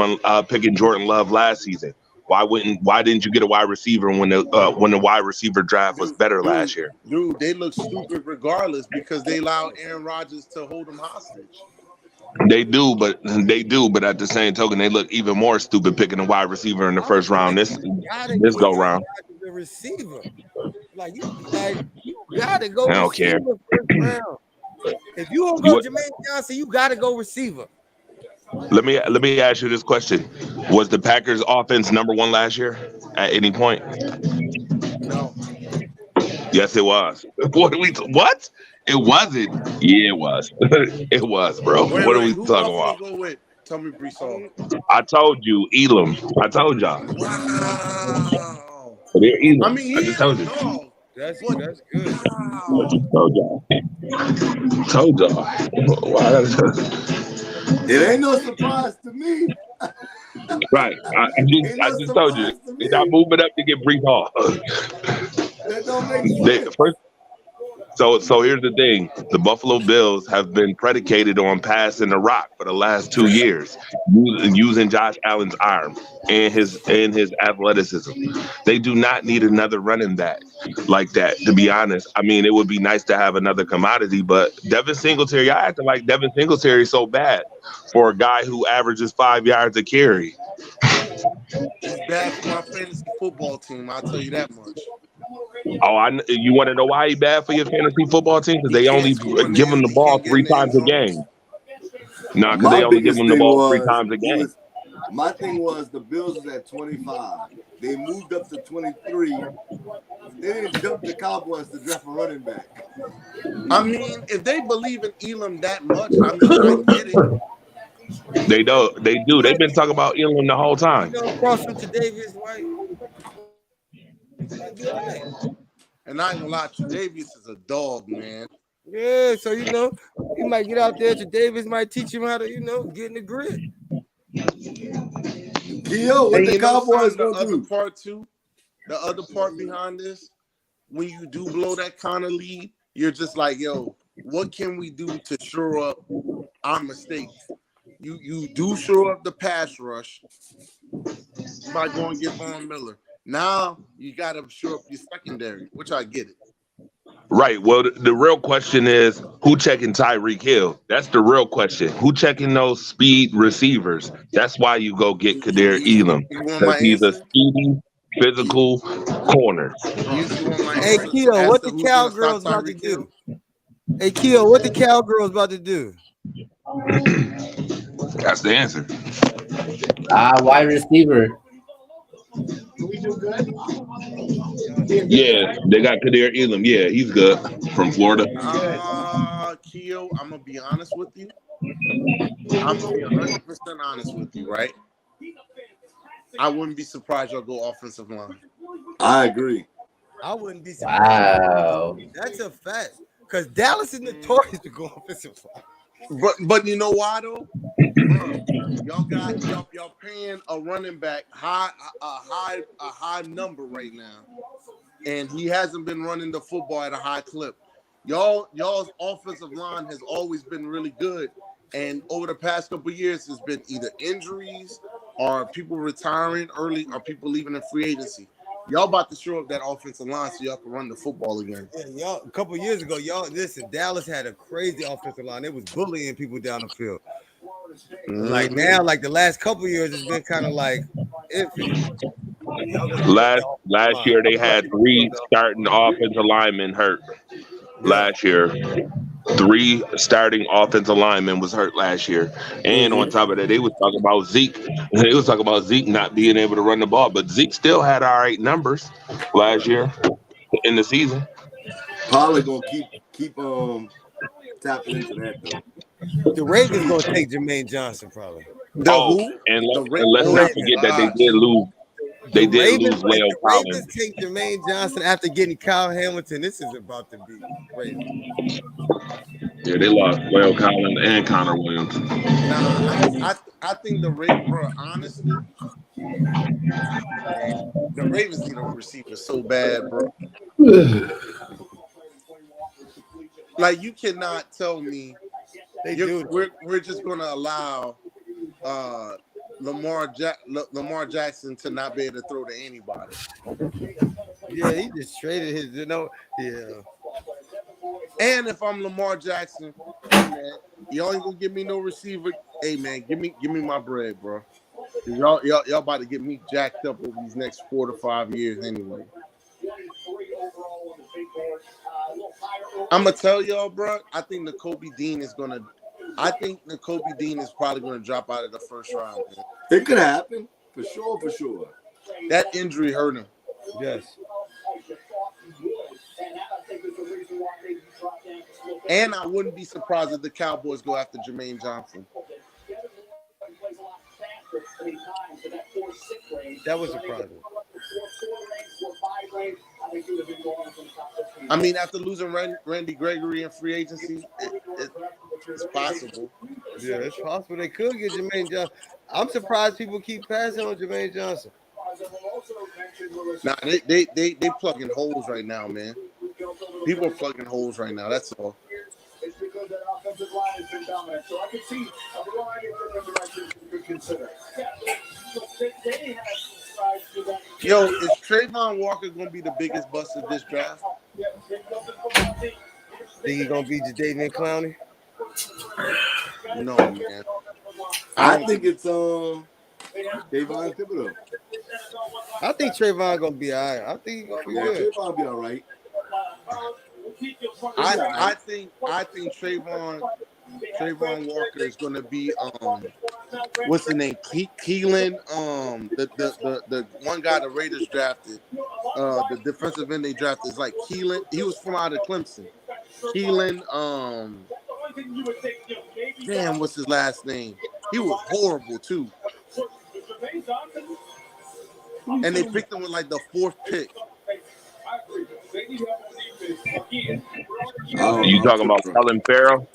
Jordan Love last season. Why didn't you get a wide receiver when the wide receiver draft was better last year? Dude, they look stupid regardless because they allowed Aaron Rodgers to hold them hostage. They do, but at the same token, they look even more stupid picking a wide receiver in the first round. This go round. The receiver, you gotta go. I don't care. First round. If you don't go Jermaine Johnson, you gotta go receiver. Let me ask you this question: was the Packers' offense number one last year at any point? No. Yes, it was. What? It wasn't. Yeah, it was. It was, bro. What are we talking about? Go with? Tell me, Brees Hall. I told you, Elam. I told y'all. Wow. They're Elam. I mean, I just told you. No. That's good. I just told y'all. Told y'all. It ain't no surprise to me. Right. I just told you. They're not moving up to get Brees Hall. That don't make sense. So here's the thing. The Buffalo Bills have been predicated on passing the rock for the last 2 years, using Josh Allen's arm and his athleticism. They do not need another running back like that, to be honest. I mean, it would be nice to have another commodity, but Devin Singletary, I acted like Devin Singletary is so bad for a guy who averages 5 yards a carry. He's bad for my fantasy football team, I'll tell you that much. Oh, you want to know why he's bad for your fantasy football team? Because they only give him the ball 3 times a game. No, because they only give him the ball 3 times a game. My thing was the Bills was at 25. They moved up to 23. They didn't jump the Cowboys to draft a running back. I mean, if they believe in Elam that much, I mean, I get it. They do. They do. They've been talking about Elam the whole time. Cross from Tre'Davious White. Might be all right. And I ain't gonna lie, Tre'Davious is a dog, man. Yeah, so he might get out there. Tre'Davious might teach him how to, get in the grit. Yo, what the Cowboys the gonna other do? part too? The other part behind this, when you do blow that kind of lead, you're just like, yo, what can we do to shore up our mistakes? You do shore up the pass rush by going to get Von Miller. Now you got to shore up your secondary, which I get it. Right. Well, the real question is who checking Tyreek Hill? That's the real question. Who checking those speed receivers? That's why you go get Kadir Elam. You want my Because he's a answer? speedy, physical corner. You want my Hey, answer? Keo, As what to the who's gonna stop Cowgirls about to Tyreek Hill? do? Hey, Keo, what the Cowgirls about to do? That's the answer. Wide receiver. Yeah, they got Kadir Elam. Yeah, he's good from Florida. Keo, I'm gonna be honest with you. I'm gonna be 100% honest with you, right? I wouldn't be surprised y'all go offensive line. I agree. I wouldn't be surprised. Wow. That's a fact. Because Dallas is notorious to go offensive line. But you know why though? Y'all paying a running back a high number right now, and he hasn't been running the football at a high clip. Y'all's offensive line has always been really good, and over the past couple of years, it's been either injuries or people retiring early or people leaving in free agency. Y'all about to show up that offensive line so y'all can run the football again. Yeah, y'all. A couple of years ago, listen. Dallas had a crazy offensive line. They was bullying people down the field. Like now, like the last couple of years, it's been kind of like iffy. Last year they had 3 starting offensive linemen hurt. Last year, 3 starting offensive linemen was hurt last year, and on top of that, they was talking about Zeke. They was talking about Zeke not being able to run the ball, but Zeke still had all right numbers last year in the season. Probably gonna keep tapping into that though. The Ravens gonna take Jermaine Johnson probably. And let's not forget that they did lose. They did lose Leo Collins. Ravens take Jermaine Johnson after getting Kyle Hamilton. This is about to be crazy. Yeah, they lost Leo Collins and Connor Williams. I think the Ravens, bro, honestly, the Ravens need a receiver so bad, bro. Like you cannot tell me we're just gonna allow Lamar Jackson to not be able to throw to anybody. Yeah, he just traded his, And if I'm Lamar Jackson, hey man, y'all ain't gonna give me no receiver. Hey man, give me my bread, bro. Y'all about to get me jacked up over these next 4 to 5 years anyway. I'm gonna tell y'all, bro. I think Nakobe Dean is probably gonna drop out of the first round. Man. It could happen for sure. That injury hurt him. Yes. And I wouldn't be surprised if the Cowboys go after Jermaine Johnson. That was surprising. I mean, after losing Randy Gregory in free agency, it's possible. Yeah, it's possible they could get Jermaine Johnson. I'm surprised people keep passing on Jermaine Johnson. Nah, they plugging holes right now, man. People are plugging holes right now. That's all. It's because that offensive line has been dominant. So I can see a variety of different directions you could consider. They have sides to that. Yo, is Trayvon Walker going to be the biggest bust of this draft? Think he's going to be Jadeveon Clowney? No, man. I think it's Davon Thibodeau. I think Trayvon going to be all right. I think he's going to be good. Trayvon be all right. I think Trayvon Walker is going to be what's the name? Keelan, the one guy the Raiders drafted, the defensive end they drafted is like Keelan. He was from out of Clemson. Keelan, damn, what's his last name? He was horrible too. And they picked him with like the 4th pick. You talking about Colin Farrell?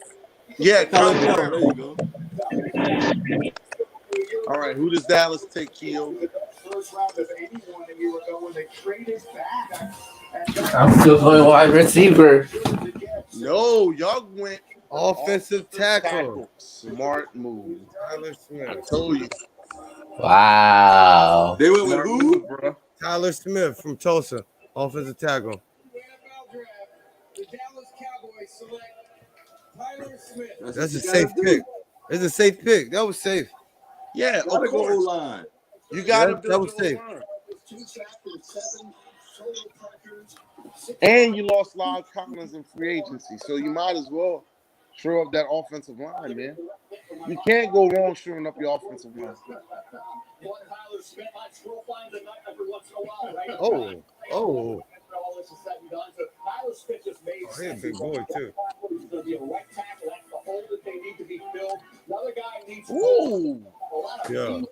Yeah, Colin Colin Farrell. There you go. All right, who does Dallas take, Keo? I'm still going wide receiver. No, y'all went Offensive tackle. Smart move. Tyler Smith. I told you. Wow. They went with Smart who? move, bro. Tyler Smith from Tulsa. Offensive tackle. That's a safe pick. It's a safe pick. That was safe. Yeah, of Gotta go course. O-line. You got to That build was your safe. line. And you lost Lyle Collins in free agency, so you might as well shore up that offensive line, man. You can't go wrong shoring up your offensive line. Oh. He's a big boy, too. Ooh. Yeah.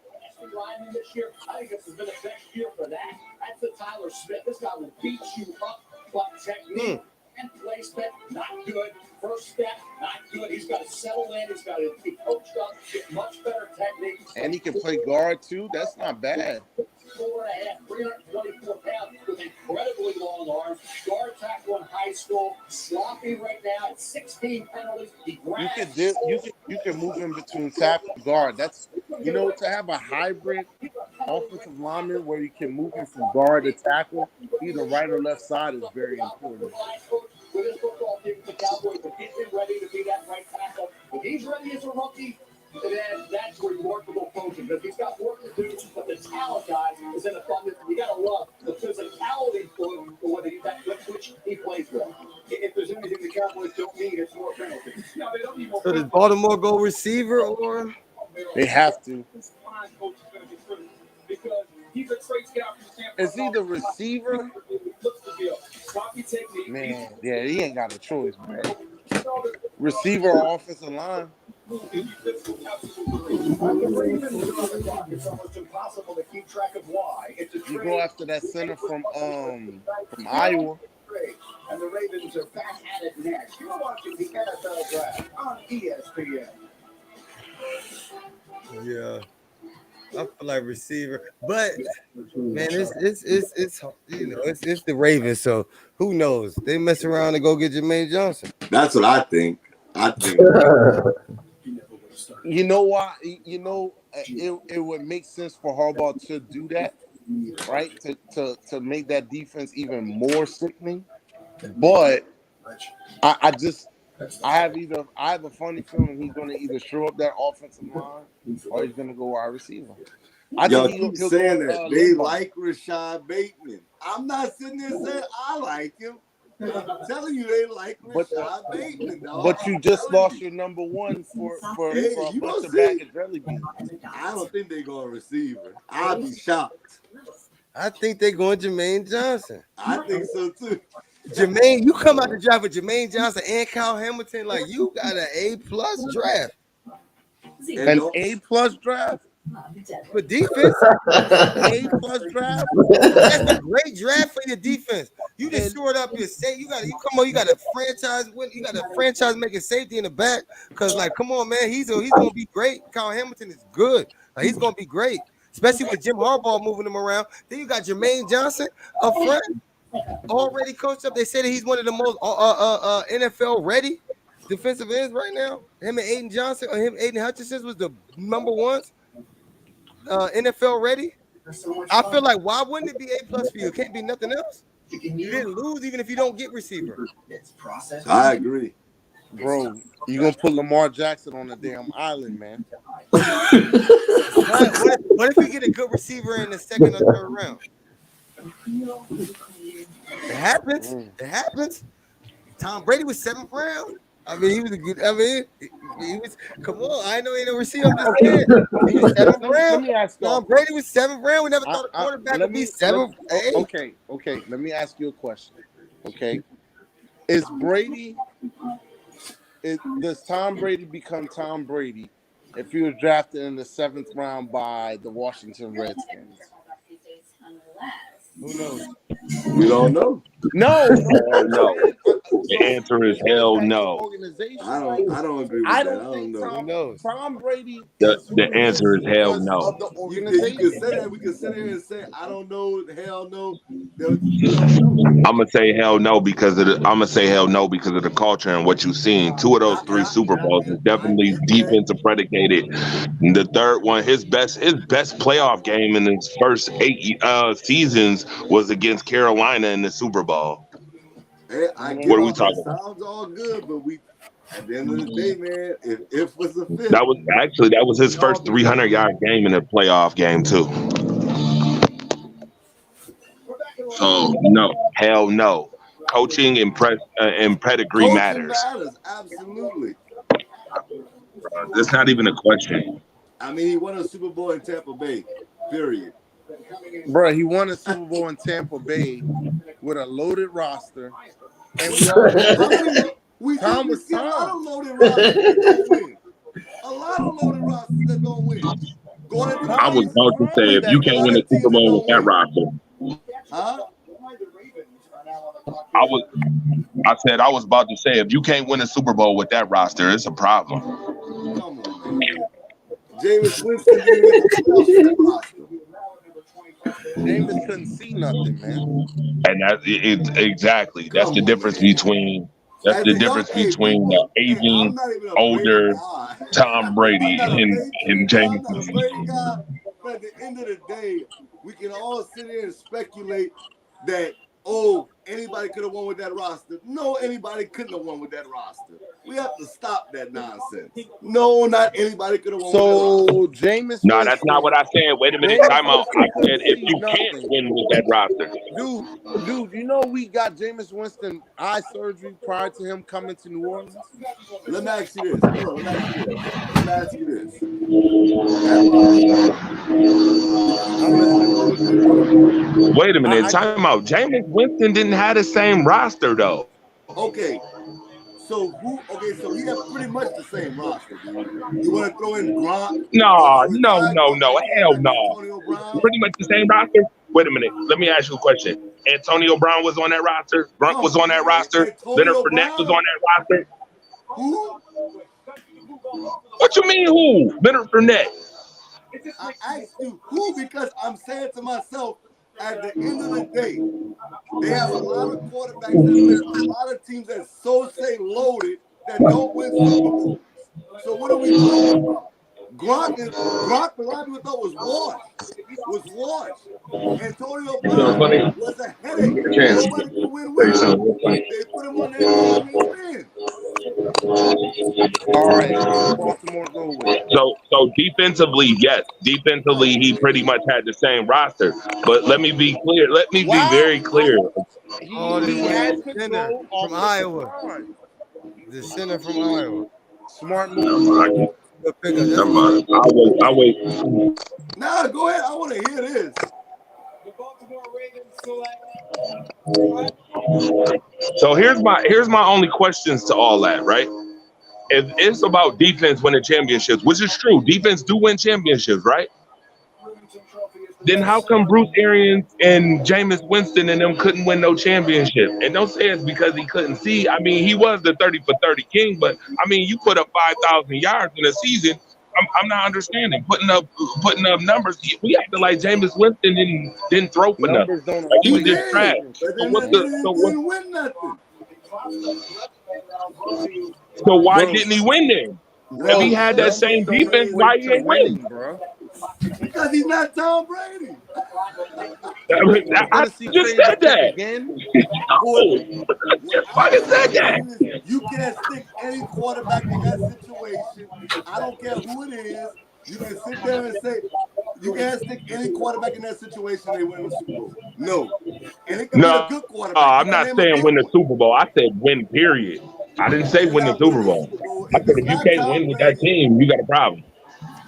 This year, I think this has been the best year for that. That's the Tyler Smith. This guy will beat you up, but technique and placement, not good. First step, not good. He's got to settle in. He's got to be coached up, get much better technique. And he can play guard, too. That's not bad. 4.5, 324 pounds with incredibly long arms. Guard tackle in high school. Sloppy right now at 16 penalties. You can move in between tackle and guard. That's, to have a hybrid offensive lineman where you can move him from guard to tackle, either right or left side, is very important. With his football team, the Cowboys, if he's been ready to be that right tackle, if he's ready as a rookie, then that's remarkable coaching because he's got work to do, but the talent guy is in abundance. You got to love the physicality with which he plays with. If there's anything the Cowboys don't need, it's more penalties. No, they don't need more So does Baltimore go receiver or? They have to. Because he's a trade scout from San Is he the receiver? Man, yeah, he ain't got a choice, man. Receiver or offensive line. It's almost impossible to keep track of why. You go after that center from Iowa. And the Ravens are back at it next. You're watching the NFL Draft on ESPN. Yeah. I feel like receiver, but man, it's the Ravens, so who knows? They mess around and go get Jermaine Johnson. That's what I think. You know why? It would make sense for Harbaugh to do that, right? To make that defense even more sickening. But I have a funny feeling he's going to either show up that offensive line or he's going to go wide receiver. Y'all keep saying that they like Rashad Bateman. I'm not sitting there saying I like him. I'm telling you they like Rashad Bateman, dog. But you just lost your number one for a bunch of bag of jelly beans. I don't think they're going receiver. I'll be shocked. I think they're going Jermaine Johnson. I think so too. Jermaine, you come out the draft with Jermaine Johnson and Kyle Hamilton, like you got an A+ draft. An A+ draft? For defense, A+ draft. That's a great draft for your defense. You just shored up your safety. You got a franchise win. You got a franchise making safety in the back. Cause come on, man, he's gonna be great. Kyle Hamilton is good. Like, he's gonna be great, especially with Jim Harbaugh moving him around. Then you got Jermaine Johnson up front, already coached up. They said that he's one of the most NFL ready defensive ends right now. Him and Aiden Johnson or him, Aiden Hutchinson was the number ones. NFL ready. I feel like why wouldn't it be A+ for you? It can't be nothing else. You didn't lose even if you don't get receiver. I agree, bro. You gonna put Lamar Jackson on the damn island, man? What if we get a good receiver in the second or third round? It happens. It happens. Tom Brady was 7th round. I mean, he was a good. I mean, he was. Come on, I know he didn't receive. I'm just saying. He was 7th round. Let me ask you. Tom Brady was 7th round. We never thought a quarterback would be 7th. Okay. Let me ask you a question. Okay, is Brady? Does Tom Brady become Tom Brady if he was drafted in the 7th round by the Washington Redskins? Who knows? We don't know. No. Hell no. The So, answer is hell no. organization, I don't agree with I that. don't think know. Tom, Who knows? Tom Brady The is who he answer is hell because no. of the You organization. can say that. We can sit here and say, I don't know, hell no. You don't know. I'm gonna say hell no because of the culture and what you've seen. 2 of those 3 Super Bowls is definitely defensive predicated. And the third one, his best playoff game in his first 8 seasons was against Carolina in the Super Bowl. Hey, I get What are we all that. talking about? Sounds all good, but at the end of the day, man, if was a fifth. That was his first 300-yard game in a playoff game too. So no, hell no. Coaching and pedigree Coaching matters. Absolutely. That's not even a question. I mean, he won a Super Bowl in Tampa Bay. Period. Bro, he won a Super Bowl in Tampa Bay with a loaded roster. And we all Tom was a lot of loaded rosters that don't win. A lot of loaded rosters that don't win. I was about to say, if you can't win a Super Bowl with that roster. Huh? I said I was about to say, if you can't win a Super Bowl with that roster, it's a problem. Come on, man. James Winston didn't get the playoffs with that roster. James couldn't see nothing, man. And exactly. That's the difference between the aging, older Tom Brady and James. I'm not a great guy, but at the end of the day, we can all sit here and speculate that, anybody could have won with that roster. No, anybody couldn't have won with that roster. We have to stop that nonsense. No, not anybody could have won with that roster. Jameis. No, that's not what I said. Wait a minute, time out. I said if you can't win with that roster. Dude, you know we got Jameis Winston eye surgery prior to him coming to New Orleans? Let me ask you this. Wait a minute, time out. Jameis Winston didn't have the same roster though. Okay. So he had pretty much the same roster, dude. You want to throw in Gronk? No, hell no. Pretty much the same roster. Wait a minute, let me ask you a question. Antonio Brown was on that roster. Gronk was on that roster. Leonard Fournette was on that roster. Who? What you mean who? Leonard Fournette. I asked you who because I'm saying to myself, at the end of the day, they have a lot of quarterbacks a lot of teams that say loaded that don't win Super Bowls. So what are we talking about? Gronk, a lot of people thought was washed. Antonio Brown was a headache. Nobody could win with him. They put him on there and win. All right, Baltimore go with. So defensively, yes. Defensively, he pretty much had the same roster. But let me be clear. Let me be very clear. He had control from Iowa. The center from Iowa. Smart move. I'll wait. Nah, go ahead. I want to hear this. So here's my only questions to all that, right? If it's about defense winning championships, which is true, defense do win championships, right? Then how come Bruce Arians and Jameis Winston and them couldn't win no championship? And don't say it's because he couldn't see. I mean, he was the 30 for 30 king, but I mean, you put up 5,000 yards in a season. I'm not understanding putting up numbers. We acted like Jameis Winston didn't throw for nothing. Like he was just trash. Didn't win nothing. So why didn't he win then? If he had that same defense, why he ain't winning, bro? Because he's not Tom Brady. I just said that. I said that. You can't stick any quarterback in that situation. I don't care who it is. You can sit there and say you can't stick any quarterback in that situation. They win the Super Bowl. No, and it can be a good quarterback. I'm not saying win the Super Bowl. I said win. Period. I didn't say win the Super Bowl. I said if you can't win with that team, you got a problem.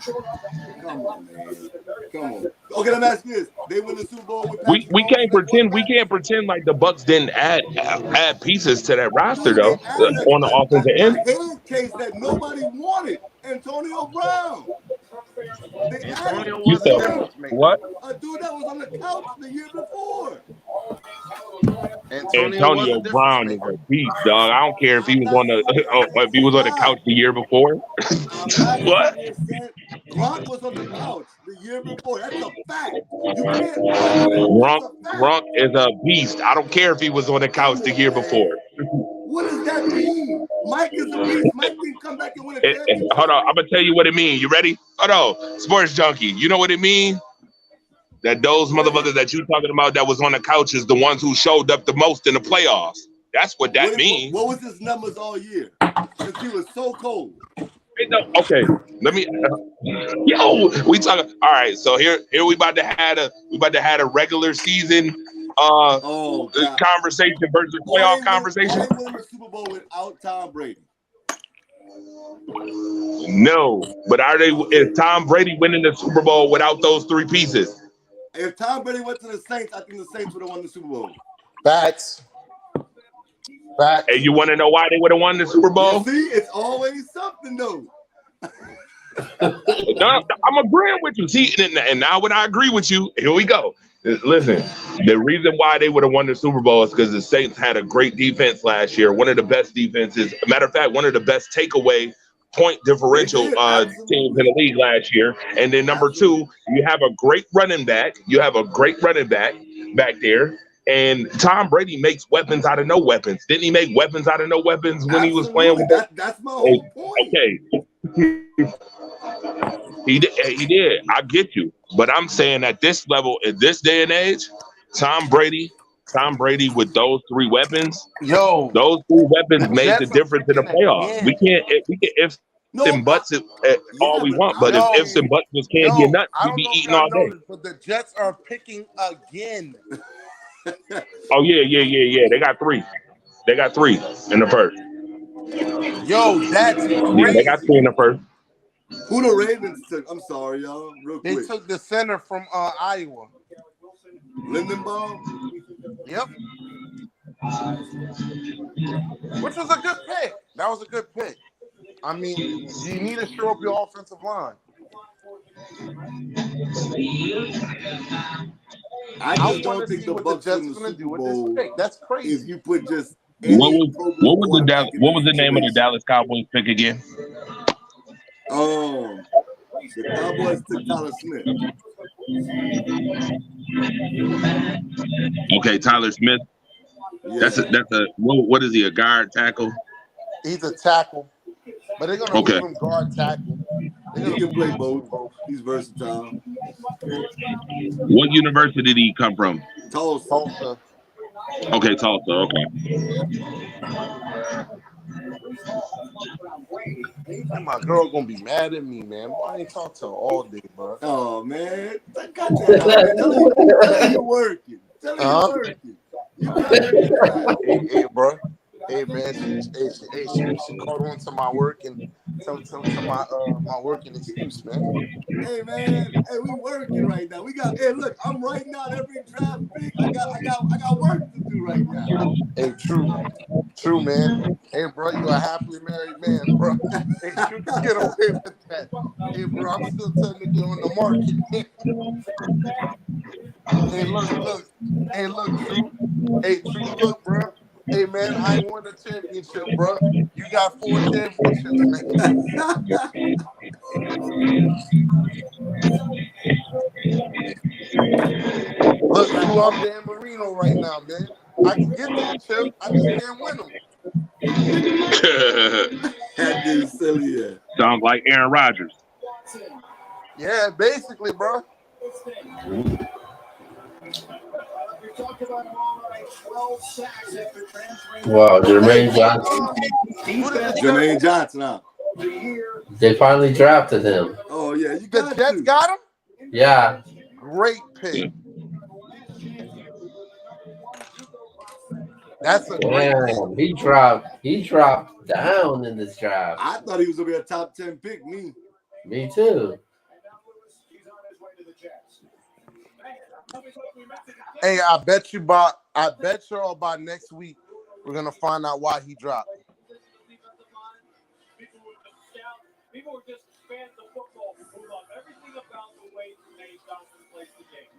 Come on, man. Come on. Okay, let me ask you this. They win the Super Bowl with We Patrick Mahomes can't and pretend like the Bucks didn't add pieces to that roster Dude, they though added on the offensive a end. head case that nobody wanted. Antonio Brown. They added Antonio You was a said difference maker. what? a dude that was on the couch the year before. Antonio was a Antonio difference Brown is maker. a beast, dog. I don't care if he I'm was not on the saying if he was on the not. couch the year before. I'm not What? sitting here saying Gronk was on the couch the year before. That's a fact. You can't argue that. That's a fact. Gronk is a beast. I don't care if he was on the couch the year before. What does that mean? Mike is a beast. Mike can come back and win a championship. Hold on, I'm gonna tell you what it means. You ready? Hold on, Sports Junkie. You know what it means? That those motherfuckers that you talking about that was on the couch is the ones who showed up the most in the playoffs. That's what that means. What was his numbers all year? Because he was so cold. Okay, let me. Yo, we talking. All right, so here we about to have a regular season conversation versus playoff conversation. Are they winning the Super Bowl without Tom Brady? No, but is Tom Brady winning the Super Bowl without those three pieces? If Tom Brady went to the Saints, I think the Saints would have won the Super Bowl. Facts. And you want to know why they would have won the Super Bowl? You see, it's always something though. No, I'm agreeing with you. See, and now when I agree with you, here we go. Listen, the reason why they would have won the Super Bowl is because the Saints had a great defense last year, one of the best defenses. Matter of fact, one of the best takeaway point differential teams in the league last year. And then number two, you have a great running back. You have a great running back back there. And Tom Brady makes weapons out of no weapons. Didn't he make weapons out of no weapons when he was playing with that's my whole point. Okay. He did. I get you. But I'm saying at this level, at this day and age, Tom Brady with those three weapons, those three weapons made the difference in the playoffs. We can't ifs and buts all we want, but if ifs and buts was candy and nuts, we'd be eating all day. But the Jets are picking again. Oh yeah. They got three. They got three in the first. Yo, that's crazy. Yeah, they got three in the first. Who the Ravens took? I'm sorry, y'all. Real quick. They took the center from Iowa. Lindenbaum? Yep. Which was a good pick. That was a good pick. I mean, you need to show up your offensive line. I just don't think the Bucks win the Super Bowl. That's crazy. If you put just what was the name of the Dallas Cowboys pick again? The Cowboys took Tyler Smith. Okay, Tyler Smith. Yeah. That's a what is he, a guard tackle? He's a tackle, but they're gonna move him guard tackle. He can play both. He's versatile. What university did he come from? Tulsa. Okay, Tulsa. Okay. My girl gonna be mad at me, man. I ain't talk to her all day, bro. Oh man, tell her you're working. Tell her you're working. Hey, bro. Hey, man. She caught on to my work and to my working excuse, man. Hey, man. Hey, we working right now. Hey, look, I'm writing out every draft pick. I got work to do right now. Hey, true, man. Hey, bro, you a happily married man, bro. Hey, you can get away with that. Hey, bro, I'm still technically on the market. Hey, look. Hey, look, True. Hey, True, look, bro. Hey, man, I ain't won a championship, bro. You got 4 championships, man. Look, True, I'm Dan Marino right now, man. I can get that chip. I just can't win them. That dude's silly, yeah. Sounds like Aaron Rodgers. Yeah, basically, bro. Wow, Jermaine Johnson. Jermaine Johnson, huh? They finally drafted him. Oh, yeah. You the Jets got him? Yeah. Great pick. That's a great pick. He dropped down in this draft. I thought he was going to be a top 10 pick, Me too. Hey, I bet y'all by next week we're gonna find out why he dropped. People were just fans of football who love everything about the way Nate Johnson plays the game.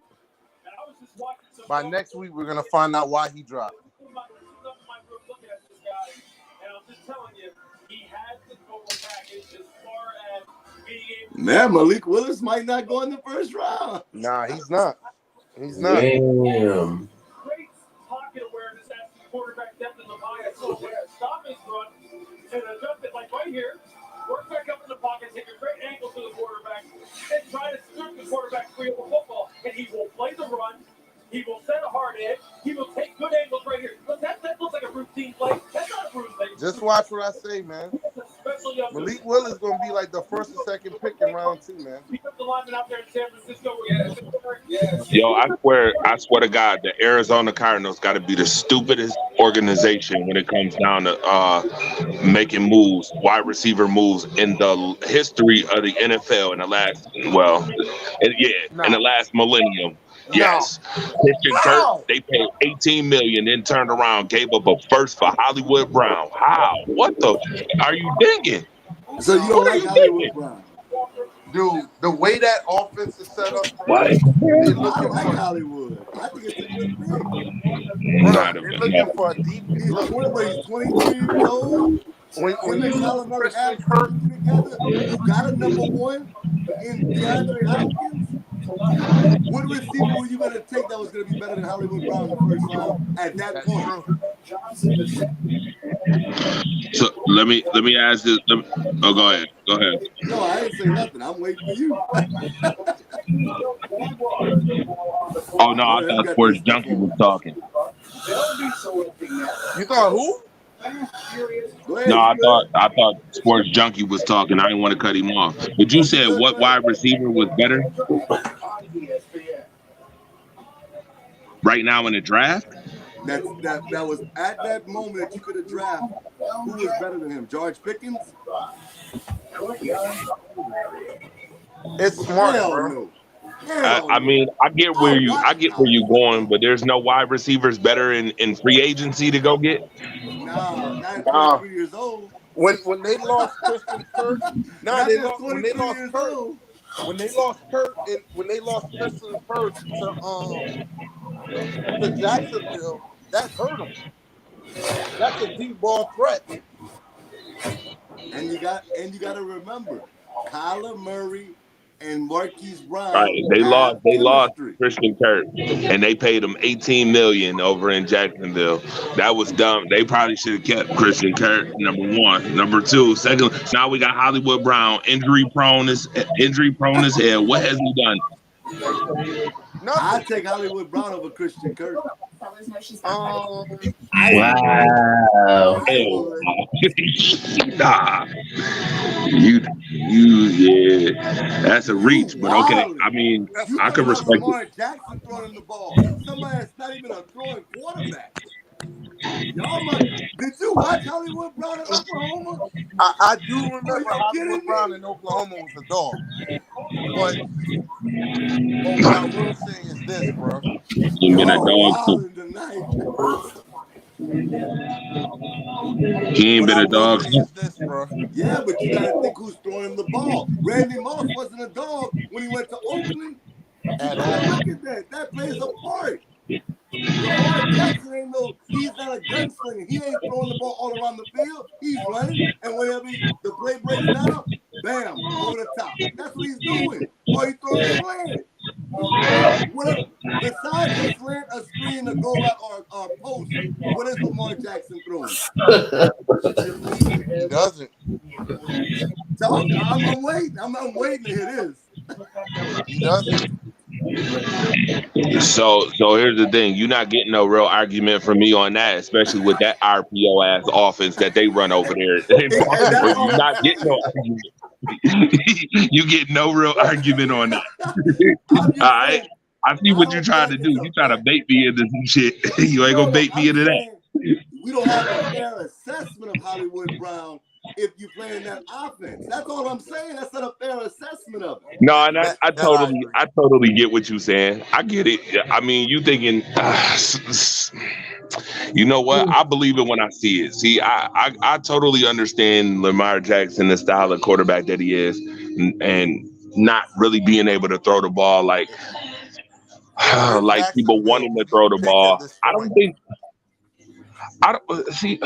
And I was just watching By next week we're gonna find out why he dropped. looking at this guy, and I'm just telling you, he has the total package as far as being able. Man, Malik Willis might not go in the first round. Nah, he's not. He's not. Damn. Great pocket awareness as the quarterback depth in the pocket. So stop his run and adjust it like right here. Work back up in the pocket, take a great angle to the quarterback, and try to strip the quarterback free of the football. And he will play the run. He will set a hard edge. He will take good angles right here. Look, that looks like a routine play. That's not a routine play. Just watch what I say, man. Malik Willis gonna be like the first or second pick in round 2, man. He put the lineman out there in San Francisco. Yo, I swear to God, the Arizona Cardinals got to be the stupidest organization when it comes down to making moves, wide receiver moves in the history of the NFL in the last, in the last millennium. Yes, Christian Kirk. They paid $18 million, then turned around, gave up a first for Hollywood Brown. How? What the are you thinking? So you don't like Hollywood Brown? Dude, the way that offense is set up, What? they're I looking like for Hollywood. I think it's a good pick. they're looking for a deep. He's 23 years old. When Him and you Kyler Murray average together, you got a number one in DeAndre Hopkins. What receiver were you going to take that was going to be better than Hollywood Brown in the first round at that point? So let me ask this. Go ahead. No, I didn't say nothing. I'm waiting for you. Oh no, I thought Sports Junkie was talking. You thought who? No, I thought Sports Junkie was talking. I didn't want to cut him off. But you said what wide receiver was better right now in the draft? That was at that moment that you could have drafted. Who was better than him? George Pickens? It's smart, Hell bro. no. I mean, I get where you're going, but there's no wide receivers better in free agency to go get. No, not 23 years old. When they lost Christian Kirk, when they lost Christian Kirk to Jacksonville, that hurt them. That's a deep ball threat. And you got to remember, Kyler Murray and Marquise Brown. Right, they lost Christian Kirk, and they paid him $18 million over in Jacksonville. That was dumb. They probably should have kept Christian Kirk. Number one, number two, second. Now we got Hollywood Brown, injury prone as hell. What has he done? I take Hollywood Brown over Christian Kirk. Wow. Nah. Yeah. That's a reach, but okay. I mean, I can respect it. Jackson throwing the ball. Somebody that's not even a throwing quarterback. Did you watch Hollywood Brown in Oklahoma? I do remember Hollywood Brown in Oklahoma was a dog. But what I will say is this, bro. He's been a dog too. He ain't been a dog. Yeah, but you gotta think who's throwing the ball. Randy Moss wasn't a dog when he went to Oakland. At all. Look at that. That plays a part. Lamar Jackson he's not a gunslinger. He ain't throwing the ball all around the field. He's running, and whenever the play breaks down, bam, over the top. That's what he's doing. Or he's throwing a slant. Besides a slant, a screen, a goal route, or a post, what is Lamar Jackson throwing? He doesn't. So I'm waiting. I'm waiting to hear this. He doesn't. So here's the thing. You're not getting no real argument from me on that, especially with that RPO ass offense that they run over there. You're not getting no argument. You get no real argument on that. All right. I see what you're trying to do. You trying to bait me into some shit. You ain't gonna bait me into that. We don't have a fair assessment of Hollywood Brown if you play in that offense. That's all I'm saying. That's not a fair assessment of it. No, and I totally get what you're saying. I get it. I mean, you thinking, you know what? I believe it when I see it. See, I totally understand Lamar Jackson, the style of quarterback that he is, and not really being able to throw the ball like people want him to throw the ball. I don't think. I don't see.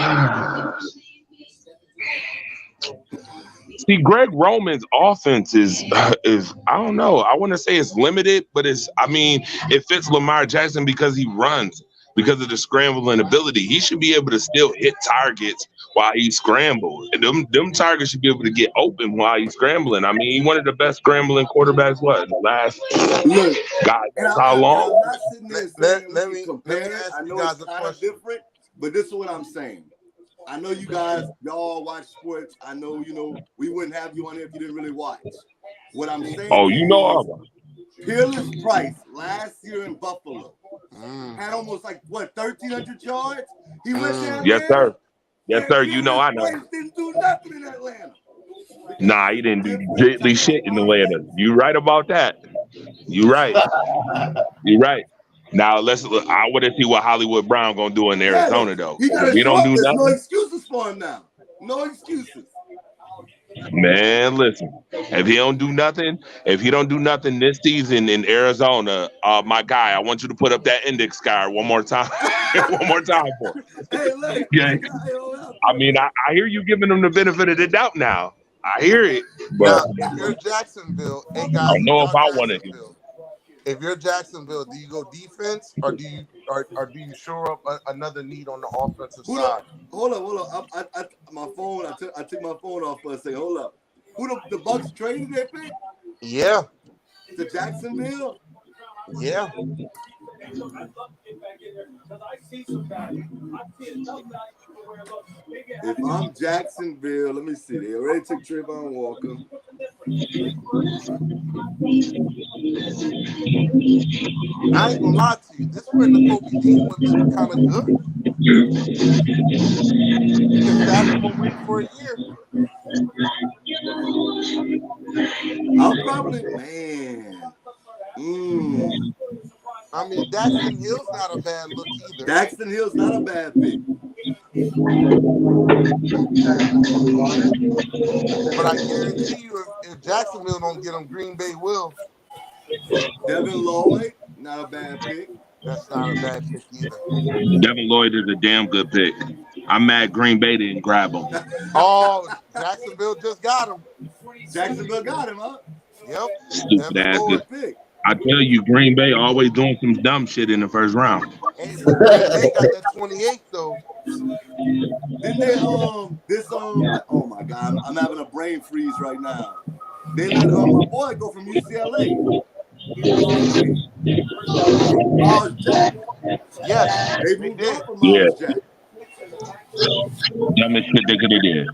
See, Greg Roman's offense is I don't know. I want to say it's limited, but it fits Lamar Jackson because he runs, because of the scrambling ability. He should be able to still hit targets while he scrambles. And them targets should be able to get open while he's scrambling. I mean, he's one of the best scrambling quarterbacks. What in the last how long? I'm not sitting there saying let me compare it. I know it's kind of different, but this is what I'm saying. I know you guys, y'all watch sports. I know, we wouldn't have you on here if you didn't really watch. What I'm saying Peerless Price last year in Buffalo had almost 1,300 yards? He went down Yes, sir. Yes, sir. I know. Price didn't do nothing in Atlanta. Nah, he didn't do diddly shit in Atlanta. You right about that. You right. You right. Now I want to see what Hollywood Brown gonna do in Arizona though. If he don't do nothing, no excuses for him now. No excuses. Man, listen. If he don't do nothing this season in Arizona, my guy, I want you to put up that index card one more time. One more time for him. Hey, look. Yeah. I mean, I hear you giving him the benefit of the doubt now. I hear it, but now, if you're Jacksonville, I don't know if I want it. If you're Jacksonville, do you go defense or do you shore up another need on the offensive side? Hold up. My phone. I took my phone off for a second. Hold up. Who the Bucks traded their pick? Yeah. To Jacksonville? Yeah. If I'm Jacksonville, let me see. They already took Trayvon Walker. I ain't gonna lie to you. This is where the Kobe Dean was looking kind of good. You can stash him away for a year. I'll probably, I mean, Daxton Hill's not a bad look either. Daxton Hill's not a bad pick. But I guarantee you, if Jacksonville don't get him, Green Bay will. Devin Lloyd, not a bad pick. That's not a bad pick either. Devin Lloyd is a damn good pick. I'm mad Green Bay didn't grab him. Oh, Jacksonville just got him. Jacksonville got him, huh? Yep. Stupid ass pick. I tell you, Green Bay always doing some dumb shit in the first round. Hey, they got that 28 though. Didn't they oh my God, I'm having a brain freeze right now. They let my boy go from UCLA. Miles Jack. Yes, they moved on from Miles Jack. Dumbest shit they could have did.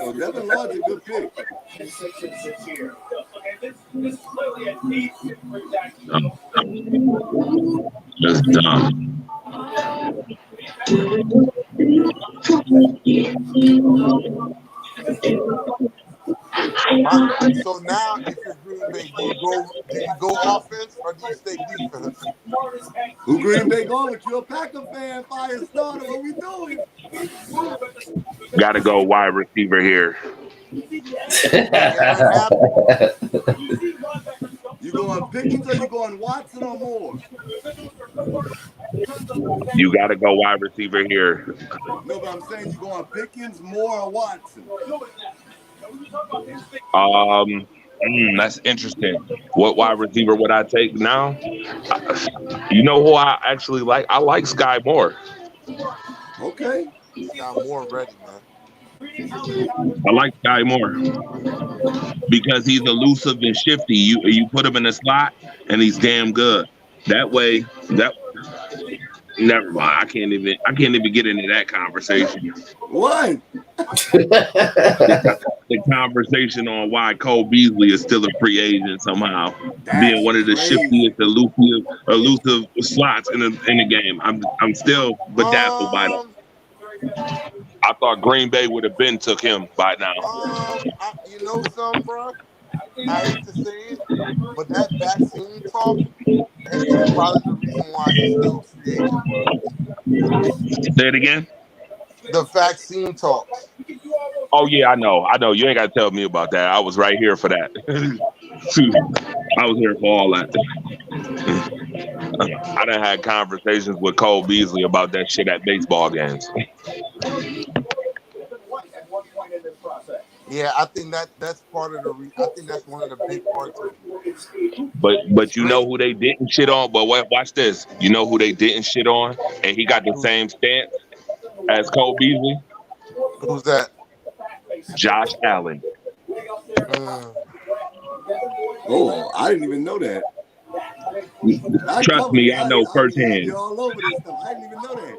So Devin Lloyd's a good pick. That's dumb. So now, if you're Green Bay, do you go offense or do you stay defense? Who Green Bay going with? You're a Packer fan, fire starter. What we doing? Got to go wide receiver here. You going Pickens or you going Watson or Moore? You got to go wide receiver here. No, but I'm saying you going Pickens, Moore, or Watson? That's interesting. What wide receiver would I take now? You know who I actually like? I like Sky Moore. Okay. Got Moore ready, man. I like Sky Moore because he's elusive and shifty. You put him in a slot and he's damn good. That way, never mind. I can't even get into that conversation. What? The conversation on why Cole Beasley is still a free agent somehow, being one of the shiftiest, elusive slots in the game. I'm still bedazzled by that. I thought Green Bay would have been took him by now. You know something, bro? I hate to say it, but that vaccine talk is probably the reason why he's still a free agent. Say it again. The vaccine talks. Oh yeah, I know. You ain't got to tell me about that. I was right here for that. I was here for all that. I done had conversations with Cole Beasley about that shit at baseball games. Yeah, I think that's part of the. I think that's one of the big parts of it. But you know who they didn't shit on? But watch this. You know who they didn't shit on? And he got the same stance as Cole Beasley? Who's that? Josh Allen. Oh, I didn't even know that. Trust me, I know firsthand. You're all over this stuff. I didn't even know that.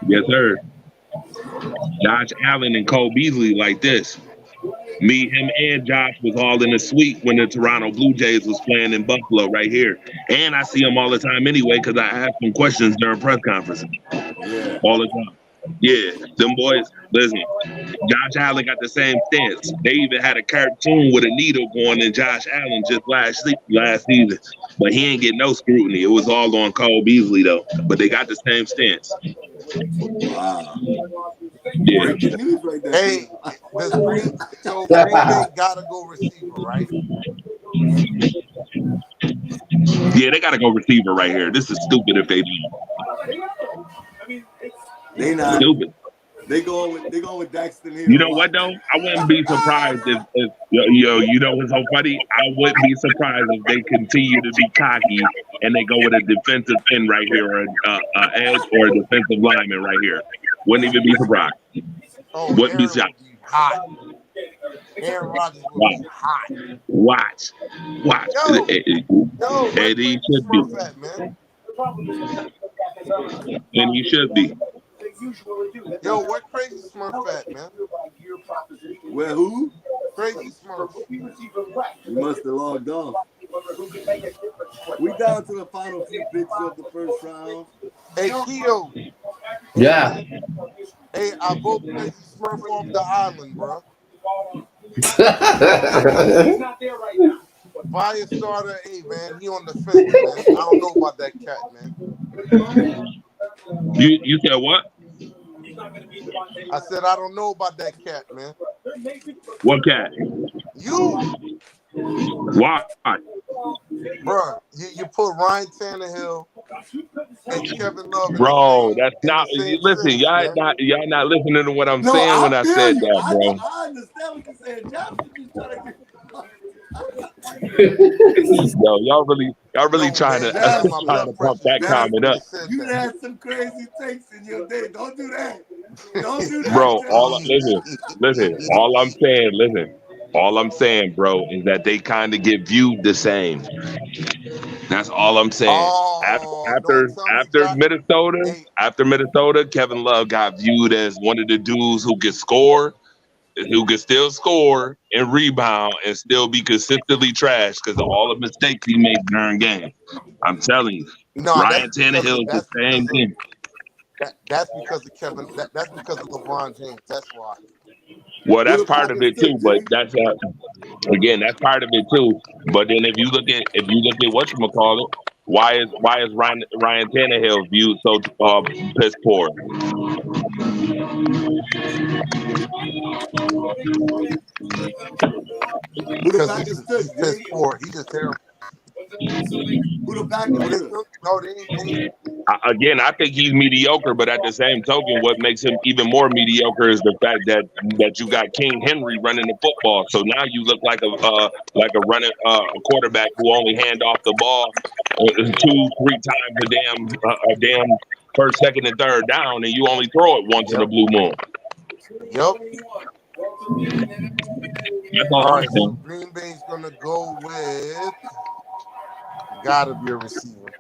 Yes, sir. Josh Allen and Cole Beasley like this. Me, him, and Josh was all in the suite when the Toronto Blue Jays was playing in Buffalo right here. And I see him all the time anyway because I ask him questions during press conferences. Yeah. All the time. Yeah, them boys, listen, Josh Allen got the same stance. They even had a cartoon with a needle going in Josh Allen just last season. But he ain't getting no scrutiny. It was all on Cole Beasley, though. But they got the same stance. Wow. Yeah. Breaking news right there. Hey, Green Bay gotta go receiver, right? Yeah, they got to go receiver right here. This is stupid if they do. They not stupid. They going with Daxton Hill. You know what though? I wouldn't be surprised if you know what's so funny? I wouldn't be surprised if they continue to be cocky and they go with a defensive end right here, or an edge or a defensive lineman right here. Wouldn't even be surprised. Oh, wouldn't be shocked. Hot. Aaron Rodgers will be hot. Watch. Yo, and he should be. Man. And he should be. Yo, what Crazy Smurf at, man? Where who? Crazy Smurf. You must have logged off. We down to the final few picks of the first round. Hey, Keo. Yeah. Hey, I vote Crazy Smurf off the island, bro. Fire starter, hey man, he on the fence, man. I don't know about that cat, man. You said what? I said I don't know about that cat, man. What cat? You. Why? Bro, you put Ryan Tannehill and Kevin Love. Bro, that's not. Listen, y'all not listening to what I'm saying when I said that, bro. I understand what you're saying. Josh was just trying to get. Yo, y'all really trying to pump that comment up. You had some crazy takes in your day. Don't do that. Don't do that. Bro, listen. All I'm saying, bro, is that they kind of get viewed the same. That's all I'm saying. After Minnesota, Kevin Love got viewed as one of the dudes who could score, who could still score and rebound and still be consistently trash because of all the mistakes he made during games. I'm telling you, Ryan Tannehill is the same thing. That's because of Kevin. That's because of LeBron James. That's why. Well, that's part of it too, but that's part of it too. But then if you look at whatchamacallit, why is Ryan Tannehill viewed so piss poor? Because he's piss poor. He's just terrible. Who the Packers? No, they ain't. Again, I think he's mediocre, but at the same token, what makes him even more mediocre is the fact that you got King Henry running the football. So now you look like a running quarterback who only hand off the ball 2-3 times a damn first, second, and third down, and you only throw it once in a blue moon. Yep. That's all right, so Green Bay's gonna go with gotta be a receiver.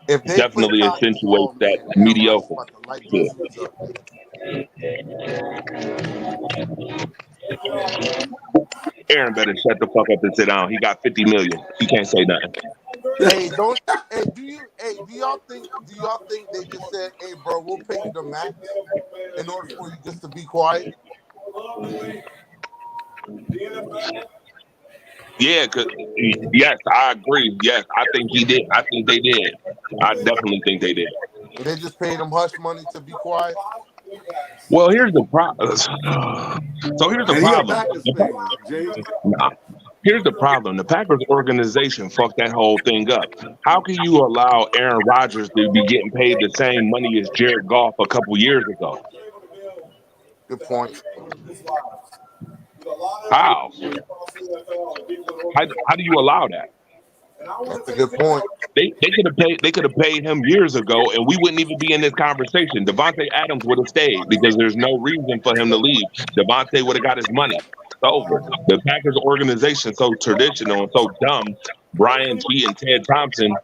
If they definitely accentuates that mediocre. Aaron better shut the fuck up and sit down. He got $50 million. He can't say nothing. Hey, do y'all think they just said, "Hey, bro, we'll pay you the max in order for you just to be quiet"? Yeah, yes, I agree. Yes, I think he did. I think they did. I definitely think they did. They just paid him hush money to be quiet. Well, here's the problem. So here's the And he a problem. Packers fan, Jay. Nah. Here's the problem. The Packers organization fucked that whole thing up. How can you allow Aaron Rodgers to be getting paid the same money as Jared Goff a couple years ago? Good point. How? How do you allow that? That's a good point. They could have paid him years ago, and we wouldn't even be in this conversation. Devontae Adams would have stayed because there's no reason for him to leave. Devontae would have got his money. It's over. The Packers organization so traditional and so dumb. Brian G and Ted Thompson.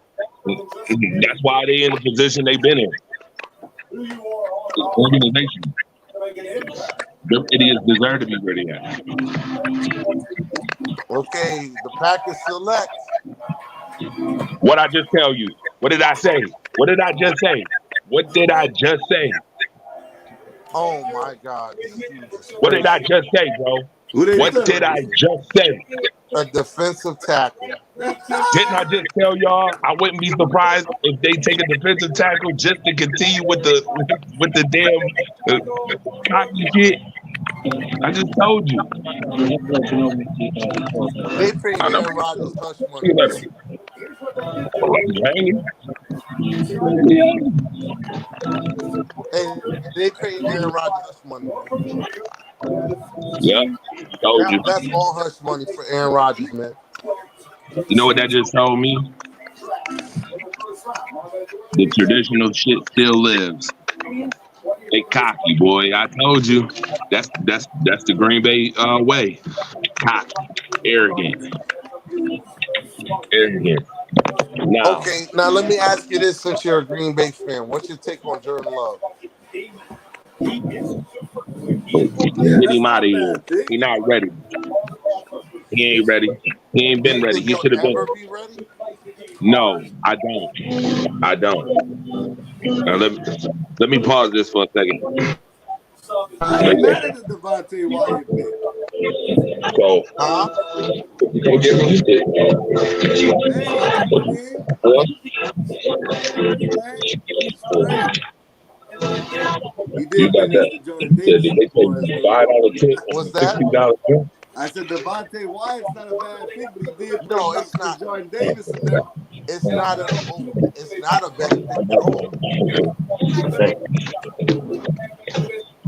That's why they in the position they've been in. The organization. Them idiots deserve to be where they at. Okay, the Packers select. What I just tell you? What did I say? What did I just say? What did I just say? Oh my God! What did I just say, bro? What did I just say? A defensive tackle. Didn't I just tell y'all? I wouldn't be surprised if they take a defensive tackle just to continue with the damn cocky shit. I just told you. They paid Aaron Rodgers hush money. And they paid Aaron Rodgers hush money. Yeah, told you. That's all hush money for Aaron Rodgers, man. You know what that just told me? The traditional shit still lives. They cocky, boy. I told you. That's the Green Bay way. Cocky, arrogant. Now, Okay, now let me ask you this: since you're a Green Bay fan, what's your take on Jordan Love? Get him out of here. He's not ready. He ain't ready. He ain't been ready. He should have been. No, I don't. Now let me pause this for a second. I'm mad at the Devontae Wyatt pick. So, go get me. You got that? Did they take $5 tip? What's that? $60 tip? I said Devontae Wyatt's not a bad pick, but he did. No, it's not. Jordan Davis in there. It's not a bad pick at all.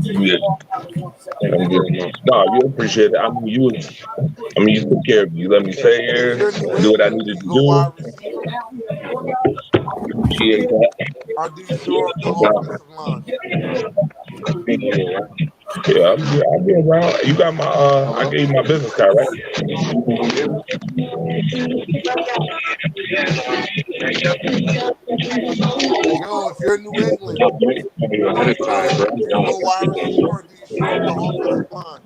Yeah. No, you appreciate it. I mean, you took care of me. You let me stay here, do what I needed to do. Or do you shore up the offensive line? Yeah, I'll be around. You got my I gave you my business card, right? Yo, if you're in New England, do you go wide receiver or do you shore up the offensive line?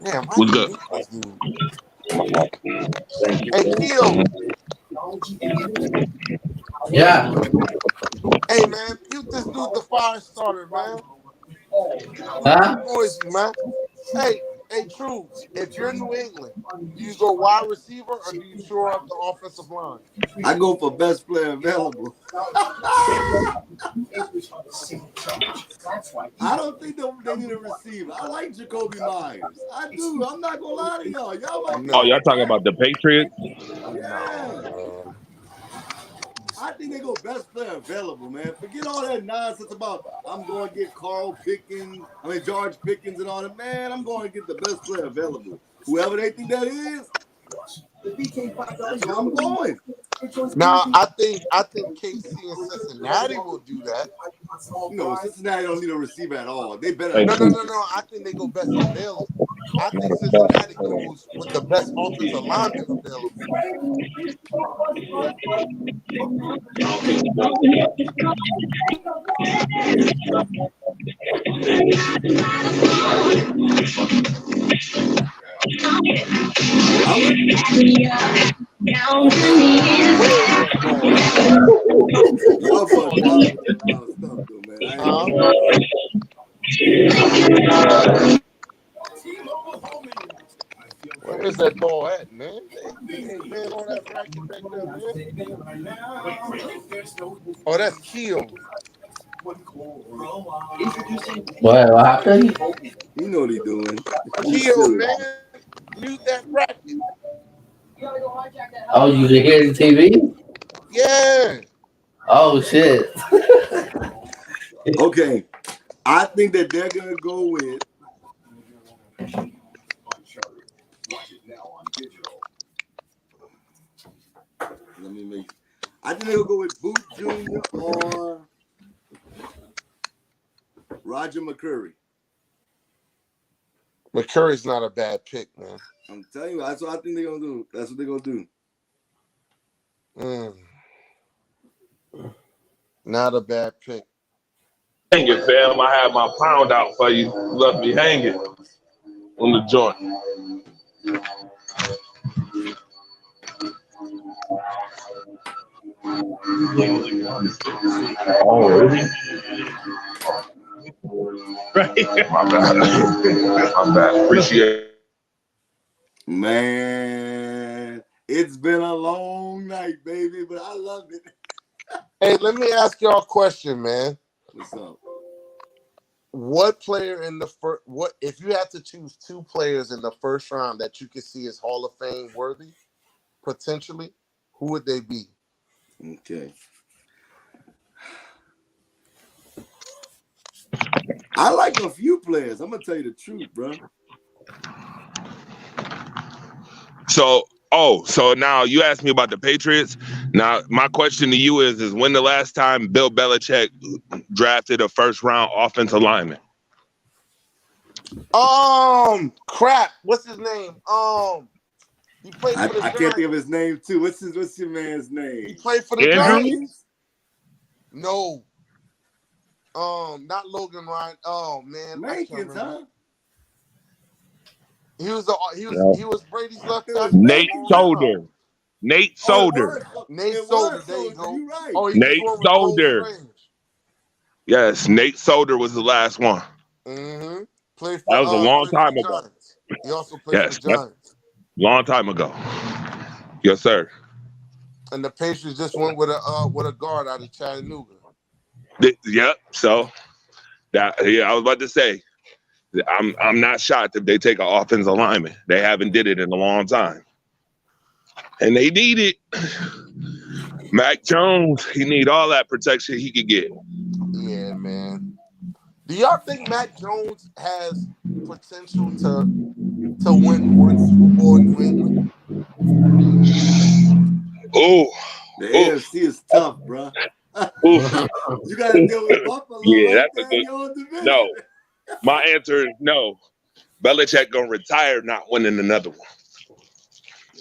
Damn, what's good? Hey, Keo. Yeah. Hey, man, you this dude the fire starter, man. Huh? Noisy, man. Hey, True. If you're in New England, do you go wide receiver or do you shore up the offensive line? I go for best player available. I don't think they need a receiver. I like Jacoby Myers. I do. I'm not gonna lie to y'all. Oh, y'all talking about the Patriots? Yeah. I think they go best player available, man. Forget all that nonsense about I'm going to get George Pickens and all that. Man, I'm going to get the best player available. Whoever they think that is, I'm going. Now, I think KC and Cincinnati will do that. No, Cincinnati don't need a receiver at all. They better. No. I think they go best available. I think Cincinnati goes with the best offensive lineman available. Where is that ball at, man? They ain't playing on that bracket back there, man. Oh, that's Keel. What happened? You know what he doing. Keel, man. Mute that bracket. Oh, you can hear the TV? Yeah. Oh shit. Okay. I think that they're gonna go with let me make I think they'll go with Boot Jr. or Roger McCurry. McCurry's not a bad pick, man. I'm telling you, that's what I think they're gonna do. That's what they're gonna do. Not a bad pick. Hang it, fam. I had my pound out for you. Left me hanging on the joint. Oh, really? Right. My bad. My bad. Appreciate it. Man, it's been a long night, baby, but I love it. Hey, let me ask y'all a question, man. What's up? What player in the first? What if you had to choose two players in the first round that you could see as Hall of Fame worthy, potentially? Who would they be? Okay. I like a few players. I'm gonna tell you the truth, bro. So now you asked me about the Patriots. Now my question to you is when the last time Bill Belichick drafted a first round offensive lineman? Crap. What's his name? He played for the I can't think of his name too. What's your man's name? He played for the Andrews? Giants. No. Not Logan Ryan. Oh man, Mankins, huh? He was Brady's left tackle. Nate Solder. Nate Solder. Nate Solder. There you go. You're right. Oh, he Nate just went with Solder. Cole Strange. Yes, Nate Solder was the last one. Mm-hmm. Played for, That was a long played for time the ago. Giants. He also played for the Giants. Long time ago. Yes, sir. And the Patriots just went with a guard out of Chattanooga. Yep. So I was about to say, I'm not shocked if they take an offensive lineman. They haven't did it in a long time, and they need it. Mac Jones, he need all that protection he could get. Yeah, man. Do y'all think Mac Jones has potential to win one Super Bowl in New England? Oh, the AFC is tough, bro. You got to deal with Buffalo. Yeah, right that's there a in your division. no. My answer is no. Belichick gonna retire not winning another one.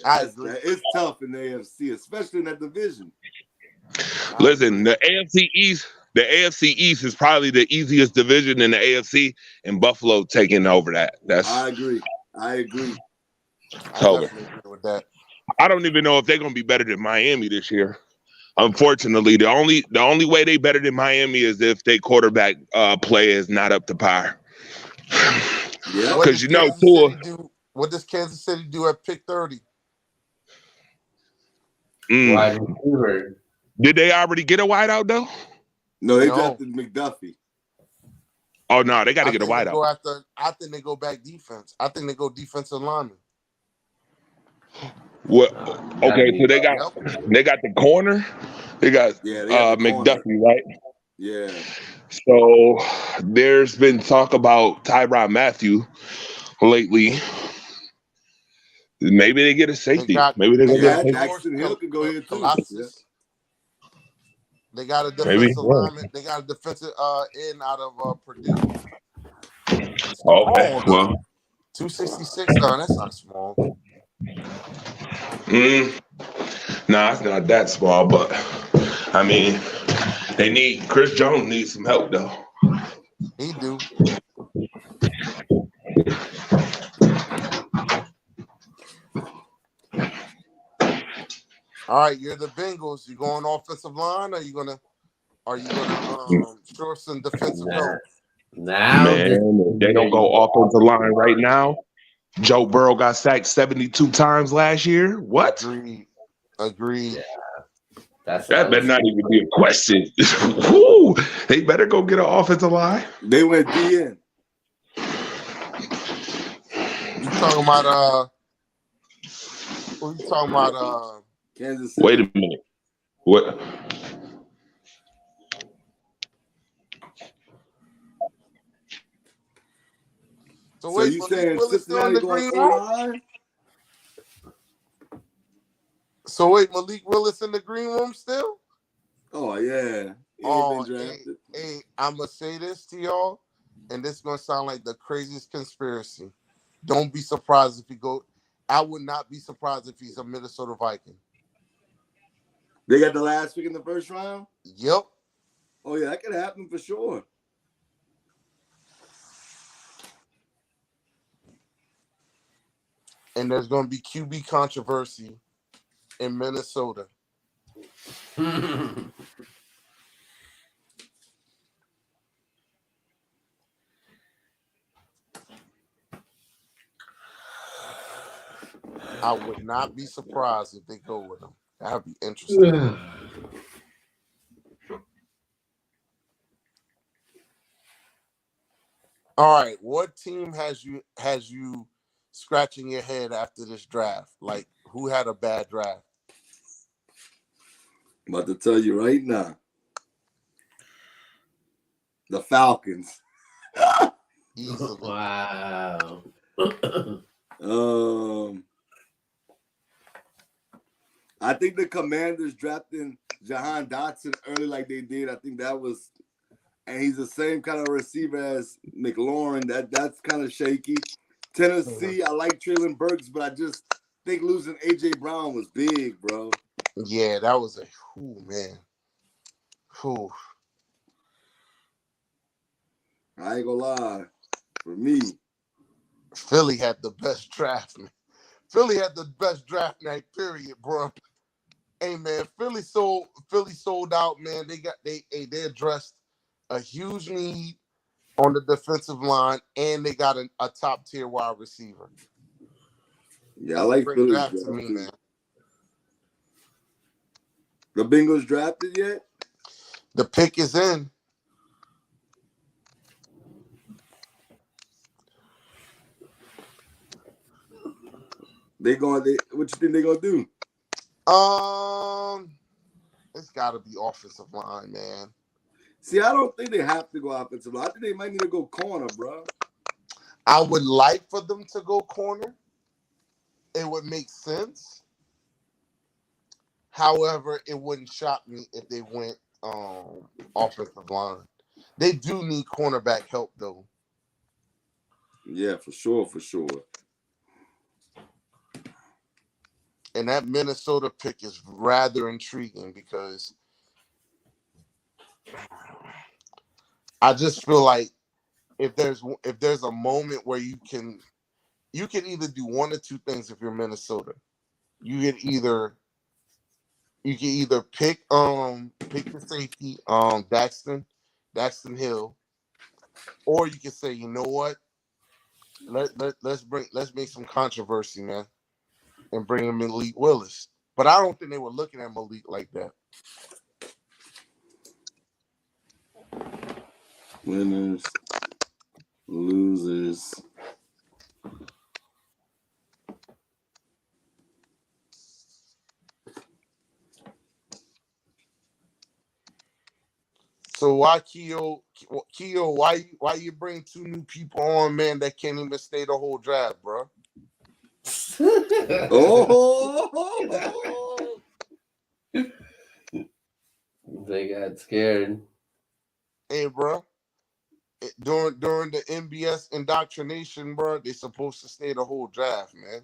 I agree. It's tough in the AFC, especially in that division. Listen, the AFC East is probably the easiest division in the AFC, and Buffalo taking over that. I agree. I So definitely agree with that. I don't even know if they're gonna be better than Miami this year. Unfortunately, the only way they better than Miami is if their quarterback play is not up to par. Yeah, because what does Kansas City do at pick 30? Wide receiver. Did they already get a wideout though? No, they drafted McDuffie. Oh no, they got to get a wideout. I think they go back defense. I think they go defensive lineman. What? Okay, so they got the corner. They got McDuffie, right? Yeah. So there's been talk about Tyrann Mathieu lately. Maybe they get a safety. Maybe they get a safety. Jackson Hill could go here too. Yeah. They got a defensive lineman. They got a defensive end out of Purdue. Okay, well, 266. No, that's not small. Nah, it's not that small, but I mean, Chris Jones needs some help though. He do. All right, you're the Bengals. You going offensive line, or are you gonna show some defensive help? Now Man, if they don't go offensive line right now. Joe Burrow got sacked 72 times last year. What? Agreed. Yeah, that's That better not even be a question. Woo, they better go get an offensive line. They went DN. You talking about who you talking about Kansas City? Wait a minute. What? So wait, you saying Cincinnati going O-line? So wait, Malik Willis in the green room still? Oh yeah. Hey, I'm gonna say this to y'all, and this is gonna sound like the craziest conspiracy. Don't be surprised if he go. I would not be surprised if he's a Minnesota Viking. They got the last pick in the first round? Yep. Oh yeah, that could happen for sure. And there's gonna be QB controversy in Minnesota. I would not be surprised if they go with him. That'd be interesting. All right, what team has you scratching your head after this draft? Like, who had a bad draft? I'm about to tell you right now. The Falcons. Easily. Wow. I think the Commanders drafting Jahan Dotson early like they did. I think that was, and he's the same kind of receiver as McLaurin. That's kind of shaky. Tennessee, I like Traylon Burks, but I just think losing A.J. Brown was big, bro. Yeah, that was man. I ain't gonna lie. For me, Philly had the best draft, man. Philly had the best draft night, period, bro. Hey man, Philly sold out, man. They addressed a huge need on the defensive line, and they got a top tier wide receiver. Yeah, I like Philly's draft to me, man. The Bengals drafted yet? The pick is in. What you think they gonna do? It's got to be offensive line, man. See, I don't think they have to go offensive line. I think they might need to go corner, bro. I would like for them to go corner. It would make sense. However, it wouldn't shock me if they went offensive line. They do need cornerback help, though. Yeah, for sure. And that Minnesota pick is rather intriguing because I just feel like if there's a moment where you can either do one or two things if you're Minnesota. You can either pick the safety, Daxton Hill, or you can say, you know what? Let's make some controversy, man, and bring him Malik Willis. But I don't think they were looking at Malik like that. Winners, losers. So why Keo? Why you bring two new people on, man, that can't even stay the whole draft, bro? They got scared. Hey, bro. During the NBS indoctrination, bro, they supposed to stay the whole draft, man.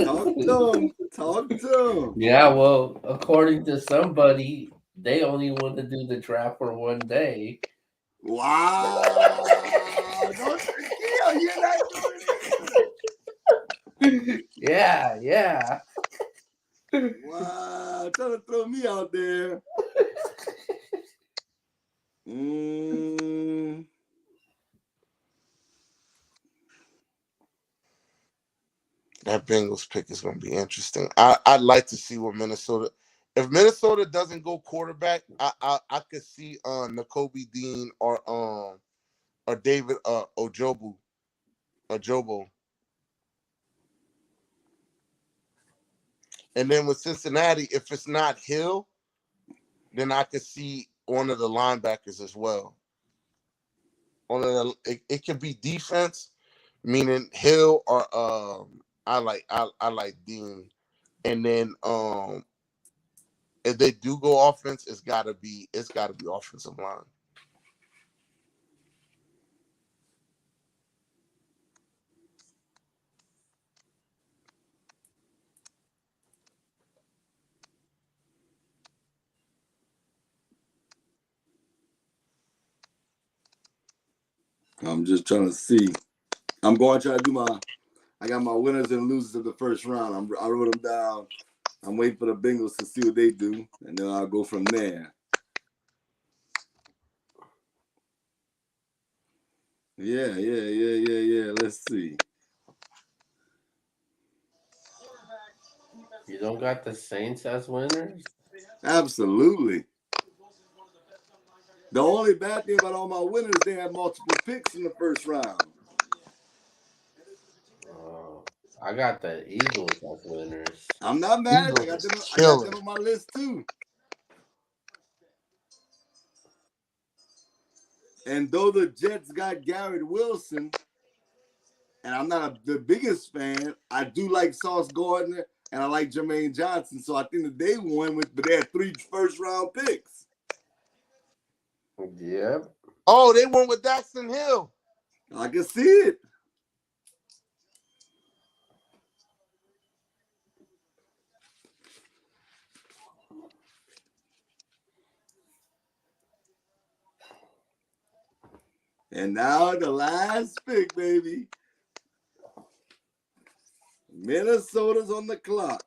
Talk to them. Yeah, well, according to somebody, they only want to do the draft for one day. Wow. You're not doing it. Yeah. Wow. Trying to throw me out there. That Bengals pick is going to be interesting. I'd like to see what Minnesota. If Minnesota doesn't go quarterback, I could see Nakobe Dean or David Ojobo. And then with Cincinnati, if it's not Hill, then I could see one of the linebackers as well. It could be defense, meaning Hill or I like Dean. And then if they do go offense, it's gotta be offensive line. I'm just trying to see. I'm going to try to do I got my winners and losers of the first round. I wrote them down. I'm waiting for the Bengals to see what they do, and then I'll go from there. Yeah. Let's see. You don't got the Saints as winners? Absolutely. The only bad thing about all my winners, they had multiple picks in the first round. I got the Eagles as winners. I'm not mad. I got them on my list too. And though the Jets got Garrett Wilson, and I'm not the biggest fan, I do like Sauce Gardner and I like Jermaine Johnson. So I think that they won but they had 3 first-round picks. Yep. Oh, they won with Daxton Hill. I can see it. And now the last pick, baby. Minnesota's on the clock.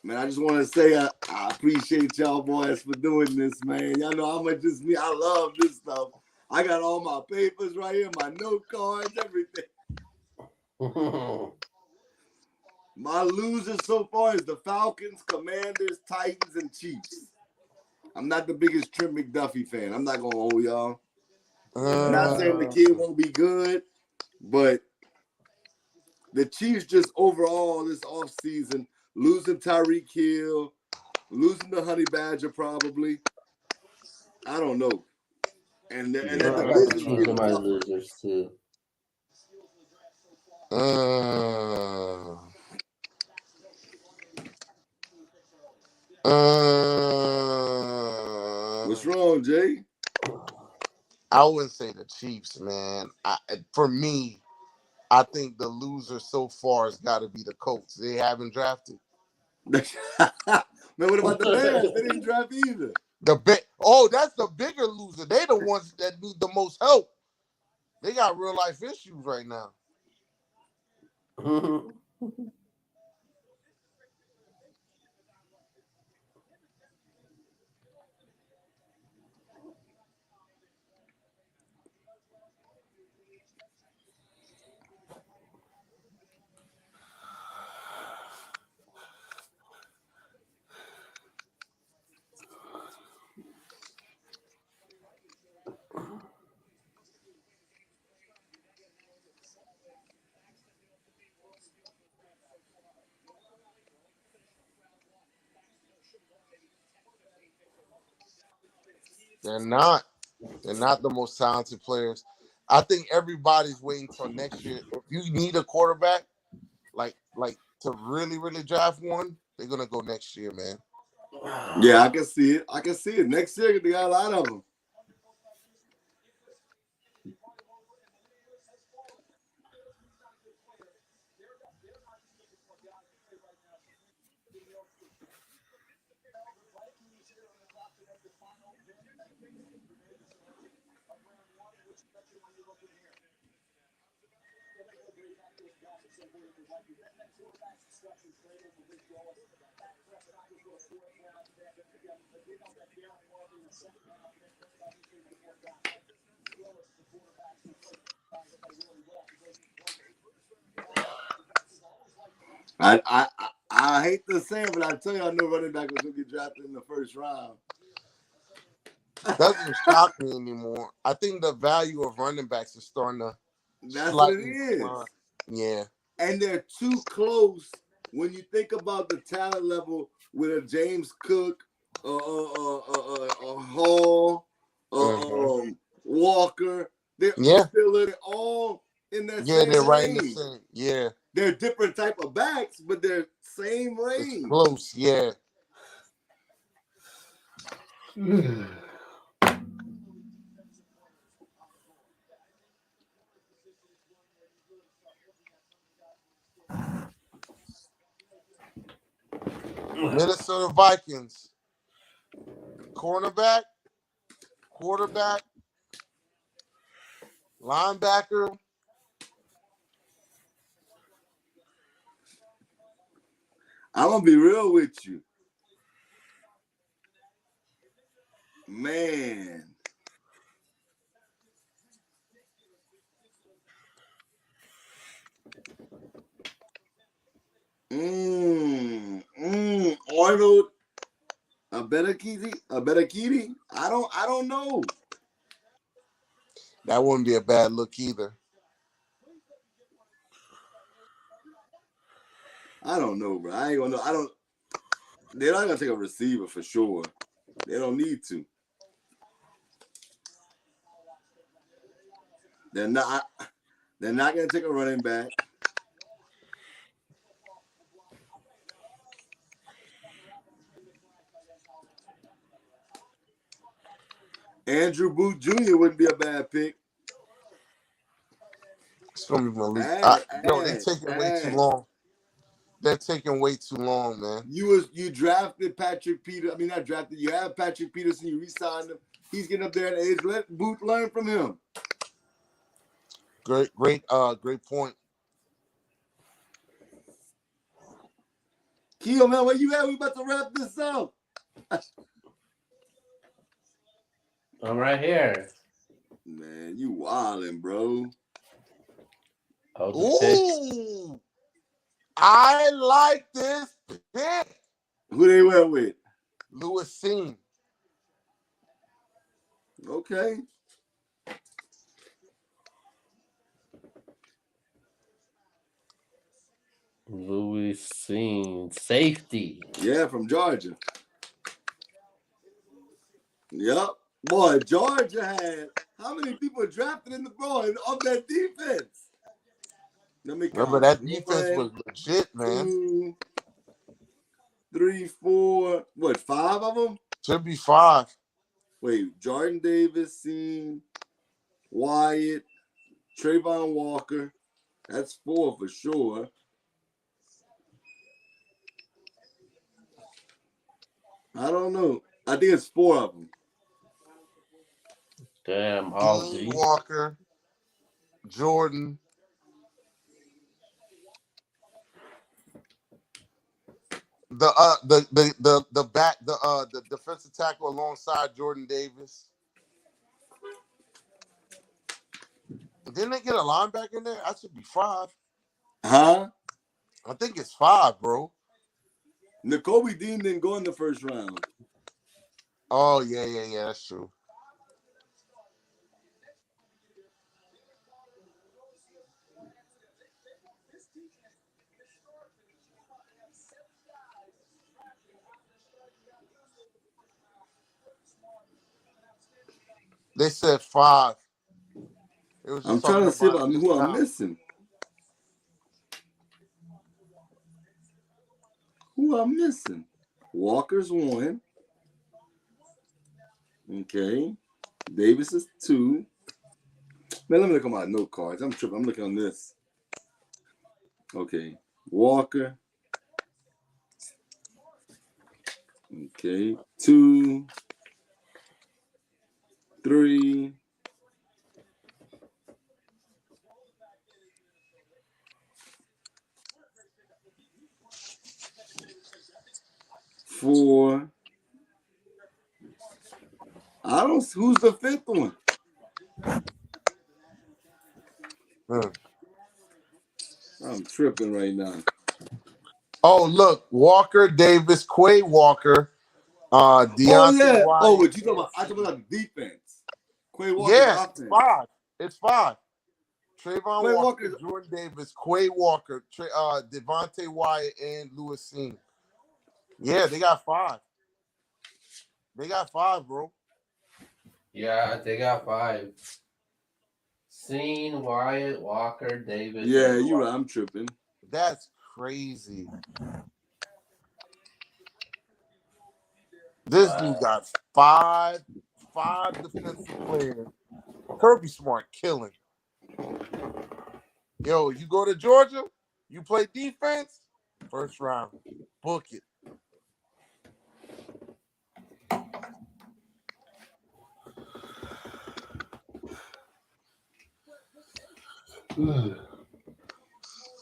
Man, I just want to say I appreciate y'all boys for doing this, man. Y'all know how much this me. I love this stuff. I got all my papers right here, my note cards, everything. My losers so far is the Falcons, Commanders, Titans, and Chiefs. I'm not the biggest Trent McDuffie fan. I'm not going to hold y'all. I'm not saying the kid won't be good, but the Chiefs just overall this offseason, losing Tyreek Hill, losing the Honey Badger probably. I don't know. And the division getting my tougher. losers too. What's wrong, Jay? I wouldn't say the Chiefs, man. For me, I think the loser so far has got to be the Colts. They haven't drafted. Man, what about the Bears? They didn't draft either. That's the bigger loser. They the ones that need the most help. They got real life issues right now. They're not. They're not the most talented players. I think everybody's waiting till next year. If you need a quarterback, like to really, really draft one, they're gonna go next year, man. Yeah, I can see it. Next year, they got a lot of them. I hate to say it, but I tell you, I know running back was going to get drafted in the first round. Doesn't shock me anymore. I think the value of running backs is starting to That's what it slightly is. decline. Yeah. And they're too close when you think about the talent level with a James Cook, Hall, Walker. They're all in that same they're right range. in the same. Yeah. They're different type of backs, but they're same range. It's close, yeah. Minnesota Vikings. Cornerback, quarterback, linebacker. I'm going to be real with you. Man. Arnold, a better kitty. I don't know. That wouldn't be a bad look either. I don't know, bro. I ain't gonna know. They're not gonna take a receiver for sure. They don't need to. They're not gonna take a running back. Andrew Booth Jr. wouldn't be a bad pick. It's gonna be Malik. They're taking way too long. They're taking way too long, man. You drafted Patrick Peterson. I mean, not drafted. You have Patrick Peterson. You re-signed him. He's getting up there in age. Let Booth learn from him. Great point. Keo, man, where you at? We about to wrap this up. I'm right here. Man, you wildin', bro. Ooh, I like this pick. Who they went with? Lewis Seen. Okay. Louis Seen, safety. Yeah, from Georgia. Yep. Boy, Georgia had how many people drafted in the of that defense? Let me count. Remember that defense was legit, man. 2, 3, 4, 5 of them? Should be 5. Wait, Jordan Davis, Seen, Wyatt, Trayvon Walker. That's 4 for sure. I don't know. I think it's 4 of them. Damn, Walker, Jordan. The defensive tackle alongside Jordan Davis. Didn't they get a linebacker in there? That should be 5. Huh? I think it's 5, bro. Nakobe Dean didn't go in the first round. Oh, yeah, that's true. They said 5. I'm trying to see who I'm missing. Who I'm missing? Walker's 1. Okay. Davis is 2. Man, let me look at my note cards. I'm tripping. I'm looking on this. Okay. Walker. Okay. 2, 3. 4. I don't. Who's the fifth one? I'm tripping right now. Oh, look, Walker, Davis, Quay Walker, Deontay Wyatt. Oh, what you talking about? I talking about defense. Quay Walker's offense. It's 5. It's 5. Trayvon Quay Walker, Jordan Davis, Quay Walker, Devontae Wyatt, and Lewis Seen. Yeah, they got 5. They got 5, bro. Yeah, they got 5. Seen, Wyatt, Walker, Davis. Yeah, you're right. I'm tripping. That's crazy. This dude got 5 defensive players. Kirby Smart killing. Yo, you go to Georgia, you play defense, first round, book it.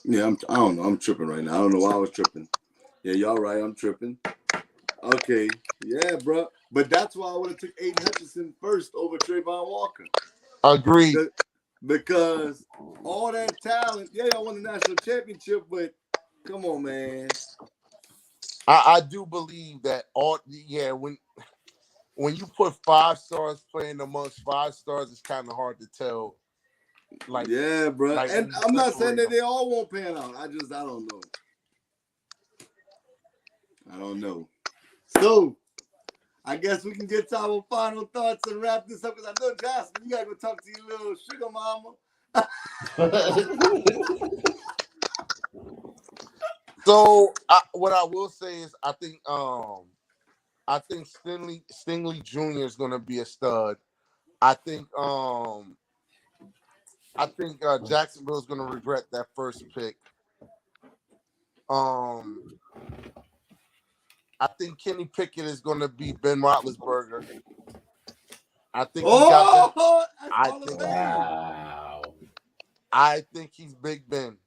Yeah, I don't know. I'm tripping right now. I don't know why I was tripping. Yeah, y'all right. I'm tripping. Okay. Yeah, bro. But that's why I would have took Aiden Hutchinson first over Trayvon Walker. Agreed. Because all that talent, yeah, y'all won the national championship, but come on, man. I do believe that when you put 5 stars playing amongst 5 stars, it's kind of hard to tell. Like, yeah, bro. Like, and I'm not saying that they all won't pan out. I don't know. I don't know. So, I guess we can get to our final thoughts and wrap this up. Because I know, Jocelyn, you got to go talk to your little sugar mama. So, what I will say is, I think Stingley Jr. is going to be a stud. I think Jacksonville is going to regret that first pick. I think Kenny Pickett is going to be Ben Roethlisberger. I think he got that. I think he's Big Ben.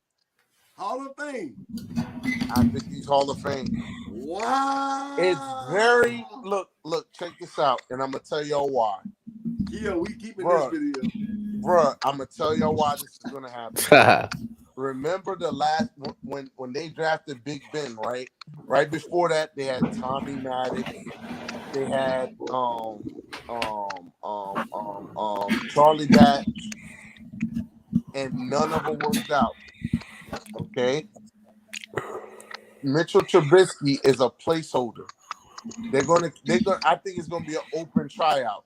Hall of Fame. I think he's Hall of Fame. Wow. It's very look. Check this out, and I'm gonna tell y'all why. Yeah, we keeping this video. Bruh, I'm gonna tell y'all why this is gonna happen. Remember the last when they drafted Big Ben, right? Right before that, they had Tommy Maddox. They had Charlie Batch, and none of them worked out. Okay. Mitchell Trubisky is a placeholder. I think it's gonna be an open tryout.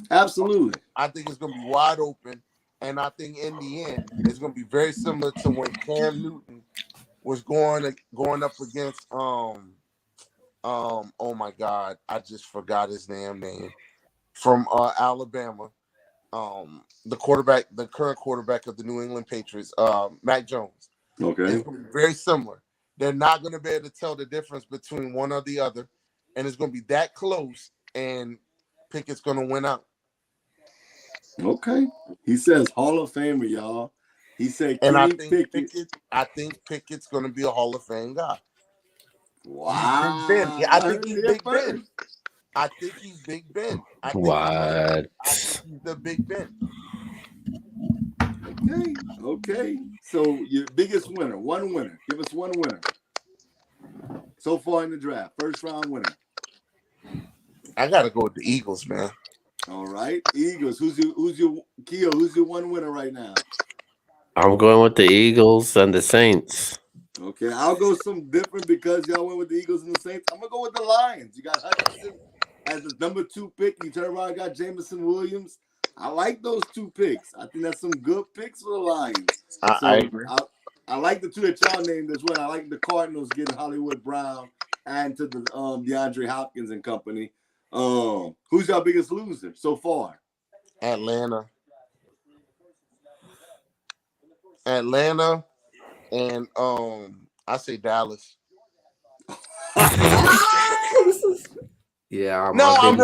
Absolutely. I think it's gonna be wide open, and I think in the end it's gonna be very similar to when Cam Newton was going up against oh my God, I just forgot his name from Alabama. The current quarterback of the New England Patriots, Mac Jones. Okay. It's gonna be very similar. They're not going to be able to tell the difference between one or the other, and it's going to be that close, and Pickett's going to win out. Okay. He says Hall of Famer, y'all. He said and I think Pickett's going to be a Hall of Fame guy. Wow. Big Ben. Yeah, I think he's Big Ben. I think he's Big Ben. I think he's the Big Ben. Okay. So your biggest winner, one winner. Give us one winner. So far in the draft, first round winner. I gotta go with the Eagles, man. All right, Eagles. Who's your Keo? Who's your one winner right now? I'm going with the Eagles and the Saints. Okay, I'll go some different because y'all went with the Eagles and the Saints. I'm gonna go with the Lions. You got Hutchinson as the number 2 pick. You turn around, got Jamison Williams. I like those 2 picks. I think that's some good picks for the Lions. I agree. I like the 2 that y'all named as well. I like the Cardinals getting Hollywood Brown and to the DeAndre Hopkins and company. Who's your biggest loser so far? Atlanta, and I say Dallas. Yeah. I'm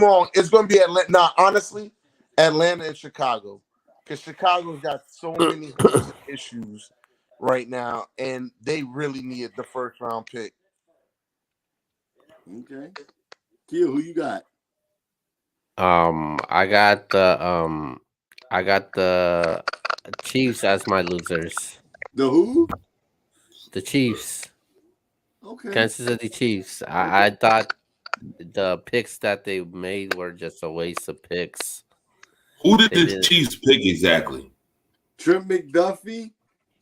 wrong. It's gonna be Atlanta. Nah, honestly, Atlanta and Chicago, because Chicago's got so many issues right now, and they really need the first round pick. Okay. Keel, who you got? I got the Chiefs as my losers. The who? The Chiefs. Okay. Kansas City Chiefs. I thought the picks that they made were just a waste of picks. Who did the Chiefs pick exactly? Trent McDuffie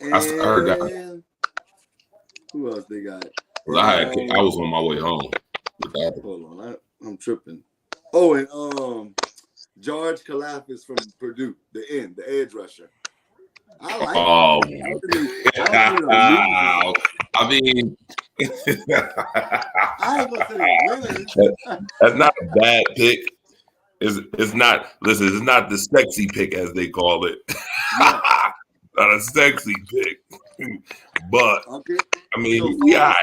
I heard that. and who else they got? Well, I was on my way home. Hold on, I'm tripping. Oh, and George Kalafis from Purdue, the edge rusher. I like. Oh, wow. I mean, I ain't gonna say winners. That's not a bad pick. It's not. Listen, it's not the sexy pick as they call it. Not a sexy pick, but okay. I mean, So yeah.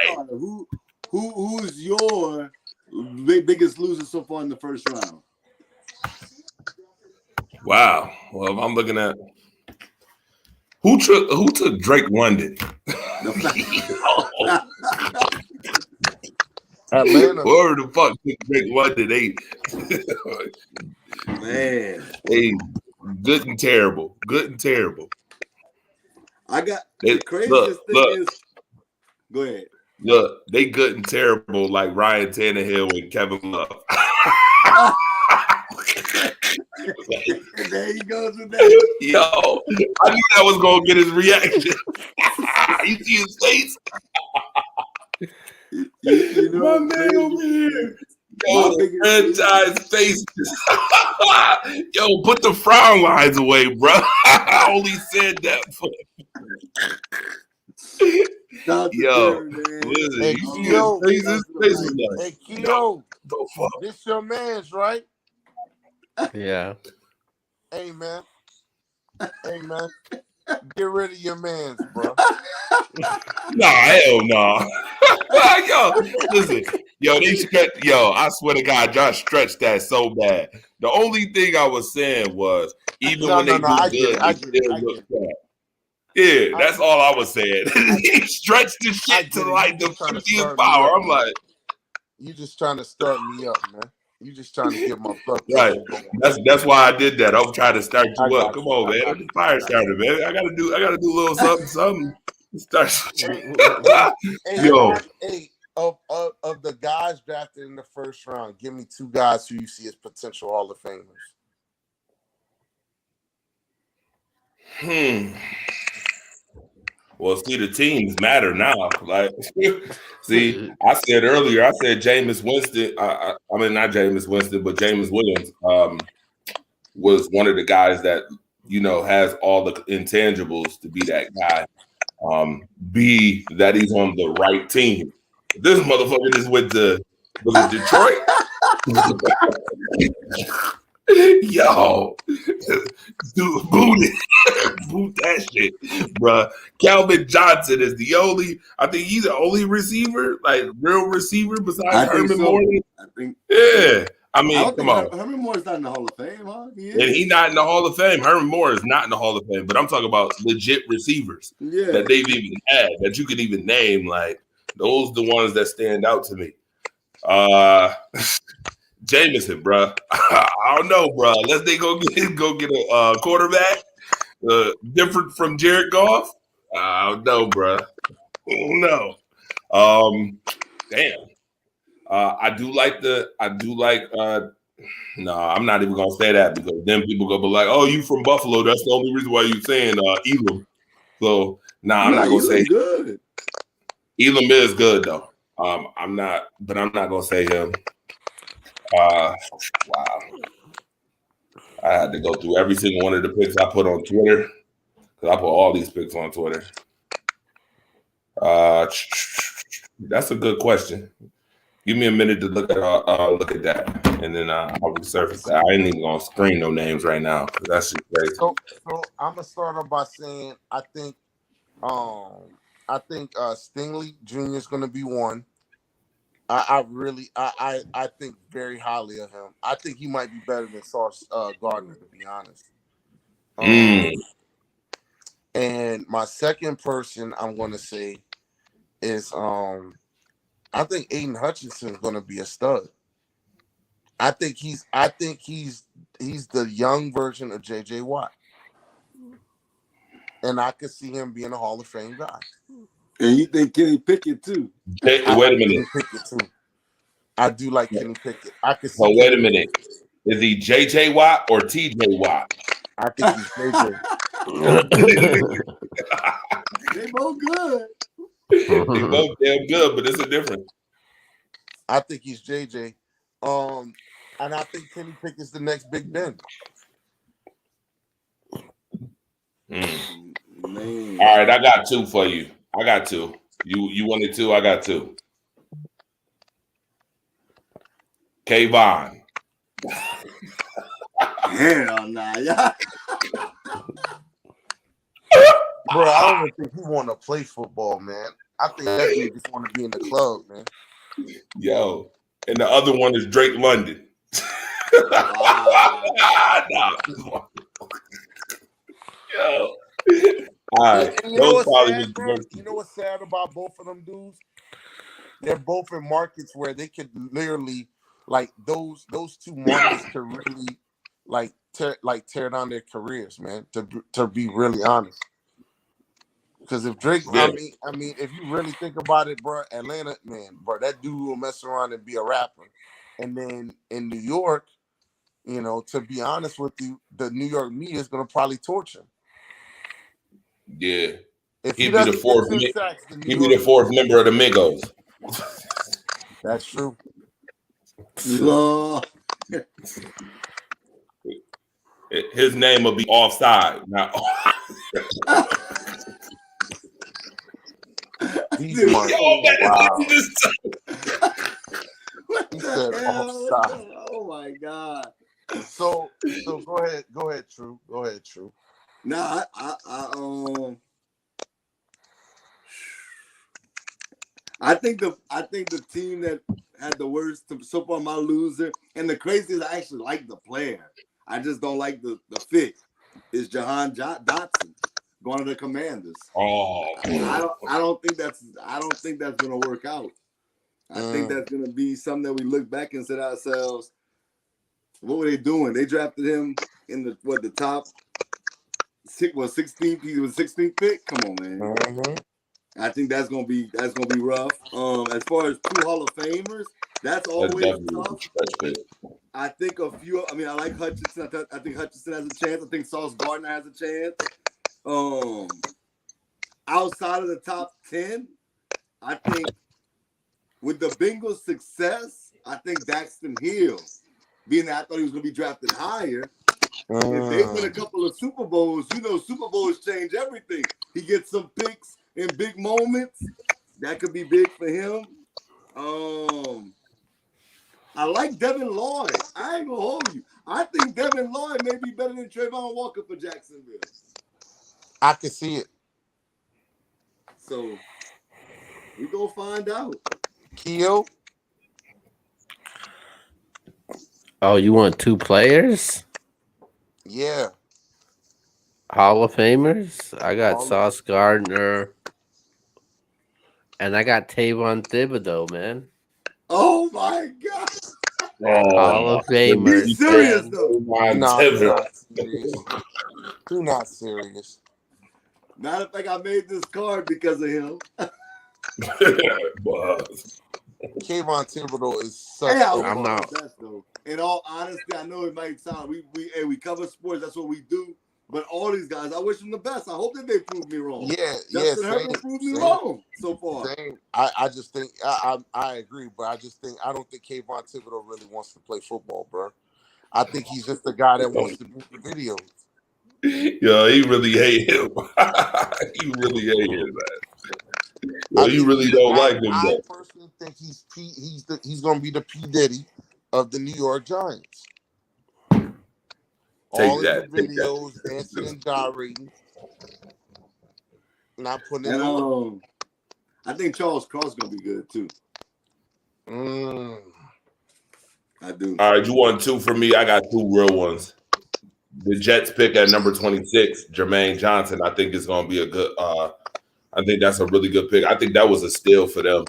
Who's your biggest loser so far in the first round? Wow. Well, if I'm looking at who took Drake London. Atlanta. Whoever the fuck took Drake London, man. Hey, good and terrible. Good and terrible. I got the craziest thing is. Go ahead. Look, they good and terrible like Ryan Tannehill and Kevin Love. There he goes with that. Yo, I knew that was gonna get his reaction. You see his face? You know, my man over here. Yo, franchise face. Yo, put the frown lines away, bro. I only said that for. Yo, listen, hey, Keto, hey, Keto, this your man's, right? Yeah. Hey, man. Get rid of your man's, bro. Nah, hell no. Yo, listen. Yo, they stretch. Yo, I swear to God, y'all stretched that so bad. The only thing I was saying was, even when they do good, they still look bad. Yeah, that's all I was saying. He stretched the shit to like the 50th power. I'm like, you just trying to start me up, man. You just trying to get my blood right. That's why I did that. I'm trying to start you up. Come on, man. I'm the fire starter, man. I gotta do a little something. Start. Yo. Hey, of the guys drafted in the first round, give me two guys who you see as potential Hall of Famers. Well, see, the teams matter now. Like, see, I said earlier, Jameis Winston. I mean, not Jameis Winston, but Jamison Williams was one of the guys that has all the intangibles to be that guy. B, that he's on the right team. This motherfucker just went to Detroit. Yo, dude, boot that shit, bruh. Calvin Johnson is he's the only receiver, like real receiver besides Herman Morton. I think. Yeah. I mean, come on. Herman Moore is not in the Hall of Fame, huh? And he's not in the Hall of Fame. Herman Moore is not in the Hall of Fame, but I'm talking about legit receivers that they've even had, that you can even name. Like, those the ones that stand out to me. Jamison, bro. I don't know, bro. Unless they go get a quarterback different from Jared Goff. I don't know, bro. No. Damn. I do like. No, I'm not even gonna say that because then people go be like, "Oh, you from Buffalo? That's the only reason why you saying Elam." So, I'm not gonna say good. Elam is good though. I'm not gonna say him. Wow. I had to go through every single one of the picks I put on Twitter because I put all these picks on Twitter. That's a good question. Give me a minute to look at that, and then I'll resurface that. I ain't even gonna screen no names right now because that's just crazy. So I'm gonna start off by saying I think Stingley Jr. is gonna be one. I think very highly of him. I think he might be better than Sauce Gardner, to be honest. And my second person I'm going to say is I think Aiden Hutchinson is going to be a stud. I think he's the young version of J.J. Watt, and I could see him being a Hall of Fame guy. And you think Kenny Pickett too? Wait a minute. Kenny Pickett too. I do like Kenny Pickett. I could see. So wait a minute. Is he J.J. Watt or T.J. Watt? I think he's J.J. They both good. They both damn good, but it's a difference. I think he's J.J. And I think Kenny Pickett's the next Big Ben. Man. All right, I got two for you. I got two. You wanted two? I got two. Kayvon. Hell nah, yeah. Bro, I don't even think he want to play football, man. I think that dude just want to be in the club, man. Yo, and the other one is Drake London. Yo. All right. And you know what's sad about both of them dudes? They're both in markets where they could literally, like, those two markets could really tear down their careers, man. To be really honest. Because if Drake, I mean, if you really think about it, bro, Atlanta, man, bro, that dude will mess around and be a rapper. And then in New York, you know, to be honest with you, the New York media is gonna probably torture him. Yeah. If He'd be the fourth. He'd be the fourth member of the Migos. That's true. His name will be Offside. Now, he's smart. Wow. He said offside. Oh my God. So go ahead, True. Go ahead, True. Nah, I think the team that had the worst so far, my loser, and the craziest, I actually like the player. I just don't like the fit. Is Jahan Dotson going to the Commanders? Oh, I don't think that's gonna work out. I think that's gonna be something that we look back and said to ourselves, what were they doing? They drafted him in the top 16th. He was 16th pick. Come on, man. Mm-hmm. I think that's gonna be rough. As far as two Hall of Famers, that's always tough. I think a few. I mean, I like Hutchinson. I think Hutchinson has a chance. I think Sauce Gardner has a chance. Outside of the top 10, I think with the Bengals' success, I think Daxton Hill, being that I thought he was gonna be drafted higher. If they win a couple of Super Bowls, you know, Super Bowls change everything. He gets some picks in big moments. That could be big for him. I like Devin Lloyd. I ain't gonna hold you. I think Devin Lloyd may be better than Trayvon Walker for Jacksonville. I can see it. So we gonna find out. Keo. Oh, you want two players? Yeah. Hall of Famers? I got Sauce Gardner. And I got Tavon Thibodeau, man. Oh my God. Hall of Famers. Be serious though. You're not serious. Matter of fact, I made this card because of him. Kayvon Thibodeau is such I'm not. Though. In all honesty, I know it might sound we cover sports. That's what we do. But all these guys, I wish them the best. I hope that they prove me wrong. Justin Herbert proved me wrong so far. I just think I agree, but I don't think Kayvon Thibodeau really wants to play football, bro. I think he's just the guy that wants to do the videos. Yo, he really hate him. He really hate him, man. Yo, you really don't like him, though. I personally think he's going to be the P. Diddy of the New York Giants. All the videos, dancing and gyrating. Not putting it on. I think Charles Cross is going to be good, too. I do. All right, you want two for me? I got two real ones. The Jets pick at number 26, Jermaine Johnson. I think it's going to be a good I think that's a really good pick. I think that was a steal for them.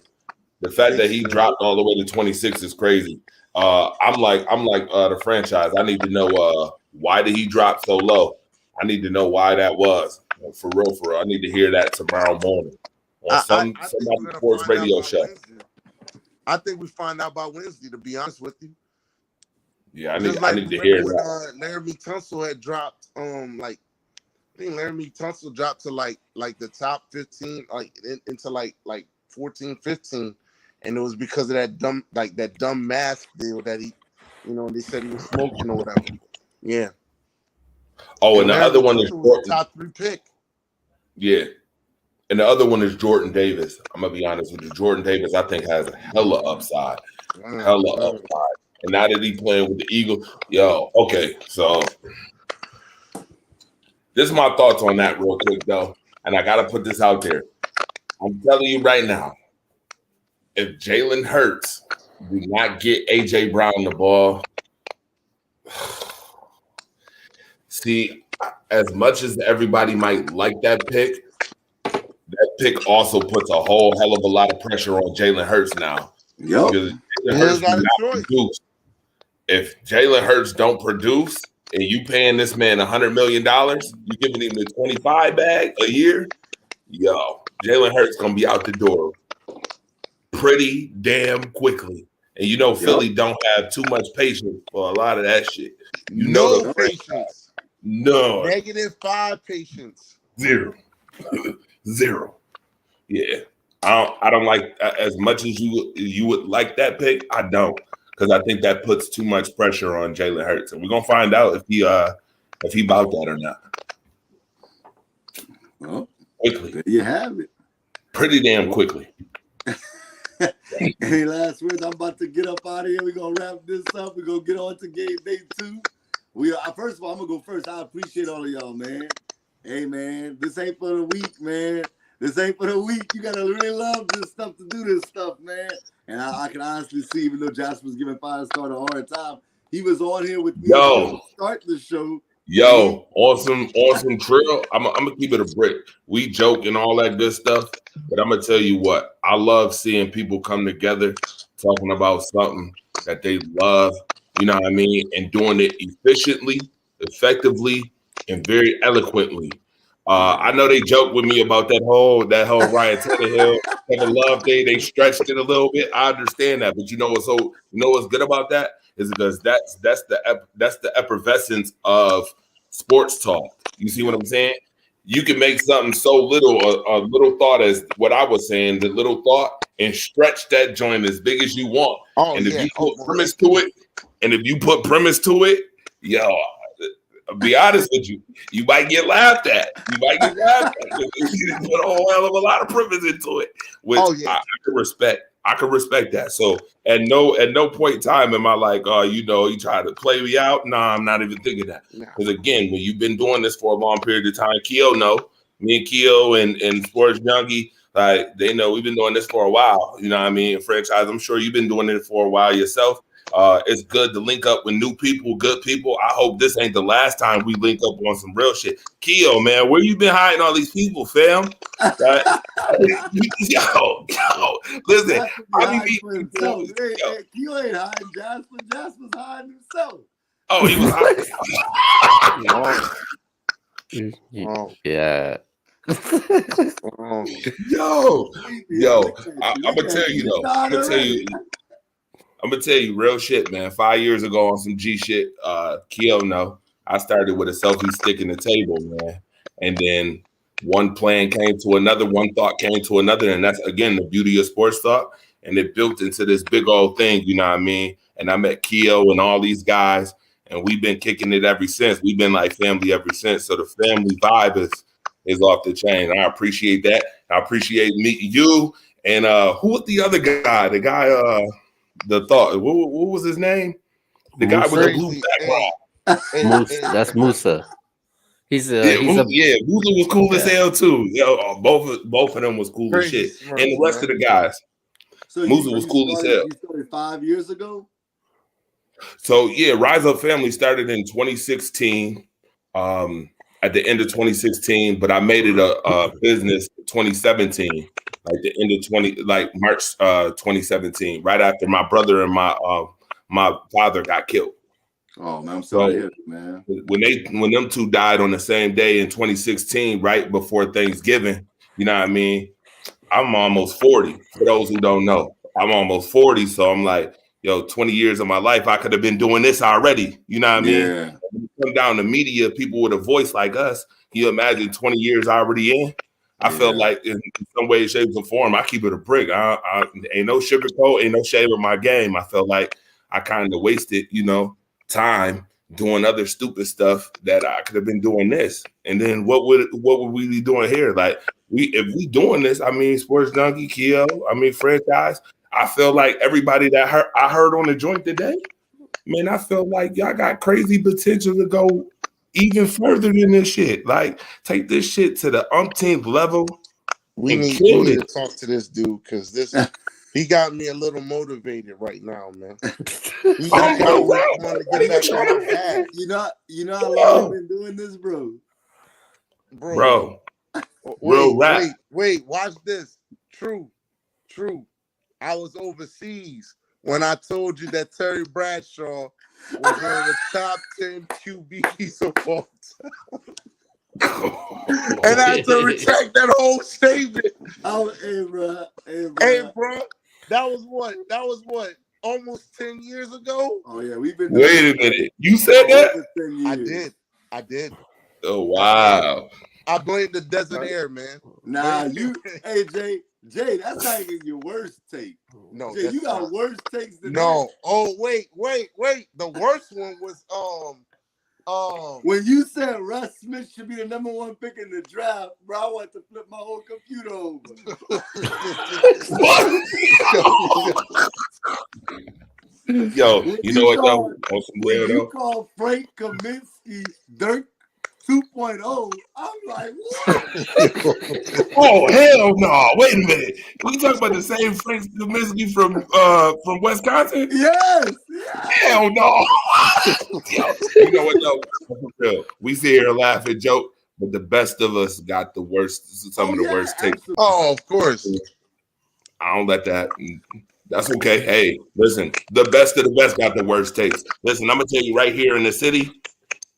The fact that he dropped all the way to 26 is crazy. I'm like the franchise. I need to know why did he drop so low? I need to know why that was. For real. I need to hear that tomorrow morning on somebody sports radio show. Wednesday. I think we find out by Wednesday, to be honest with you. Yeah, I need to hear that. Laramie Tunsil had dropped I think Laramie Tunsil dropped to like the top 15, into like 14, 15. And it was because of that dumb mask deal that he, they said he was smoking or whatever. Yeah. Oh, and the other one is top 3 pick. Yeah. And the other one is Jordan Davis. I'm gonna be honest with you. Jordan Davis, I think, has a hella upside. And now that he playing with the Eagles, okay. So this is my thoughts on that real quick though. And I gotta put this out there. I'm telling you right now, if Jalen Hurts do not get AJ Brown the ball, see, as much as everybody might like that pick also puts a whole hell of a lot of pressure on Jalen Hurts now. Yep. Because Jalen Hurts if Jalen Hurts don't produce and you paying this man $100 million, you giving him the 25 bag a year, Jalen Hurts gonna be out the door pretty damn quickly. And Philly don't have too much patience for a lot of that shit. No patience. No. -5 patience. Zero. Yeah. I don't like as much as you would like that pick. I don't, because I think that puts too much pressure on Jalen Hurts, and we're gonna find out if he about that or not. Well, quickly. There you have it. Pretty damn quickly. Any last words? I'm about to get up out of here. We're gonna wrap this up. We're gonna get on to game day 2. First of all, I'm gonna go first. I appreciate all of y'all, man. Hey, man, this ain't for the week, man. This ain't for the week. You gotta really love this stuff to do this stuff, man. And I can honestly see, even though Jasper's giving 5-star a hard time, he was on here with me to start the show. Awesome Trill. I'm gonna keep it a brick. We joke and all that good stuff, but I'm gonna tell you what, I love seeing people come together talking about something that they love, you know what I mean, and doing it efficiently, effectively, and very eloquently. I know they joke with me about that whole Ryan Tannehill and the love thing. They stretched it a little bit. I understand that, but what's good about that is because that's the effervescence of sports talk. You see what I'm saying? You can make something so little, a little thought as what I was saying, the little thought, and stretch that joint as big as you want. If you put premise to it, I'll be honest with you, you might get laughed at. You put a whole hell of a lot of premise into it, which I can respect. I can respect that. So at no point in time am I like, you try to play me out. Nah, I'm not even thinking that. Because again, when you've been doing this for a long period of time, Keo me and Keo and Sports Junkie, like they know we've been doing this for a while. You know what I mean? Franchise, I'm sure you've been doing it for a while yourself. It's good to link up with new people, good people. I hope this ain't the last time we link up on some real shit. Keo, man, where you been hiding all these people, fam? Right? yo, listen. I be meeting Keo ain't hiding Jasper. Jasper's hiding himself. Oh, he was hiding. Yeah. Yo, I'm gonna tell you though. I'm gonna tell you real shit, man. 5 years ago on some G shit, Keo, I started with a selfie stick in the table, man. And then one plan came to another, one thought came to another. And that's, again, the beauty of sports talk. And it built into this big old thing, you know what I mean? And I met Keo and all these guys, and we've been kicking it ever since. We've been like family ever since. So the family vibe is off the chain. I appreciate that. I appreciate meeting you. And who was the other guy? The guy, the thought, what was his name? The guy with the blue background. That's Musa. Musa was cool as hell too. Both of them was cool as shit. And the rest of the guys. So Musa was cool as hell. You started 5 years ago? So Rise Up Family started in 2016. At the end of 2016, but I made it a business 2017, like the end of March 2017, right after my brother and my my father got killed. Oh man, I'm sorry to hear it, man. When them two died on the same day in 2016, right before Thanksgiving, you know what I mean? I'm almost 40. For those who don't know, I'm almost 40. So I'm like, yo, 20 years of my life, I could have been doing this already. You know what I mean? Yeah. When you come down to media, people with a voice like us, you imagine 20 years already in. I feel like in some way, shape, or form, I keep it a prick. I ain't no sugarcoat, ain't no shade of my game. I feel like I kind of wasted, time doing other stupid stuff that I could have been doing this. And then what would we be doing here? Like if we doing this, I mean, Sports Junkie, Keo, I mean, franchise. I feel like everybody that I heard on the joint today, man, I feel like y'all got crazy potential to go even further than this shit. Like take this shit to the umpteenth level. We need to talk to this dude because he got me a little motivated right now, man. He got me want to get back on my bag. You know how long I've been doing this, bro? Bro. Wait, watch this. True. I was overseas when I told you that Terry Bradshaw was one of the top 10 QBs of all time. And I had to retract that whole statement. Oh, hey, bro. Hey, bro. That was what? Almost 10 years ago? Oh, yeah. We've been. Wait a minute. You said that? I did. Oh, wow. I blame the desert air, man. Nah, hey, Jay, that's not even your worst take. No, Jay, you got worse takes than no. that. Oh, wait. The worst one was when you said Russ Smith should be the number 1 pick in the draft, bro, I want to flip my whole computer over. Yo, you know what though? On some real when though. you call Frank Kaminsky Dirk 2.0, I'm like, what? Oh hell no! Wait a minute. We talking about the same Frank Kaminsky from Wisconsin? Yes. Hell no! Yo, you know what though? We sit here and laugh and joke, but the best of us got the worst. Some of the worst takes. Oh, of course. I don't let that. That's okay. Hey, listen, the best of the best got the worst takes. Listen, I'm gonna tell you right here in the city.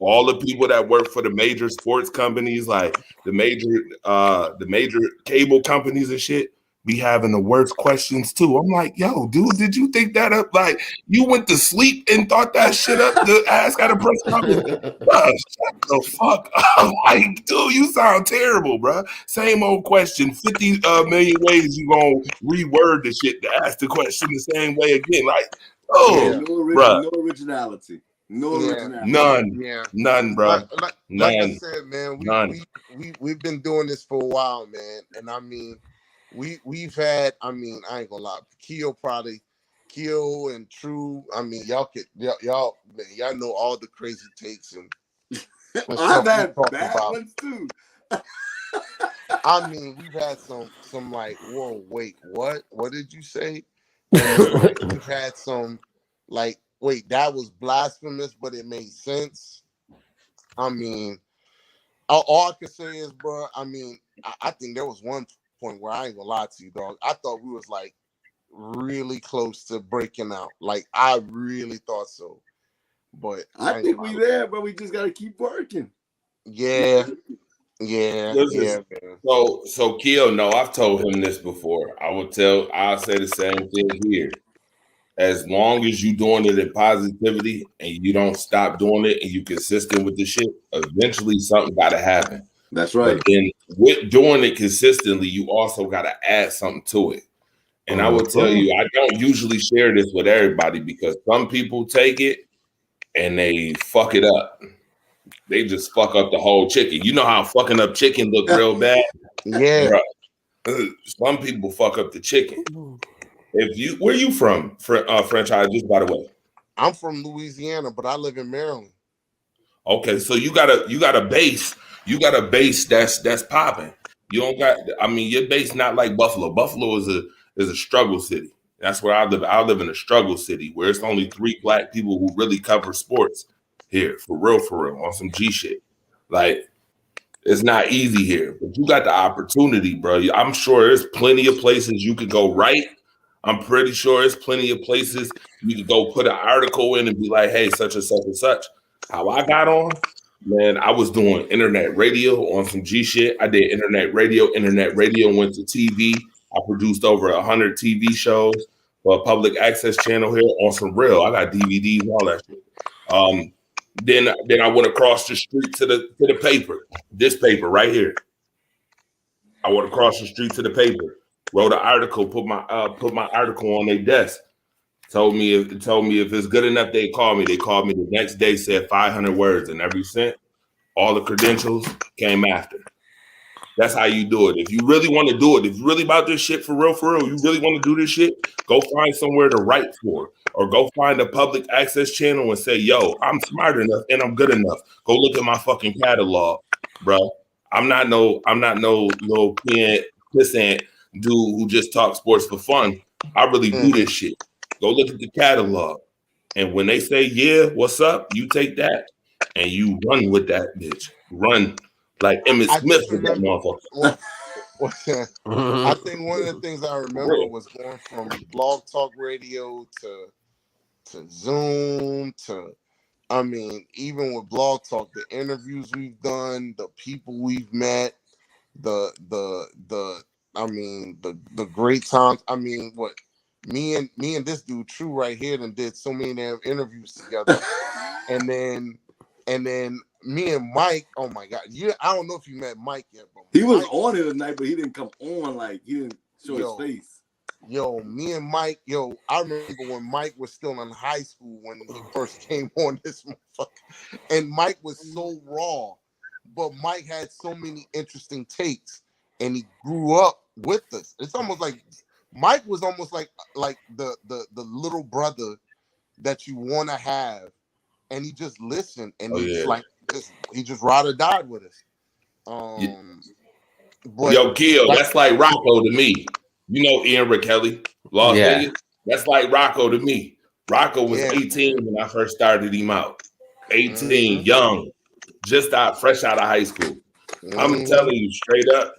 All the people that work for the major sports companies, like the major cable companies and shit, be having the worst questions too. I'm like, yo, dude, did you think that up? Like, you went to sleep and thought that shit up to ask at a press conference? Bruh, shut the fuck up. Like, dude, you sound terrible, bro. Same old question. 50 million ways you gonna reword the shit to ask the question the same way again. Like, No originality. None, bro. Like I said, man, we've been doing this for a while, man. And I mean, we've had, I mean, I ain't gonna lie, Keo and True. I mean, y'all know all the crazy takes and I've had bad ones too. I mean, we've had some like, whoa, wait, what? What did you say? And like, we've had some like, wait, that was blasphemous, but it made sense. I mean, all I can say is, bro, I mean, I think there was one point where I ain't gonna lie to you, dog. I thought we was like really close to breaking out. Like, I really thought so. But I think we there, but we just gotta keep working. Yeah, man. So Keo, no, I've told him this before. I'll say the same thing here. As long as you doing it in positivity and you don't stop doing it and you consistent with the shit, eventually something got to happen. That's right. But then with doing it consistently, you also got to add something to it. And I will tell you, I don't usually share this with everybody because some people take it and they fuck it up. They just fuck up the whole chicken. You know how fucking up chicken look real bad? Yeah. Bruh. Some people fuck up the chicken. Where you from, franchise? Just by the way, I'm from Louisiana, but I live in Maryland. Okay, so you got a base. You got a base that's popping. You don't got. I mean, your base not like Buffalo. Buffalo is a struggle city. That's where I live. I live in a struggle city where it's only 3 black people who really cover sports here, for real, on some G shit. Like, it's not easy here, but you got the opportunity, bro. I'm sure there's plenty of places you could go right. I'm pretty sure there's plenty of places You could go put an article in and be like, hey, such and such and such. How I got on, man, I was doing internet radio on some G shit. I did internet radio went to TV. I produced over 100 TV shows for a public access channel here on some real. I got DVDs and all that shit. Then I went across the street to the paper. This paper right here. I went across the street to the paper, wrote an article, put my article on their desk. Told me if it's good enough, they call me. They called me the next day, said 500 words, and every cent, all the credentials came after. That's how you do it. If you really want to do it, if you really about this shit for real, you really want to do this shit, go find somewhere to write for, or go find a public access channel and say, yo, I'm smart enough and I'm good enough. Go look at my fucking catalog, bro. I'm not no little pissant dude who just talks sports for fun. I really do this shit. Go look at the catalog. And when they say, yeah, what's up? You take that and you run with that bitch. Run like Emmitt Smith with that motherfucker. I think one of the things I remember was going from Blog Talk Radio to Zoom to, I mean, even with Blog Talk, the interviews we've done, the people we've met, the great times. I mean, what me and this dude True right here and did so many damn interviews together, and then me and Mike. Oh my God, I don't know if you met Mike yet, but he was on it tonight, but he didn't come on. Like he didn't show his face. Yo, me and Mike. Yo, I remember when Mike was still in high school when he first came on this motherfucker, and Mike was so raw, but Mike had so many interesting takes, and he grew up with us. It's almost like Mike was almost like the little brother that you want to have, and he just listened, and he just ride or died with us. But, yo, Gil, that's like Rocco to me. You know Ian Rakelli, Las Vegas. That's like Rocco to me. Rocco was 18 when I first started him out. 18, young, just fresh out of high school. I'm telling you straight up,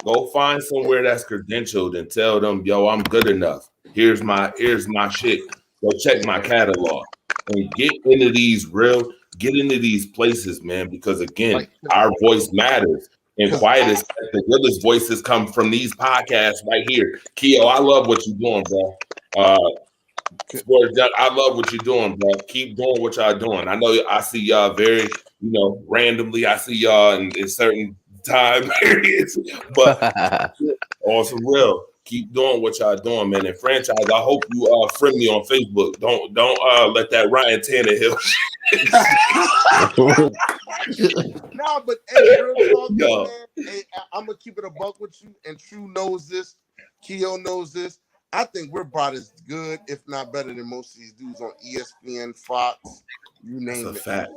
go find somewhere that's credentialed and tell them, yo, I'm good enough. Here's my shit. Go check my catalog and get into these places, man, because again, our voice matters. And quietest, the realest voices come from these podcasts right here. Keo, I love what you're doing, bro. I love what you're doing, bro. Keep doing what y'all doing. I know I see y'all very, randomly. I see y'all in certain time periods, but on some real, keep doing what y'all doing, man. And franchise, I hope you friend me on Facebook. Don't let that Ryan Tannehill No, but hey, real talk, man. Hey, I'm gonna keep it a buck with you, and True knows this. Keo knows this. I think we're about as good, if not better, than most of these dudes on ESPN, Fox, you name it. Fact.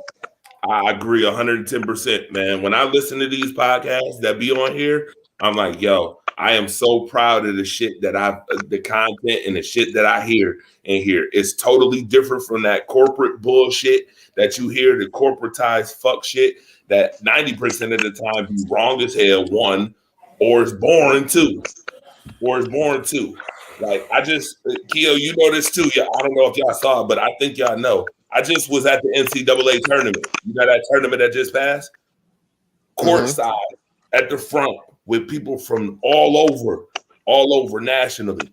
I agree 110%, man. When I listen to these podcasts that be on here, I'm like, yo, I am so proud of the shit that the content and the shit that I hear in here. It's totally different from that corporate bullshit that you hear, the corporatized fuck shit that 90% of the time be wrong as hell, one, or it's boring two. Like, Keo, you know this too. I don't know if y'all saw it, but I think y'all know. I just was at the NCAA tournament. You know that tournament that just passed? Courtside at the front with people from all over nationally.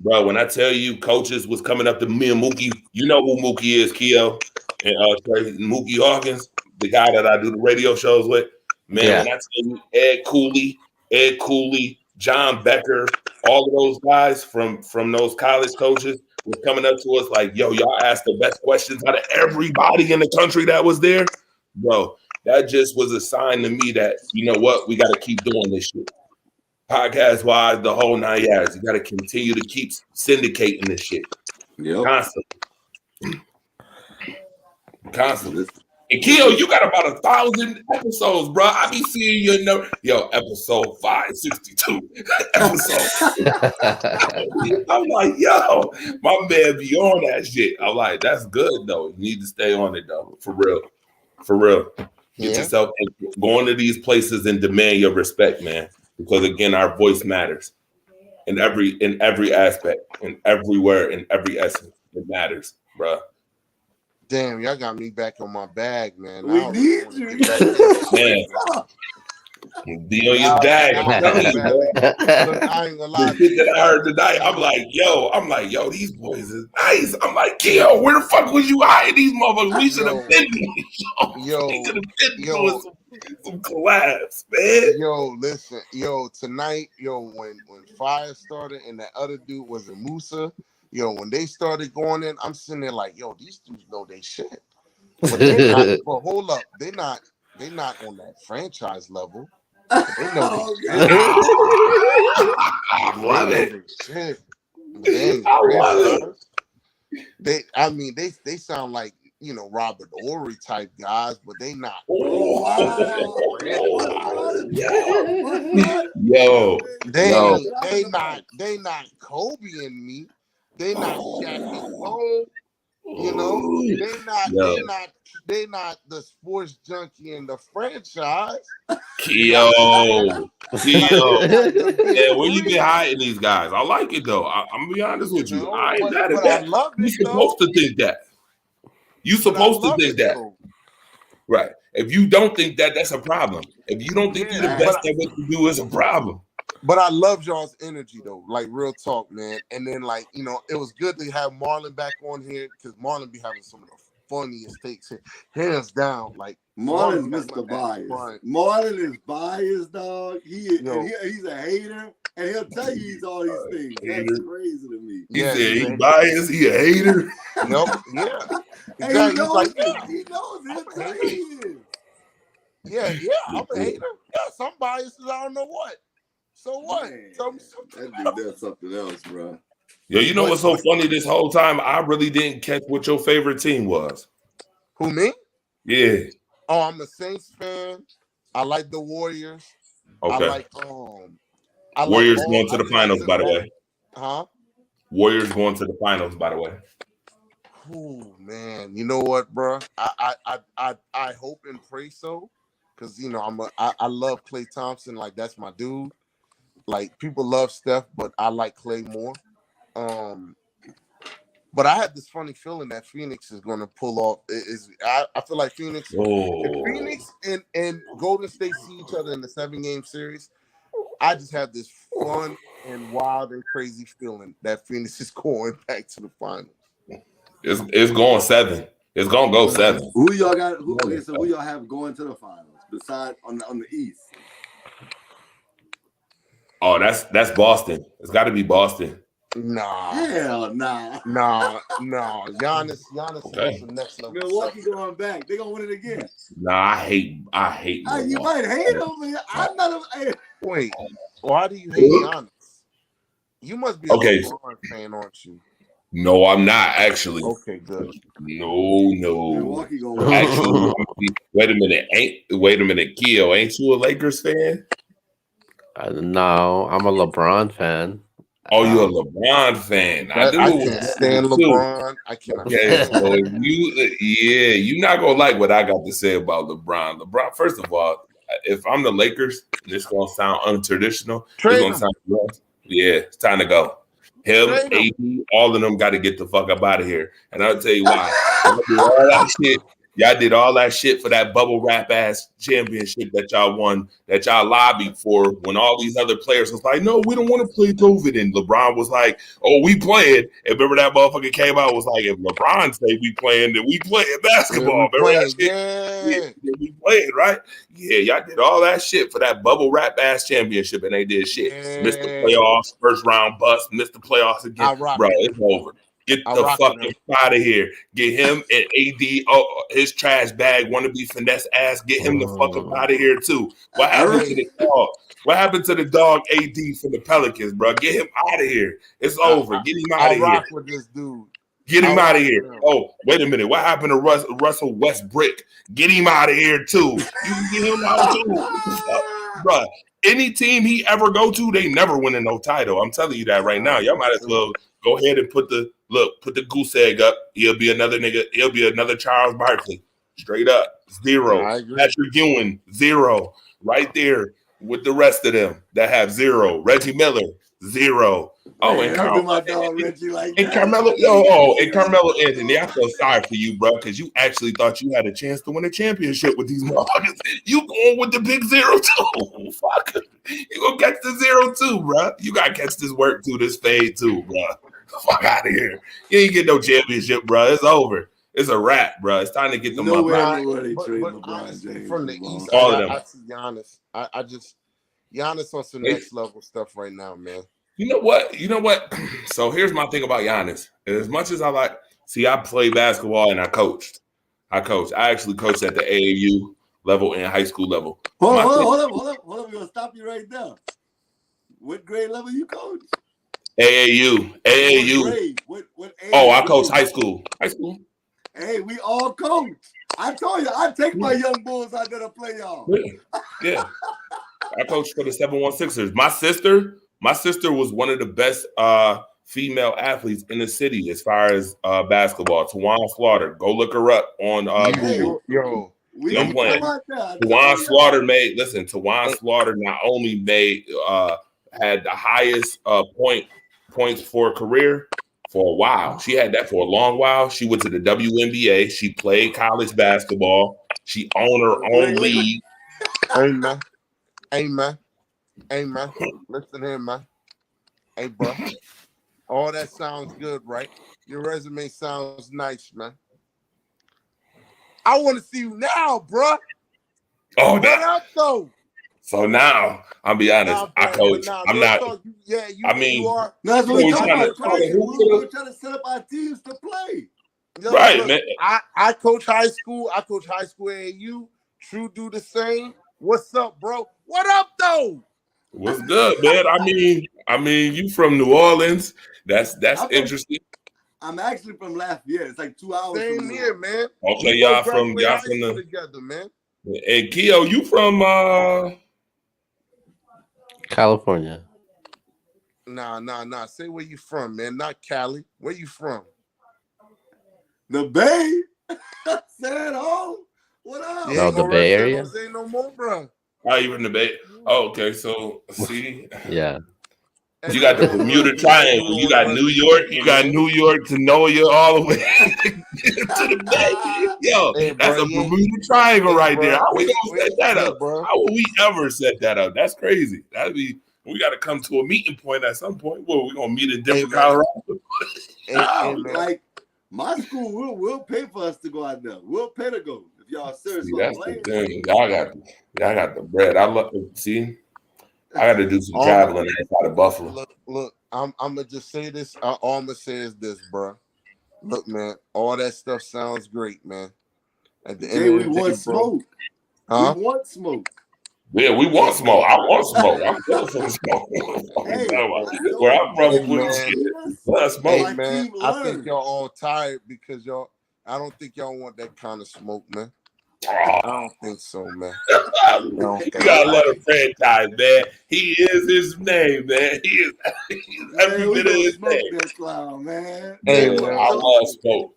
Bro, when I tell you coaches was coming up to me and Mookie, you know who Mookie is, Keo, and Mookie Hawkins, the guy that I do the radio shows with. Man, when I tell you Ed Cooley, John Becker, all of those guys from those college coaches was coming up to us like, yo, y'all asked the best questions out of everybody in the country that was there. Bro, that just was a sign to me that, you know what, we got to keep doing this shit. Podcast-wise, the whole 9 yards. You got to continue to keep syndicating this shit. Constantly. And Keo, you got about 1,000 episodes, bro. I be seeing you know, episode 562. I'm like, yo, my man be on that shit. I'm like, that's good though. You need to stay on it though, for real. Get yourself going to these places and demand your respect, man. Because again, our voice matters in every aspect, in everywhere, in every essence. It matters, bro. Damn, y'all got me back on my bag, man. We need you. Man. Be on your bag. I'm telling you, bro. Look, I ain't gonna lie. The shit that I heard tonight, I'm like, yo, these boys is nice. I'm like, yo, where the fuck was you hiding these motherfuckers? We should have been we could have been doing some collabs, man. Yo, listen, tonight, when Fire started and that other dude was a Musa, when they started going in, I'm sitting there like, yo, these dudes know they shit. But they're not, but hold up, they're not on that franchise level. They know I love it. Shit. I love it. They sound like Robert Ory type guys, but they not. They not Kobe and me. They not Shaq and Cole. They not the sports junkie in the franchise. Yo. Yeah, where you been hiding these guys? I like it though. I'm gonna be honest with you. I ain't mad at that. You supposed to think that. You supposed to think that. Right. If you don't think that, that's a problem. If you don't think you're the best at what you do, it's a problem. But I love y'all's energy though, like real talk, man. And then it was good to have Marlon back on here because Marlon be having some of the funniest takes here, hands down. Like Marlon's Mr. Bias. Marlon is biased, dog. He's a hater, and he'll tell you he's all these things. That's crazy to me. He said he's biased. He a hater. Nope. Yeah. And he knows it. He knows it. He'll tell you he is. Yeah. I'm a hater. Yeah, some biases. I don't know what. So what? That dude does something else, bro. Yo, you know what's so funny this whole time? I really didn't catch what your favorite team was. Who, me? Yeah. Oh, I'm a Saints fan. I like the Warriors. Okay. Warriors going to the finals, by the way. Huh? Warriors going to the finals, by the way. Oh man, you know what, bro? I hope and pray so, because I love Klay Thompson. Like that's my dude. Like people love Steph, but I like Klay more. But I had this funny feeling that Phoenix is going to pull off. I feel like Phoenix, if Phoenix and Golden State see each other in the 7-game series, I just have this fun and wild and crazy feeling that Phoenix is going back to the finals. It's going 7. It's gonna go 7. Who y'all got? Who y'all have going to the finals besides on the East? Oh, that's Boston. It's got to be Boston. Nah. Hell nah. Nah. Giannis is the next level. Milwaukee going back. They gonna win it again. Nah, I hate you might hate him, man. I'm not a Wait. Why do you hate Giannis? You must be a LeBron fan, aren't you? No, I'm not actually. Okay, good. No. Milwaukee gonna win. Actually, wait a minute, Keo, ain't you a Lakers fan? No, I'm a LeBron fan. Oh, you're a LeBron fan. I can't stand LeBron. I cannot. Okay, so you're not gonna like what I got to say about LeBron. LeBron, first of all, if I'm the Lakers, this gonna sound untraditional. It's gonna sound rough. Yeah, it's time to go. Him, AD, all of them got to get the fuck up out of here. And I'll tell you why. Y'all did all that shit for that bubble wrap ass championship that y'all won, that y'all lobbied for when all these other players was like, no, we don't want to play COVID. And LeBron was like, oh, we playing. And remember that motherfucker came out was like, if LeBron say we playing, then we playing basketball. Remember that shit? Yeah, we playing, right? Yeah, y'all did all that shit for that bubble wrap ass championship and they did shit. Missed the playoffs, first round bust, missed the playoffs again. Bro, it's over. Get the fuck out of here. Get him and AD, his trash bag, wannabe finesse ass. Get him the fuck up out of here too. What happened to the dog? What happened to the dog AD from the Pelicans, bro? Get him out of here. It's over. Get him out of here. I rock with this dude. Get him out of here. Oh, wait a minute. What happened to Russell Westbrook? Get him out of here too. You can get him out too, bro. Any team he ever go to, they never win no title. I'm telling you that right now. Y'all might as well go ahead and put the goose egg up. He'll be another nigga. He'll be another Charles Barkley. Straight up. 0. Patrick Ewing, 0. Right there with the rest of them that have 0. Reggie Miller, 0. Oh, Man, and don't do my Carmelo, dog Reggie like and that. Carmelo, and Carmelo Anthony, I feel sorry for you, bro, because you actually thought you had a chance to win a championship with these motherfuckers. You going with the big 0 too. Fuck. You gonna catch the 0 too, bro. You gotta catch this work too, this fade too, bro. Fuck out of here. You ain't get no championship, bro. It's over. It's a wrap, bro. It's time to get the money. Nowhere they But trade LeBron honestly, James. from the East, All of them. I see Giannis. I just Giannis on some next level stuff right now, man. You know what? So here's my thing about Giannis. As much as I play basketball and I coached. I actually coached at the AAU level and high school level. Hold up. We're gonna stop you right there. What grade level you coach? AAU. What grade? What Oh, I coach high school. Hey, we all coach. I told you, I take my young bulls out there to play y'all. Yeah. I coached for the 716ers. My sister was one of the best female athletes in the city as far as basketball. Tawana Slaughter. Go look her up on Google. I'm playing. Tawana Slaughter not only had the highest points for a career for a while. She had that for a long while. She went to the WNBA. She played college basketball. She owned her own league. Amen. Listen here, man. Hey, bro. All that sounds good, right? Your resume sounds nice, man. I want to see you now, bro. Oh, what up, though? So now, I'll be honest. I coach. I'm not. You are. That's what we're talking about. We're trying to set up our teams to play. Right, man. I coach high school. I coach high school AAU. True do the same. What's up, bro? What up, though? What's good, man? I mean, you from New Orleans. That's interesting. I'm actually from Lafayette. It's like 2 hours. Same here, man. Okay, y'all from the together, man. Hey, Keo, you from California? Nah. Say where you from, man. Not Cali. Where you from? The Bay. San Jose. What up? No, the Bay Area. Say no more, bro. Oh, you in the Bay? Oh, okay. So see, yeah. You got the Bermuda Triangle. You got New York. You got New York to Noya all the way to the Bay. Yo, that's a Bermuda Triangle right there. How we gonna set that up? How will we ever set that up? That's crazy. We got to come to a meeting point at some point. Well, we're gonna meet in different Colorado. Like my school will pay for us to go out there. We'll pay to go if y'all serious. That's the thing. Y'all got the bread. I got to do some traveling outside of Buffalo. Look, I'm gonna just say this. All I'm gonna say is this, bro. Look, man, all that stuff sounds great, man. At the end of the day, want smoke. Huh? We want smoke. Yeah, we want smoke. I want smoke. I'm feeling some smoke. Where I'm from, Hey, man, I think y'all all tired because I don't think y'all want that kind of smoke, man. I don't think so, man. You gotta let him franchise, man. He is his name, man. He is every bit of his name. This clown, man. Hey, man, I love smoke.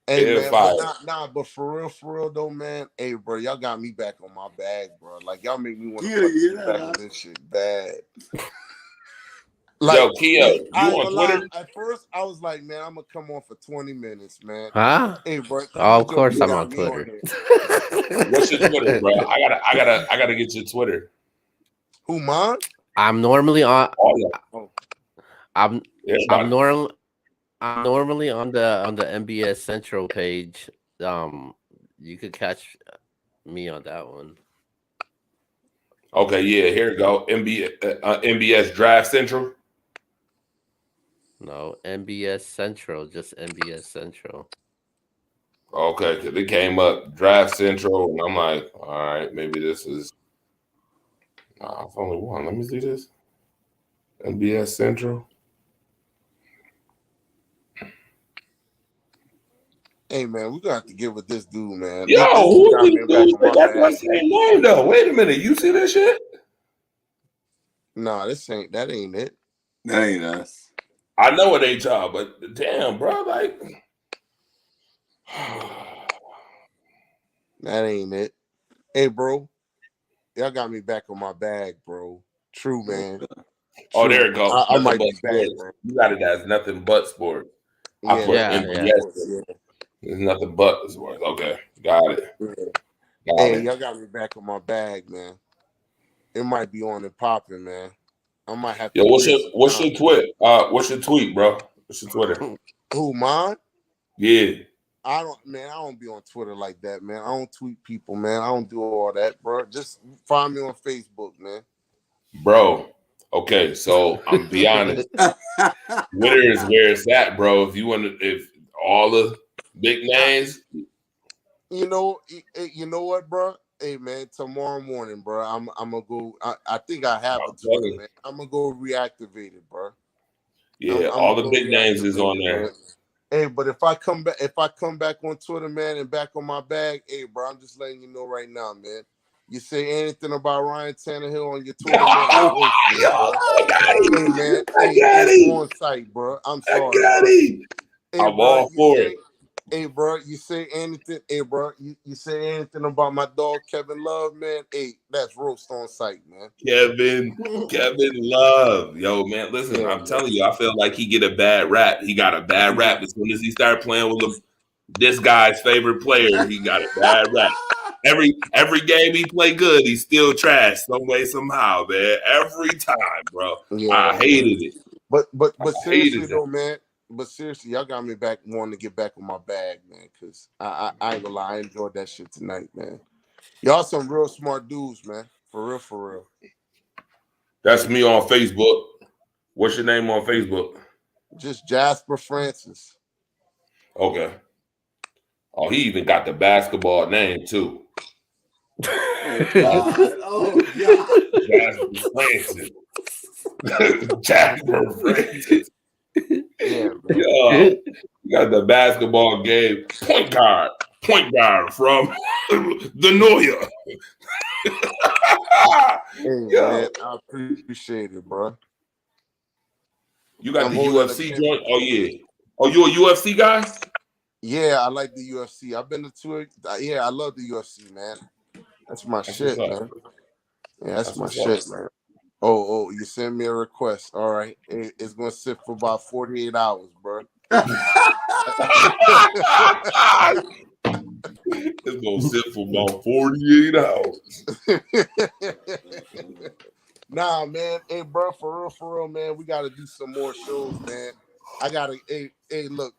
Hey, man, but for real though, man. Hey, bro, y'all got me back on my bag, bro. Like y'all make me want to back on this shit bad. Like, yo, Keo, you on Twitter? At first, I was like, man, I'm gonna come on for 20 minutes, man. Huh? Hey, bro. Oh, of course, I'm on Twitter. What's your Twitter, bro? I gotta get your Twitter. Who, mine? I'm normally on. Oh. I'm normally on the NBS Central page. You could catch me on that one. Okay, yeah, here we go. NBS Draft Central. No, NBS Central, just NBS Central. Okay, because it came up Draft Central, and I'm like, all right, maybe this is. Nah, it's only one. Let me see this. NBS Central. Hey, man, we're gonna have to get with this dude, man. Yo, who is this dude? That's my same name, though. Wait a minute, you see this shit? Nah, that ain't it. That ain't us. I know it ain't y'all, but damn, bro, like that ain't it. Hey, bro, y'all got me back on my bag, bro. True, man. Oh, there it goes. I Nothing might but be bad, sports. man. You got it as nothing but sports. I Yeah, put Yeah, NBS. yeah. There's nothing but sports. Okay, got it. Yeah. Got Hey, it. y'all got me back on my bag, man. It might be on and popping, man. I might have to. Yo, what's your tweet? What's your tweet, bro? What's your Twitter? Who, mine? Yeah. I don't be on Twitter like that, man. I don't tweet people, man. I don't do all that, bro. Just find me on Facebook, man. Bro. Okay, so I'm be honest. Twitter is where it's at, bro. If you want to, if all the big names, you know what, bro? Hey, man, tomorrow morning, bro, I'm gonna go. I think I have a Twitter, man. I'm gonna go reactivate it, bro. Yeah, all the big names is on there. Man. Hey, but if I come back on Twitter, man, and back on my bag, hey, bro, I'm just letting you know right now, man. You say anything about Ryan Tannehill on your Twitter, man, hey, man, it's on site, bro. I'm sorry, bro. Hey, I'm all for it. Hey, bro, you say anything? Hey, bro, you say anything about my dog Kevin Love, man? Hey, that's roast on site, man. Kevin Love. Yo, man, listen, Yeah, I'm telling you, I feel like he get a bad rap. He got a bad rap. As soon as he started playing with this guy's favorite player, he got a bad rap. Every game he play good, he's still trash some way, somehow, man. Every time, bro. Yeah, I hated it. But seriously though, man. But seriously, y'all got me back wanting to get back on my bag, man. Cause I ain't gonna lie, I enjoyed that shit tonight, man. Y'all some real smart dudes, man. For real, for real. That's me on Facebook. What's your name on Facebook? Just Jasper Francis. Okay. Oh, he even got the basketball name too. Oh God. Jasper Francis. Jasper Francis. Yeah, you got the basketball game point guard from the Noya. Hey, man, I appreciate it, bro. You got the UFC joint? Oh yeah. Oh, you a UFC guy? Yeah, I like the UFC. I've been to it. Yeah, I love the UFC, man. That's my shit, man. Yeah, that's my shit, man. Oh, you send me a request. All right. It's going to sit for about 48 hours, bro. It's going to sit for about 48 hours. Nah, man. Hey, bro, for real, man, we got to do some more shows, man. I got to, hey, look.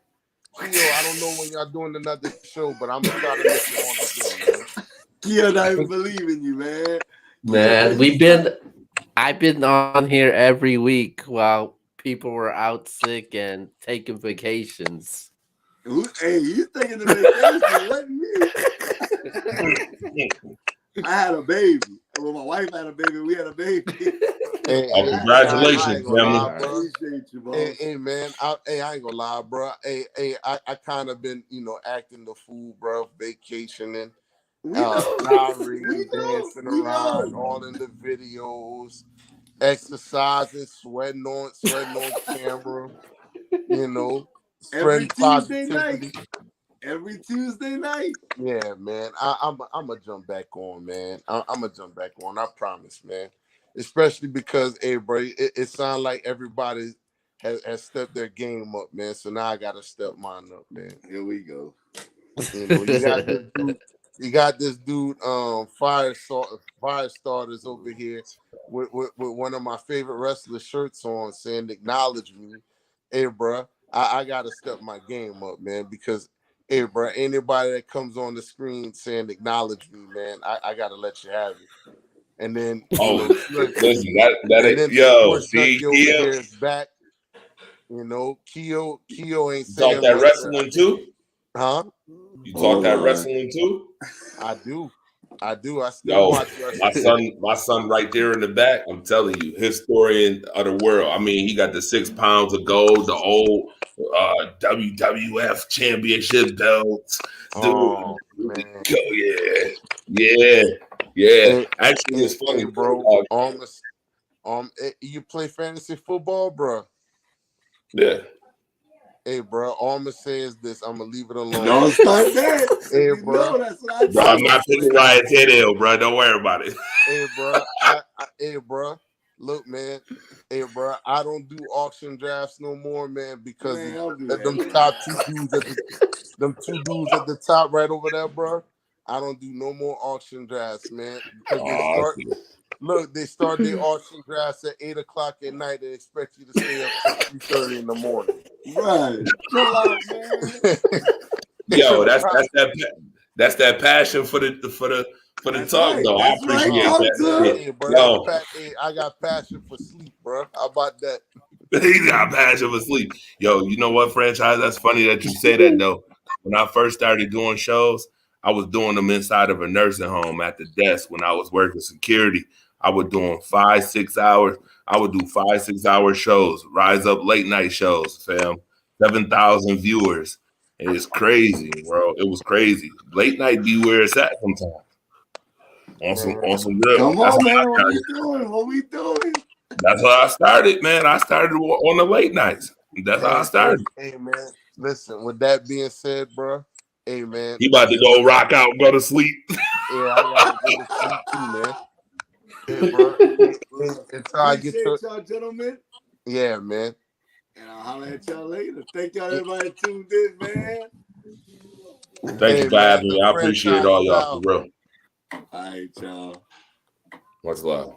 Keo, I don't know when y'all doing another show, but I'm going to try to make it on again, man. Keo not even believing you, man. Man, I've been on here every week while people were out sick and taking vacations. Hey, you taking the vacation? Wasn't me. I had a baby. Well, my wife had a baby. We had a baby. Hey, congratulations, family. Appreciate you, bro. Hey, man. I ain't gonna lie, bro. I kind of been, acting the fool, bro. Vacationing, dancing around, all in the videos, exercising, sweating on camera. Every Spreading Tuesday positivity. night. Every Tuesday night. Yeah, man. I'm gonna jump back on, man. I'm gonna jump back on. I promise, man. Especially because, hey, bro, it sounds like everybody has stepped their game up, man. So now I gotta step mine up, man. Here we go. You got this dude, fire starters over here with one of my favorite wrestler shirts on, saying "Acknowledge me." Hey, bro, I gotta step my game up, man, because. Hey, bro, anybody that comes on the screen saying "acknowledge me," man, I gotta let you have it. And then, listen, see, Keo is back. Keo ain't saying talk that wrestling too, huh? You talk that wrestling too? I do. I still watch wrestling. My son right there in the back, I'm telling you, historian of the world. I mean, he got the 6 pounds of gold, the old WWF championship belts. Oh, man. Yeah. Actually, it's funny, bro. You play fantasy football, bro? Yeah. Hey, bro, all I'm going to say is this. I'm going to leave it alone. Don't start that. Hey, bro. Bro, I'm not picking Ryan Tannehill, bro. Don't worry about it. Hey, bro. Hey, bro. Look, man. Hey, bro, I don't do auction drafts no more, man, because Man, I'll do of them that. top two dudes at the top right over there, bro. I don't do no more auction drafts, man, because they start their auction drafts at 8 o'clock at night and expect you to stay up till 3:30 in the morning. Right. Chill out, man. Yo, that's that passion for the talk, right. though. I appreciate that. Hey, bro, Yo, I got passion for sleep, bro. How about that? he got passion for sleep. Yo, you know what, franchise? That's funny that you say that, though. When I first started doing shows, I was doing them inside of a nursing home at the desk when I was working security. I was doing 5-6 hours. I would do 5-6 hour shows, rise up late night shows, fam. 7,000 viewers. It's crazy, bro. It was crazy. Late night be where it's at sometimes. On some real. Come on, man. What we doing? What we doing? That's how I started, man. I started on the late nights. That's how I started. Hey, man. Listen, with that being said, bro, hey, man. He about to go rock out and go to sleep. Yeah, I gotta go to sleep too, man. Hey, bro. Until I get to y'all, gentlemen. Yeah, man. And I'll holler at y'all later. Thank y'all, everybody tuned in, man. Thank you for having me. I appreciate all y'all for real. All right, y'all. Much love.